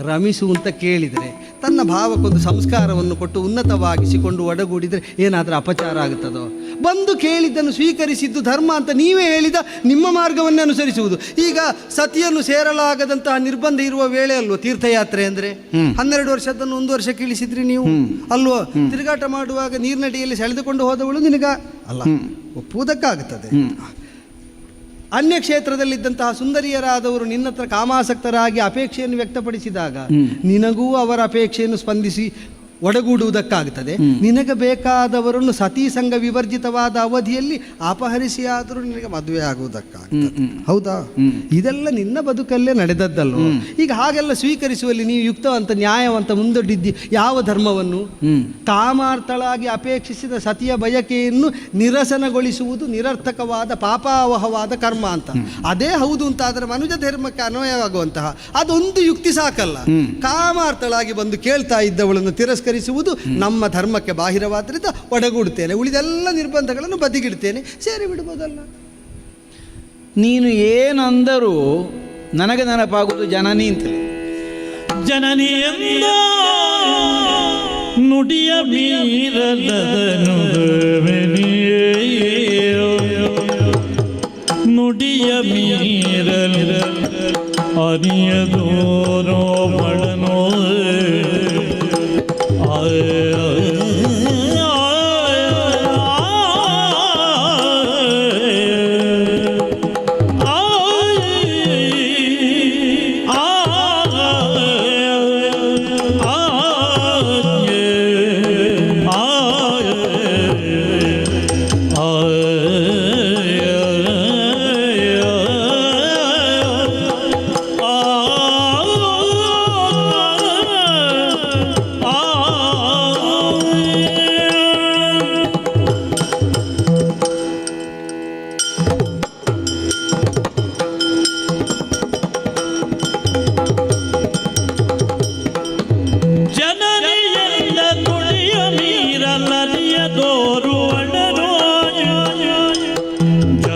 ರಮಿಸು ಅಂತ ಕೇಳಿದರೆ ತನ್ನ ಭಾವಕ್ಕೊಂದು ಸಂಸ್ಕಾರವನ್ನು ಕೊಟ್ಟು ಉನ್ನತವಾಗಿಸಿಕೊಂಡು ಒಡಗೂಡಿದರೆ ಏನಾದರೂ ಅಪಚಾರ ಆಗುತ್ತದೋ? ಬಂದು ಕೇಳಿದ್ದನ್ನು ಸ್ವೀಕರಿಸಿದ್ದು ಧರ್ಮ ಅಂತ ನೀವೇ ಹೇಳಿದ ನಿಮ್ಮ ಮಾರ್ಗವನ್ನೇ ಅನುಸರಿಸುವುದು. ಈಗ ಸತಿಯನ್ನು ಸೇರಲಾಗದಂತಹ ನಿರ್ಬಂಧ ಇರುವ ವೇಳೆ ಅಲ್ವೋ ತೀರ್ಥಯಾತ್ರೆ ಅಂದರೆ. 12 ವರ್ಷದನ್ನು 1 ವರ್ಷಕ್ಕೆ ಇಳಿಸಿದ್ರಿ ನೀವು ಅಲ್ವೋ? ತಿರುಗಾಟ ಮಾಡುವಾಗ ನೀರಿನಡಿಯಲ್ಲಿ ಸೆಳೆದುಕೊಂಡು ಹೋದವಳು ನಿನಗ ಅಲ್ಲ, ಒಪ್ಪುವುದಕ್ಕಾಗುತ್ತದೆ. ಅನ್ಯ ಕ್ಷೇತ್ರದಲ್ಲಿದ್ದಂತಹ ಸುಂದರಿಯರಾದವರು ನಿನ್ನ ಹತ್ರ ಕಾಮಾಸಕ್ತರಾಗಿ ಅಪೇಕ್ಷೆಯನ್ನು ವ್ಯಕ್ತಪಡಿಸಿದಾಗ ನಿನಗೂ ಅವರ ಅಪೇಕ್ಷೆಯನ್ನು ಸ್ಪಂದಿಸಿ ಒಡಗೂಡುವುದಕ್ಕಾಗುತ್ತದೆ. ನಿನಗೆ ಬೇಕಾದವರನ್ನು ಸತೀ ಸಂಘ ವಿವರ್ಜಿತವಾದ ಅವಧಿಯಲ್ಲಿ ಅಪಹರಿಸಿ ಆದರೂ ನಿನಗೆ ಮದುವೆ ಆಗುವುದಕ್ಕಾಗ್ತದೆ. ಹೌದಾ? ಇದೆಲ್ಲ ನಿನ್ನ ಬದುಕಲ್ಲೇ ನಡೆದದ್ದಲ್ವ? ಈಗ ಹಾಗೆಲ್ಲ ಸ್ವೀಕರಿಸುವಲ್ಲಿ ನೀವು ಯುಕ್ತವಂತ ನ್ಯಾಯವಂತ ಮುಂದೊಡ್ಡಿದ್ದಿ ಯಾವ ಧರ್ಮವನ್ನು? ಕಾಮಾರ್ಥಳಾಗಿ ಅಪೇಕ್ಷಿಸಿದ ಸತಿಯ ಬಯಕೆಯನ್ನು ನಿರಸನಗೊಳಿಸುವುದು ನಿರರ್ಥಕವಾದ ಪಾಪಾವಹವಾದ ಕರ್ಮ ಅಂತ. ಅದೇ ಹೌದು ಅಂತಾದರೆ ಮನುಜ ಧರ್ಮಕ್ಕೆ ಅನ್ವಯವಾಗುವಂತಹ ಅದೊಂದು ಯುಕ್ತಿ ಸಾಕಲ್ಲ. ಕಾಮಾರ್ಥಳಾಗಿ ಬಂದು ಕೇಳ್ತಾ ಇದ್ದವಳನ್ನು ತಿರಸ್ಕರಿಸುವುದು ನಮ್ಮ ಧರ್ಮಕ್ಕೆ ಬಾಹಿರವಾದ್ರಿಂದ ಒಡಗೂಡುತ್ತೇನೆ, ಉಳಿದೆಲ್ಲ ನಿರ್ಬಂಧಗಳನ್ನು ಬದಿಗಿಡ್ತೇನೆ, ಸೇರಿ ಬಿಡ್ಬೋದಲ್ಲ. ನೀನು ಏನಂದರೂ ನನಗೆ ನೆನಪಾಗುವುದು ಜನನಿ ಅಂತೇಳಿ. ಜನನಿಯಂದ ನುಡಿಯ ಮೀರಲದನು ನುಡಿಯ ಮೀರಲ ಅರಿಯದೋರೋ ಮಳನೋ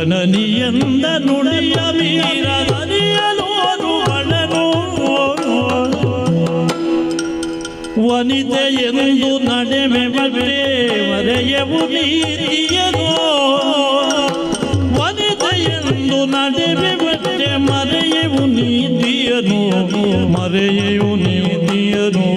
ಜನನಿಯಂದ ನುಡಿಯ ಮೀರ ನದಿಯಲೋರು ಅಳನೋ ವನಿತೆಯೆಂದು ನಡೆವೆ ಮತ್ತೆ ಮರೆಯವು ನೀತಿಯನೋ ವನಿತೆಯೆಂದು ನಡೆವೆ ಮತ್ತೆ ಮರೆಯವು ನೀತಿಯನೋ ಮರೆಯವು ನೀತಿಯನೋ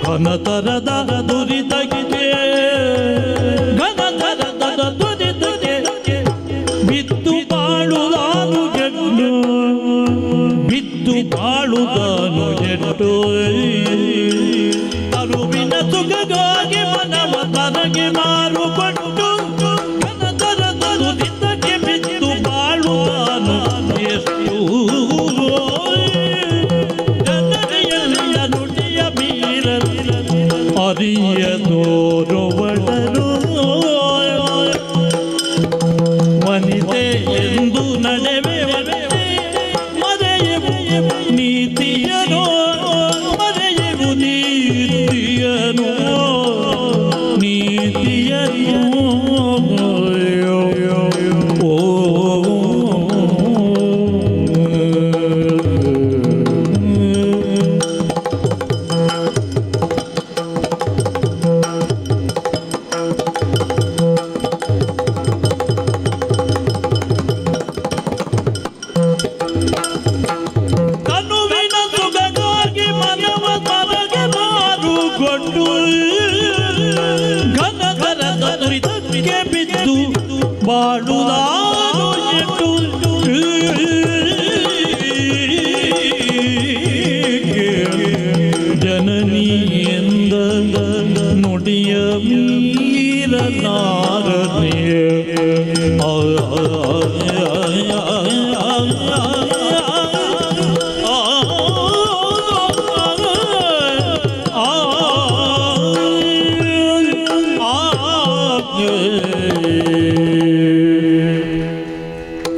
ಘನತರದ ದುರಿತಗಿದೆ ಘನತರದ ದುರಿತಗೆ ಬಿತ್ತು ಬಾಳುದಾನು ಗೆಟ್ಟು ಬಿತ್ತು ಬಾಳುದಾನು ಗೆಟ್ಟು ತರುವಿನ ಸುಖಗಾಗಿ ಮನವ ತನಗೆ ಮಾರುಕೊಟ್ಟು ಘನತರದ ದುರಿತಕ್ಕೆ ಬಿತ್ತು ಬಾಳುದಾನು ಎಷ್ಟು ಅರಿಯದೋರುವಡರು ವನಿತೆ ಎಂದು ನಡೆವೆ ಮರೆಯವು ನೀತಿಯನೋ ಮರೆಯವು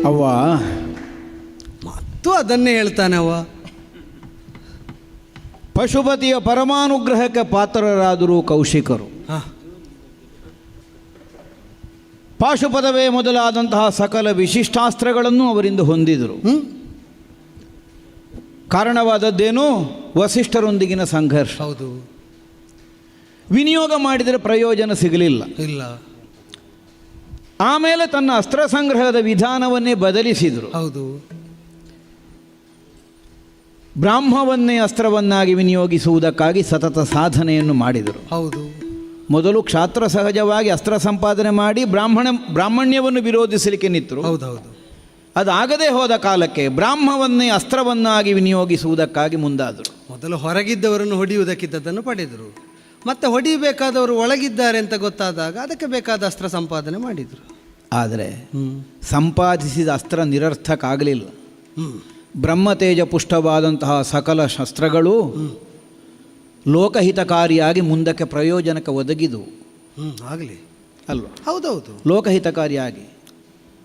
ಅವ್ವ ಮತ್ತು ಅದನ್ನೇ ಹೇಳ್ತಾನೆ ಅವ. ಪಶುಪತಿಯ ಪರಮಾನುಗ್ರಹಕ್ಕೆ ಪಾತ್ರರಾದರೂ ಕೌಶಿಕರು. ಪಾಶುಪದವೇ ಮೊದಲಾದಂತಹ ಸಕಲ ವಿಶಿಷ್ಟಾಸ್ತ್ರಗಳನ್ನು ಅವರಿಂದ ಹೊಂದಿದರು. ಕಾರಣವಾದದ್ದೇನು? ವಸಿಷ್ಠರೊಂದಿಗಿನ ಸಂಘರ್ಷ. ಹೌದು. ವಿನಿಯೋಗ ಮಾಡಿದರೆ ಪ್ರಯೋಜನ ಸಿಗಲಿಲ್ಲ. ಇಲ್ಲ. ಆಮೇಲೆ ತನ್ನ ಅಸ್ತ್ರ ಸಂಗ್ರಹದ ವಿಧಾನವನ್ನೇ ಬದಲಿಸಿದರು. ಹೌದು. ಬ್ರಾಹ್ಮವನ್ನೇ ಅಸ್ತ್ರವನ್ನಾಗಿ ವಿನಿಯೋಗಿಸುವುದಕ್ಕಾಗಿ ಸತತ ಸಾಧನೆಯನ್ನು ಮಾಡಿದರು. ಹೌದು. ಮೊದಲು ಕ್ಷಾತ್ರ ಸಹಜವಾಗಿ ಅಸ್ತ್ರ ಸಂಪಾದನೆ ಮಾಡಿ ಬ್ರಾಹ್ಮಣ್ಯವನ್ನು ವಿರೋಧಿಸಲಿಕ್ಕೆ ನಿಂತರು. ಹೌದೌದು. ಅದಾಗದೇ ಹೋದ ಕಾಲಕ್ಕೆ ಬ್ರಾಹ್ಮವನ್ನೇ ಅಸ್ತ್ರವನ್ನಾಗಿ ವಿನಿಯೋಗಿಸುವುದಕ್ಕಾಗಿ ಮುಂದಾದರು. ಮೊದಲು ಹೊರಗಿದ್ದವರನ್ನು ಹೊಡೆಯುವುದಕ್ಕಿದ್ದದನ್ನು ಪಡೆದರು. ಮತ್ತೆ ಹೊಡೆಯಬೇಕಾದವರು ಒಳಗಿದ್ದಾರೆ ಅಂತ ಗೊತ್ತಾದಾಗ ಅದಕ್ಕೆ ಬೇಕಾದ ಅಸ್ತ್ರ ಸಂಪಾದನೆ ಮಾಡಿದರು. ಆದರೆ ಸಂಪಾದಿಸಿದ ಅಸ್ತ್ರ ನಿರರ್ಥಕ ಆಗಲಿಲ್ಲ. ಬ್ರಹ್ಮತೇಜ ಪುಷ್ಟವಾದಂತಹ ಸಕಲ ಶಸ್ತ್ರಗಳು ಲೋಕಹಿತಕಾರಿಯಾಗಿ ಮುಂದಕ್ಕೆ ಪ್ರಯೋಜನಕ್ಕೆ ಒದಗಿದು ಆಗಲಿ ಅಲ್ವಾ? ಹೌದೌದು. ಲೋಕಹಿತಕಾರಿಯಾಗಿ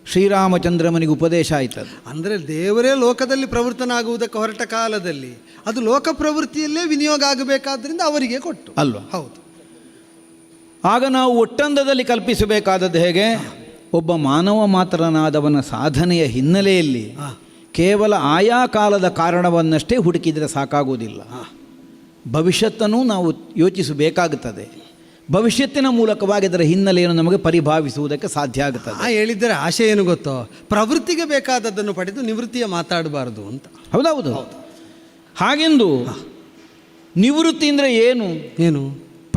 ಶ್ರೀರಾಮಚಂದ್ರಮನಿಗೆ ಉಪದೇಶ ಆಯ್ತದು. ಅಂದರೆ ದೇವರೇ ಲೋಕದಲ್ಲಿ ಪ್ರವೃತ್ತನಾಗುವುದಕ್ಕೆ ಹೊರಟ ಕಾಲದಲ್ಲಿ ಅದು ಲೋಕ ಪ್ರವೃತ್ತಿಯಲ್ಲೇ ವಿನಿಯೋಗ ಆಗಬೇಕಾದ್ರಿಂದ ಅವರಿಗೆ ಕೊಟ್ಟು ಅಲ್ವಾ? ಹೌದು. ಆಗ ನಾವು ಒಟ್ಟಂದದಲ್ಲಿ ಕಲ್ಪಿಸಬೇಕಾದದ್ದು ಹೇಗೆ? ಒಬ್ಬ ಮಾನವ ಮಾತ್ರನಾದವನ ಸಾಧನೆಯ ಹಿನ್ನೆಲೆಯಲ್ಲಿ ಕೇವಲ ಆಯಾ ಕಾಲದ ಕಾರಣವನ್ನಷ್ಟೇ ಹುಡುಕಿದರೆ ಸಾಕಾಗುವುದಿಲ್ಲ. ಭವಿಷ್ಯತ್ತನ್ನು ನಾವು ಯೋಚಿಸಬೇಕಾಗುತ್ತದೆ. ಭವಿಷ್ಯತ್ತಿನ ಮೂಲಕವಾಗಿ ಅದರ ಹಿನ್ನೆಲೆಯನ್ನು ನಮಗೆ ಪರಿಭಾವಿಸುವುದಕ್ಕೆ ಸಾಧ್ಯ ಆಗುತ್ತದೆ. ಹೇಳಿದರೆ ಆಶೆ ಏನು ಗೊತ್ತೋ, ಪ್ರವೃತ್ತಿಗೆ ಬೇಕಾದದ್ದನ್ನು ಪಡೆದು ನಿವೃತ್ತಿಯ ಮಾತಾಡಬಾರ್ದು ಅಂತ. ಹೌದೌದು. ಹಾಗೆಂದು ನಿವೃತ್ತಿ ಅಂದರೆ ಏನು, ಏನು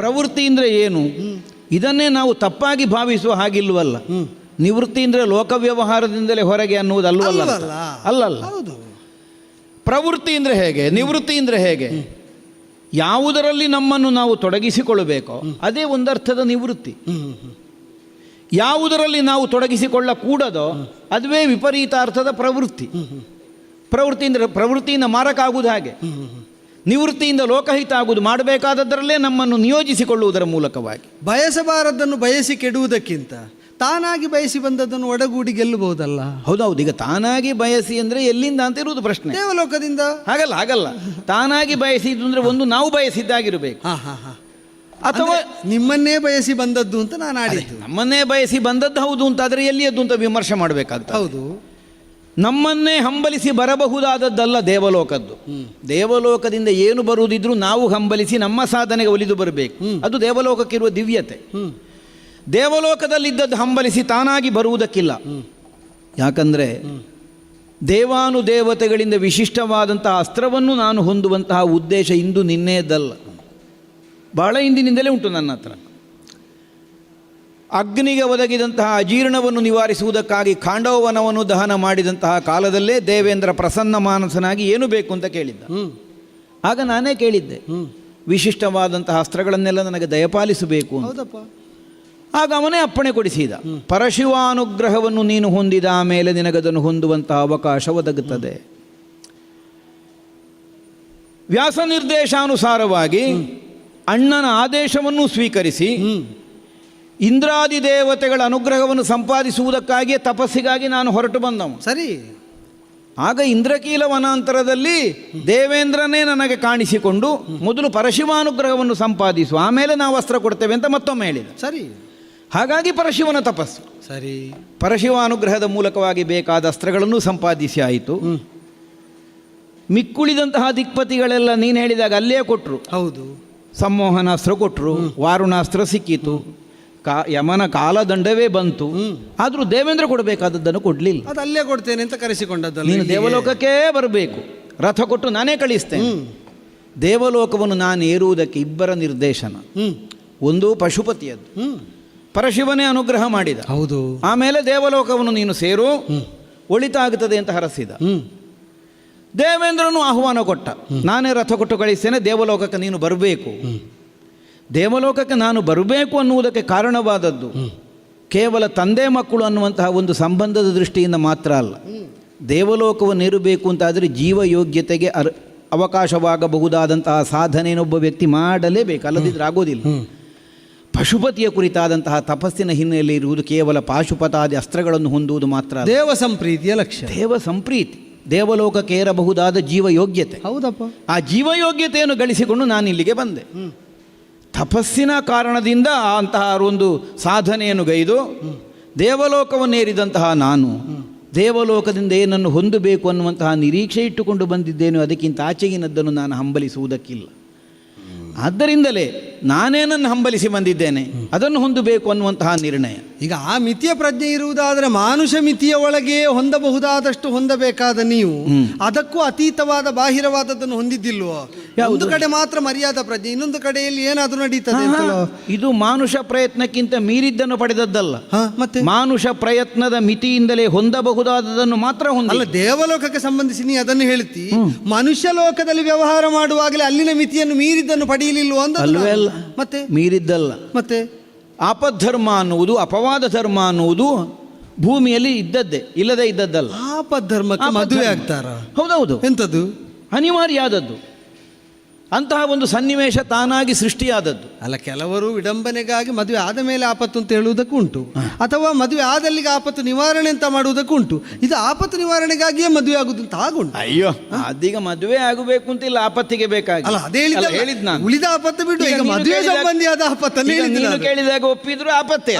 ಪ್ರವೃತ್ತಿ ಅಂದರೆ ಏನು, ಇದನ್ನೇ ನಾವು ತಪ್ಪಾಗಿ ಭಾವಿಸುವ ಹಾಗಿಲ್ವಲ್ಲ. ನಿವೃತ್ತಿ ಅಂದರೆ ಲೋಕ ವ್ಯವಹಾರದಿಂದಲೇ ಹೊರಗೆ ಅನ್ನುವುದಲ್ವಲ್ಲ. ಅಲ್ಲಲ್ಲ. ಹೌದು. ಪ್ರವೃತ್ತಿ ಅಂದರೆ ಹೇಗೆ, ನಿವೃತ್ತಿ ಅಂದರೆ ಹೇಗೆ? ಯಾವುದರಲ್ಲಿ ನಮ್ಮನ್ನು ನಾವು ತೊಡಗಿಸಿಕೊಳ್ಳಬೇಕೋ ಅದೇ ಒಂದರ್ಥದ ನಿವೃತ್ತಿ. ಯಾವುದರಲ್ಲಿ ನಾವು ತೊಡಗಿಸಿಕೊಳ್ಳಕೂಡದೋ ಅದುವೇ ವಿಪರೀತಾರ್ಥದ ಪ್ರವೃತ್ತಿ. ಪ್ರವೃತ್ತಿ ಅಂದರೆ ಪ್ರವೃತ್ತಿಯಿಂದ ಮಾರಕ ಆಗುವುದು ಹಾಗೆ. ನಿವೃತ್ತಿಯಿಂದ ಲೋಕಹಿತ ಆಗುವುದು, ಮಾಡಬೇಕಾದದ್ದರಲ್ಲೇ ನಮ್ಮನ್ನು ನಿಯೋಜಿಸಿಕೊಳ್ಳುವುದರ ಮೂಲಕವಾಗಿ. ಬಯಸಬಾರದನ್ನು ಬಯಸಿ ಕೆಡುವುದಕ್ಕಿಂತ ತಾನಾಗಿ ಬಯಸಿ ಬಂದದ್ದನ್ನು ಒಡಗೂಡಿ ಗೆಲ್ಲಬಹುದಲ್ಲ. ಹೌದೌದು. ಈಗ ತಾನಾಗಿ ಬಯಸಿ ಅಂದರೆ ಎಲ್ಲಿಂದ ಅಂತ ಇರುವುದು ಪ್ರಶ್ನೆ. ದೇವಲೋಕದಿಂದ. ಹಾಗಲ್ಲ. ತಾನಾಗಿ ಬಯಸಿದ್ದು ಅಂದರೆ ಒಂದು ನಾವು ಬಯಸಿದ್ದಾಗಿರಬೇಕು, ಅಥವಾ ನಿಮ್ಮನ್ನೇ ಬಯಸಿ ಬಂದದ್ದು ಅಂತ ನಾನು ಆಡಿದ್ದು. ನಮ್ಮನ್ನೇ ಬಯಸಿ ಬಂದದ್ದು ಹೌದು ಅಂತ ಆದರೆ ಎಲ್ಲಿಯದ್ದು ಅಂತ ವಿಮರ್ಶೆ ಮಾಡಬೇಕಾಗ್ತದೆ. ಹೌದು. ನಮ್ಮನ್ನೇ ಹಂಬಲಿಸಿ ಬರಬಹುದಾದದ್ದಲ್ಲ ದೇವಲೋಕದ್ದು. ದೇವಲೋಕದಿಂದ ಏನು ಬರುವುದಿದ್ರೂ ನಾವು ಹಂಬಲಿಸಿ ನಮ್ಮ ಸಾಧನೆಗೆ ಒಲಿದು ಬರಬೇಕು. ಅದು ದೇವಲೋಕಕ್ಕಿರುವ ದಿವ್ಯತೆ. ದೇವಲೋಕದಲ್ಲಿದ್ದದ್ದು ಹಂಬಲಿಸಿ ತಾನಾಗಿ ಬರುವುದಕ್ಕಿಲ್ಲ. ಯಾಕಂದರೆ ದೇವಾನುದೇವತೆಗಳಿಂದ ವಿಶಿಷ್ಟವಾದಂತಹ ಅಸ್ತ್ರವನ್ನು ನಾನು ಹೊಂದುವಂತಹ ಉದ್ದೇಶ ಇಂದು ನಿನ್ನೆಯದ್ದಲ್ಲ, ಬಹಳ ಹಿಂದಿನಿಂದಲೇ ಉಂಟು ನನ್ನ ಹತ್ರ. ಅಗ್ನಿಗೆ ಒದಗಿದಂತಹ ಅಜೀರ್ಣವನ್ನು ನಿವಾರಿಸುವುದಕ್ಕಾಗಿ ಖಾಂಡವವನವನ್ನು ದಹನ ಮಾಡಿದಂತಹ ಕಾಲದಲ್ಲೇ ದೇವೇಂದ್ರ ಪ್ರಸನ್ನ ಮಾನಸನಾಗಿ ಏನು ಬೇಕು ಅಂತ ಕೇಳಿದ್ದ. ಆಗ ನಾನೇ ಕೇಳಿದ್ದೆ, ವಿಶಿಷ್ಟವಾದಂತಹ ಅಸ್ತ್ರಗಳನ್ನೆಲ್ಲ ನನಗೆ ದಯಪಾಲಿಸಬೇಕು. ಹೌದಪ್ಪ. ಆಗ ಅವನೇ ಅಪ್ಪಣೆ ಕೊಡಿಸಿದ. ಪರಶಿವಾನುಗ್ರಹವನ್ನು ನೀನು ಹೊಂದಿದ ಮೇಲೆ ನಿನಗದನ್ನು ಹೊಂದುವಂತಹ ಅವಕಾಶ ಒದಗುತ್ತದೆ. ವ್ಯಾಸ ನಿರ್ದೇಶಾನುಸಾರವಾಗಿ ಅಣ್ಣನ ಆದೇಶವನ್ನು ಸ್ವೀಕರಿಸಿ ಇಂದ್ರಾದಿ ದೇವತೆಗಳ ಅನುಗ್ರಹವನ್ನು ಸಂಪಾದಿಸುವುದಕ್ಕಾಗಿಯೇ ತಪಸ್ಸಿಗಾಗಿ ನಾನು ಹೊರಟು ಬಂದವು. ಸರಿ. ಆಗ ಇಂದ್ರಕೀಲ ವನಾಂತರದಲ್ಲಿ ದೇವೇಂದ್ರನೇ ನನಗೆ ಕಾಣಿಸಿಕೊಂಡು ಮೊದಲು ಪರಶಿವಾನುಗ್ರಹವನ್ನು ಸಂಪಾದಿಸು, ಆಮೇಲೆ ನಾವು ಅಸ್ತ್ರ ಕೊಡ್ತೇವೆ ಅಂತ ಮತ್ತೊಮ್ಮೆ ಹೇಳಿದ. ಸರಿ. ಹಾಗಾಗಿ ಪರಶಿವನ ತಪಸ್ಸು. ಸರಿ. ಪರಶಿವಾನುಗ್ರಹದ ಮೂಲಕವಾಗಿ ಬೇಕಾದ ಅಸ್ತ್ರಗಳನ್ನು ಸಂಪಾದಿಸಿ ಆಯಿತು. ಮಿಕ್ಕುಳಿದಂತಹ ದಿಕ್ಪತಿಗಳೆಲ್ಲ ನೀನು ಹೇಳಿದಾಗ ಅಲ್ಲೇ ಕೊಟ್ಟರು. ಹೌದು. ಸಂಮೋಹನಾಸ್ತ್ರ ಕೊಟ್ಟರು, ವಾರುಣಾಸ್ತ್ರ ಸಿಕ್ಕಿತು, ಯಮನ ಕಾಲದಂಡವೇ ಬಂತು. ಆದರೂ ದೇವೇಂದ್ರ ಕೊಡಬೇಕಾದದ್ದನ್ನು ಕೊಡಲಿಲ್ಲ. ಅದು ಅಲ್ಲೇ ಕೊಡ್ತೇನೆ ಅಂತ ಕರೆಸಿಕೊಂಡದ್ದಲ್ಲ. ನೀನು ದೇವಲೋಕಕ್ಕೆ ಬರಬೇಕು, ರಥ ಕೊಟ್ಟು ನಾನೇ ಕಳಿಸ್ತೇನೆ. ದೇವಲೋಕವನ್ನು ನಾನು ಏರುವುದಕ್ಕೆ ಇಬ್ಬರ ನಿರ್ದೇಶನ. ಒಂದು ಪಶುಪತಿಯದ್ದು, ಪರಶಿವನೇ ಅನುಗ್ರಹ ಮಾಡಿದ. ಹೌದು. ಆಮೇಲೆ ದೇವಲೋಕವನ್ನು ನೀನು ಸೇರು, ಒಳಿತಾಗುತ್ತದೆ ಅಂತ ಹರಸಿದ. ದೇವೇಂದ್ರನು ಆಹ್ವಾನ ಕೊಟ್ಟ, ನಾನೇ ರಥ ಕೊಟ್ಟು ಕಳಿಸ್ತೇನೆ, ದೇವಲೋಕಕ್ಕೆ ನೀನು ಬರಬೇಕು. ದೇವಲೋಕಕ್ಕೆ ನಾನು ಬರಬೇಕು ಅನ್ನುವುದಕ್ಕೆ ಕಾರಣವಾದದ್ದು ಕೇವಲ ತಂದೆ ಮಕ್ಕಳು ಅನ್ನುವಂತಹ ಒಂದು ಸಂಬಂಧದ ದೃಷ್ಟಿಯಿಂದ ಮಾತ್ರ ಅಲ್ಲ. ದೇವಲೋಕವನ್ನೇರಬೇಕು ಅಂತಾದರೆ ಜೀವಯೋಗ್ಯತೆಗೆ ಅವಕಾಶವಾಗಬಹುದಾದಂತಹ ಸಾಧನೆಯನ್ನೊಬ್ಬ ವ್ಯಕ್ತಿ ಮಾಡಲೇಬೇಕು, ಅಲ್ಲದಿದ್ದರೆ ಆಗೋದಿಲ್ಲ. ಪಶುಪತಿಯ ಕುರಿತಾದಂತಹ ತಪಸ್ಸಿನ ಹಿನ್ನೆಲೆಯಲ್ಲಿ ಇರುವುದು ಕೇವಲ ಪಾಶುಪತಾದಿ ಅಸ್ತ್ರಗಳನ್ನು ಹೊಂದುವುದು ಮಾತ್ರ ಅಲ್ಲ. ದೇವ ಸಂಪ್ರೀತಿಯ ಲಕ್ಷ್ಯ, ದೇವ ಸಂಪ್ರೀತಿ, ದೇವಲೋಕಕ್ಕೆ ಏರಬಹುದಾದ ಜೀವಯೋಗ್ಯತೆ. ಹೌದಪ್ಪ. ಆ ಜೀವಯೋಗ್ಯತೆಯನ್ನು ಗಳಿಸಿಕೊಂಡು ನಾನು ಇಲ್ಲಿಗೆ ಬಂದೆ. ತಪಸ್ಸಿನ ಕಾರಣದಿಂದ ಅಂತಹ ಒಂದು ಸಾಧನೆಯನ್ನು ಗೈದು ದೇವಲೋಕವನ್ನೇರಿದಂತಹ ನಾನು ದೇವಲೋಕದಿಂದ ಏನನ್ನು ಹೊಂದಬೇಕು ಅನ್ನುವಂತಹ ನಿರೀಕ್ಷೆ ಇಟ್ಟುಕೊಂಡು ಬಂದಿದ್ದೇನೆ. ಅದಕ್ಕಿಂತ ಆಚೆಗಿನದ್ದನ್ನು ನಾನು ಹಂಬಲಿಸುವುದಕ್ಕಿಲ್ಲ. ಆದ್ದರಿಂದಲೇ ನಾನೇನನ್ನು ಹಂಬಲಿಸಿ ಬಂದಿದ್ದೇನೆ, ಅದನ್ನು ಹೊಂದಬೇಕು ಅನ್ನುವಂತಹ ನಿರ್ಣಯ. ಈಗ ಆ ಮಿತಿಯ ಪ್ರಜ್ಞೆ ಇರುವುದಾದರೆ ಮಾನುಷ ಮಿತಿಯ ಒಳಗೆ ಹೊಂದಬಹುದಾದಷ್ಟು ಹೊಂದಬೇಕಾದ ನೀವು ಅದಕ್ಕೂ ಅತೀತವಾದ ಬಾಹಿರವಾದದ್ದನ್ನು ಹೊಂದಿದ್ದಿಲ್ವೋ? ಒಂದು ಕಡೆ ಮಾತ್ರ ಮರ್ಯಾದಾ ಪ್ರಜ್ಞೆ, ಇನ್ನೊಂದು ಕಡೆಯಲ್ಲಿ ಏನಾದರೂ ನಡೀತದೆ. ಇದು ಮಾನುಷ ಪ್ರಯತ್ನಕ್ಕಿಂತ ಮೀರಿದ್ದನ್ನು ಪಡೆದದ್ದಲ್ಲ. ಮತ್ತೆ ಮಾನುಷ ಪ್ರಯತ್ನದ ಮಿತಿಯಿಂದಲೇ ಹೊಂದಬಹುದಾದದನ್ನು ಮಾತ್ರ ಅಲ್ಲ. ದೇವಲೋಕಕ್ಕೆ ಸಂಬಂಧಿಸಿ ನೀ ಅದನ್ನು ಹೇಳ್ತಿ, ಮನುಷ್ಯ ಲೋಕದಲ್ಲಿ ವ್ಯವಹಾರ ಮಾಡುವಾಗಲೇ ಅಲ್ಲಿನ ಮಿತಿಯನ್ನು ಮೀರಿದ್ದನ್ನು ಪಡೆಯಲಿಲ್ವೋ ಅಂತ. ಅಲ್ವೇ ಅಲ್ಲ, ಮತ್ತೆ ಮೀರಿದ್ದಲ್ಲ. ಮತ್ತೆ ಆಪದ್ಧರ್ಮ ಅನ್ನುವುದು, ಅಪವಾದ ಧರ್ಮ ಅನ್ನುವುದು ಭೂಮಿಯಲ್ಲಿ ಇದ್ದದ್ದೇ, ಇಲ್ಲದೆ ಇದ್ದದ್ದಲ್ಲ. ಆಪದ್ಧರ್ಮಕ್ಕೆ ಮದುವೆ ಆಗ್ತಾರ? ಹೌದೌದು. ಎಂಥದ್ದು? ಅನಿವಾರ್ಯ ಆದದ್ದು. ಅಂತಹ ಒಂದು ಸನ್ನಿವೇಶ ತಾನಾಗಿ ಸೃಷ್ಟಿಯಾದದ್ದು ಅಲ್ಲ. ಕೆಲವರು ವಿಡಂಬನೆಗಾಗಿ ಮದುವೆ ಆದ ಮೇಲೆ ಆಪತ್ತು ಅಂತ ಹೇಳುವುದಕ್ಕೂ ಉಂಟು, ಅಥವಾ ಮದುವೆ ಆದಲ್ಲಿಗೆ ಆಪತ್ತು ನಿವಾರಣೆ ಅಂತ ಮಾಡುವುದಕ್ಕೂ ಉಂಟು. ಇದು ಆಪತ್ತು ನಿವಾರಣೆಗಾಗಿಯೇ ಮದುವೆ ಆಗುದು ಅಂತ ಆಗುಂಟು. ಅಯ್ಯೋ, ಅದೀಗ ಮದುವೆ ಆಗಬೇಕು ಅಂತ ಇಲ್ಲ, ಆಪತ್ತಿಗೆ ಬೇಕಾಗಿ. ಅಲ್ಲ, ಅದೇ ಹೇಳಿದ್ ನಾನು. ಉಳಿದ ಆಪತ್ತು ಬಿಟ್ಟು ಈಗ ಮದುವೆ ಸಂಬಂಧಿಯಾದ ಆಪತ್ತನ್ನು ಕೇಳಿದಾಗ ಒಪ್ಪಿದ್ರು ಆಪತ್ತೆ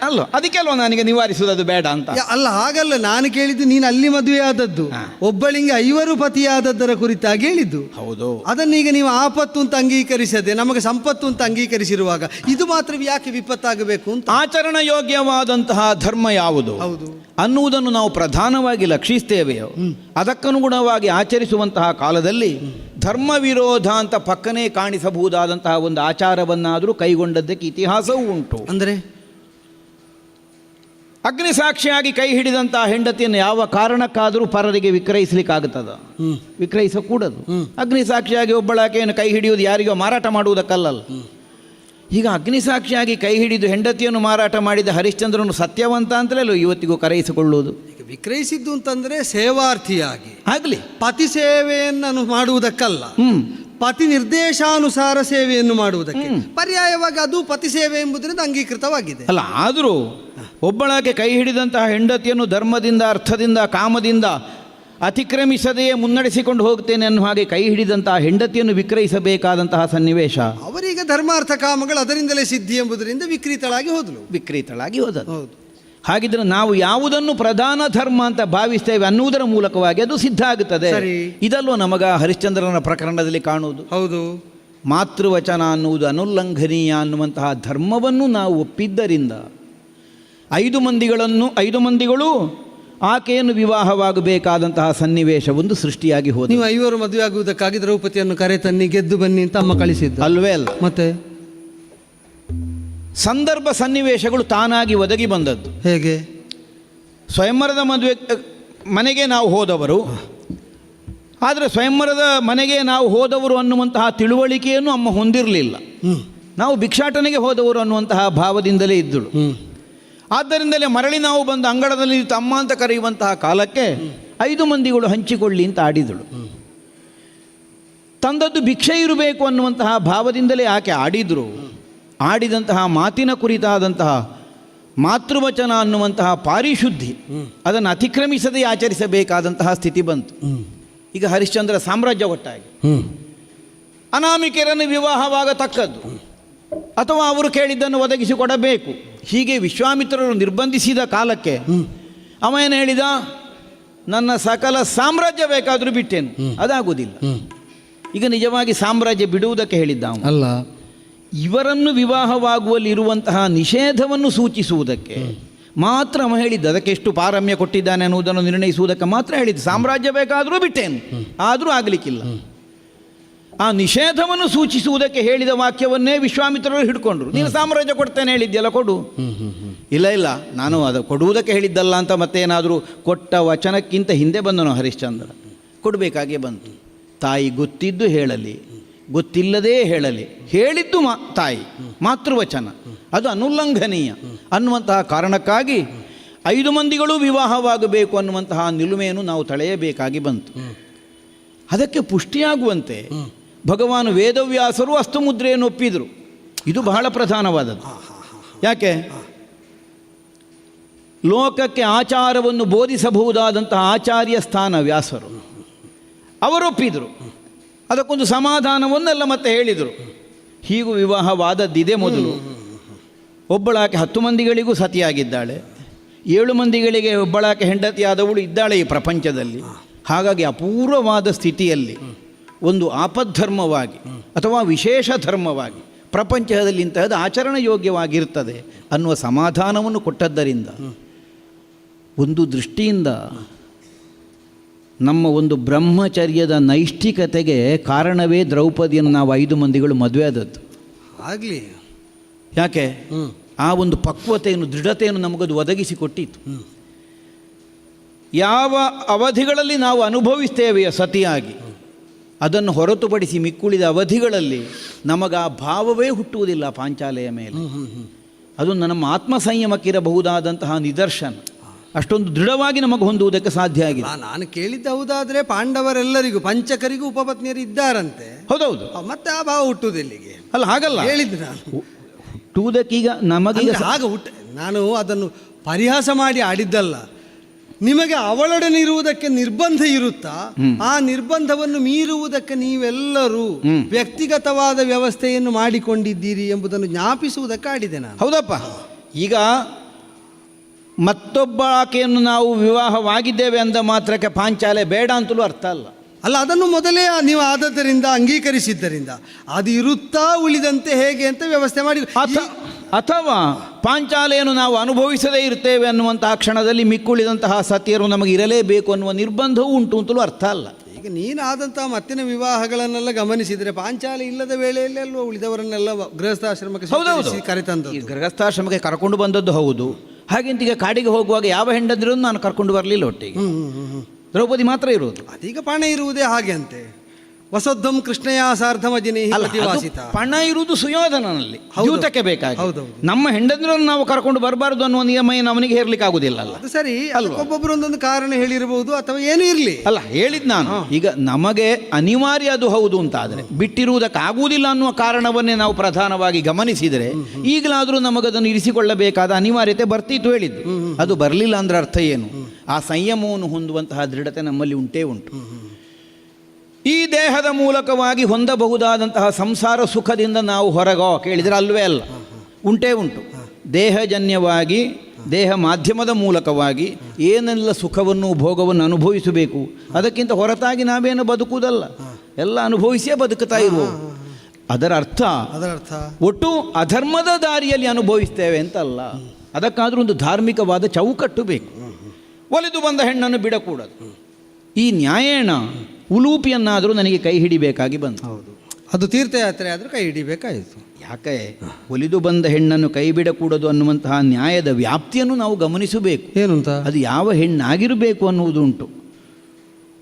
ಅಲ್ಲ. ಅದಕ್ಕೆಲ್ವ ನನಗೆ ನಿವಾರಿಸುವುದು ಅದು ಬೇಡ ಅಂತ. ಅಲ್ಲ, ಹಾಗಲ್ಲ. ನಾನು ಕೇಳಿದ್ದು ನೀನು ಅಲ್ಲಿ ಮದುವೆ ಆದದ್ದು, ಒಬ್ಬಳಿಗೆ 5 ಪತಿಯಾದದ್ದರ ಕುರಿತಾಗಿ ಹೇಳಿದ್ದು. ಹೌದು. ಅದನ್ನ ಈಗ ನೀವು ಆಪತ್ತು ಅಂತ ಅಂಗೀಕರಿಸದೆ ನಮಗೆ ಸಂಪತ್ತು ಅಂತ ಅಂಗೀಕರಿಸಿರುವಾಗ ಇದು ಮಾತ್ರ ಯಾಕೆ ವಿಪತ್ತಾಗಬೇಕು ಅಂತ. ಆಚರಣ ಯೋಗ್ಯವಾದಂತಹ ಧರ್ಮ ಯಾವುದು ಅನ್ನುವುದನ್ನು ನಾವು ಪ್ರಧಾನವಾಗಿ ಲಕ್ಷಿಸ್ತೇವೆಯೋ ಅದಕ್ಕನುಗುಣವಾಗಿ ಆಚರಿಸುವಂತಹ ಕಾಲದಲ್ಲಿ ಧರ್ಮ ವಿರೋಧ ಅಂತ ಪಕ್ಕನೇ ಕಾಣಿಸಬಹುದಾದಂತಹ ಒಂದು ಆಚಾರವನ್ನಾದರೂ ಕೈಗೊಂಡದ್ದಕ್ಕೆ ಇತಿಹಾಸವೂ ಉಂಟು. ಅಂದರೆ ಅಗ್ನಿ ಸಾಕ್ಷಿಯಾಗಿ ಕೈ ಹಿಡಿದಂತಹ ಹೆಂಡತಿಯನ್ನು ಯಾವ ಕಾರಣಕ್ಕಾದರೂ ಪರರಿಗೆ ವಿಕ್ರಯಿಸಲಿಕ್ಕಾಗುತ್ತದ? ವಿಕ್ರಯಿಸಕೂಡದು. ಅಗ್ನಿ ಸಾಕ್ಷಿಯಾಗಿ ಒಬ್ಬಳಾಕೆಯನ್ನು ಕೈ ಹಿಡಿಯುವುದು ಯಾರಿಗೋ ಮಾರಾಟ ಮಾಡುವುದಕ್ಕಲ್ಲಲ್ಲ. ಈಗ ಅಗ್ನಿ ಸಾಕ್ಷಿಯಾಗಿ ಕೈ ಹಿಡಿದು ಹೆಂಡತಿಯನ್ನು ಮಾರಾಟ ಮಾಡಿದ ಹರಿಶ್ಚಂದ್ರನು ಸತ್ಯವಂತ ಅಂತಲೇ ಇವತ್ತಿಗೂ ಕರೆಯಿಸಿಕೊಳ್ಳುವುದು. ಈಗ ವಿಕ್ರಯಿಸಿದ್ದು ಅಂತಂದರೆ ಸೇವಾರ್ಥಿಯಾಗಿ ಆಗಲಿ, ಪತಿ ಸೇವೆಯನ್ನು ಮಾಡುವುದಕ್ಕಲ್ಲ, ಪತಿ ನಿರ್ದೇಶಾನುಸಾರ ಸೇವೆಯನ್ನು ಮಾಡುವುದಕ್ಕೆ. ಪರ್ಯಾಯವಾಗಿ ಅದು ಪತಿ ಸೇವೆ ಎಂಬುದರಿಂದ ಅಂಗೀಕೃತವಾಗಿದೆ. ಅಲ್ಲ, ಆದರೂ ಒಬ್ಬಳಾಕೆ ಕೈ ಹಿಡಿದಂತಹ ಹೆಂಡತಿಯನ್ನು ಧರ್ಮದಿಂದ, ಅರ್ಥದಿಂದ, ಕಾಮದಿಂದ ಅತಿಕ್ರಮಿಸದೆಯೇ ಮುನ್ನಡೆಸಿಕೊಂಡು ಹೋಗ್ತೇನೆ ಅನ್ನೋ ಹಾಗೆ ಕೈ ಹಿಡಿದಂತಹ ಹೆಂಡತಿಯನ್ನು ವಿಕ್ರಯಿಸಬೇಕಾದಂತಹ ಸನ್ನಿವೇಶ. ಅವರೀಗ ಧರ್ಮಾರ್ಥ ಕಾಮಗಳು ಅದರಿಂದಲೇ ಸಿದ್ಧಿ ಎಂಬುದರಿಂದ ವಿಕ್ರೀತಳಾಗಿ ಹೋದಳು. ಹೌದು. ಹಾಗಿದ್ರೆ ನಾವು ಯಾವುದನ್ನು ಪ್ರಧಾನ ಧರ್ಮ ಅಂತ ಭಾವಿಸ್ತೇವೆ ಅನ್ನುವುದರ ಮೂಲಕವಾಗಿ ಅದು ಸಿದ್ಧ ಆಗುತ್ತದೆ. ಇದಲ್ಲೂ ನಮಗ ಹರಿಶ್ಚಂದ್ರನ ಪ್ರಕರಣದಲ್ಲಿ ಕಾಣುವುದು. ಹೌದು. ಮಾತೃವಚನ ಅನ್ನುವುದು ಅನುಲ್ಲಂಘನೀಯ ಅನ್ನುವಂತಹ ಧರ್ಮವನ್ನು ನಾವು ಒಪ್ಪಿದ್ದರಿಂದ 5 ಮಂದಿಗಳು ಆಕೆಯನ್ನು ವಿವಾಹವಾಗಬೇಕಾದಂತಹ ಸನ್ನಿವೇಶ ಒಂದು ಸೃಷ್ಟಿಯಾಗಿ ಹೋದ. ನೀವು 5 ಮದುವೆ ಆಗುವುದಕ್ಕಾಗಿ ದ್ರೌಪದಿಯನ್ನು ಕರೆ ತನ್ನಿ, ಗೆದ್ದು ಬನ್ನಿ ಅಂತ ಅಮ್ಮ ಕಳಿಸಿದ್ದು ಅಲ್ವೇ ಅಲ್ಲ? ಮತ್ತೆ ಸಂದರ್ಭ ಸನ್ನಿವೇಶಗಳು ತಾನಾಗಿ ಒದಗಿ ಬಂದದ್ದು. ಹೇಗೆ? ಸ್ವಯಂವರದ ಮದುವೆ ಮನೆಗೆ ನಾವು ಹೋದವರು, ಆದರೆ ಸ್ವಯಂವರದ ಮನೆಗೆ ನಾವು ಹೋದವರು ಅನ್ನುವಂತಹ ತಿಳುವಳಿಕೆಯನ್ನು ಅಮ್ಮ ಹೊಂದಿರಲಿಲ್ಲ. ನಾವು ಭಿಕ್ಷಾಟನೆಗೆ ಹೋದವರು ಅನ್ನುವಂತಹ ಭಾವದಿಂದಲೇ ಇದ್ದಳು. ಆದ್ದರಿಂದಲೇ ಮರಳಿ ನಾವು ಬಂದು ಅಂಗಳದಲ್ಲಿ ತಮ್ಮ ಅಂತ ಕರೆಯುವಂತಹ ಕಾಲಕ್ಕೆ 5 ಮಂದಿಗಳು ಹಂಚಿಕೊಳ್ಳಿ ಅಂತ ಆಡಿದಳು. ತಂದದ್ದು ಭಿಕ್ಷೆ ಇರಬೇಕು ಅನ್ನುವಂತಹ ಭಾವದಿಂದಲೇ ಆಕೆ ಆಡಿದರು. ಆಡಿದಂತಹ ಮಾತಿನ ಕುರಿತಾದಂತಹ ಮಾತೃವಚನ ಅನ್ನುವಂತಹ ಪಾರಿಶುದ್ಧಿ ಅದನ್ನು ಅತಿಕ್ರಮಿಸದೇ ಆಚರಿಸಬೇಕಾದಂತಹ ಸ್ಥಿತಿ ಬಂತು. ಈಗ ಹರಿಶ್ಚಂದ್ರ ಸಾಮ್ರಾಜ್ಯ ಒಟ್ಟಾಗಿ ಅನಾಮಿಕೆಯರನ್ನು ವಿವಾಹವಾಗತಕ್ಕದ್ದು ಅಥವಾ ಅವರು ಕೇಳಿದ್ದನ್ನು ಒದಗಿಸಿಕೊಡಬೇಕು. ಹೀಗೆ ವಿಶ್ವಾಮಿತ್ರರು ನಿರ್ಬಂಧಿಸಿದ ಕಾಲಕ್ಕೆ ಅವ ಏನು ಹೇಳಿದ? ನನ್ನ ಸಕಲ ಸಾಮ್ರಾಜ್ಯ ಬೇಕಾದರೂ ಬಿಟ್ಟೇನು, ಅದಾಗುವುದಿಲ್ಲ. ಈಗ ನಿಜವಾಗಿ ಸಾಮ್ರಾಜ್ಯ ಬಿಡುವುದಕ್ಕೆ ಹೇಳಿದ್ದ ಅಲ್ಲ, ಇವರನ್ನು ವಿವಾಹವಾಗುವಲ್ಲಿ ಇರುವಂತಹ ನಿಷೇಧವನ್ನು ಸೂಚಿಸುವುದಕ್ಕೆ ಮಾತ್ರ ಅವ ಹೇಳಿದ್ದು. ಅದಕ್ಕೆ ಎಷ್ಟು ಪಾರಮ್ಯ ಕೊಟ್ಟಿದ್ದಾನೆ ಅನ್ನುವುದನ್ನು ನಿರ್ಣಯಿಸುವುದಕ್ಕೆ ಮಾತ್ರ ಹೇಳಿದ್ದು. ಸಾಮ್ರಾಜ್ಯ ಬೇಕಾದರೂ ಬಿಟ್ಟೇನು, ಆದರೂ ಆಗಲಿಕ್ಕಿಲ್ಲ. ಆ ನಿಷೇಧವನ್ನು ಸೂಚಿಸುವುದಕ್ಕೆ ಹೇಳಿದ ವಾಕ್ಯವನ್ನೇ ವಿಶ್ವಾಮಿತ್ರರು ಹಿಡ್ಕೊಂಡ್ರು. ನೀನು ಸಾಮ್ರಾಜ್ಯ ಕೊಡ್ತೇನೆ ಹೇಳಿದ್ಯಲ್ಲ, ಕೊಡು. ಇಲ್ಲ, ನಾನು ಅದು ಕೊಡುವುದಕ್ಕೆ ಹೇಳಿದ್ದಲ್ಲ ಅಂತ ಮತ್ತೇನಾದರೂ ಕೊಟ್ಟ ವಚನಕ್ಕಿಂತ ಹಿಂದೆ ಬಂದನು ಹರಿಶ್ಚಂದ್ರ. ಕೊಡಬೇಕಾಗೇ ಬಂತು. ತಾಯಿ ಗೊತ್ತಿದ್ದು ಹೇಳಲಿ, ಗೊತ್ತಿಲ್ಲದೇ ಹೇಳಲಿ, ಹೇಳಿದ್ದು ತಾಯಿ ಮಾತೃವಚನ ಅದು ಅನುಲ್ಲಂಘನೀಯ. ಅನ್ನುವಂತಹ ಕಾರಣಕ್ಕಾಗಿ 5 ಮಂದಿಗಳೂ ವಿವಾಹವಾಗಬೇಕು ಅನ್ನುವಂತಹ ನಿಲುಮೆಯನ್ನು ನಾವು ತಳೆಯಬೇಕಾಗಿ ಬಂತು. ಅದಕ್ಕೆ ಪುಷ್ಟಿಯಾಗುವಂತೆ ಭಗವಾನ್ ವೇದವ್ಯಾಸರು ಅಸ್ತುಮುದ್ರೆಯನ್ನು ಒಪ್ಪಿದರು. ಇದು ಬಹಳ ಪ್ರಧಾನವಾದದ್ದು. ಯಾಕೆ? ಲೋಕಕ್ಕೆ ಆಚಾರವನ್ನು ಬೋಧಿಸಬಹುದಾದಂತಹ ಆಚಾರ್ಯ ಸ್ಥಾನ ವ್ಯಾಸರು, ಅವರೊಪ್ಪಿದರು. ಅದಕ್ಕೊಂದು ಸಮಾಧಾನವನ್ನೆಲ್ಲ ಮತ್ತೆ ಹೇಳಿದರು. ಹೀಗೂ ವಿವಾಹವಾದದ್ದಿದೆ. ಮೊದಲು ಒಬ್ಬಳಾಕೆ 10 ಮಂದಿಗಳಿಗೂ ಸತಿಯಾಗಿದ್ದಾಳೆ, 7 ಮಂದಿಗಳಿಗೆ ಒಬ್ಬಳಾಕೆ ಹೆಂಡತಿಯಾದವಳು ಇದ್ದಾಳೆ ಈ ಪ್ರಪಂಚದಲ್ಲಿ. ಹಾಗಾಗಿ ಅಪೂರ್ವವಾದ ಸ್ಥಿತಿಯಲ್ಲಿ ಒಂದು ಆಪದ್ಧರ್ಮವಾಗಿ ಅಥವಾ ವಿಶೇಷ ಧರ್ಮವಾಗಿ ಪ್ರಪಂಚದಲ್ಲಿ ಇಂತಹದ್ದು ಆಚರಣ ಯೋಗ್ಯವಾಗಿರ್ತದೆ ಅನ್ನುವ ಸಮಾಧಾನವನ್ನು ಕೊಟ್ಟದ್ದರಿಂದ ಒಂದು ದೃಷ್ಟಿಯಿಂದ ನಮ್ಮ ಒಂದು ಬ್ರಹ್ಮಚರ್ಯದ ನೈಷ್ಠಿಕತೆಗೆ ಕಾರಣವೇ ದ್ರೌಪದಿಯನ್ನು ನಾವು 5 ಮಂದಿಗಳು ಮದುವೆ ಆದದ್ದು. ಆಗಲಿ. ಯಾಕೆ? ಆ ಒಂದು ಪಕ್ವತೆಯನ್ನು, ದೃಢತೆಯನ್ನು ನಮಗದು ಒದಗಿಸಿಕೊಟ್ಟಿತ್ತು. ಯಾವ ಅವಧಿಗಳಲ್ಲಿ ನಾವು ಅನುಭವಿಸ್ತೇವೆಯೋ ಸತಿಯಾಗಿ, ಅದನ್ನು ಹೊರತುಪಡಿಸಿ ಮಿಕ್ಕುಳಿದ ಅವಧಿಗಳಲ್ಲಿ ನಮಗ ಆ ಭಾವವೇ ಹುಟ್ಟುವುದಿಲ್ಲ ಪಾಂಚಾಲೆಯ ಮೇಲೆ. ಅದು ನಮ್ಮ ಆತ್ಮ ಸಂಯಮಕ್ಕಿರಬಹುದಾದಂತಹ ನಿದರ್ಶನ. ಅಷ್ಟೊಂದು ದೃಢವಾಗಿ ನಮಗೆ ಹೊಂದುವುದಕ್ಕೆ ಸಾಧ್ಯ ಆಗಿದೆ. ನಾನು ಕೇಳಿದ್ದ ಹೌದಾದ್ರೆ ಪಾಂಡವರೆಲ್ಲರಿಗೂ ಪಂಚಕರಿಗೂ ಉಪಪತ್ನಿಯರು ಇದ್ದಾರಂತೆ. ಹೌದೌದು. ಮತ್ತೆ ಆ ಭಾವ ಹುಟ್ಟುವುದಿಲ್ಲಿಗೆ ಅಲ್ಲ, ಹಾಗಲ್ಲ ಹೇಳಿದ್ದು ನಾನು. ಹುಟ್ಟುವುದಕ್ಕೀಗ ನಮಗೀಗ ಆಗ ನಾನು ಅದನ್ನು ಪರಿಹಾಸ ಮಾಡಿ ಆಡಿದ್ದಲ್ಲ. ನಿಮಗೆ ಅವಳೊಡನೆ ಇರುವುದಕ್ಕೆ ನಿರ್ಬಂಧ ಇರುತ್ತಾ, ಆ ನಿರ್ಬಂಧವನ್ನು ಮೀರುವುದಕ್ಕೆ ನೀವೆಲ್ಲರೂ ವ್ಯಕ್ತಿಗತವಾದ ವ್ಯವಸ್ಥೆಯನ್ನು ಮಾಡಿಕೊಂಡಿದ್ದೀರಿ ಎಂಬುದನ್ನು ಜ್ಞಾಪಿಸುವುದಕ್ಕೆ ಆಡಿದೆ ನಾನು. ಹೌದಪ್ಪ. ಈಗ ಮತ್ತೊಬ್ಬ ಆಕೆಯನ್ನು ನಾವು ವಿವಾಹವಾಗಿದ್ದೇವೆ ಅಂದ ಮಾತ್ರಕ್ಕೆ ಪಾಂಚಾಲೆ ಬೇಡ ಅಂತಲೂ ಅರ್ಥ ಅಲ್ಲ. ಅಲ್ಲ, ಅದನ್ನು ಮೊದಲೇ ನೀವು ಆದದ್ದರಿಂದ ಅಂಗೀಕರಿಸಿದ್ದರಿಂದ ಅದು ಇರುತ್ತಾ ಉಳಿದಂತೆ ಹೇಗೆ ಅಂತ ವ್ಯವಸ್ಥೆ ಮಾಡಿ. ಅಥವಾ ಪಾಂಚಾಲೆಯನ್ನು ನಾವು ಅನುಭವಿಸದೇ ಇರ್ತೇವೆ ಅನ್ನುವಂತಹ ಕ್ಷಣದಲ್ಲಿ ಮಿಕ್ಕುಳಿದಂತಹ ಸತಿಯರು ನಮಗೆ ಇರಲೇಬೇಕು ಅನ್ನುವ ನಿರ್ಬಂಧವೂ ಉಂಟು ಅಂತಲೂ ಅರ್ಥ ಅಲ್ಲ. ಈಗ ನೀನಾದಂತಹ ಮತ್ತಿನ ವಿವಾಹಗಳನ್ನೆಲ್ಲ ಗಮನಿಸಿದರೆ ಪಾಂಚಾಲಿ ಇಲ್ಲದ ವೇಳೆಯಲ್ಲಿ ಅಲ್ವಾ ಉಳಿದವರನ್ನೆಲ್ಲ ಗೃಹಸ್ಥಾಶ್ರಮಕ್ಕೆ ಕರೆತಂದು. ಈ ಗೃಹಸ್ಥಾಶ್ರಮಕ್ಕೆ ಕರ್ಕೊಂಡು ಬಂದದ್ದು ಹೌದು. ಹಾಗೆಂತ ಈಗ ಕಾಡಿಗೆ ಹೋಗುವಾಗ ಯಾವ ಹೆಂಡಂದಿರೂ ನಾನು ಕರ್ಕೊಂಡು ಬರಲಿಲ್ಲ ಒಟ್ಟಿಗೆ. ದ್ರೌಪದಿ ಮಾತ್ರ ಇರುವುದು. ಅದೀಗ ಪಣ ಇರುವುದೇ ಹಾಗೆ ಅಂತೆ. ವಸೋದ್ಧಂ ಕೃಷ್ಣಯ ಸಾರ್ಧಮಜಿನಿ ಪಣ ಇರುವುದು ಸುಯೋಧನನಲ್ಲಿ ಜೂತಕ್ಕೆ ಬೇಕಾಗಿ. ಹೌದೌದು. ನಮ್ಮ ಹೆಂಡಂದ್ರನ್ನು ನಾವು ಕರ್ಕೊಂಡು ಬರಬಾರ್ದು ಅನ್ನುವ ನಿಯಮ ಏನು ಅವನಿಗೆ ಹೇರ್ಲಿಕ್ಕೆ ಆಗುದಿಲ್ಲ. ಅಲ್ಲ, ಅದು ಸರಿ. ಒಬ್ಬೊಬ್ಬರು ಒಂದೊಂದು ಕಾರಣ ಹೇಳಿರಬಹುದು ಅಥವಾ ಏನೂ ಇರಲಿ. ಅಲ್ಲ, ಹೇಳಿದ್ ನಾನು. ಈಗ ನಮಗೆ ಅನಿವಾರ್ಯ ಅದು ಹೌದು ಅಂತ ಆದರೆ ಬಿಟ್ಟಿರುವುದಕ್ಕಾಗುವುದಿಲ್ಲ ಅನ್ನುವ ಕಾರಣವನ್ನೇ ನಾವು ಪ್ರಧಾನವಾಗಿ ಗಮನಿಸಿದರೆ ಈಗಲಾದರೂ ನಮಗದನ್ನು ಇರಿಸಿಕೊಳ್ಳಬೇಕಾದ ಅನಿವಾರ್ಯತೆ ಬರ್ತಿತ್ತು ಹೇಳಿದ್ದು. ಅದು ಬರಲಿಲ್ಲ ಅಂದ್ರೆ ಅರ್ಥ ಏನು? ಆ ಸಂಯಮವನ್ನು ಹೊಂದುವಂತಹ ದೃಢತೆ ನಮ್ಮಲ್ಲಿ ಉಂಟೇ ಉಂಟು. ಈ ದೇಹದ ಮೂಲಕವಾಗಿ ಹೊಂದಬಹುದಾದಂತಹ ಸಂಸಾರ ಸುಖದಿಂದ ನಾವು ಹೊರಗೋ ಕೇಳಿದರೆ ಅಲ್ವೇ ಅಲ್ಲ, ಉಂಟೇ ಉಂಟು. ದೇಹಜನ್ಯವಾಗಿ, ದೇಹ ಮಾಧ್ಯಮದ ಮೂಲಕವಾಗಿ ಏನೆಲ್ಲ ಸುಖವನ್ನು ಭೋಗವನ್ನು ಅನುಭವಿಸಬೇಕು, ಅದಕ್ಕಿಂತ ಹೊರತಾಗಿ ನಾವೇನು ಬದುಕುವುದಲ್ಲ, ಎಲ್ಲ ಅನುಭವಿಸಿಯೇ ಬದುಕುತ್ತಾ ಇರುವು. ಅದರ ಅರ್ಥ ಒಟ್ಟು ಅಧರ್ಮದ ದಾರಿಯಲ್ಲಿ ಅನುಭವಿಸ್ತೇವೆ ಅಂತಲ್ಲ. ಅದಕ್ಕಾದರೂ ಒಂದು ಧಾರ್ಮಿಕವಾದ ಚೌಕಟ್ಟು ಬೇಕು. ಒಲಿದು ಬಂದ ಹೆಣ್ಣನ್ನು ಬಿಡಕೂಡದು. ಈ ನ್ಯಾಯೇಣ ಉಲೂಪಿಯನ್ನಾದರೂ ನನಗೆ ಕೈ ಹಿಡಿಬೇಕಾಗಿ ಬಂತು. ಹೌದು, ಅದು ತೀರ್ಥಯಾತ್ರೆ ಆದರೂ ಕೈ ಹಿಡಿಬೇಕಾಯಿತು. ಯಾಕೆ? ಒಲಿದು ಬಂದ ಹೆಣ್ಣನ್ನು ಕೈ ಬಿಡಕೂಡದು ಅನ್ನುವಂತಹ ನ್ಯಾಯದ ವ್ಯಾಪ್ತಿಯನ್ನು ನಾವು ಗಮನಿಸಬೇಕು. ಏನು ಅಂತ? ಅದು ಯಾವ ಹೆಣ್ಣಾಗಿರಬೇಕು ಅನ್ನುವುದು ಉಂಟು.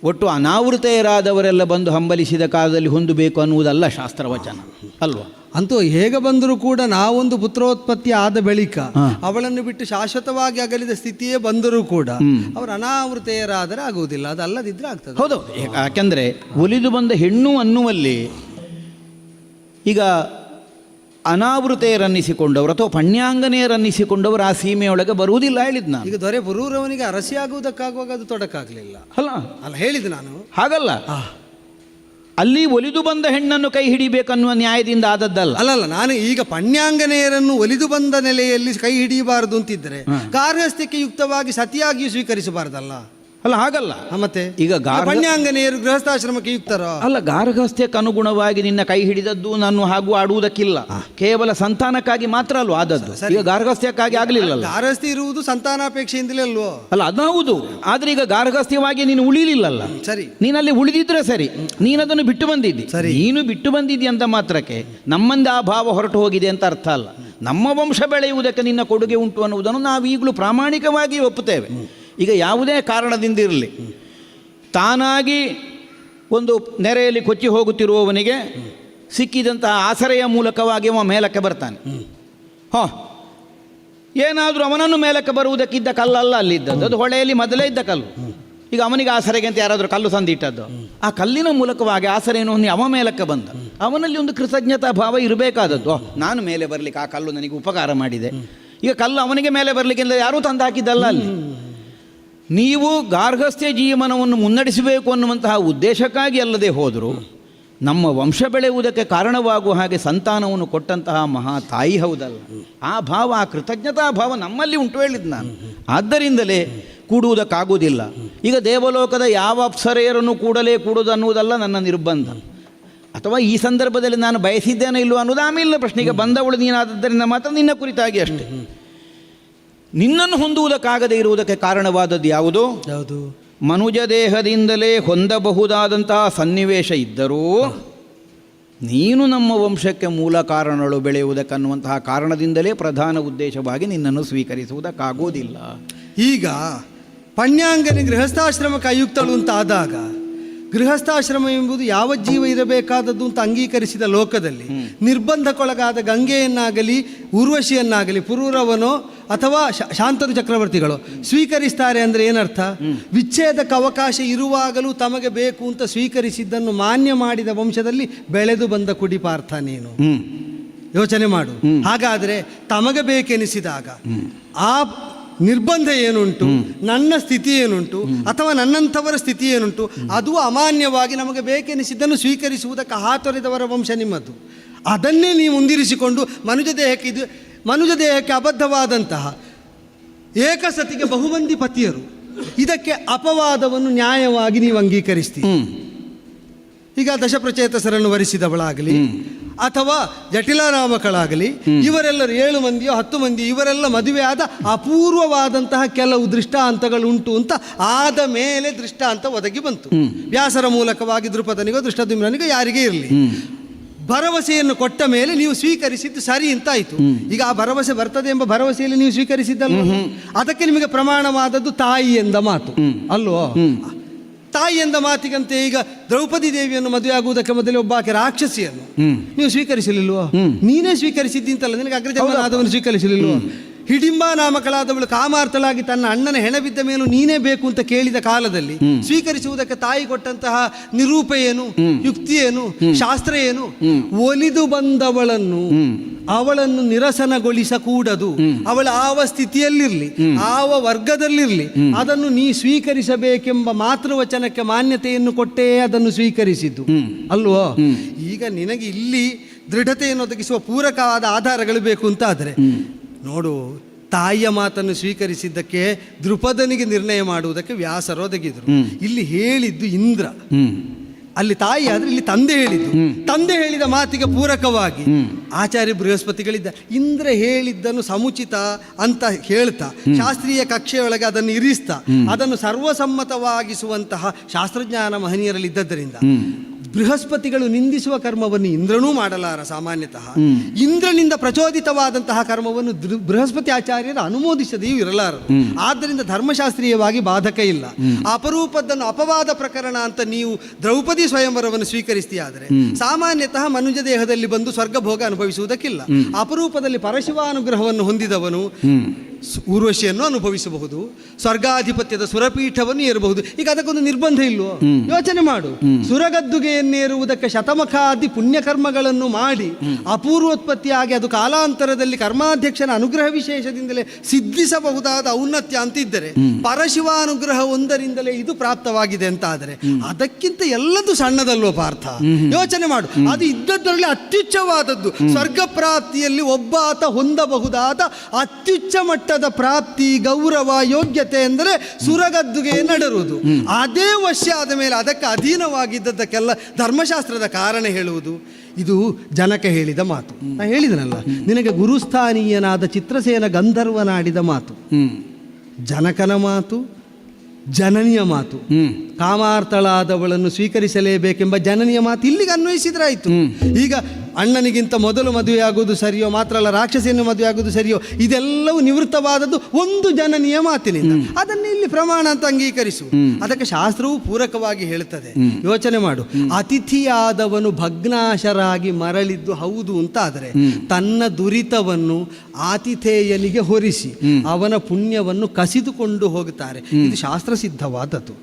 ಒಟ್ಟು ಅನಾವೃತೆಯರಾದವರೆಲ್ಲ ಬಂದು ಹಂಬಲಿಸಿದ ಕಾಲದಲ್ಲಿ ಹೊಂದಬೇಕು ಅನ್ನುವುದಲ್ಲ ಶಾಸ್ತ್ರವಚನ ಅಲ್ವಾ? ಅಂತೂ ಹೇಗೆ ಬಂದರೂ ಕೂಡ ನಾವೊಂದು ಪುತ್ರೋತ್ಪತ್ತಿ ಆದ ಬಳಿಕ ಅವಳನ್ನು ಬಿಟ್ಟು ಶಾಶ್ವತವಾಗಿ ಅಗಲಿದ ಸ್ಥಿತಿಯೇ ಬಂದರೂ ಕೂಡ ಅವರು ಅನಾವೃತೆಯರಾದರೆ ಆಗುವುದಿಲ್ಲ, ಅದಲ್ಲದಿದ್ದರೆ ಆಗ್ತದೆ. ಹೌದು. ಯಾಕೆಂದರೆ ಒಲಿದು ಬಂದ ಹೆಣ್ಣು ಅನ್ನುವಲ್ಲಿ ಈಗ ಅನಾವೃತೆಯರನ್ನಿಸಿಕೊಂಡವರು ಅಥವಾ ಪಣ್ಯಾಂಗನೆಯರನ್ನಿಸಿಕೊಂಡವರು ಆ ಸೀಮೆಯೊಳಗೆ ಬರುವುದಿಲ್ಲ ಹೇಳಿದ್ ನಾನು. ಈಗ ದೊರೆ ಪುರೂರವನಿಗೆ ಅರಸಿ ಆಗುವುದಕ್ಕಾಗುವಾಗ ಅದು ತೊಡಕಾಗಲಿಲ್ಲ ಅಲ್ಲ ಹೇಳಿದ್ದು ನಾನು. ಹಾಗಲ್ಲ, ಅಲ್ಲಿ ಒಲಿದು ಬಂದ ಹೆಣ್ಣನ್ನು ಕೈ ಹಿಡಿಬೇಕನ್ನುವ ನ್ಯಾಯದಿಂದ ಆದದ್ದಲ್ಲ. ಅಲ್ಲಲ್ಲ, ನಾನು ಈಗ ಪಣ್ಯಾಂಗನೆಯರನ್ನು ಒಲಿದು ಬಂದ ನೆಲೆಯಲ್ಲಿ ಕೈ ಹಿಡಿಯಬಾರದು ಅಂತಿದ್ದರೆ ಗಾರ್ಹಸ್ಥ್ಯಕ್ಕೆ ಯುಕ್ತವಾಗಿ ಸತಿಯಾಗಿಯೂ ಸ್ವೀಕರಿಸಬಾರದಲ್ಲ. ಅಲ್ಲ, ಹಾಗಲ್ಲ. ಮತ್ತೆ ಈಗ ಪಣ್ಯಾಂಗನೆಯರು ಗೃಹಸ್ಥಾಶ್ರಮಕ್ಕೆ ಯುಕ್ತರ ಅಲ್ಲ. ಗಾರ್ಹಸ್ಥ್ಯಕ್ಕೆ ಅನುಗುಣವಾಗಿ ನಿನ್ನ ಕೈ ಹಿಡಿದದ್ದು ನಾನು ಹಾಗೂ ಆಡುವುದಕ್ಕಿಲ್ಲ, ಕೇವಲ ಸಂತಾನಕ್ಕಾಗಿ ಮಾತ್ರ ಅಲ್ವ ಆದದ್ದು. ಈಗ ಗಾರ್ಹಸ್ಥ್ಯಕ್ಕಾಗಿ ಆಗಲಿಲ್ಲ. ಗಾರ್ಹಸ್ಥ್ಯ ಇರುವುದು ಸಂತಾನಾಪೇಕ್ಷೆಯಿಂದಲೇ ಅಲ್ವೋ? ಅಲ್ಲ, ಅದು ಹೌದು. ಆದ್ರೆ ಈಗ ಗಾರ್ಹಸ್ಥ್ಯವಾಗಿ ನೀನು ಉಳಿಲಿಲ್ಲಲ್ಲ. ಸರಿ, ನೀನಲ್ಲಿ ಉಳಿದಿದ್ರೆ ಸರಿ, ನೀನದನ್ನು ಬಿಟ್ಟು ಬಂದಿದ್ದಿ. ಸರಿ, ನೀನು ಬಿಟ್ಟು ಬಂದಿದ್ದಿ ಅಂತ ಮಾತ್ರಕ್ಕೆ ನಮ್ಮಂದ ಆ ಭಾವ ಹೊರಟು ಹೋಗಿದೆ ಅಂತ ಅರ್ಥ ಅಲ್ಲ. ನಮ್ಮ ವಂಶ ಬೆಳೆಯುವುದಕ್ಕೆ ನಿನ್ನ ಕೊಡುಗೆ ಉಂಟು ಅನ್ನುವುದನ್ನು ನಾವು ಈಗಲೂ ಪ್ರಾಮಾಣಿಕವಾಗಿ ಒಪ್ಪುತ್ತೇವೆ. ಈಗ ಯಾವುದೇ ಕಾರಣದಿಂದ ಇರಲಿ, ತಾನಾಗಿ ಒಂದು ನೆರೆಯಲ್ಲಿ ಕೊಚ್ಚಿ ಹೋಗುತ್ತಿರುವವನಿಗೆ ಸಿಕ್ಕಿದಂತಹ ಆಸರೆಯ ಮೂಲಕವಾಗಿ ಅವ ಮೇಲಕ್ಕೆ ಬರ್ತಾನೆ. ಏನಾದರೂ ಅವನನ್ನು ಮೇಲಕ್ಕೆ ಬರುವುದಕ್ಕಿದ್ದ ಕಲ್ಲಲ್ಲ ಅಲ್ಲಿದ್ದದ್ದು, ಅದು ಹೊಳೆಯಲ್ಲಿ ಮೊದಲೇ ಇದ್ದ ಕಲ್ಲು. ಈಗ ಅವನಿಗೆ ಆಸರೆಗೆ ಅಂತ ಯಾರಾದರೂ ಕಲ್ಲು ತಂದಿಟ್ಟದ್ದು, ಆ ಕಲ್ಲಿನ ಮೂಲಕವಾಗಿ ಆಸರೆಯನ್ನು ಹೊಂದಿ ಅವ ಮೇಲಕ್ಕೆ ಬಂದ. ಅವನಲ್ಲಿ ಒಂದು ಕೃತಜ್ಞತಾ ಭಾವ ಇರಬೇಕಾದದ್ದು. ನಾನು ಮೇಲೆ ಬರಲಿಕ್ಕೆ ಆ ಕಲ್ಲು ನನಗೆ ಉಪಕಾರ ಮಾಡಿದೆ. ಈಗ ಕಲ್ಲು ಅವನಿಗೆ ಮೇಲೆ ಬರಲಿಕ್ಕಿಂತ ಯಾರೂ ತಂದು ಹಾಕಿದ್ದಲ್ಲ ಅಲ್ಲಿ. ನೀವು ಗಾರ್ಹಸ್ಥ್ಯ ಜೀವನವನ್ನು ಮುನ್ನಡೆಸಬೇಕು ಅನ್ನುವಂತಹ ಉದ್ದೇಶಕ್ಕಾಗಿ ಅಲ್ಲದೆ ಹೋದರೂ ನಮ್ಮ ವಂಶ ಬೆಳೆಯುವುದಕ್ಕೆ ಕಾರಣವಾಗುವ ಹಾಗೆ ಸಂತಾನವನ್ನು ಕೊಟ್ಟಂತಹ ಮಹಾ ತಾಯಿ ಹೌದಲ್ಲ, ಆ ಭಾವ, ಆ ಕೃತಜ್ಞತಾ ಭಾವ ನಮ್ಮಲ್ಲಿ ಉಂಟು ಹೇಳಿದ್ದು ನಾನು. ಆದ್ದರಿಂದಲೇ ಕೂಡುವುದಕ್ಕಾಗುವುದಿಲ್ಲ. ಈಗ ದೇವಲೋಕದ ಯಾವ ಅಪ್ಸರೆಯರನ್ನು ಕೂಡುವುದು ಅನ್ನುವುದಲ್ಲ ನನ್ನ ನಿರ್ಬಂಧ, ಅಥವಾ ಈ ಸಂದರ್ಭದಲ್ಲಿ ನಾನು ಬಯಸಿದ್ದೇನೆ ಇಲ್ಲವೋ ಅನ್ನೋದು ಆಮೇಲೆ ಪ್ರಶ್ನೆಗೆ ಬಂದವಳು ನೀನಾದ್ದರಿಂದ ಮಾತ್ರ ನಿನ್ನ ಕುರಿತಾಗಿ ಅಷ್ಟೇ. ನಿನ್ನನ್ನು ಹೊಂದುವುದಕ್ಕಾಗದೇ ಇರುವುದಕ್ಕೆ ಕಾರಣವಾದದ್ದು ಯಾವುದು? ಮನುಜ ದೇಹದಿಂದಲೇ ಹೊಂದಬಹುದಾದಂತಹ ಸನ್ನಿವೇಶ ಇದ್ದರೂ ನೀನು ನಮ್ಮ ವಂಶಕ್ಕೆ ಮೂಲ ಕಾರಣಗಳು ಬೆಳೆಯುವುದಕ್ಕನ್ನುವಂತಹ ಕಾರಣದಿಂದಲೇ ಪ್ರಧಾನ ಉದ್ದೇಶವಾಗಿ ನಿನ್ನನ್ನು ಸ್ವೀಕರಿಸುವುದಕ್ಕಾಗೋದಿಲ್ಲ. ಈಗ ಪಣ್ಯಾಂಗನೆ ಗೃಹಸ್ಥಾಶ್ರಮಕ್ಕೆ ಆಯುಕ್ತಳು ಅಂತ ಆದಾಗ, ಗೃಹಸ್ಥಾಶ್ರಮ ಎಂಬುದು ಯಾವ ಜೀವ ಇರಬೇಕಾದದ್ದು ಅಂತ ಅಂಗೀಕರಿಸಿದ ಲೋಕದಲ್ಲಿ ನಿರ್ಬಂಧಕ್ಕೊಳಗಾದ ಗಂಗೆಯನ್ನಾಗಲಿ ಊರ್ವಶಿಯನ್ನಾಗಲಿ ಪುರೂರವನೋ ಅಥವಾ ಶಾಂತನು ಚಕ್ರವರ್ತಿಗಳು ಸ್ವೀಕರಿಸ್ತಾರೆ ಅಂದರೆ ಏನರ್ಥ? ವಿಚ್ಛೇದಕ್ಕೆ ಅವಕಾಶ ಇರುವಾಗಲೂ ತಮಗೆ ಬೇಕು ಅಂತ ಸ್ವೀಕರಿಸಿದ್ದನ್ನು ಮಾನ್ಯ ಮಾಡಿದ ವಂಶದಲ್ಲಿ ಬೆಳೆದು ಬಂದ ಕುಡಿಪಾರ್ಥ ನೀನು. ಯೋಚನೆ ಮಾಡು. ಹಾಗಾದರೆ ತಮಗೆ ಬೇಕೆನಿಸಿದಾಗ ಆ ನಿರ್ಬಂಧ ಏನುಂಟು, ನನ್ನ ಸ್ಥಿತಿ ಏನುಂಟು, ಅಥವಾ ನನ್ನಂಥವರ ಸ್ಥಿತಿ ಏನುಂಟು, ಅದು ಅಮಾನ್ಯವಾಗಿ ನಮಗೆ ಬೇಕೆನಿಸಿದ್ದನ್ನು ಸ್ವೀಕರಿಸುವುದಕ್ಕೆ ಹಾತೊರೆದವರ ವಂಶ ನಿಮ್ಮದು. ಅದನ್ನೇ ನೀವು ಮುಂದಿರಿಸಿಕೊಂಡು ಮನುಜ ದೇಹಕ್ಕೆ ಅಬದ್ಧವಾದಂತಹ ಏಕಸತಿಗೆ ಬಹುಮಂದಿ ಪತಿಯರು, ಇದಕ್ಕೆ ಅಪವಾದವನ್ನು ನ್ಯಾಯವಾಗಿ ನೀವು ಅಂಗೀಕರಿಸ್ತೀರಿ. ಈಗ ದಶಪ್ರಚೇತಸರನ್ನು ವರಿಸಿದವಳಾಗಲಿ ಅಥವಾ ಜಟಿಲಾರಾಮಕಳಾಗಲಿ, ಇವರೆಲ್ಲರೂ 7 ಮಂದಿಯೋ 10 ಮಂದಿ ಇವರೆಲ್ಲ ಮದುವೆಯಾದ ಅಪೂರ್ವವಾದಂತಹ ಕೆಲವು ದೃಷ್ಟಾಂತಗಳುಂಟು ಅಂತ ಆದ ಮೇಲೆ ದೃಷ್ಟಾಂತ ಒದಗಿ ಬಂತು. ವ್ಯಾಸರ ಮೂಲಕವಾಗಿ ದೃಪದನಿಗೋ ದೃಷ್ಟದ್ಯುಮ್ನಿಗೋ ಯಾರಿಗೇ ಇರಲಿ, ಭರವಸೆಯನ್ನು ಕೊಟ್ಟ ಮೇಲೆ ನೀವು ಸ್ವೀಕರಿಸಿದ್ದು ಸರಿ ಅಂತಾಯಿತು. ಈಗ ಆ ಭರವಸೆ ಬರ್ತದೆ ಎಂಬ ಭರವಸೆಯಲ್ಲಿ ನೀವು ಸ್ವೀಕರಿಸಿದ್ದಲ್ಲ, ಅದಕ್ಕೆ ನಿಮಗೆ ಪ್ರಮಾಣವಾದದ್ದು ತಾಯಿ ಎಂದ ಮಾತು ಅಲ್ವೋ? ತಾಯಿ ಎಂದ ಮಾತಿಗಂತೆ ಈಗ ದ್ರೌಪದಿ ದೇವಿಯನ್ನು ಮದುವೆ ಆಗುವುದಕ್ಕೆ ಮೊದಲೇ ಒಬ್ಬಾಕೆ ರಾಕ್ಷಸಿಯನ್ನು ನೀವು ಸ್ವೀಕರಿಸಲಿಲ್ವೋ? ನೀನೇ ಸ್ವೀಕರಿಸಿದ್ದಿಂತಲ್ಲ, ನಿನಗೆ ಅಗ್ರಜನಾದವನು ಸ್ವೀಕರಿಸಲಿಲ್ವೋ? ಹಿಡಿಂಬ ನಾಮಕಳಾದವಳು ಕಾಮಾರ್ಥಳಾಗಿ ತನ್ನ ಅಣ್ಣನ ಹೆಣ ಬಿದ್ದ ಮೇಲೂ ನೀನೇ ಬೇಕು ಅಂತ ಕೇಳಿದ ಕಾಲದಲ್ಲಿ ಸ್ವೀಕರಿಸುವುದಕ್ಕೆ ತಾಯಿ ಕೊಟ್ಟಂತಹ ನಿರೂಪ ಏನು, ಯುಕ್ತಿ ಏನು, ಶಾಸ್ತ್ರ ಏನು? ಒಲಿದು ಬಂದವಳನ್ನು ಅವಳನ್ನು ನಿರಸನಗೊಳಿಸಕೂಡದು. ಅವಳ ಆವ ಸ್ಥಿತಿಯಲ್ಲಿರಲಿ, ಆವ ವರ್ಗದಲ್ಲಿರಲಿ, ಅದನ್ನು ನೀ ಸ್ವೀಕರಿಸಬೇಕೆಂಬ ಮಾತೃವಚನಕ್ಕೆ ಮಾನ್ಯತೆಯನ್ನು ಕೊಟ್ಟೇ ಅದನ್ನು ಸ್ವೀಕರಿಸಿದ್ದು ಅಲ್ವೋ? ಈಗ ನಿನಗೆ ಇಲ್ಲಿ ದೃಢತೆಯನ್ನು ಒದಗಿಸುವ ಪೂರಕವಾದ ಆಧಾರಗಳು ಬೇಕು ಅಂತ ಆದರೆ ನೋಡು, ತಾಯಿಯ ಮಾತನ್ನು ಸ್ವೀಕರಿಸಿದ್ದಕ್ಕೆ ದೃಪದನಿಗೆ ನಿರ್ಣಯ ಮಾಡುವುದಕ್ಕೆ ವ್ಯಾಸರು ಒದಗಿದ್ರು. ಇಲ್ಲಿ ಹೇಳಿದ್ದು ಇಂದ್ರ, ಅಲ್ಲಿ ತಾಯಿ ಆದ್ರೆ ಇಲ್ಲಿ ತಂದೆ ಹೇಳಿದ್ದು. ತಂದೆ ಹೇಳಿದ ಮಾತಿಗೆ ಪೂರಕವಾಗಿ ಆಚಾರ್ಯ ಬೃಹಸ್ಪತಿಗಳಿದ್ದ. ಇಂದ್ರ ಹೇಳಿದ್ದನ್ನು ಸಮುಚಿತ ಅಂತ ಹೇಳ್ತಾ ಶಾಸ್ತ್ರೀಯ ಕಕ್ಷೆಯೊಳಗೆ ಅದನ್ನು ಇರಿಸ್ತಾ ಅದನ್ನು ಸರ್ವಸಮ್ಮತವಾಗಿಸುವಂತಹ ಶಾಸ್ತ್ರಜ್ಞಾನ ಮಹನೀಯರಲ್ಲಿ ಇದ್ದದ್ದರಿಂದ ಬೃಹಸ್ಪತಿಗಳು ನಿಂದಿಸುವ ಕರ್ಮವನ್ನು ಇಂದ್ರನೂ ಮಾಡಲಾರ. ಸಾಮಾನ್ಯತಃ ಇಂದ್ರನಿಂದ ಪ್ರಚೋದಿತವಾದಂತಹ ಕರ್ಮವನ್ನು ಬೃಹಸ್ಪತಿ ಆಚಾರ್ಯರು ಅನುಮೋದಿಸದೆಯೂ ಇರಲಾರರು. ಆದ್ದರಿಂದ ಧರ್ಮಶಾಸ್ತ್ರೀಯವಾಗಿ ಬಾಧಕ ಇಲ್ಲ. ಅಪರೂಪದ್ದನ್ನು ಅಪವಾದ ಪ್ರಕರಣ ಅಂತ ನೀವು ದ್ರೌಪದಿ ಸ್ವಯಂವರವನ್ನು ಸ್ವೀಕರಿಸ್ತೀಯಾದರೆ ಸಾಮಾನ್ಯತಃ ಮನುಜ ದೇಹದಲ್ಲಿ ಬಂದು ಸ್ವರ್ಗಭೋಗ ಅನುಭವಿಸುವುದಕ್ಕಿಲ್ಲ. ಅಪರೂಪದಲ್ಲಿ ಪರಶಿವಾನುಗ್ರಹವನ್ನು ಹೊಂದಿದವನು ಊರ್ವಶಿಯನ್ನು ಅನುಭವಿಸಬಹುದು, ಸ್ವರ್ಗಾಧಿಪತ್ಯದ ಸುರಪೀಠವನ್ನು ಏರಬಹುದು. ಈಗ ಅದಕ್ಕೊಂದು ನಿರ್ಬಂಧ ಇಲ್ವೋ? ಯೋಚನೆ ಮಾಡು. ಸುರಗದ್ದುಗೆಯನ್ನೇರುವುದಕ್ಕೆ ಶತಮಖಾದಿ ಪುಣ್ಯಕರ್ಮಗಳನ್ನು ಮಾಡಿ ಅಪೂರ್ವೋತ್ಪತ್ತಿಯಾಗಿ ಅದು ಕಾಲಾಂತರದಲ್ಲಿ ಕರ್ಮಾಧ್ಯಕ್ಷನ ಅನುಗ್ರಹ ವಿಶೇಷದಿಂದಲೇ ಸಿದ್ಧಿಸಬಹುದಾದ ಔನ್ನತ್ಯ ಅಂತಿದ್ದರೆ ಪರಶಿವಾನುಗ್ರಹ ಒಂದರಿಂದಲೇ ಇದು ಪ್ರಾಪ್ತವಾಗಿದೆ ಅಂತ ಆದರೆ ಅದಕ್ಕಿಂತ ಎಲ್ಲದೂ ಸಣ್ಣದಲ್ವೋ ಪಾರ್ಥ? ಯೋಚನೆ ಮಾಡು. ಅದು ಇದ್ದದ್ದರಲ್ಲಿ ಅತ್ಯುಚ್ಚವಾದದ್ದು. ಸ್ವರ್ಗ ಪ್ರಾಪ್ತಿಯಲ್ಲಿ ಒಬ್ಬ ಆತ ಹೊಂದಬಹುದಾದ ಅತ್ಯುಚ್ಚ ಮಟ್ಟದ ಪ್ರಾಪ್ತಿ, ಗೌರವ, ಯೋಗ್ಯತೆ ಎಂದರೆ ಸುರಗದ್ದುಗೆ ನಡೆರುವುದು. ಅದೇ ವಶ್ಯ ಆದ ಮೇಲೆ ಅದಕ್ಕೆ ಅಧೀನವಾಗಿದ್ದದ್ದಕ್ಕೆಲ್ಲ ಧರ್ಮಶಾಸ್ತ್ರದ ಕಾರಣ ಹೇಳುವುದು. ಇದು ಜನಕ ಹೇಳಿದ ಮಾತು. ನಾ ಹೇಳಿದನಲ್ಲ ನಿನಗೆ, ಗುರುಸ್ಥಾನೀಯನಾದ ಚಿತ್ರಸೇನ ಗಂಧರ್ವನಾಡಿದ ಮಾತು, ಜನಕನ ಮಾತು, ಜನನಿಯ ಮಾತು. ಕಾಮಾರ್ಥಳಾದವಳನ್ನು ಸ್ವೀಕರಿಸಲೇಬೇಕೆಂಬ ಜನನಿಯ ಮಾತು ಇಲ್ಲಿಗೆ ಅನ್ವಯಿಸಿದ್ರಾಯ್ತು. ಈಗ ಅಣ್ಣನಿಗಿಂತ ಮೊದಲು ಮದುವೆಯಾಗುವುದು ಸರಿಯೋ, ಮಾತ್ರ ಅಲ್ಲ ರಾಕ್ಷಸಿಯನ್ನು ಮದುವೆಯಾಗುವುದು ಸರಿಯೋ, ಇದೆಲ್ಲವೂ ನಿವೃತ್ತವಾದದ್ದು ಒಂದು ಜನನೀಯ ಮಾತಿನಿಂದ. ಅದನ್ನು ಇಲ್ಲಿ ಪ್ರಮಾಣ ಅಂತ ಅಂಗೀಕರಿಸು. ಅದಕ್ಕೆ ಶಾಸ್ತ್ರವು ಪೂರಕವಾಗಿ ಹೇಳುತ್ತದೆ. ಯೋಚನೆ ಮಾಡು, ಅತಿಥಿಯಾದವನು ಭಗ್ನಾಶರಾಗಿ ಮರಳಿದ್ದು ಹೌದು ಅಂತ ಆದರೆ ತನ್ನ ದುರಿತವನ್ನು ಆತಿಥೇಯನಿಗೆ ಹೊರಿಸಿ ಅವನ ಪುಣ್ಯವನ್ನು ಕಸಿದುಕೊಂಡು ಹೋಗುತ್ತಾರೆ. ಇದು ಶಾಸ್ತ್ರ ಸಿದ್ಧವಾದದ್ದು.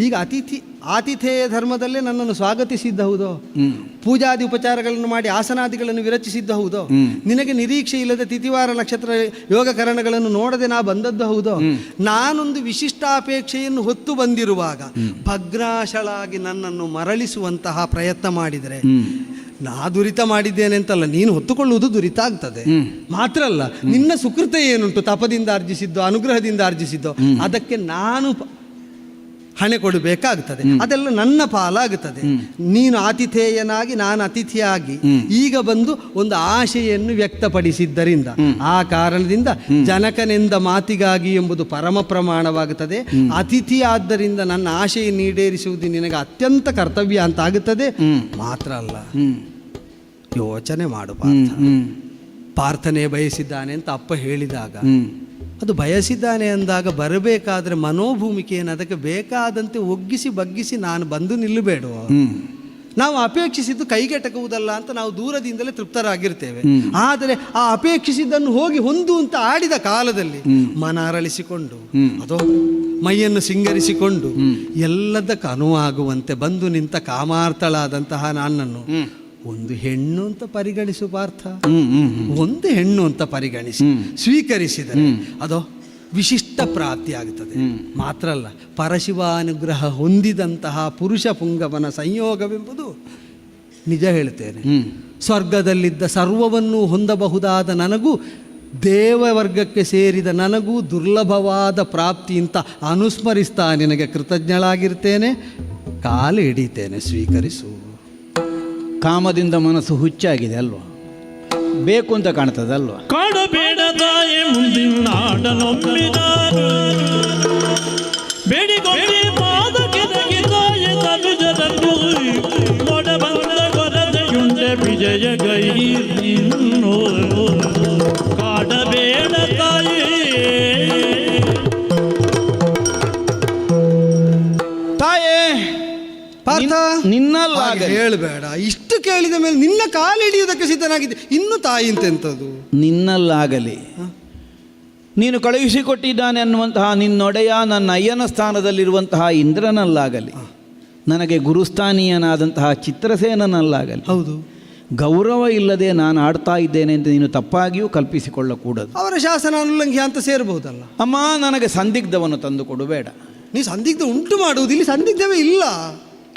ಈಗ ಆತಿಥೇಯ ಧರ್ಮದಲ್ಲೇ ನನ್ನನ್ನು ಸ್ವಾಗತಿಸಿದ್ದ ಹೌದೋ, ಪೂಜಾದಿ ಉಪಚಾರಗಳನ್ನು ಮಾಡಿ ಆಸನಾದಿಗಳನ್ನು ವಿರಚಿಸಿದ್ದ ಹೌದೋ, ನಿನಗೆ ನಿರೀಕ್ಷೆ ಇಲ್ಲದೆ ತಿಥಿವಾರ ನಕ್ಷತ್ರ ಯೋಗಕರಣಗಳನ್ನು ನೋಡದೆ ನಾ ಬಂದದ್ದು ಹೌದೋ, ನಾನೊಂದು ವಿಶಿಷ್ಟಾಪೇಕ್ಷೆಯನ್ನು ಹೊತ್ತು ಬಂದಿರುವಾಗ ಭಗ್ನಾಶಳಾಗಿ ನನ್ನನ್ನು ಮರಳಿಸುವಂತಹ ಪ್ರಯತ್ನ ಮಾಡಿದರೆ ನಾ ದುರಿತ ಮಾಡಿದ್ದೇನೆ ಅಂತಲ್ಲ, ನೀನು ಹೊತ್ತುಕೊಳ್ಳುವುದು ದುರಿತ ಆಗ್ತದೆ. ಮಾತ್ರ ಅಲ್ಲ, ನಿನ್ನ ಸುಕೃತ ಏನುಂಟು, ತಪದಿಂದ ಅರ್ಜಿಸಿದ್ದೋ ಅನುಗ್ರಹದಿಂದ ಅರ್ಜಿಸಿದ್ದೋ ಅದಕ್ಕೆ ನಾನು ಹಣೆ ಕೊಡಬೇಕಾಗ್ತದೆ. ಅದೆಲ್ಲ ನನ್ನ ಪಾಲಾಗುತ್ತದೆ. ನೀನು ಆತಿಥೇಯನಾಗಿ ನಾನು ಅತಿಥಿಯಾಗಿ ಈಗ ಬಂದು ಒಂದು ಆಶೆಯನ್ನು ವ್ಯಕ್ತಪಡಿಸಿದ್ದರಿಂದ ಆ ಕಾರಣದಿಂದ ಜನಕನೆಂದ ಮಾತಿಗಾಗಿ ಎಂಬುದು ಪರಮ ಪ್ರಮಾಣವಾಗುತ್ತದೆ. ಅತಿಥಿ ಆದ್ದರಿಂದ ನನ್ನ ಆಶೆಯನ್ನು ಈಡೇರಿಸುವುದು ನಿನಗೆ ಅತ್ಯಂತ ಕರ್ತವ್ಯ ಅಂತ ಆಗುತ್ತದೆ. ಮಾತ್ರ ಅಲ್ಲ, ಯೋಚನೆ ಮಾಡು, ಪಾರ್ಥನೆ ಬಯಸಿದ್ದಾನೆ ಅಂತ ಅಪ್ಪ ಹೇಳಿದಾಗ ಅದು ಬಯಸಿದ್ದಾನೆ ಅಂದಾಗ ಬರಬೇಕಾದ್ರೆ ಮನೋಭೂಮಿಕೆಯನ್ನು ಅದಕ್ಕೆ ಬೇಕಾದಂತೆ ಒಗ್ಗಿಸಿ ಬಗ್ಗಿಸಿ ನಾನು ಬಂದು ನಿಲ್ಲಬೇಡುವ. ನಾವು ಅಪೇಕ್ಷಿಸಿದ್ದು ಕೈಗೆಟಕುವುದಲ್ಲ ಅಂತ ನಾವು ದೂರದಿಂದಲೇ ತೃಪ್ತರಾಗಿರ್ತೇವೆ. ಆದರೆ ಆ ಅಪೇಕ್ಷಿಸಿದ್ದನ್ನು ಹೋಗಿ ಹೊಂದು ಅಂತ ಆಡಿದ ಕಾಲದಲ್ಲಿ ಮನ ಅರಳಿಸಿಕೊಂಡು ಅದೋ ಮೈಯನ್ನು ಸಿಂಗರಿಸಿಕೊಂಡು ಎಲ್ಲದಕ್ಕೆ ಅನುವಾಗುವಂತೆ ಬಂದು ನಿಂತ ಕಾಮಾರ್ಥಳಾದಂತಹ ನನ್ನನ್ನು ಒಂದು ಹೆಣ್ಣು ಅಂತ ಪರಿಗಣಿಸು ಪಾರ್ಥ. ಒಂದು ಹೆಣ್ಣು ಅಂತ ಪರಿಗಣಿಸಿ ಸ್ವೀಕರಿಸಿದರೆ ಅದೋ ವಿಶಿಷ್ಟ ಪ್ರಾಪ್ತಿ ಆಗುತ್ತದೆ. ಮಾತ್ರ ಅಲ್ಲ, ಪರಶಿವಾನುಗ್ರಹ ಹೊಂದಿದಂತಹ ಪುರುಷ ಪುಂಗವನ ಸಂಯೋಗವೆಂಬುದು ನಿಜ ಹೇಳ್ತೇನೆ. ಸ್ವರ್ಗದಲ್ಲಿದ್ದ ಸರ್ವವನ್ನು ಹೊಂದಬಹುದಾದ ನನಗೂ ದೇವವರ್ಗಕ್ಕೆ ಸೇರಿದ ನನಗೂ ದುರ್ಲಭವಾದ ಪ್ರಾಪ್ತಿ ಅಂತ ಅನುಸ್ಮರಿಸ್ತಾ ನಿನಗೆ ಕೃತಜ್ಞಳಾಗಿರ್ತೇನೆ. ಕಾಲು ಹಿಡಿತೇನೆ, ಸ್ವೀಕರಿಸು. ಕಾಮದಿಂದ ಮನಸ್ಸು ಹುಚ್ಚಾಗಿದೆ ಅಲ್ವಾ, ಬೇಕು ಅಂತ ಕಾಣ್ತದಲ್ವಾ. ಕಾಡಬೇಡ ತಾಯಿ ಮುಂದಿನ ಆಡನೊಮ್ಮಿನಾರು ಬೇಡಿಕೊಂಡೆ ಪಾದ ಕೆದಗಿ ತಾಯಿ ತನುಜರನ್ನು ಮೊಡ ಬಂದ ಕೊರತೆಯುಂಡೆ ವಿಜಯ ಗೈ ಕಾಡಬೇಡ ತಾಯಿ. ತಾಯೇ ಪಾರ್ಥ, ನಿನ್ನಲ್ಲ ಹೇಳಬೇಡ. ಇಷ್ಟು ಕೇಳಿದ ಮೇಲೆ ನಿನ್ನ ಕಾಲು ಹಿಡಿಯುವುದಕ್ಕೆ ಸಿದ್ಧನಾಗಿದೆ, ಇನ್ನು ತಾಯಿ ಅಂತೆಂಥದ್ದು. ನಿನ್ನಲ್ಲಾಗಲಿ, ನೀನು ಕಳುಹಿಸಿಕೊಟ್ಟಿದ್ದಾನೆ ಅನ್ನುವಂತಹ ನಿನ್ನೊಡೆಯ ನನ್ನ ಅಯ್ಯನ ಸ್ಥಾನದಲ್ಲಿರುವಂತಹ ಇಂದ್ರನಲ್ಲಾಗಲಿ, ನನಗೆ ಗುರುಸ್ಥಾನೀಯನಾದಂತಹ ಚಿತ್ರಸೇನನಲ್ಲಾಗಲಿ ಹೌದು ಗೌರವ ಇಲ್ಲದೆ ನಾನು ಆಡ್ತಾ ಇದ್ದೇನೆ ಅಂತ ನೀನು ತಪ್ಪಾಗಿಯೂ ಕಲ್ಪಿಸಿಕೊಳ್ಳಕೂಡದು. ಅವರ ಶಾಸನ ಉಲ್ಲಂಘ್ಯ ಅಂತ ಸೇರಬಹುದಲ್ಲ. ಅಮ್ಮ, ನನಗೆ ಸಂದಿಗ್ಧವನ್ನು ತಂದು ಕೊಡಬೇಡ. ನೀ ಸಂದಿಗ್ಧ ಉಂಟು ಮಾಡುವುದು, ಇಲ್ಲಿ ಸಂದಿಗ್ಧವೇ ಇಲ್ಲ.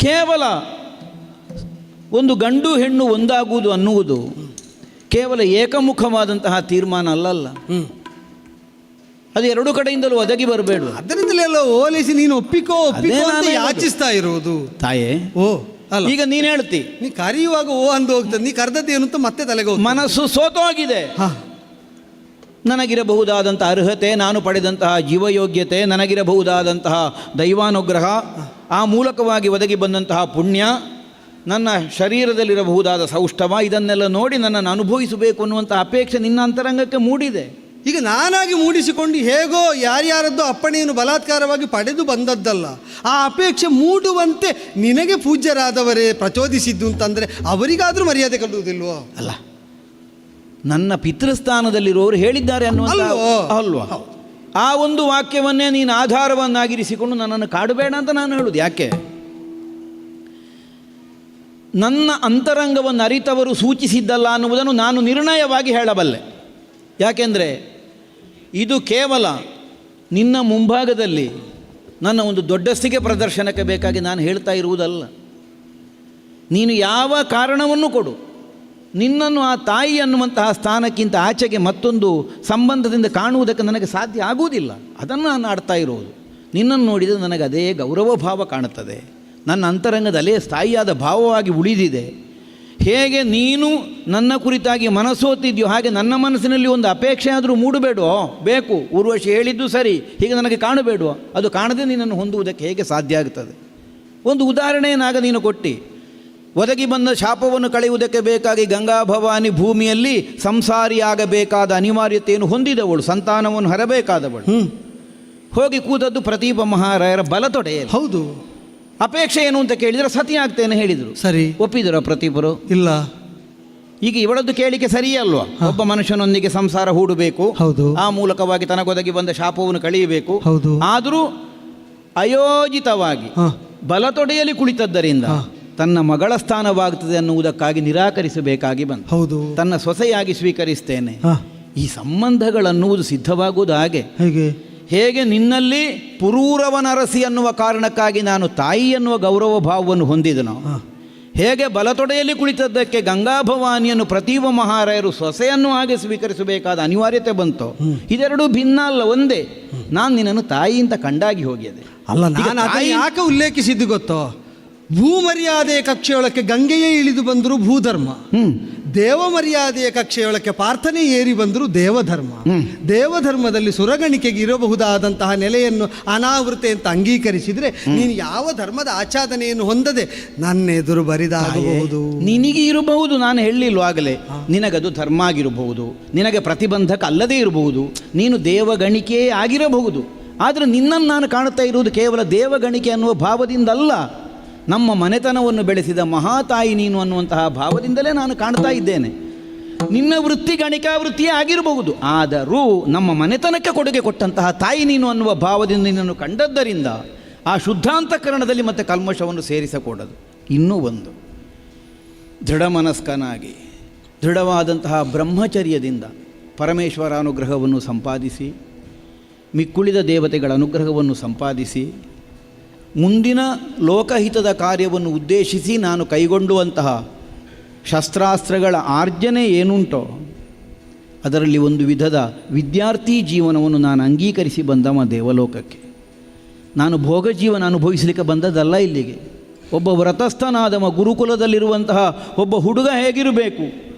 ಕೇವಲ ಒಂದು ಗಂಡು ಹೆಣ್ಣು ಒಂದಾಗುವುದು ಅನ್ನುವುದು ಕೇವಲ ಏಕಮುಖವಾದಂತಹ ತೀರ್ಮಾನ ಅಲ್ಲಲ್ಲ, ಅದು ಎರಡು ಕಡೆಯಿಂದಲೂ ಒದಗಿ ಬರಬೇಡ. ಅದರಿಂದಲೇ ಎಲ್ಲ ಓಲೈಸಿ ನೀನು ಒಪ್ಪಿಕೋ ಅಂತ ಯಾಚಿಸ್ತಾ ಇರುವುದು. ತಾಯೇ, ಓ ಅಲ್ಲ, ಈಗ ನೀನು ಹೇಳ್ತಿ, ನೀ ಕರೆಯುವಾಗ ಓ ಅಂದು ಹೋಗ್ತದೆ, ನೀ ಕರೆದದ್ದು ಏನು ಅಂತ ಮತ್ತೆ ತಲೆಗೆ ಮನಸ್ಸು ಸೋತೋಗಿದೆ. ನನಗಿರಬಹುದಾದಂಥ ಅರ್ಹತೆ, ನಾನು ಪಡೆದಂತಹ ಜೀವಯೋಗ್ಯತೆ, ನನಗಿರಬಹುದಾದಂತಹ ದೈವಾನುಗ್ರಹ, ಆ ಮೂಲಕವಾಗಿ ಒದಗಿ ಬಂದಂತಹ ಪುಣ್ಯ, ನನ್ನ ಶರೀರದಲ್ಲಿರಬಹುದಾದ ಸೌಷ್ಠವ, ಇದನ್ನೆಲ್ಲ ನೋಡಿ ನನ್ನನ್ನು ಅನುಭವಿಸಬೇಕು ಅನ್ನುವಂಥ ಅಪೇಕ್ಷೆ ನಿನ್ನ ಅಂತರಂಗಕ್ಕೆ ಮೂಡಿದೆ. ಈಗ ನಾನಾಗಿ ಮೂಡಿಸಿಕೊಂಡು ಹೇಗೋ ಯಾರ್ಯಾರದ್ದೋ ಅಪ್ಪಣೆಯನ್ನು ಬಲಾತ್ಕಾರವಾಗಿ ಪಡೆದು ಬಂದದ್ದಲ್ಲ. ಆ ಅಪೇಕ್ಷೆ ಮೂಡುವಂತೆ ನಿನಗೆ ಪೂಜ್ಯರಾದವರೇ ಪ್ರಚೋದಿಸಿದ್ದು ಅಂತಂದರೆ ಅವರಿಗಾದರೂ ಮರ್ಯಾದೆ ಕಲ್ಲುವುದಿಲ್ವೋ? ಅಲ್ಲ, ನನ್ನ ಪಿತೃಸ್ಥಾನದಲ್ಲಿರುವವರು ಹೇಳಿದ್ದಾರೆ ಅನ್ನುವಂಥ ಅಲ್ವಾ? ಆ ಒಂದು ವಾಕ್ಯವನ್ನೇ ನೀನು ಆಧಾರವನ್ನಾಗಿರಿಸಿಕೊಂಡು ನನ್ನನ್ನು ಕಾಡಬೇಡ ಅಂತ ನಾನು ಹೇಳುವುದು. ಯಾಕೆ? ನನ್ನ ಅಂತರಂಗವನ್ನು ಅರಿತವರು ಸೂಚಿಸಿದ್ದಲ್ಲ ಅನ್ನುವುದನ್ನು ನಾನು ನಿರ್ಣಯವಾಗಿ ಹೇಳಬಲ್ಲೆ. ಯಾಕೆಂದರೆ ಇದು ಕೇವಲ ನಿನ್ನ ಮುಂಭಾಗದಲ್ಲಿ ನನ್ನ ಒಂದು ದೊಡ್ಡಸ್ತಿಗೆ ಪ್ರದರ್ಶನಕ್ಕೆ ಬೇಕಾಗಿ ನಾನು ಹೇಳ್ತಾ ಇರುವುದಲ್ಲ. ನೀನು ಯಾವ ಕಾರಣವನ್ನು ಕೊಡು, ನಿನ್ನನ್ನು ಆ ತಾಯಿ ಅನ್ನುವಂತಹ ಸ್ಥಾನಕ್ಕಿಂತ ಆಚೆಗೆ ಮತ್ತೊಂದು ಸಂಬಂಧದಿಂದ ಕಾಣುವುದಕ್ಕೆ ನನಗೆ ಸಾಧ್ಯ ಆಗುವುದಿಲ್ಲ. ಅದನ್ನು ನಾನು ಆಡ್ತಾ ಇರುವುದು. ನಿನ್ನನ್ನು ನೋಡಿದರೆ ನನಗೆ ಅದೇ ಗೌರವ ಭಾವ ಕಾಣುತ್ತದೆ. ನನ್ನ ಅಂತರಂಗದಲ್ಲೇ ಸ್ಥಾಯಿಯಾದ ಭಾವವಾಗಿ ಉಳಿದಿದೆ. ಹೇಗೆ ನೀನು ನನ್ನ ಕುರಿತಾಗಿ ಮನಸ್ಸೋತಿದ್ಯೋ ಹಾಗೆ ನನ್ನ ಮನಸ್ಸಿನಲ್ಲಿ ಒಂದು ಅಪೇಕ್ಷೆ ಆದರೂ ಮೂಡಬೇಡೋ? ಬೇಕು, ಊರ್ವಶಿ ಹೇಳಿದ್ದು ಸರಿ, ಹೀಗೆ ನನಗೆ ಕಾಣಬೇಡೋ? ಅದು ಕಾಣದೆ ನಿನ್ನನ್ನು ಹೊಂದುವುದಕ್ಕೆ ಹೇಗೆ ಸಾಧ್ಯ ಆಗ್ತದೆ? ಒಂದು ಉದಾಹರಣೆಯನ್ನಾಗ ನೀನು ಕೊಟ್ಟು, ಒದಗಿ ಬಂದ ಶಾಪವನ್ನು ಕಳೆಯುವುದಕ್ಕೆ ಬೇಕಾಗಿ ಗಂಗಾ ಭವಾನಿ ಭೂಮಿಯಲ್ಲಿ ಸಂಸಾರಿಯಾಗಬೇಕಾದ ಅನಿವಾರ್ಯತೆಯನ್ನು ಹೊಂದಿದವಳು, ಸಂತಾನವನ್ನು ಹರಬೇಕಾದವಳು. ಹೋಗಿ ಕೂತದ್ದು ಪ್ರತೀಪ ಮಹಾರಾಯರ ಬಲತೊಡೆಯಲ್ಲಿ. ಹೌದು. ಅಪೇಕ್ಷೆ ಏನು ಅಂತ ಕೇಳಿದರೆ ಸತಿ ಆಗ್ತೇನೆ ಹೇಳಿದರು. ಸರಿ. ಒಪ್ಪಿದರು ಪ್ರತೀಪರು? ಇಲ್ಲ. ಈಗ ಇವಳದ್ದು ಕೇಳಿಕೆ ಸರಿಯೇ ಅಲ್ವಾ? ಒಬ್ಬ ಮನುಷ್ಯನೊಂದಿಗೆ ಸಂಸಾರ ಹೂಡಬೇಕು, ಹೌದು, ಆ ಮೂಲಕವಾಗಿ ತನಗೊದಗಿ ಬಂದ ಶಾಪವನ್ನು ಕಳೆಯಬೇಕು. ಹೌದು. ಆದರೂ ಅಯೋಜಿತವಾಗಿ ಬಲತೊಡೆಯಲ್ಲಿ ಕುಳಿತದ್ದರಿಂದ ತನ್ನ ಮಗಳ ಸ್ಥಾನವಾಗುತ್ತದೆ ಅನ್ನುವುದಕ್ಕಾಗಿ ನಿರಾಕರಿಸಬೇಕಾಗಿ ಬಂತು. ಹೌದು. ತನ್ನ ಸೊಸೆಯಾಗಿ ಸ್ವೀಕರಿಸ್ತೇನೆ. ಈ ಸಂಬಂಧಗಳನ್ನುವುದು ಸಿದ್ಧವಾಗುವುದು ಹೇಗೆ ನಿನ್ನಲ್ಲಿ ಪುರೂರವನರಸಿ ಅನ್ನುವ ಕಾರಣಕ್ಕಾಗಿ ನಾನು ತಾಯಿ ಎನ್ನುವ ಗೌರವ ಭಾವವನ್ನು ಹೊಂದಿದನು, ಹೇಗೆ ಬಲತೊಡೆಯಲ್ಲಿ ಕುಳಿತದ್ದಕ್ಕೆ ಗಂಗಾಭವಾನಿಯನ್ನು ಪ್ರತೀಪ ಮಹಾರಾಯರು ಸೊಸೆಯನ್ನು ಹಾಗೆ ಸ್ವೀಕರಿಸಬೇಕಾದ ಅನಿವಾರ್ಯತೆ ಬಂತು. ಇದೆರಡೂ ಭಿನ್ನ ಅಲ್ಲ, ಒಂದೇ. ನಾನು ನಿನ್ನನ್ನು ತಾಯಿ ಅಂತ ಕಂಡಾಗಿ ಹೋಗಿದೆ. ಅಲ್ಲ, ನಾನು ಯಾಕೆ ಉಲ್ಲೇಖಿಸಿದ್ದು ಗೊತ್ತೋ? ಭೂಮರ್ಯಾದೆಯ ಕಕ್ಷೆಯೊಳಕ್ಕೆ ಗಂಗೆಯೇ ಇಳಿದು ಬಂದರೂ ಭೂಧರ್ಮ, ದೇವ ಮರ್ಯಾದೆಯ ಕಕ್ಷೆಯೊಳಕ್ಕೆ ಪ್ರಾರ್ಥನೆ ಏರಿ ಬಂದರೂ ದೇವಧರ್ಮ. ದೇವಧರ್ಮದಲ್ಲಿ ಸುರಗಣಿಕೆಗೆ ಇರಬಹುದಾದಂತಹ ನೆಲೆಯನ್ನು ಅನಾವೃತೆ ಅಂತ ಅಂಗೀಕರಿಸಿದರೆ ನೀನು ಯಾವ ಧರ್ಮದ ಆಚ್ಛಾದನೆಯನ್ನು ಹೊಂದದೆ ನನ್ನೆದುರು ಬರಿದಾಗಬಹುದು. ನಿನಗೆ ಇರಬಹುದು, ನಾನು ಹೇಳಿಲ್ವಾಗಲೇ, ನಿನಗದು ಧರ್ಮ ಆಗಿರಬಹುದು, ನಿನಗೆ ಪ್ರತಿಬಂಧಕ ಅಲ್ಲದೇ ಇರಬಹುದು, ನೀನು ದೇವಗಣಿಕೆಯೇ ಆಗಿರಬಹುದು. ಆದರೆ ನಿನ್ನನ್ನು ನಾನು ಕಾಣುತ್ತಾ ಇರುವುದು ಕೇವಲ ದೇವಗಣಿಕೆ ಅನ್ನುವ ಭಾವದಿಂದಲ್ಲ, ನಮ್ಮ ಮನೆತನವನ್ನು ಬೆಳೆಸಿದ ಮಹಾತಾಯಿ ನೀನು ಅನ್ನುವಂತಹ ಭಾವದಿಂದಲೇ ನಾನು ಕಾಣ್ತಾ ಇದ್ದೇನೆ. ನಿನ್ನ ವೃತ್ತಿ ಗಣಿಕಾ ವೃತ್ತಿಯೇ ಆಗಿರಬಹುದು, ಆದರೂ ನಮ್ಮ ಮನೆತನಕ್ಕೆ ಕೊಡುಗೆ ಕೊಟ್ಟಂತಹ ತಾಯಿ ನೀನು ಅನ್ನುವ ಭಾವದಿಂದ ನಿನ್ನನ್ನು ಕಂಡದ್ದರಿಂದ ಆ ಶುದ್ಧಾಂತಕರಣದಲ್ಲಿ ಮತ್ತೆ ಕಲ್ಮಶವನ್ನು ಸೇರಿಸಕೂಡದು. ಇನ್ನೂ ಒಂದು, ದೃಢ ಮನಸ್ಕನಾಗಿ ದೃಢವಾದಂತಹ ಬ್ರಹ್ಮಚರ್ಯದಿಂದ ಪರಮೇಶ್ವರ ಅನುಗ್ರಹವನ್ನು ಸಂಪಾದಿಸಿ, ಮಿಕ್ಕುಳಿದ ದೇವತೆಗಳ ಅನುಗ್ರಹವನ್ನು ಸಂಪಾದಿಸಿ, ಮುಂದಿನ ಲೋಕಹಿತದ ಕಾರ್ಯವನ್ನು ಉದ್ದೇಶಿಸಿ ನಾನು ಕೈಗೊಂಡುವಂತಹ ಶಸ್ತ್ರಾಸ್ತ್ರಗಳ ಆರ್ಜನೆ ಏನುಂಟೋ ಅದರಲ್ಲಿ ಒಂದು ವಿಧದ ವಿದ್ಯಾರ್ಥಿ ಜೀವನವನ್ನು ನಾನು ಅಂಗೀಕರಿಸಿ ಬಂದವ ದೇವಲೋಕಕ್ಕೆ. ನಾನು ಭೋಗ ಜೀವನ ಅನುಭವಿಸಲಿಕ್ಕೆ ಬಂದದ್ದಲ್ಲ ಇಲ್ಲಿಗೆ. ಒಬ್ಬ ವ್ರತಸ್ಥನಾದವ ಗುರುಕುಲದಲ್ಲಿರುವಂತಹ ಒಬ್ಬ ಹುಡುಗ ಹೇಗಿರಬೇಕು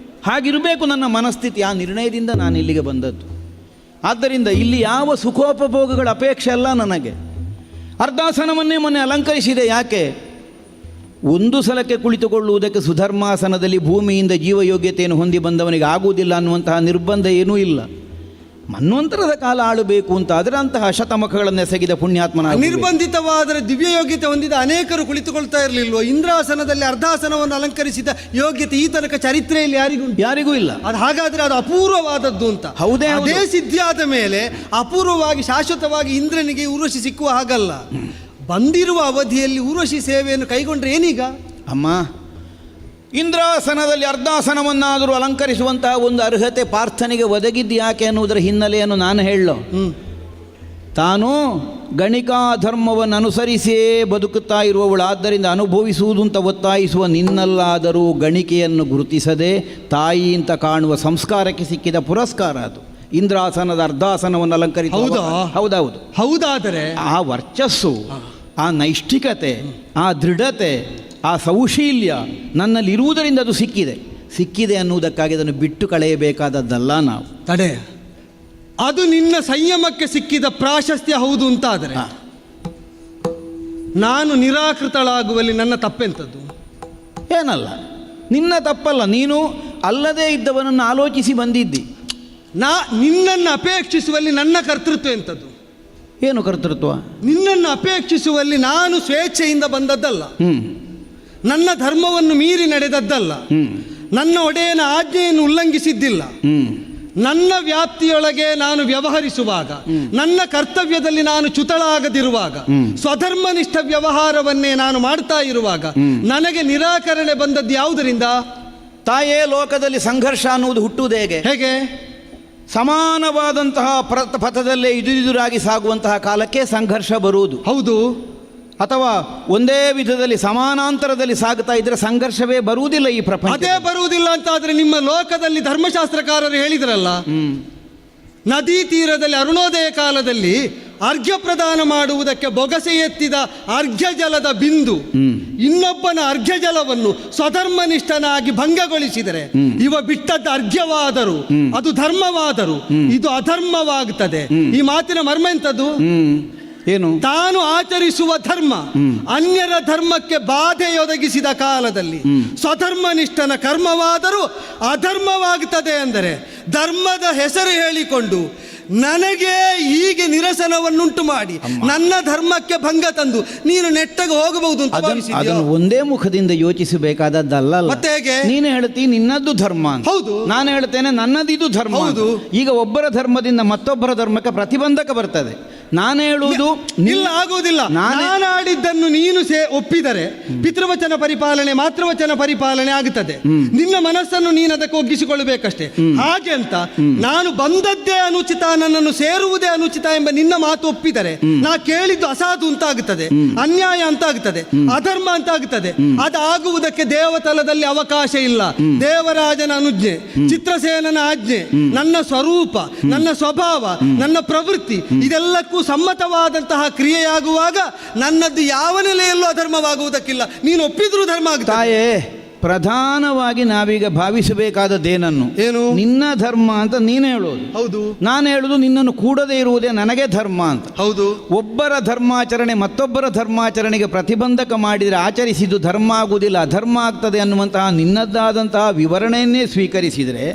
ಹಾಗಿರಬೇಕು ನನ್ನ ಮನಸ್ಥಿತಿ. ಆ ನಿರ್ಣಯದಿಂದ ನಾನು ಇಲ್ಲಿಗೆ ಬಂದದ್ದು. ಆದ್ದರಿಂದ ಇಲ್ಲಿ ಯಾವ ಸುಖೋಪಭೋಗಗಳ ಅಪೇಕ್ಷೆ ಅಲ್ಲ ನನಗೆ. ಅರ್ಧಾಸನವನ್ನೇ ಮೊನ್ನೆ ಅಲಂಕರಿಸಿದೆ. ಯಾಕೆ? ಒಂದು ಸಲಕ್ಕೆ ಕುಳಿತುಕೊಳ್ಳುವುದಕ್ಕೆ ಸುಧರ್ಮಾಸನದಲ್ಲಿ ಭೂಮಿಯಿಂದ ಜೀವಯೋಗ್ಯತೆಯನ್ನು ಹೊಂದಿ ಬಂದವನಿಗೆ ಆಗುವುದಿಲ್ಲ ಅನ್ನುವಂತಹ ನಿರ್ಬಂಧ ಏನೂ ಇಲ್ಲ. ಮನ್ವಂತರದ ಕಾಲ ಆಳಬೇಕು ಅಂತ ಆದರೆ ಅಂತಹ ಶತಮುಖಗಳನ್ನು ಎಸಗಿದ ಪುಣ್ಯಾತ್ಮನ ನಿರ್ಬಂಧಿತವಾದರೆ ದಿವ್ಯ ಯೋಗ್ಯತೆ ಹೊಂದಿದ ಅನೇಕರು ಕುಳಿತುಕೊಳ್ತಾ ಇರಲಿಲ್ವೋ? ಇಂದ್ರಾಸನದಲ್ಲಿ ಅರ್ಧಾಸನವನ್ನು ಅಲಂಕರಿಸಿದ ಯೋಗ್ಯತೆ ಈ ತನಕ ಚರಿತ್ರೆಯಲ್ಲಿ ಯಾರಿಗೂ ಇಲ್ಲ. ಅದು ಹಾಗಾದ್ರೆ ಅದು ಅಪೂರ್ವವಾದದ್ದು ಅಂತ. ಹೌದೇ? ಅದೇ ಸಿದ್ಧಿಯಾದ ಮೇಲೆ ಅಪೂರ್ವವಾಗಿ ಶಾಶ್ವತವಾಗಿ ಇಂದ್ರನಿಗೆ ಊರ್ವಶಿ ಸಿಕ್ಕುವ ಹಾಗಲ್ಲ. ಬಂದಿರುವ ಅವಧಿಯಲ್ಲಿ ಊರ್ವಶಿ ಸೇವೆಯನ್ನು ಕೈಗೊಂಡ್ರೆ ಏನೀಗ? ಅಮ್ಮ, ಇಂದ್ರಾಸನದಲ್ಲಿ ಅರ್ಧಾಸನವನ್ನಾದರೂ ಅಲಂಕರಿಸುವಂತಹ ಒಂದು ಅರ್ಹತೆ ಪಾರ್ಥನಿಗೆ ಒದಗಿದ್ದು ಯಾಕೆ ಅನ್ನುವುದರ ಹಿನ್ನೆಲೆಯನ್ನು ನಾನು ಹೇಳೋ. ತಾನು ಗಣಿಕಾ ಧರ್ಮವನ್ನು ಅನುಸರಿಸಿಯೇ ಬದುಕುತ್ತಾ ಇರುವವಳು. ಆದ್ದರಿಂದ ಅನುಭವಿಸುವುದು ಅಂತ ಒತ್ತಾಯಿಸುವ ನಿನ್ನಲ್ಲಾದರೂ ಗಣಿಕೆಯನ್ನು ಗುರುತಿಸದೆ ತಾಯಿ ಅಂತ ಕಾಣುವ ಸಂಸ್ಕಾರಕ್ಕೆ ಸಿಕ್ಕಿದ ಪುರಸ್ಕಾರ ಅದು. ಇಂದ್ರಾಸನದ ಅರ್ಧಾಸನವನ್ನು ಅಲಂಕರಿಸ. ಹೌದೌದು. ಹೌದಾದರೆ ಆ ವರ್ಚಸ್ಸು, ಆ ನೈಷ್ಠಿಕತೆ, ಆ ದೃಢತೆ, ಆ ಸೌಶೀಲ್ಯ ನನ್ನಲ್ಲಿ ಇರುವುದರಿಂದ ಅದು ಸಿಕ್ಕಿದೆ ಅನ್ನುವುದಕ್ಕಾಗಿ ಅದನ್ನು ಬಿಟ್ಟು ಕಳೆಯಬೇಕಾದದ್ದಲ್ಲ ನಾವು. ತಡೆ, ಅದು ನಿನ್ನ ಸಂಯಮಕ್ಕೆ ಸಿಕ್ಕಿದ ಪ್ರಾಶಸ್ತ್ಯ ಹೌದು ಅಂತಾದರೆ ನಾನು ನಿರಾಕೃತಳಾಗುವಲ್ಲಿ ನನ್ನ ತಪ್ಪೆಂಥದ್ದು? ಏನಲ್ಲ, ನಿನ್ನ ತಪ್ಪಲ್ಲ. ನೀನು ಅಲ್ಲದೇ ಇದ್ದವನನ್ನು ಆಲೋಚಿಸಿ ಬಂದಿದ್ದಿ. ನಿನ್ನನ್ನು ಅಪೇಕ್ಷಿಸುವಲ್ಲಿ ನನ್ನ ಕರ್ತೃತ್ವ ಎಂಥದ್ದು? ಏನು ಕರ್ತೃತ್ವ? ನಿನ್ನನ್ನು ಅಪೇಕ್ಷಿಸುವಲ್ಲಿ ನಾನು ಸ್ವೇಚ್ಛೆಯಿಂದ ಬಂದದ್ದಲ್ಲ, ನನ್ನ ಧರ್ಮವನ್ನು ಮೀರಿ ನಡೆದದ್ದಲ್ಲ, ನನ್ನ ಒಡೆಯನ ಆಜ್ಞೆಯನ್ನು ಉಲ್ಲಂಘಿಸಿದ್ದಿಲ್ಲ. ನನ್ನ ವ್ಯಾಪ್ತಿಯೊಳಗೆ ನಾನು ವ್ಯವಹರಿಸುವಾಗ, ನನ್ನ ಕರ್ತವ್ಯದಲ್ಲಿ ನಾನು ಚ್ಯುತಳಾಗದಿರುವಾಗ, ಸ್ವಧರ್ಮನಿಷ್ಠ ವ್ಯವಹಾರವನ್ನೇ ನಾನು ಮಾಡ್ತಾ ಇರುವಾಗ ನನಗೆ ನಿರಾಕರಣೆ ಬಂದದ್ದು ಯಾವುದರಿಂದ? ತಾಯೇ, ಲೋಕದಲ್ಲಿ ಸಂಘರ್ಷ ಅನ್ನುವುದು ಹುಟ್ಟುವುದು ಹೇಗೆ? ಸಮಾನವಾದಂತಹ ಪಥದಲ್ಲೇ ಇದುರಾಗಿ ಸಾಗುವಂತಹ ಕಾಲಕ್ಕೆ ಸಂಘರ್ಷ ಬರುವುದು. ಹೌದು. ಅಥವಾ ಒಂದೇ ವಿಧದಲ್ಲಿ ಸಮಾನಾಂತರದಲ್ಲಿ ಸಾಗುತ್ತಾ ಇದ್ರೆ ಸಂಘರ್ಷವೇ ಬರುವುದಿಲ್ಲ ಈ ಪ್ರಪಂಚ. ಅದೇ ಬರುವುದಿಲ್ಲ ಅಂತಾದ್ರೆ ನಿಮ್ಮ ಲೋಕದಲ್ಲಿ ಧರ್ಮಶಾಸ್ತ್ರಕಾರರು ಹೇಳಿದ್ರಲ್ಲ, ನದಿ ತೀರದಲ್ಲಿ ಅರುಣೋದಯ ಕಾಲದಲ್ಲಿ ಅರ್ಘ್ಯ ಪ್ರದಾನ ಮಾಡುವುದಕ್ಕೆ ಬೊಗಸೆ ಎತ್ತಿದ ಅರ್ಘ್ಯ ಜಲದ ಬಿಂದು ಇನ್ನೊಬ್ಬನ ಅರ್ಘ್ಯ ಜಲವನ್ನು ಸ್ವಧರ್ಮನಿಷ್ಠನಾಗಿ ಭಂಗಗೊಳಿಸಿದರೆ ಇವ ಬಿಟ್ಟದ್ದು ಅರ್ಘ್ಯವಾದರೂ ಅದು ಧರ್ಮವಾದರೂ ಇದು ಅಧರ್ಮವಾಗುತ್ತದೆ. ಈ ಮಾತಿನ ಮರ್ಮ ಎಂಥದ್ದು? ಏನು? ತಾನು ಆಚರಿಸುವ ಧರ್ಮ ಅನ್ಯರ ಧರ್ಮಕ್ಕೆ ಬಾಧೆಯೊದಗಿಸಿದ ಕಾಲದಲ್ಲಿ ಸ್ವಧರ್ಮನಿಷ್ಠನ ಕರ್ಮವಾದರೂ ಅಧರ್ಮವಾಗುತ್ತದೆ ಅಂದರೆ ಧರ್ಮದ ಹೆಸರು ಹೇಳಿಕೊಂಡು ನನಗೆ ಹೀಗೆ ನಿರಸನವನ್ನುಂಟು ಮಾಡಿ ನನ್ನ ಧರ್ಮಕ್ಕೆ ಭಂಗ ತಂದು ನೀನು ನೆಟ್ಟಗೆ ಹೋಗಬಹುದು ಅಂತ ಭಾವಿಸಿದ್ಯೋ? ಅದನ್ನು ಒಂದೇ ಮುಖದಿಂದ ಯೋಚಿಸಬೇಕಾದದ್ದಲ್ಲ. ಮತ್ತೆ ಹೇಗೆ? ನೀನು ಹೇಳ್ತಿ ನಿನ್ನದ್ದು ಧರ್ಮ ಅಂತ. ಹೌದು. ನಾನು ಹೇಳ್ತೇನೆ ನನ್ನದಿದು ಧರ್ಮ. ಹೌದು. ಈಗ ಒಬ್ಬರ ಧರ್ಮದಿಂದ ಮತ್ತೊಬ್ಬರ ಧರ್ಮಕ್ಕೆ ಪ್ರತಿಬಂಧಕ ಬರ್ತದೆ. ನಾನು ಹೇಳುವುದು ಇಲ್ಲ, ಆಗುವುದಿಲ್ಲ. ನಾನು ಆಡಿದ್ದನ್ನು ನೀನು ಒಪ್ಪಿದರೆ ಪಿತೃವಚನ ಪರಿಪಾಲನೆ ಮಾತೃವಚನ ಪರಿಪಾಲನೆ ಆಗುತ್ತದೆ. ನಿನ್ನ ಮನಸ್ಸನ್ನು ನೀನು ಅದಕ್ಕೆ ಒಗ್ಗಿಸಿಕೊಳ್ಳಬೇಕಷ್ಟೇ. ಹಾಗೆ ಅಂತ ನಾನು ಬಂದದ್ದೇ ಅನುಚಿತ, ನನ್ನನ್ನು ಸೇರುವುದೇ ಅನುಚಿತ ಎಂಬ ನಿನ್ನ ಮಾತು ಒಪ್ಪಿದರೆ ನಾ ಕೇಳಿದ್ದು ಅಸಾಧು ಅಂತ ಆಗುತ್ತದೆ, ಅನ್ಯಾಯ ಅಂತ ಆಗುತ್ತದೆ, ಅಧರ್ಮ ಅಂತ ಆಗುತ್ತದೆ. ಅದಾಗುವುದಕ್ಕೆ ದೇವತಲದಲ್ಲಿ ಅವಕಾಶ ಇಲ್ಲ. ದೇವರಾಜನ ಅನುಜ್ಞೆ, ಚಿತ್ರಸೇನನ ಆಜ್ಞೆ, ನನ್ನ ಸ್ವರೂಪ, ನನ್ನ ಸ್ವಭಾವ, ನನ್ನ ಪ್ರವೃತ್ತಿ ಇದೆಲ್ಲಕ್ಕೂ ಸಮ್ಮತವಾದಂತಹ ಕ್ರಿಯೆಯಾಗುವಾಗ ನನ್ನದ್ದು ಯಾವ ನೆಲೆಯಲ್ಲೂ ಅಧರ್ಮವಾಗುವುದಕ್ಕಿಲ್ಲ. ನೀನು ಒಪ್ಪಿದ್ರೂ ಧರ್ಮ ಆಗುತ್ತೆ. ತಾಯೇ, ಪ್ರಧಾನವಾಗಿ ನಾವೀಗ ಭಾವಿಸಬೇಕಾದದ್ದೇನನ್ನು? ಏನು? ನಿನ್ನ ಧರ್ಮ ಅಂತ ನೀನು ಹೇಳೋದು. ಹೌದು. ನಾನು ಹೇಳುದು ನಿನ್ನನ್ನು ಕೂಡದೇ ಇರುವುದೇ ನನಗೆ ಧರ್ಮ ಅಂತ. ಹೌದು. ಒಬ್ಬರ ಧರ್ಮಾಚರಣೆ ಮತ್ತೊಬ್ಬರ ಧರ್ಮಾಚರಣೆಗೆ ಪ್ರತಿಬಂಧಕ ಮಾಡಿದರೆ ಆಚರಿಸಿದ್ದು ಧರ್ಮ ಆಗುವುದಿಲ್ಲ, ಅಧರ್ಮ ಆಗ್ತದೆ ಅನ್ನುವಂತಹ ನಿನ್ನದ್ದಾದಂತಹ ವಿವರಣೆಯನ್ನೇ ಸ್ವೀಕರಿಸಿದರೆ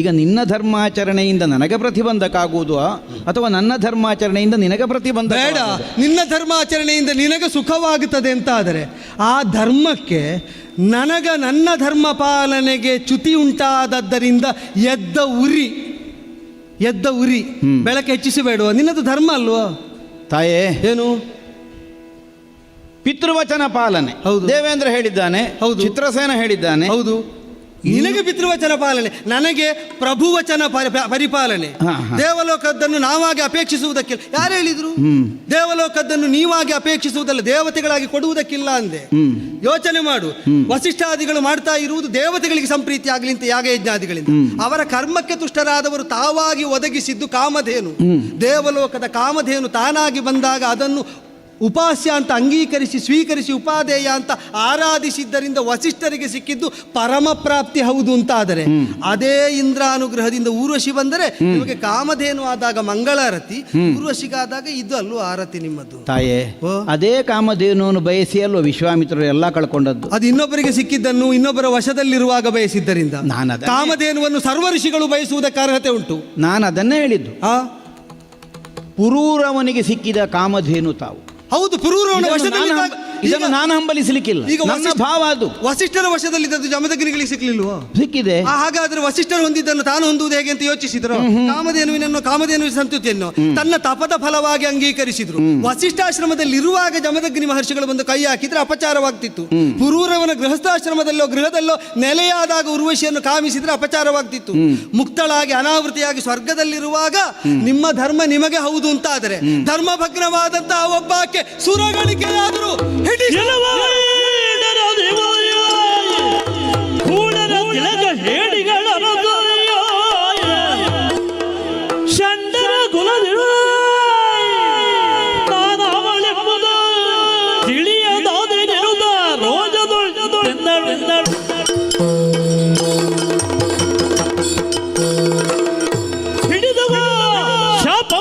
ಈಗ ನಿನ್ನ ಧರ್ಮಾಚರಣೆಯಿಂದ ನನಗೆ ಪ್ರತಿಬಂಧಕ ಆಗುವುದು ಅಥವಾ ನನ್ನ ಧರ್ಮಾಚರಣೆಯಿಂದ ನಿನಗೆ ಪ್ರತಿಬಂಧಕ? ಬೇಡ. ನಿನ್ನ ಧರ್ಮಾಚರಣೆಯಿಂದ ನಿನಗೆ ಸುಖವಾಗುತ್ತದೆ ಅಂತ ಆದರೆ ಆ ಧರ್ಮಕ್ಕೆ ನನ್ನ ಧರ್ಮ ಪಾಲನೆಗೆ ಚ್ಯುತಿ ಉಂಟಾದದ್ದರಿಂದ ಎದ್ದ ಉರಿ ಬೆಳಕು ಹೆಚ್ಚಿಸಬೇಡುವ. ನಿನ್ನದು ಧರ್ಮ ಅಲ್ವೋ ತಾಯೇ? ಏನು? ಪಿತೃವಚನ ಪಾಲನೆ. ಹೌದು. ದೇವೇಂದ್ರ ಹೇಳಿದ್ದಾನೆ. ಹೌದು. ಚಿತ್ರಸೇನ ಹೇಳಿದ್ದಾನೆ. ಹೌದು. ನಿನಗೆ ಪಿತೃವಚನ ಪಾಲನೆ, ನನಗೆ ಪ್ರಭುವಚನ ಪರಿಪಾಲನೆ. ದೇವಲೋಕದ್ದನ್ನು ನಾವಾಗಿ ಅಪೇಕ್ಷಿಸುವುದಕ್ಕಿಲ್ಲ. ಯಾರು ಹೇಳಿದ್ರು? ದೇವಲೋಕದ್ದನ್ನು ನೀವಾಗಿ ಅಪೇಕ್ಷಿಸುವುದಲ್ಲ, ದೇವತೆಗಳಾಗಿ ಕೊಡುವುದಕ್ಕಿಲ್ಲ ಅಂದೆ. ಯೋಚನೆ ಮಾಡು. ವಸಿಷ್ಠಾದಿಗಳು ಮಾಡ್ತಾ ಇರುವುದು ದೇವತೆಗಳಿಗೆ ಸಂಪ್ರೀತಿ ಆಗಲಿ ಅಂತ ಯಾಗಯಜ್ಞಾದಿಗಳಿಂದ. ಅವರ ಕರ್ಮಕ್ಕೆ ತುಷ್ಟರಾದವರು ತಾವಾಗಿ ಒದಗಿಸಿದ್ದು ಕಾಮಧೇನು. ದೇವಲೋಕದ ಕಾಮಧೇನು ತಾನಾಗಿ ಬಂದಾಗ ಅದನ್ನು ಉಪಾಸ್ಯ ಅಂತ ಅಂಗೀಕರಿಸಿ ಸ್ವೀಕರಿಸಿ ಉಪಾದೇಯ ಅಂತ ಆರಾಧಿಸಿದ್ದರಿಂದ ವಸಿಷ್ಠರಿಗೆ ಸಿಕ್ಕಿದ್ದು ಪರಮ ಪ್ರಾಪ್ತಿ ಹೌದು ಅಂತ. ಆದರೆ ಅದೇ ಇಂದ್ರಾನುಗ್ರಹದಿಂದ ಊರ್ವಶಿ ಬಂದರೆ ನಿಮಗೆ ಕಾಮಧೇನು ಆದಾಗ ಮಂಗಳಾರತಿ, ಊರ್ವಶಿಗಾದಾಗ ಇದು ಅಲ್ಲೂ ಆರತಿ ನಿಮ್ಮದು. ತಾಯೇ, ಅದೇ ಕಾಮಧೇನುವನ್ನು ಬಯಸಿ ಅಲ್ವ ವಿಶ್ವಾಮಿತ್ರರು ಎಲ್ಲ ಕಳ್ಕೊಂಡದ್ದು. ಅದು ಇನ್ನೊಬ್ಬರಿಗೆ ಸಿಕ್ಕಿದ್ದನ್ನು ಇನ್ನೊಬ್ಬರ ವಶದಲ್ಲಿರುವಾಗ ಬಯಸಿದ್ದರಿಂದ ಕಾಮಧೇನುವನ್ನು ಸರ್ವ ಋಷಿಗಳು ಬಯಸುವುದಕ್ಕೆ ಅರ್ಹತೆ ಉಂಟು. ನಾನು ಅದನ್ನೇ ಹೇಳಿದ್ದು. ಪುರೂರವನಿಗೆ ಸಿಕ್ಕಿದ ಕಾಮಧೇನು ತಾವು. ಹೌದು, ಪುರೂರವನ ವಶದಲ್ಲಿ ಇದನ್ನು ನಾನು ಹಂಬಲಿಸಲಿಕ್ಕಿಲ್ಲ. ಈಗ ನನ್ನ ಭಾವ ಅದು. ವಸಿಷ್ಠರ ವಶದಲ್ಲಿದ್ದದ್ದು ಜಮದಗ್ನಿಗಳಿಗೆ ಸಿಕ್ಲಿಲ್ವೋ? ಸಿಕ್ಕಿದೆ. ಹಾಗಾದ್ರೆ ವಸಿಷ್ಠರು ಹೊಂದಿದ್ದನ್ನು ತಾನು ಹೊಂದುವುದು ಹೇಗೆ ಅಂತ ಯೋಚಿಸಿದ್ರು. ಕಾಮಧೇನುವಿನ ಸಂತತಿಯನ್ನು ತನ್ನ ತಪದ ಫಲವಾಗಿ ಅಂಗೀಕರಿಸಿದ್ರು. ವಸಿಷ್ಠಾಶ್ರಮದಲ್ಲಿ ಇರುವಾಗ ಜಮದಗ್ನಿ ಮಹರ್ಷಿಗಳು ಬಂದು ಕೈ ಹಾಕಿದ್ರೆ ಅಪಚಾರವಾಗ್ತಿತ್ತು. ಪುರೂರವನ ಗೃಹಸ್ಥಾಶ್ರಮದಲ್ಲೋ ಗೃಹದಲ್ಲೋ ನೆಲೆಯಾದಾಗ ಉರ್ವಶಿಯನ್ನು ಕಾಮಿಸಿದ್ರೆ ಅಪಚಾರವಾಗ್ತಿತ್ತು. ಮುಕ್ತಳಾಗಿ ಅನಾವೃತಿಯಾಗಿ ಸ್ವರ್ಗದಲ್ಲಿರುವಾಗ ನಿಮ್ಮ ಧರ್ಮ ನಿಮಗೆ ಹೌದು ಅಂತ ಆದರೆ ಧರ್ಮಭಗ್ನವಾದಂತಹ ಒಬ್ಬಾಕೆ ಸುರಗಳಿಕೆಯಾದರೂ ಷಂಡರ ಕುಲದಿರು ತಾನವಳೆಂಬುದು ತಿಳಿಯದಾದೆನೆನುದ ರೋಜದೊಳೆಂದಳು ಹಿಡಿದವ ಶಾಪ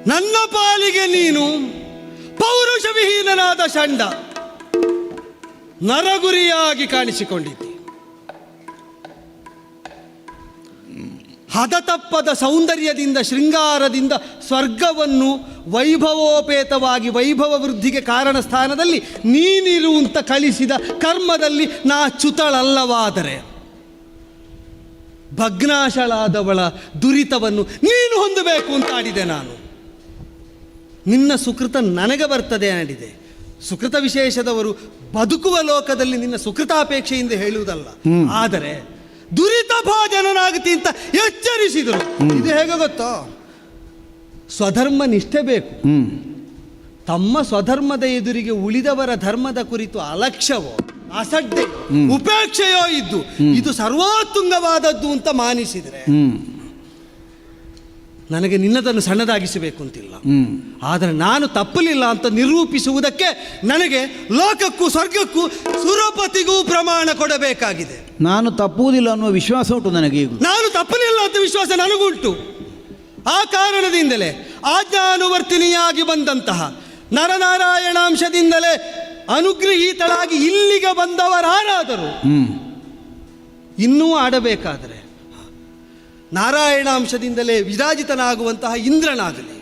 ನನ್ನ ಪಾಲಿಗೆ ನೀನು ಪೌರುಷ ವಿಹೀನನಾದ ಷಂಡ ನರಗುರಿಯಾಗಿ ಕಾಣಿಸಿಕೊಂಡಿದ್ದೆ. ಹದತಪ್ಪದ ಸೌಂದರ್ಯದಿಂದ ಶೃಂಗಾರದಿಂದ ಸ್ವರ್ಗವನ್ನು ವೈಭವೋಪೇತವಾಗಿ ವೈಭವ ವೃದ್ಧಿಗೆ ಕಾರಣ ಸ್ಥಾನದಲ್ಲಿ ನೀನಿರುವಂತ ಕಳಿಸಿದ ಕರ್ಮದಲ್ಲಿ ನಾ ಚ್ಯುತಳಲ್ಲವಾದರೆ ಭಗ್ನಾಶಳಾದವಳ ದುರಿತವನ್ನು ನೀನು ಹೊಂದಬೇಕು ಅಂತ ಆಡಿದೆ ನಾನು. ನಿನ್ನ ಸುಕೃತ ನನಗೆ ಬರ್ತದೆ ಆಡಿದೆ. ಸುಕೃತ ವಿಶೇಷದವರು ಬದುಕುವ ಲೋಕದಲ್ಲಿ ನಿನ್ನ ಸುಕೃತಾಪೇಕ್ಷೆಯಿಂದ ಹೇಳುವುದಲ್ಲ, ಆದರೆ ದುರಿತ ಭಾಜನನಾಗತಿ ಅಂತ ಎಚ್ಚರಿಸಿದರು. ಇದು ಹೇಗೆ ಗೊತ್ತೋ? ಸ್ವಧರ್ಮ ನಿಷ್ಠೆ ಬೇಕು. ತಮ್ಮ ಸ್ವಧರ್ಮದ ಎದುರಿಗೆ ಉಳಿದವರ ಧರ್ಮದ ಕುರಿತು ಅಲಕ್ಷ್ಯವೋ ಅಸಡ್ಡೆ ಉಪೇಕ್ಷೆಯೋ ಇದ್ದು ಇದು ಸರ್ವೋತ್ತುಂಗವಾದದ್ದು ಅಂತ ಮಾನಿಸಿದರೆ ನನಗೆ ನಿನ್ನದನ್ನು ಸಣ್ಣದಾಗಿಸಬೇಕು ಅಂತಿಲ್ಲ. ಆದರೆ ನಾನು ತಪ್ಪಲಿಲ್ಲ ಅಂತ ನಿರೂಪಿಸುವುದಕ್ಕೆ ನನಗೆ ಲೋಕಕ್ಕೂ ಸ್ವರ್ಗಕ್ಕೂ ಸುರಪತಿಗೂ ಪ್ರಮಾಣ ಕೊಡಬೇಕಾಗಿದೆ. ನಾನು ತಪ್ಪುವುದಿಲ್ಲ ಅನ್ನುವ ವಿಶ್ವಾಸ ಉಂಟು ನನಗೆ. ಈಗ ನಾನು ತಪ್ಪಲಿಲ್ಲ ಅಂತ ವಿಶ್ವಾಸ ನನಗುಂಟು. ಆ ಕಾರಣದಿಂದಲೇ ಆಜ್ಞಾನುವರ್ತಿನಿಯಾಗಿ ಬಂದಂತಹ ನರನಾರಾಯಣಾಂಶದಿಂದಲೇ ಅನುಗ್ರಹೀತಳಾಗಿ ಇಲ್ಲಿಗೆ ಬಂದವರಾರಾದರೂ ಇನ್ನೂ ಆಡಬೇಕಾದರೆ ನಾರಾಯಣಾಂಶದಿಂದಲೇ ವಿರಾಜಿತನಾಗುವಂತಹ ಇಂದ್ರನಾಗಲಿ,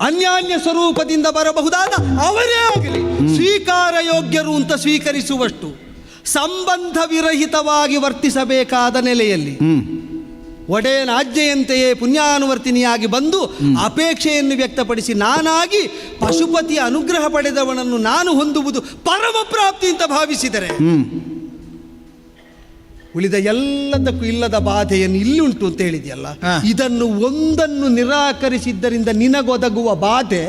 ಅನ್ಯಾನ್ಯ ಸ್ವರೂಪದಿಂದ ಬರಬಹುದಾದ ಅವರೇ ಆಗಲಿ ಸ್ವೀಕಾರ ಯೋಗ್ಯರು ಅಂತ ಸ್ವೀಕರಿಸುವಷ್ಟು ಸಂಬಂಧ ವಿರಹಿತವಾಗಿ ವರ್ತಿಸಬೇಕಾದ ನೆಲೆಯಲ್ಲಿ ಒಡೆಯನ ಆಜ್ಞೆಯಂತೆಯೇ ಪುಣ್ಯಾನುವರ್ತಿನಿಯಾಗಿ ಬಂದು ಅಪೇಕ್ಷೆಯನ್ನು ವ್ಯಕ್ತಪಡಿಸಿ ನಾನಾಗಿ ಪಶುಪತಿಯ ಅನುಗ್ರಹ ಪಡೆದವನನ್ನು ನಾನು ಹೊಂದುವುದು ಪರಮ ಪ್ರಾಪ್ತಿ ಅಂತ ಭಾವಿಸಿದರೆ ಉಳಿದ ಎಲ್ಲದಕ್ಕೂ ಇಲ್ಲದ ಬಾಧೆಯನ್ನು ಇಲ್ಲುಂಟು ಅಂತ ಹೇಳಿದೆಯಲ್ಲ, ಇದನ್ನು ಒಂದನ್ನು ನಿರಾಕರಿಸಿದ್ದರಿಂದ ನಿನಗೊದಗುವ ಬಾಧೆ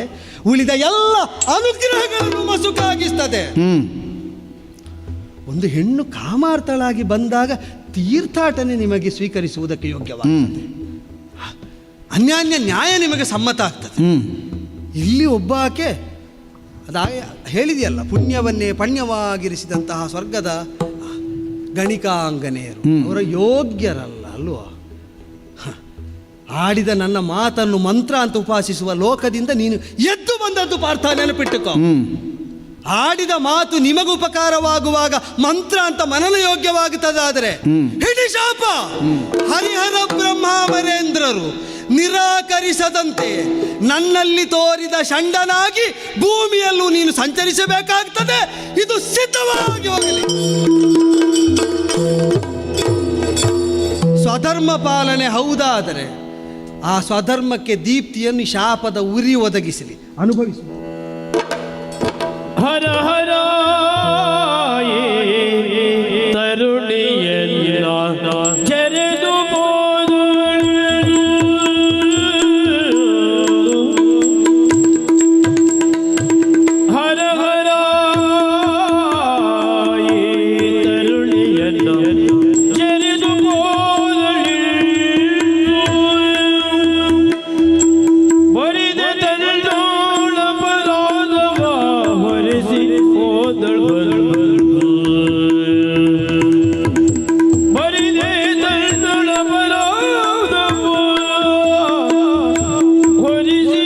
ಉಳಿದ ಎಲ್ಲ ಅನುಗ್ರಹಗಳನ್ನು ಮಸುಕಾಗಿಸ್ತದೆ. ಒಂದು ಹೆಣ್ಣು ಕಾಮಾರ್ಥಳಾಗಿ ಬಂದಾಗ ತೀರ್ಥಾಟನೆ ನಿಮಗೆ ಸ್ವೀಕರಿಸುವುದಕ್ಕೆ ಯೋಗ್ಯವಾಗುತ್ತದೆ, ಅನ್ಯಾನ್ಯ ನ್ಯಾಯ ನಿಮಗೆ ಸಮ್ಮತ ಆಗ್ತದೆ. ಇಲ್ಲಿ ಒಬ್ಬ ಆಕೆ ಹೇಳಿದೆಯಲ್ಲ, ಪುಣ್ಯವನ್ನೇ ಪಣ್ಯವಾಗಿರಿಸಿದಂತಹ ಸ್ವರ್ಗದ ಗಣಿಕಾಂಗನೆಯರು ಅವರ ಯೋಗ್ಯರಲ್ಲ ಅಲ್ವಾ? ಆಡಿದ ನನ್ನ ಮಾತನ್ನು ಮಂತ್ರ ಅಂತ ಉಪಾಸಿಸುವ ಲೋಕದಿಂದ ನೀನು ಎದ್ದು ಬಂದದ್ದು ಪಾರ್ಥ, ನೆನಪಿಟ್ಟುಕೋ. ಆಡಿದ ಮಾತು ನಿಮಗುಪಕಾರವಾಗುವಾಗ ಮಂತ್ರ ಅಂತ ಮನನ ಯೋಗ್ಯವಾಗುತ್ತದಾದರೆ ಹಿಡಿ ಶಾಪ. ಹರಿಹರ ಬ್ರಹ್ಮಾವರೇಂದ್ರರು ನಿರಾಕರಿಸದಂತೆ ನನ್ನಲ್ಲಿ ತೋರಿದ ಷಂಡನಾಗಿ ಭೂಮಿಯಲ್ಲೂ ನೀನು ಸಂಚರಿಸಬೇಕಾಗ್ತದೆ. ಇದು ಸಿದ್ಧವಾಗಿ ಹೋಗಲಿ. ಸ್ವಧರ್ಮ ಪಾಲನೆ ಹೌದಾದರೆ ಆ ಸ್ವಧರ್ಮಕ್ಕೆ ದೀಪ್ತಿಯನ್ನು ಶಾಪದ ಉರಿ ಒದಗಿಸಲಿ, ಅನುಭವಿಸಿ. ಹರ ಹರ ತರುಣಿಯಲ್ಲ ಜರೆದು ಹೋದು ಹರ ಹರ ತರುಣಿಯಲ್ಲ ಜರೆದು ಹೋದು ಬರಿದ ತಂದೋಳ ಪರಾದವ ಹೊರಿಸಿ ಹೋದಳು ಬರಿದೆ ತಂದೋಳ ಪರಾದವ ಹೊರಿಸಿ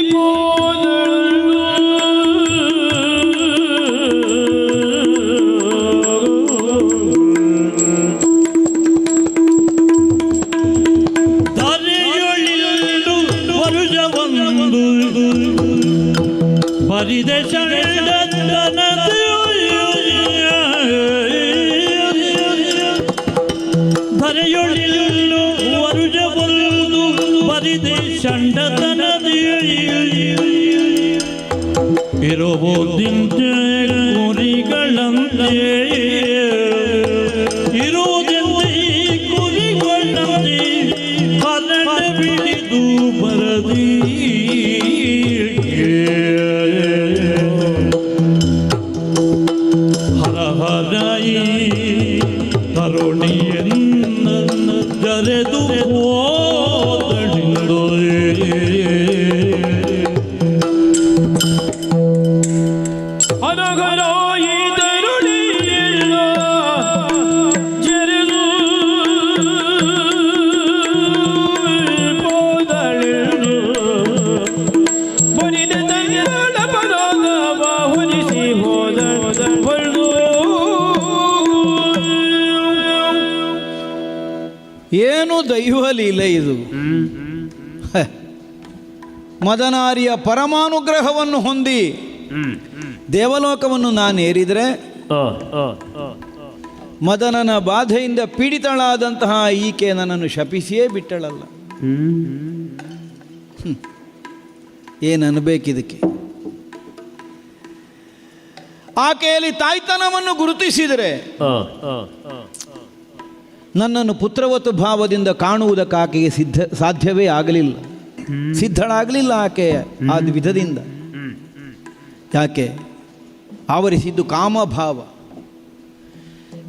ದಾರಿಯೊಳಿಲು ವರುಜವೊಂದು ಬರಿದೆ ಧರೆಯೊಳಿಲು ವರುಜವೊಂದು ಬರಿದೆ ಷಂಡತನದಿ ಇರುವುದಿಂತೆ ಕುರಿಗಳಂತೆ ಇರುವುದೆಂದೇ ಕುರಿಗಳಂತೆ ಕನ್ನಡ ಬಿಡಿದು ಬರದಿ ಹರ ಹರಾಯಿ ತರುಣಿಯನ್ನ ಜರೆದು ಹೋದಳಿಂದೋ ಅನಗರಾಯಿ ತರುಣಿಯಲ್ಲ ಜರೆದು ಹೋದಳು ಬರಿದ ತಂದಳ ಪರಾದವ ಹೊರಿಸಿ ಹೋದಳು. ಏನು ದೈವ ಲೀಲೆ ಇದು! ಮದನಾರಿಯ ಪರಮಾನುಗ್ರಹವನ್ನು ಹೊಂದಿ ದೇವಲೋಕವನ್ನು ನಾನೇರಿದರೆ ಮದನನ ಬಾಧೆಯಿಂದ ಪೀಡಿತಳಾದಂತಹ ಈಕೆ ನನ್ನನ್ನು ಶಪಿಸಿಯೇ ಬಿಟ್ಟಳಲ್ಲ. ಏನು ಅನ್ಬೇಕಿದಕ್ಕೆ? ಆಕೆಯಲ್ಲಿ ತಾಯ್ತನವನ್ನು ಗುರುತಿಸಿದರೆ ನನ್ನನ್ನು ಪುತ್ರವತ್ತು ಭಾವದಿಂದ ಕಾಣುವುದಕ್ಕೆ ಆಕೆಗೆ ಸಾಧ್ಯವೇ ಆಗಲಿಲ್ಲ. ಸಿದ್ಧಳಾಗಲಿಲ್ಲ ಆಕೆ ಆ ವಿಧದಿಂದ. ಯಾಕೆ? ಆವರಿಸಿದ್ದು ಕಾಮಭಾವ.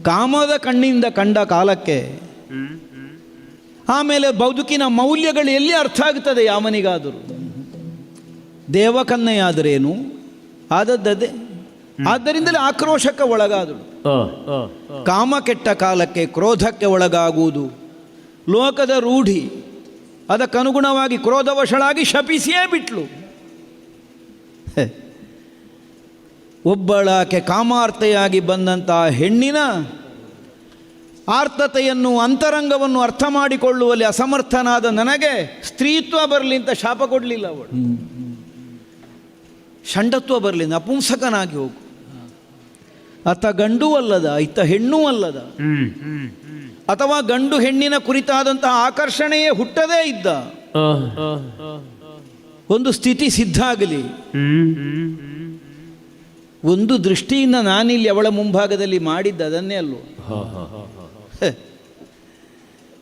ಕಾಮದ ಕಣ್ಣಿಂದ ಕಂಡ ಕಾಲಕ್ಕೆ ಆಮೇಲೆ ಬದುಕಿನ ಮೌಲ್ಯಗಳು ಎಲ್ಲಿ ಅರ್ಥ ಆಗ್ತದೆ ಯಾವನಿಗಾದರೂ? ದೇವಕನ್ನೆಯಾದರೇನು ಆದದ್ದದೇ. ಆದ್ದರಿಂದಲೇ ಆಕ್ರೋಶಕ್ಕೆ ಒಳಗಾದಳು. ಕಾಮ ಕೆಟ್ಟ ಕಾಲಕ್ಕೆ ಕ್ರೋಧಕ್ಕೆ ಒಳಗಾಗುವುದು ಲೋಕದ ರೂಢಿ. ಅದಕ್ಕನುಗುಣವಾಗಿ ಕ್ರೋಧವಶಳಾಗಿ ಶಪಿಸಿಯೇ ಬಿಟ್ಲು. ಒಬ್ಬಳಾಕೆ ಕಾಮಾರ್ತೆಯಾಗಿ ಬಂದಂತಹ ಹೆಣ್ಣಿನ ಆರ್ತತೆಯನ್ನು ಅಂತರಂಗವನ್ನು ಅರ್ಥ ಮಾಡಿಕೊಳ್ಳುವಲ್ಲಿ ಅಸಮರ್ಥನಾದ ನನಗೆ ಸ್ತ್ರೀತ್ವ ಬರಲಿ ಅಂತ ಶಾಪ ಕೊಡಲಿಲ್ಲ ಅವಳು. ಷಂಡತ್ವ ಬರಲಿ, ನಪುಂಸಕನಾಗಿ ಹೋಗು. ಅತ್ತ ಗಂಡು ಅಲ್ಲದ, ಇತ್ತ ಹೆಣ್ಣೂ ಅಲ್ಲದ, ಅಥವಾ ಗಂಡು ಹೆಣ್ಣಿನ ಕುರಿತಾದಂತಹ ಆಕರ್ಷಣೆಯೇ ಹುಟ್ಟದೇ ಇದ್ದ ಒಂದು ಸ್ಥಿತಿ ಸಿದ್ಧ ಆಗಲಿ. ಒಂದು ದೃಷ್ಟಿಯಿಂದ ನಾನಿಲ್ಲಿ ಅವಳ ಮುಂಭಾಗದಲ್ಲಿ ಮಾಡಿದ್ದ ಅದನ್ನೇ ಅಲ್ವ.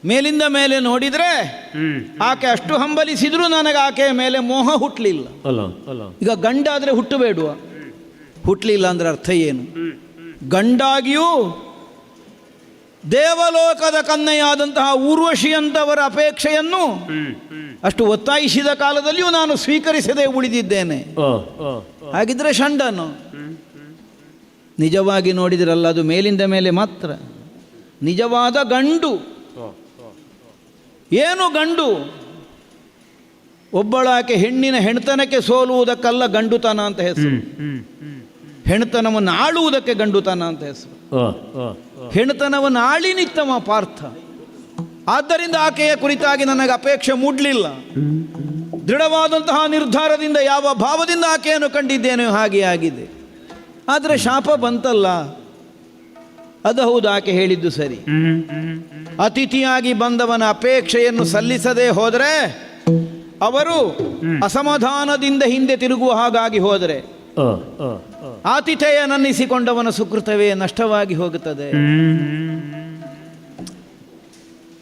ಮೇಲಿಂದ ಮೇಲೆ ನೋಡಿದ್ರೆ ಆಕೆ ಅಷ್ಟು ಹಂಬಲಿಸಿದ್ರು ನನಗೆ ಆಕೆಯ ಮೇಲೆ ಮೋಹ ಹುಟ್ಟಲಿಲ್ಲ. ಈಗ ಗಂಡಾದ್ರೆ ಹುಟ್ಟಬೇಡುವ? ಹುಟ್ಟಲಿಲ್ಲ ಅಂದ್ರೆ ಅರ್ಥ ಏನು? ಗಂಡಾಗಿಯೂ ದೇವಲೋಕದ ಕನ್ನೆಯಾದಂತಹ ಊರ್ವಶಿಯಂತವರ ಅಪೇಕ್ಷೆಯನ್ನು ಅಷ್ಟು ಒತ್ತಾಯಿಸಿದ ಕಾಲದಲ್ಲಿಯೂ ನಾನು ಸ್ವೀಕರಿಸದೆ ಉಳಿದಿದ್ದೇನೆ. ಹಾಗಿದ್ರೆ ಷಂಡನು. ನಿಜವಾಗಿ ನೋಡಿದ್ರಲ್ಲ, ಅದು ಮೇಲಿಂದ ಮೇಲೆ ಮಾತ್ರ. ನಿಜವಾದ ಗಂಡು ಏನು? ಗಂಡು ಒಬ್ಬಳಾಕೆ ಹೆಣ್ಣಿನ ಹೆಣ್ತನಕ್ಕೆ ಸೋಲುವುದಕ್ಕಲ್ಲ ಗಂಡುತನ ಅಂತ ಹೆಸರು. ಹೆಣ್ತನವನ್ನು ಆಳುವುದಕ್ಕೆ ಗಂಡುತನ ಅಂತ ಹೆಸರು. ಹೆಣ್ತನವನ್ನು ಆಳಿ ನಿತ್ತಮ ಪಾರ್ಥ. ಆದ್ದರಿಂದ ಆಕೆಯ ಕುರಿತಾಗಿ ನನಗೆ ಅಪೇಕ್ಷೆ ಮೂಡಲಿಲ್ಲ. ದೃಢವಾದಂತಹ ನಿರ್ಧಾರದಿಂದ, ಯಾವ ಭಾವದಿಂದ ಆಕೆಯನ್ನು ಕಂಡಿದ್ದೇನೆ ಹಾಗೆ ಆಗಿದೆ. ಆದರೆ ಶಾಪ ಬಂತಲ್ಲ, ಅದು ಹೌದು, ಆಕೆ ಹೇಳಿದ್ದು ಸರಿ. ಅತಿಥಿಯಾಗಿ ಬಂದವನ ಅಪೇಕ್ಷೆಯನ್ನು ಸಲ್ಲಿಸದೆ ಹೋದರೆ, ಅವರು ಅಸಮಾಧಾನದಿಂದ ಹಿಂದೆ ತಿರುಗುವ ಹಾಗಾಗಿ ಹೋದರೆ, ಆತಿಥೇಯನನ್ನಿಸಿಕೊಂಡವನ ಸುಕೃತವೇ ನಷ್ಟವಾಗಿ ಹೋಗುತ್ತದೆ.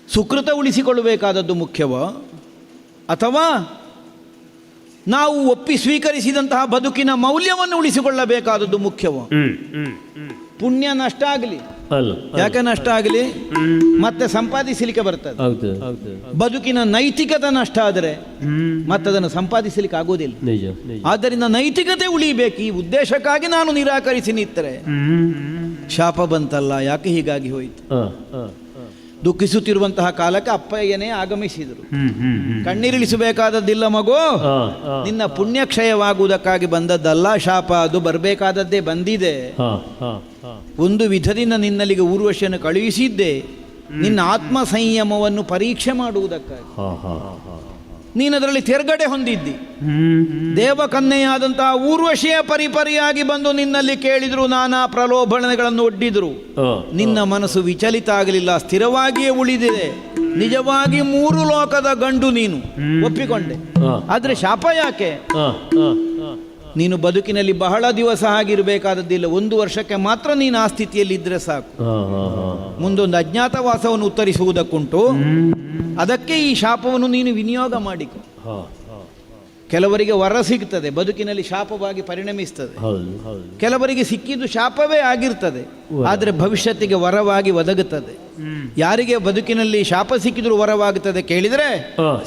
ಸುಕೃತ ಉಳಿಸಿಕೊಳ್ಳಬೇಕಾದದ್ದು ಮುಖ್ಯವೋ, ಅಥವಾ ನಾವು ಒಪ್ಪಿ ಸ್ವೀಕರಿಸಿದಂತಹ ಬದುಕಿನ ಮೌಲ್ಯವನ್ನು ಉಳಿಸಿಕೊಳ್ಳಬೇಕಾದದ್ದು ಮುಖ್ಯವೋ? ಪುಣ್ಯ ನಷ್ಟ ಆಗಲಿ, ಯಾಕೆ ನಷ್ಟ ಆಗಲಿ? ಮತ್ತೆ ಸಂಪಾದಿಸಲಿಕ್ಕೆ ಬರ್ತದೆ. ಬದುಕಿನ ನೈತಿಕತೆ ನಷ್ಟ ಆದರೆ ಮತ್ತದನ್ನು ಸಂಪಾದಿಸಲಿಕ್ಕೆ ಆಗೋದಿಲ್ಲ. ಆದ್ದರಿಂದ ನೈತಿಕತೆ ಉಳಿಬೇಕು. ಈ ಉದ್ದೇಶಕ್ಕಾಗಿ ನಾನು ನಿರಾಕರಿಸಿ ನಿತ್ತರೆ ಶಾಪ ಬಂತಲ್ಲ, ಯಾಕೆ ಹೀಗಾಗಿ ಹೋಯಿತು? ದುಃಖಿಸುತ್ತಿರುವಂತಹ ಕಾಲಕ್ಕೆ ಅಪ್ಪಯ್ಯನೇ ಆಗಮಿಸಿದರು. ಕಣ್ಣೀರಿಳಿಸಬೇಕಾದದ್ದಿಲ್ಲ ಮಗು, ನಿನ್ನ ಪುಣ್ಯಕ್ಷಯವಾಗುವುದಕ್ಕಾಗಿ ಬಂದದ್ದಲ್ಲ ಶಾಪ, ಅದು ಬರಬೇಕಾದದ್ದೇ ಬಂದಿದೆ. ಒಂದು ವಿಧದಿಂದ ನಿನ್ನಲ್ಲಿಗೆ ಊರ್ವಶಿಯನ್ನು ಕಳುಹಿಸಿದ್ದೆ ನಿನ್ನ ಆತ್ಮ ಸಂಯಮವನ್ನು ಪರೀಕ್ಷೆ ಮಾಡುವುದಕ್ಕಾಗಿ. ನೀನದರಲ್ಲಿ ತೆರ್ಗಡೆ ಹೊಂದಿದ್ದಿ. ದೇವಕನ್ಯೆಯಾದಂತಹ ಊರ್ವಶಿಯ ಪರಿಪರಿಯಾಗಿ ಬಂದು ನಿನ್ನಲ್ಲಿ ಕೇಳಿದ್ರು, ನಾನಾ ಪ್ರಲೋಭನೆಗಳನ್ನು ಒಡ್ಡಿದ್ರು. ನಿನ್ನ ಮನಸ್ಸು ವಿಚಲಿತ ಆಗಲಿಲ್ಲ, ಸ್ಥಿರವಾಗಿಯೇ ಉಳಿದಿದೆ. ನಿಜವಾಗಿ 3 ಲೋಕದ ಗಂಡು ನೀನು, ಒಪ್ಪಿಕೊಂಡೆ. ಆದ್ರೆ ಶಾಪ ಯಾಕೆ? ನೀನು ಬದುಕಿನಲ್ಲಿ ಬಹಳ ದಿವಸ ಆಗಿರಬೇಕಾದದ್ದಿಲ್ಲ, 1 ವರ್ಷಕ್ಕೆ ಮಾತ್ರ ನೀನು ಆ ಸ್ಥಿತಿಯಲ್ಲಿ ಇದ್ರೆ ಸಾಕು. ಮುಂದೊಂದು ಅಜ್ಞಾತವಾಸವನ್ನು ಉತ್ತರಿಸುವುದಕ್ಕುಂಟು. ಅದಕ್ಕೆ ಈ ಶಾಪವನ್ನು ನೀನು ವಿನಿಯೋಗ ಮಾಡಿಕೊ. ಕೆಲವರಿಗೆ ವರ ಸಿಗ್ತದೆ, ಬದುಕಿನಲ್ಲಿ ಶಾಪವಾಗಿ ಪರಿಣಮಿಸ್ತದೆ. ಕೆಲವರಿಗೆ ಸಿಕ್ಕಿದ್ದು ಶಾಪವೇ ಆಗಿರ್ತದೆ, ಆದರೆ ಭವಿಷ್ಯತ್ತಿಗೆ ವರವಾಗಿ ಒದಗುತ್ತದೆ. ಯಾರಿಗೆ ಬದುಕಿನಲ್ಲಿ ಶಾಪ ಸಿಕ್ಕಿದ್ರು ವರವಾಗುತ್ತದೆ ಕೇಳಿದರೆ,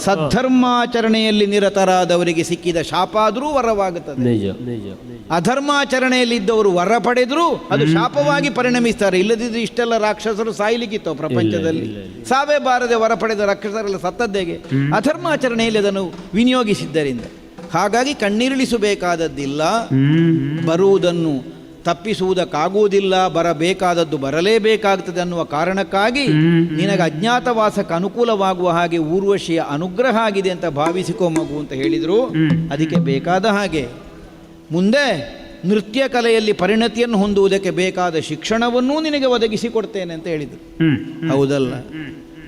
ಸದ್ಧರ್ಮಾಚರಣೆಯಲ್ಲಿ ನಿರತರಾದವರಿಗೆ ಸಿಕ್ಕಿದ ಶಾಪ ಆದರೂ ವರವಾಗುತ್ತದೆ. ಅಧರ್ಮಾಚರಣೆಯಲ್ಲಿ ಇದ್ದವರು ವರ ಪಡೆದರೂ ಅದು ಶಾಪವಾಗಿ ಪರಿಣಮಿಸ್ತಾರೆ. ಇಲ್ಲದಿದ್ರೆ ಇಷ್ಟೆಲ್ಲ ರಾಕ್ಷಸರು ಸಾಯ್ಲಿಕ್ಕಿತ್ತು ಪ್ರಪಂಚದಲ್ಲಿ. ಸಾವೇ ಬಾರದೆ ವರ ಪಡೆದ ರಾಕ್ಷಸರೆಲ್ಲ ಸತ್ತದ್ದೇಗೆ? ಅಧರ್ಮಾಚರಣೆಯಲ್ಲಿ ಅದನ್ನು ವಿನಿಯೋಗಿಸಿದ್ದರಿಂದ. ಹಾಗಾಗಿ ಕಣ್ಣೀರಿಳಿಸಬೇಕಾದದ್ದಿಲ್ಲ, ಬರುವುದನ್ನು ತಪ್ಪಿಸುವುದಕ್ಕಾಗುವುದಿಲ್ಲ, ಬರಬೇಕಾದದ್ದು ಬರಲೇಬೇಕಾಗ್ತದೆ ಅನ್ನುವ ಕಾರಣಕ್ಕಾಗಿ ನಿನಗೆ ಅಜ್ಞಾತವಾಸಕ್ಕೆ ಅನುಕೂಲವಾಗುವ ಹಾಗೆ ಊರ್ವಶಿಯ ಅನುಗ್ರಹ ಆಗಿದೆ ಅಂತ ಭಾವಿಸಿಕೋ ಮಗು ಅಂತ ಹೇಳಿದರು. ಅದಕ್ಕೆ ಬೇಕಾದ ಹಾಗೆ ಮುಂದೆ ನೃತ್ಯ ಕಲೆಯಲ್ಲಿ ಪರಿಣತಿಯನ್ನು ಹೊಂದುವುದಕ್ಕೆ ಬೇಕಾದ ಶಿಕ್ಷಣವನ್ನೂ ನಿನಗೆ ಒದಗಿಸಿಕೊಡ್ತೇನೆ ಅಂತ ಹೇಳಿದರು. ಹೌದಲ್ಲ,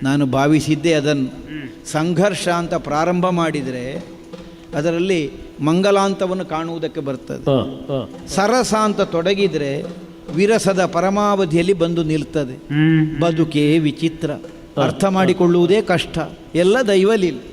ನಾನು ಭಾವಿಸಿದ್ದೆ ಅದನ್ನು. ಸಂಘರ್ಷ ಅಂತ ಪ್ರಾರಂಭ ಮಾಡಿದರೆ ಅದರಲ್ಲಿ ಮಂಗಲಾಂತವನ್ನು ಕಾಣುವುದಕ್ಕೆ ಬರ್ತದೆ. ಸರಸ ಅಂತ ತೊಡಗಿದರೆ ವಿರಸದ ಪರಮಾವಧಿಯಲ್ಲಿ ಬಂದು ನಿಲ್ತದೆ. ಬದುಕೇ ವಿಚಿತ್ರ, ಅರ್ಥ ಮಾಡಿಕೊಳ್ಳುವುದೇ ಕಷ್ಟ. ಎಲ್ಲ ದೈವಲೀಲೆ.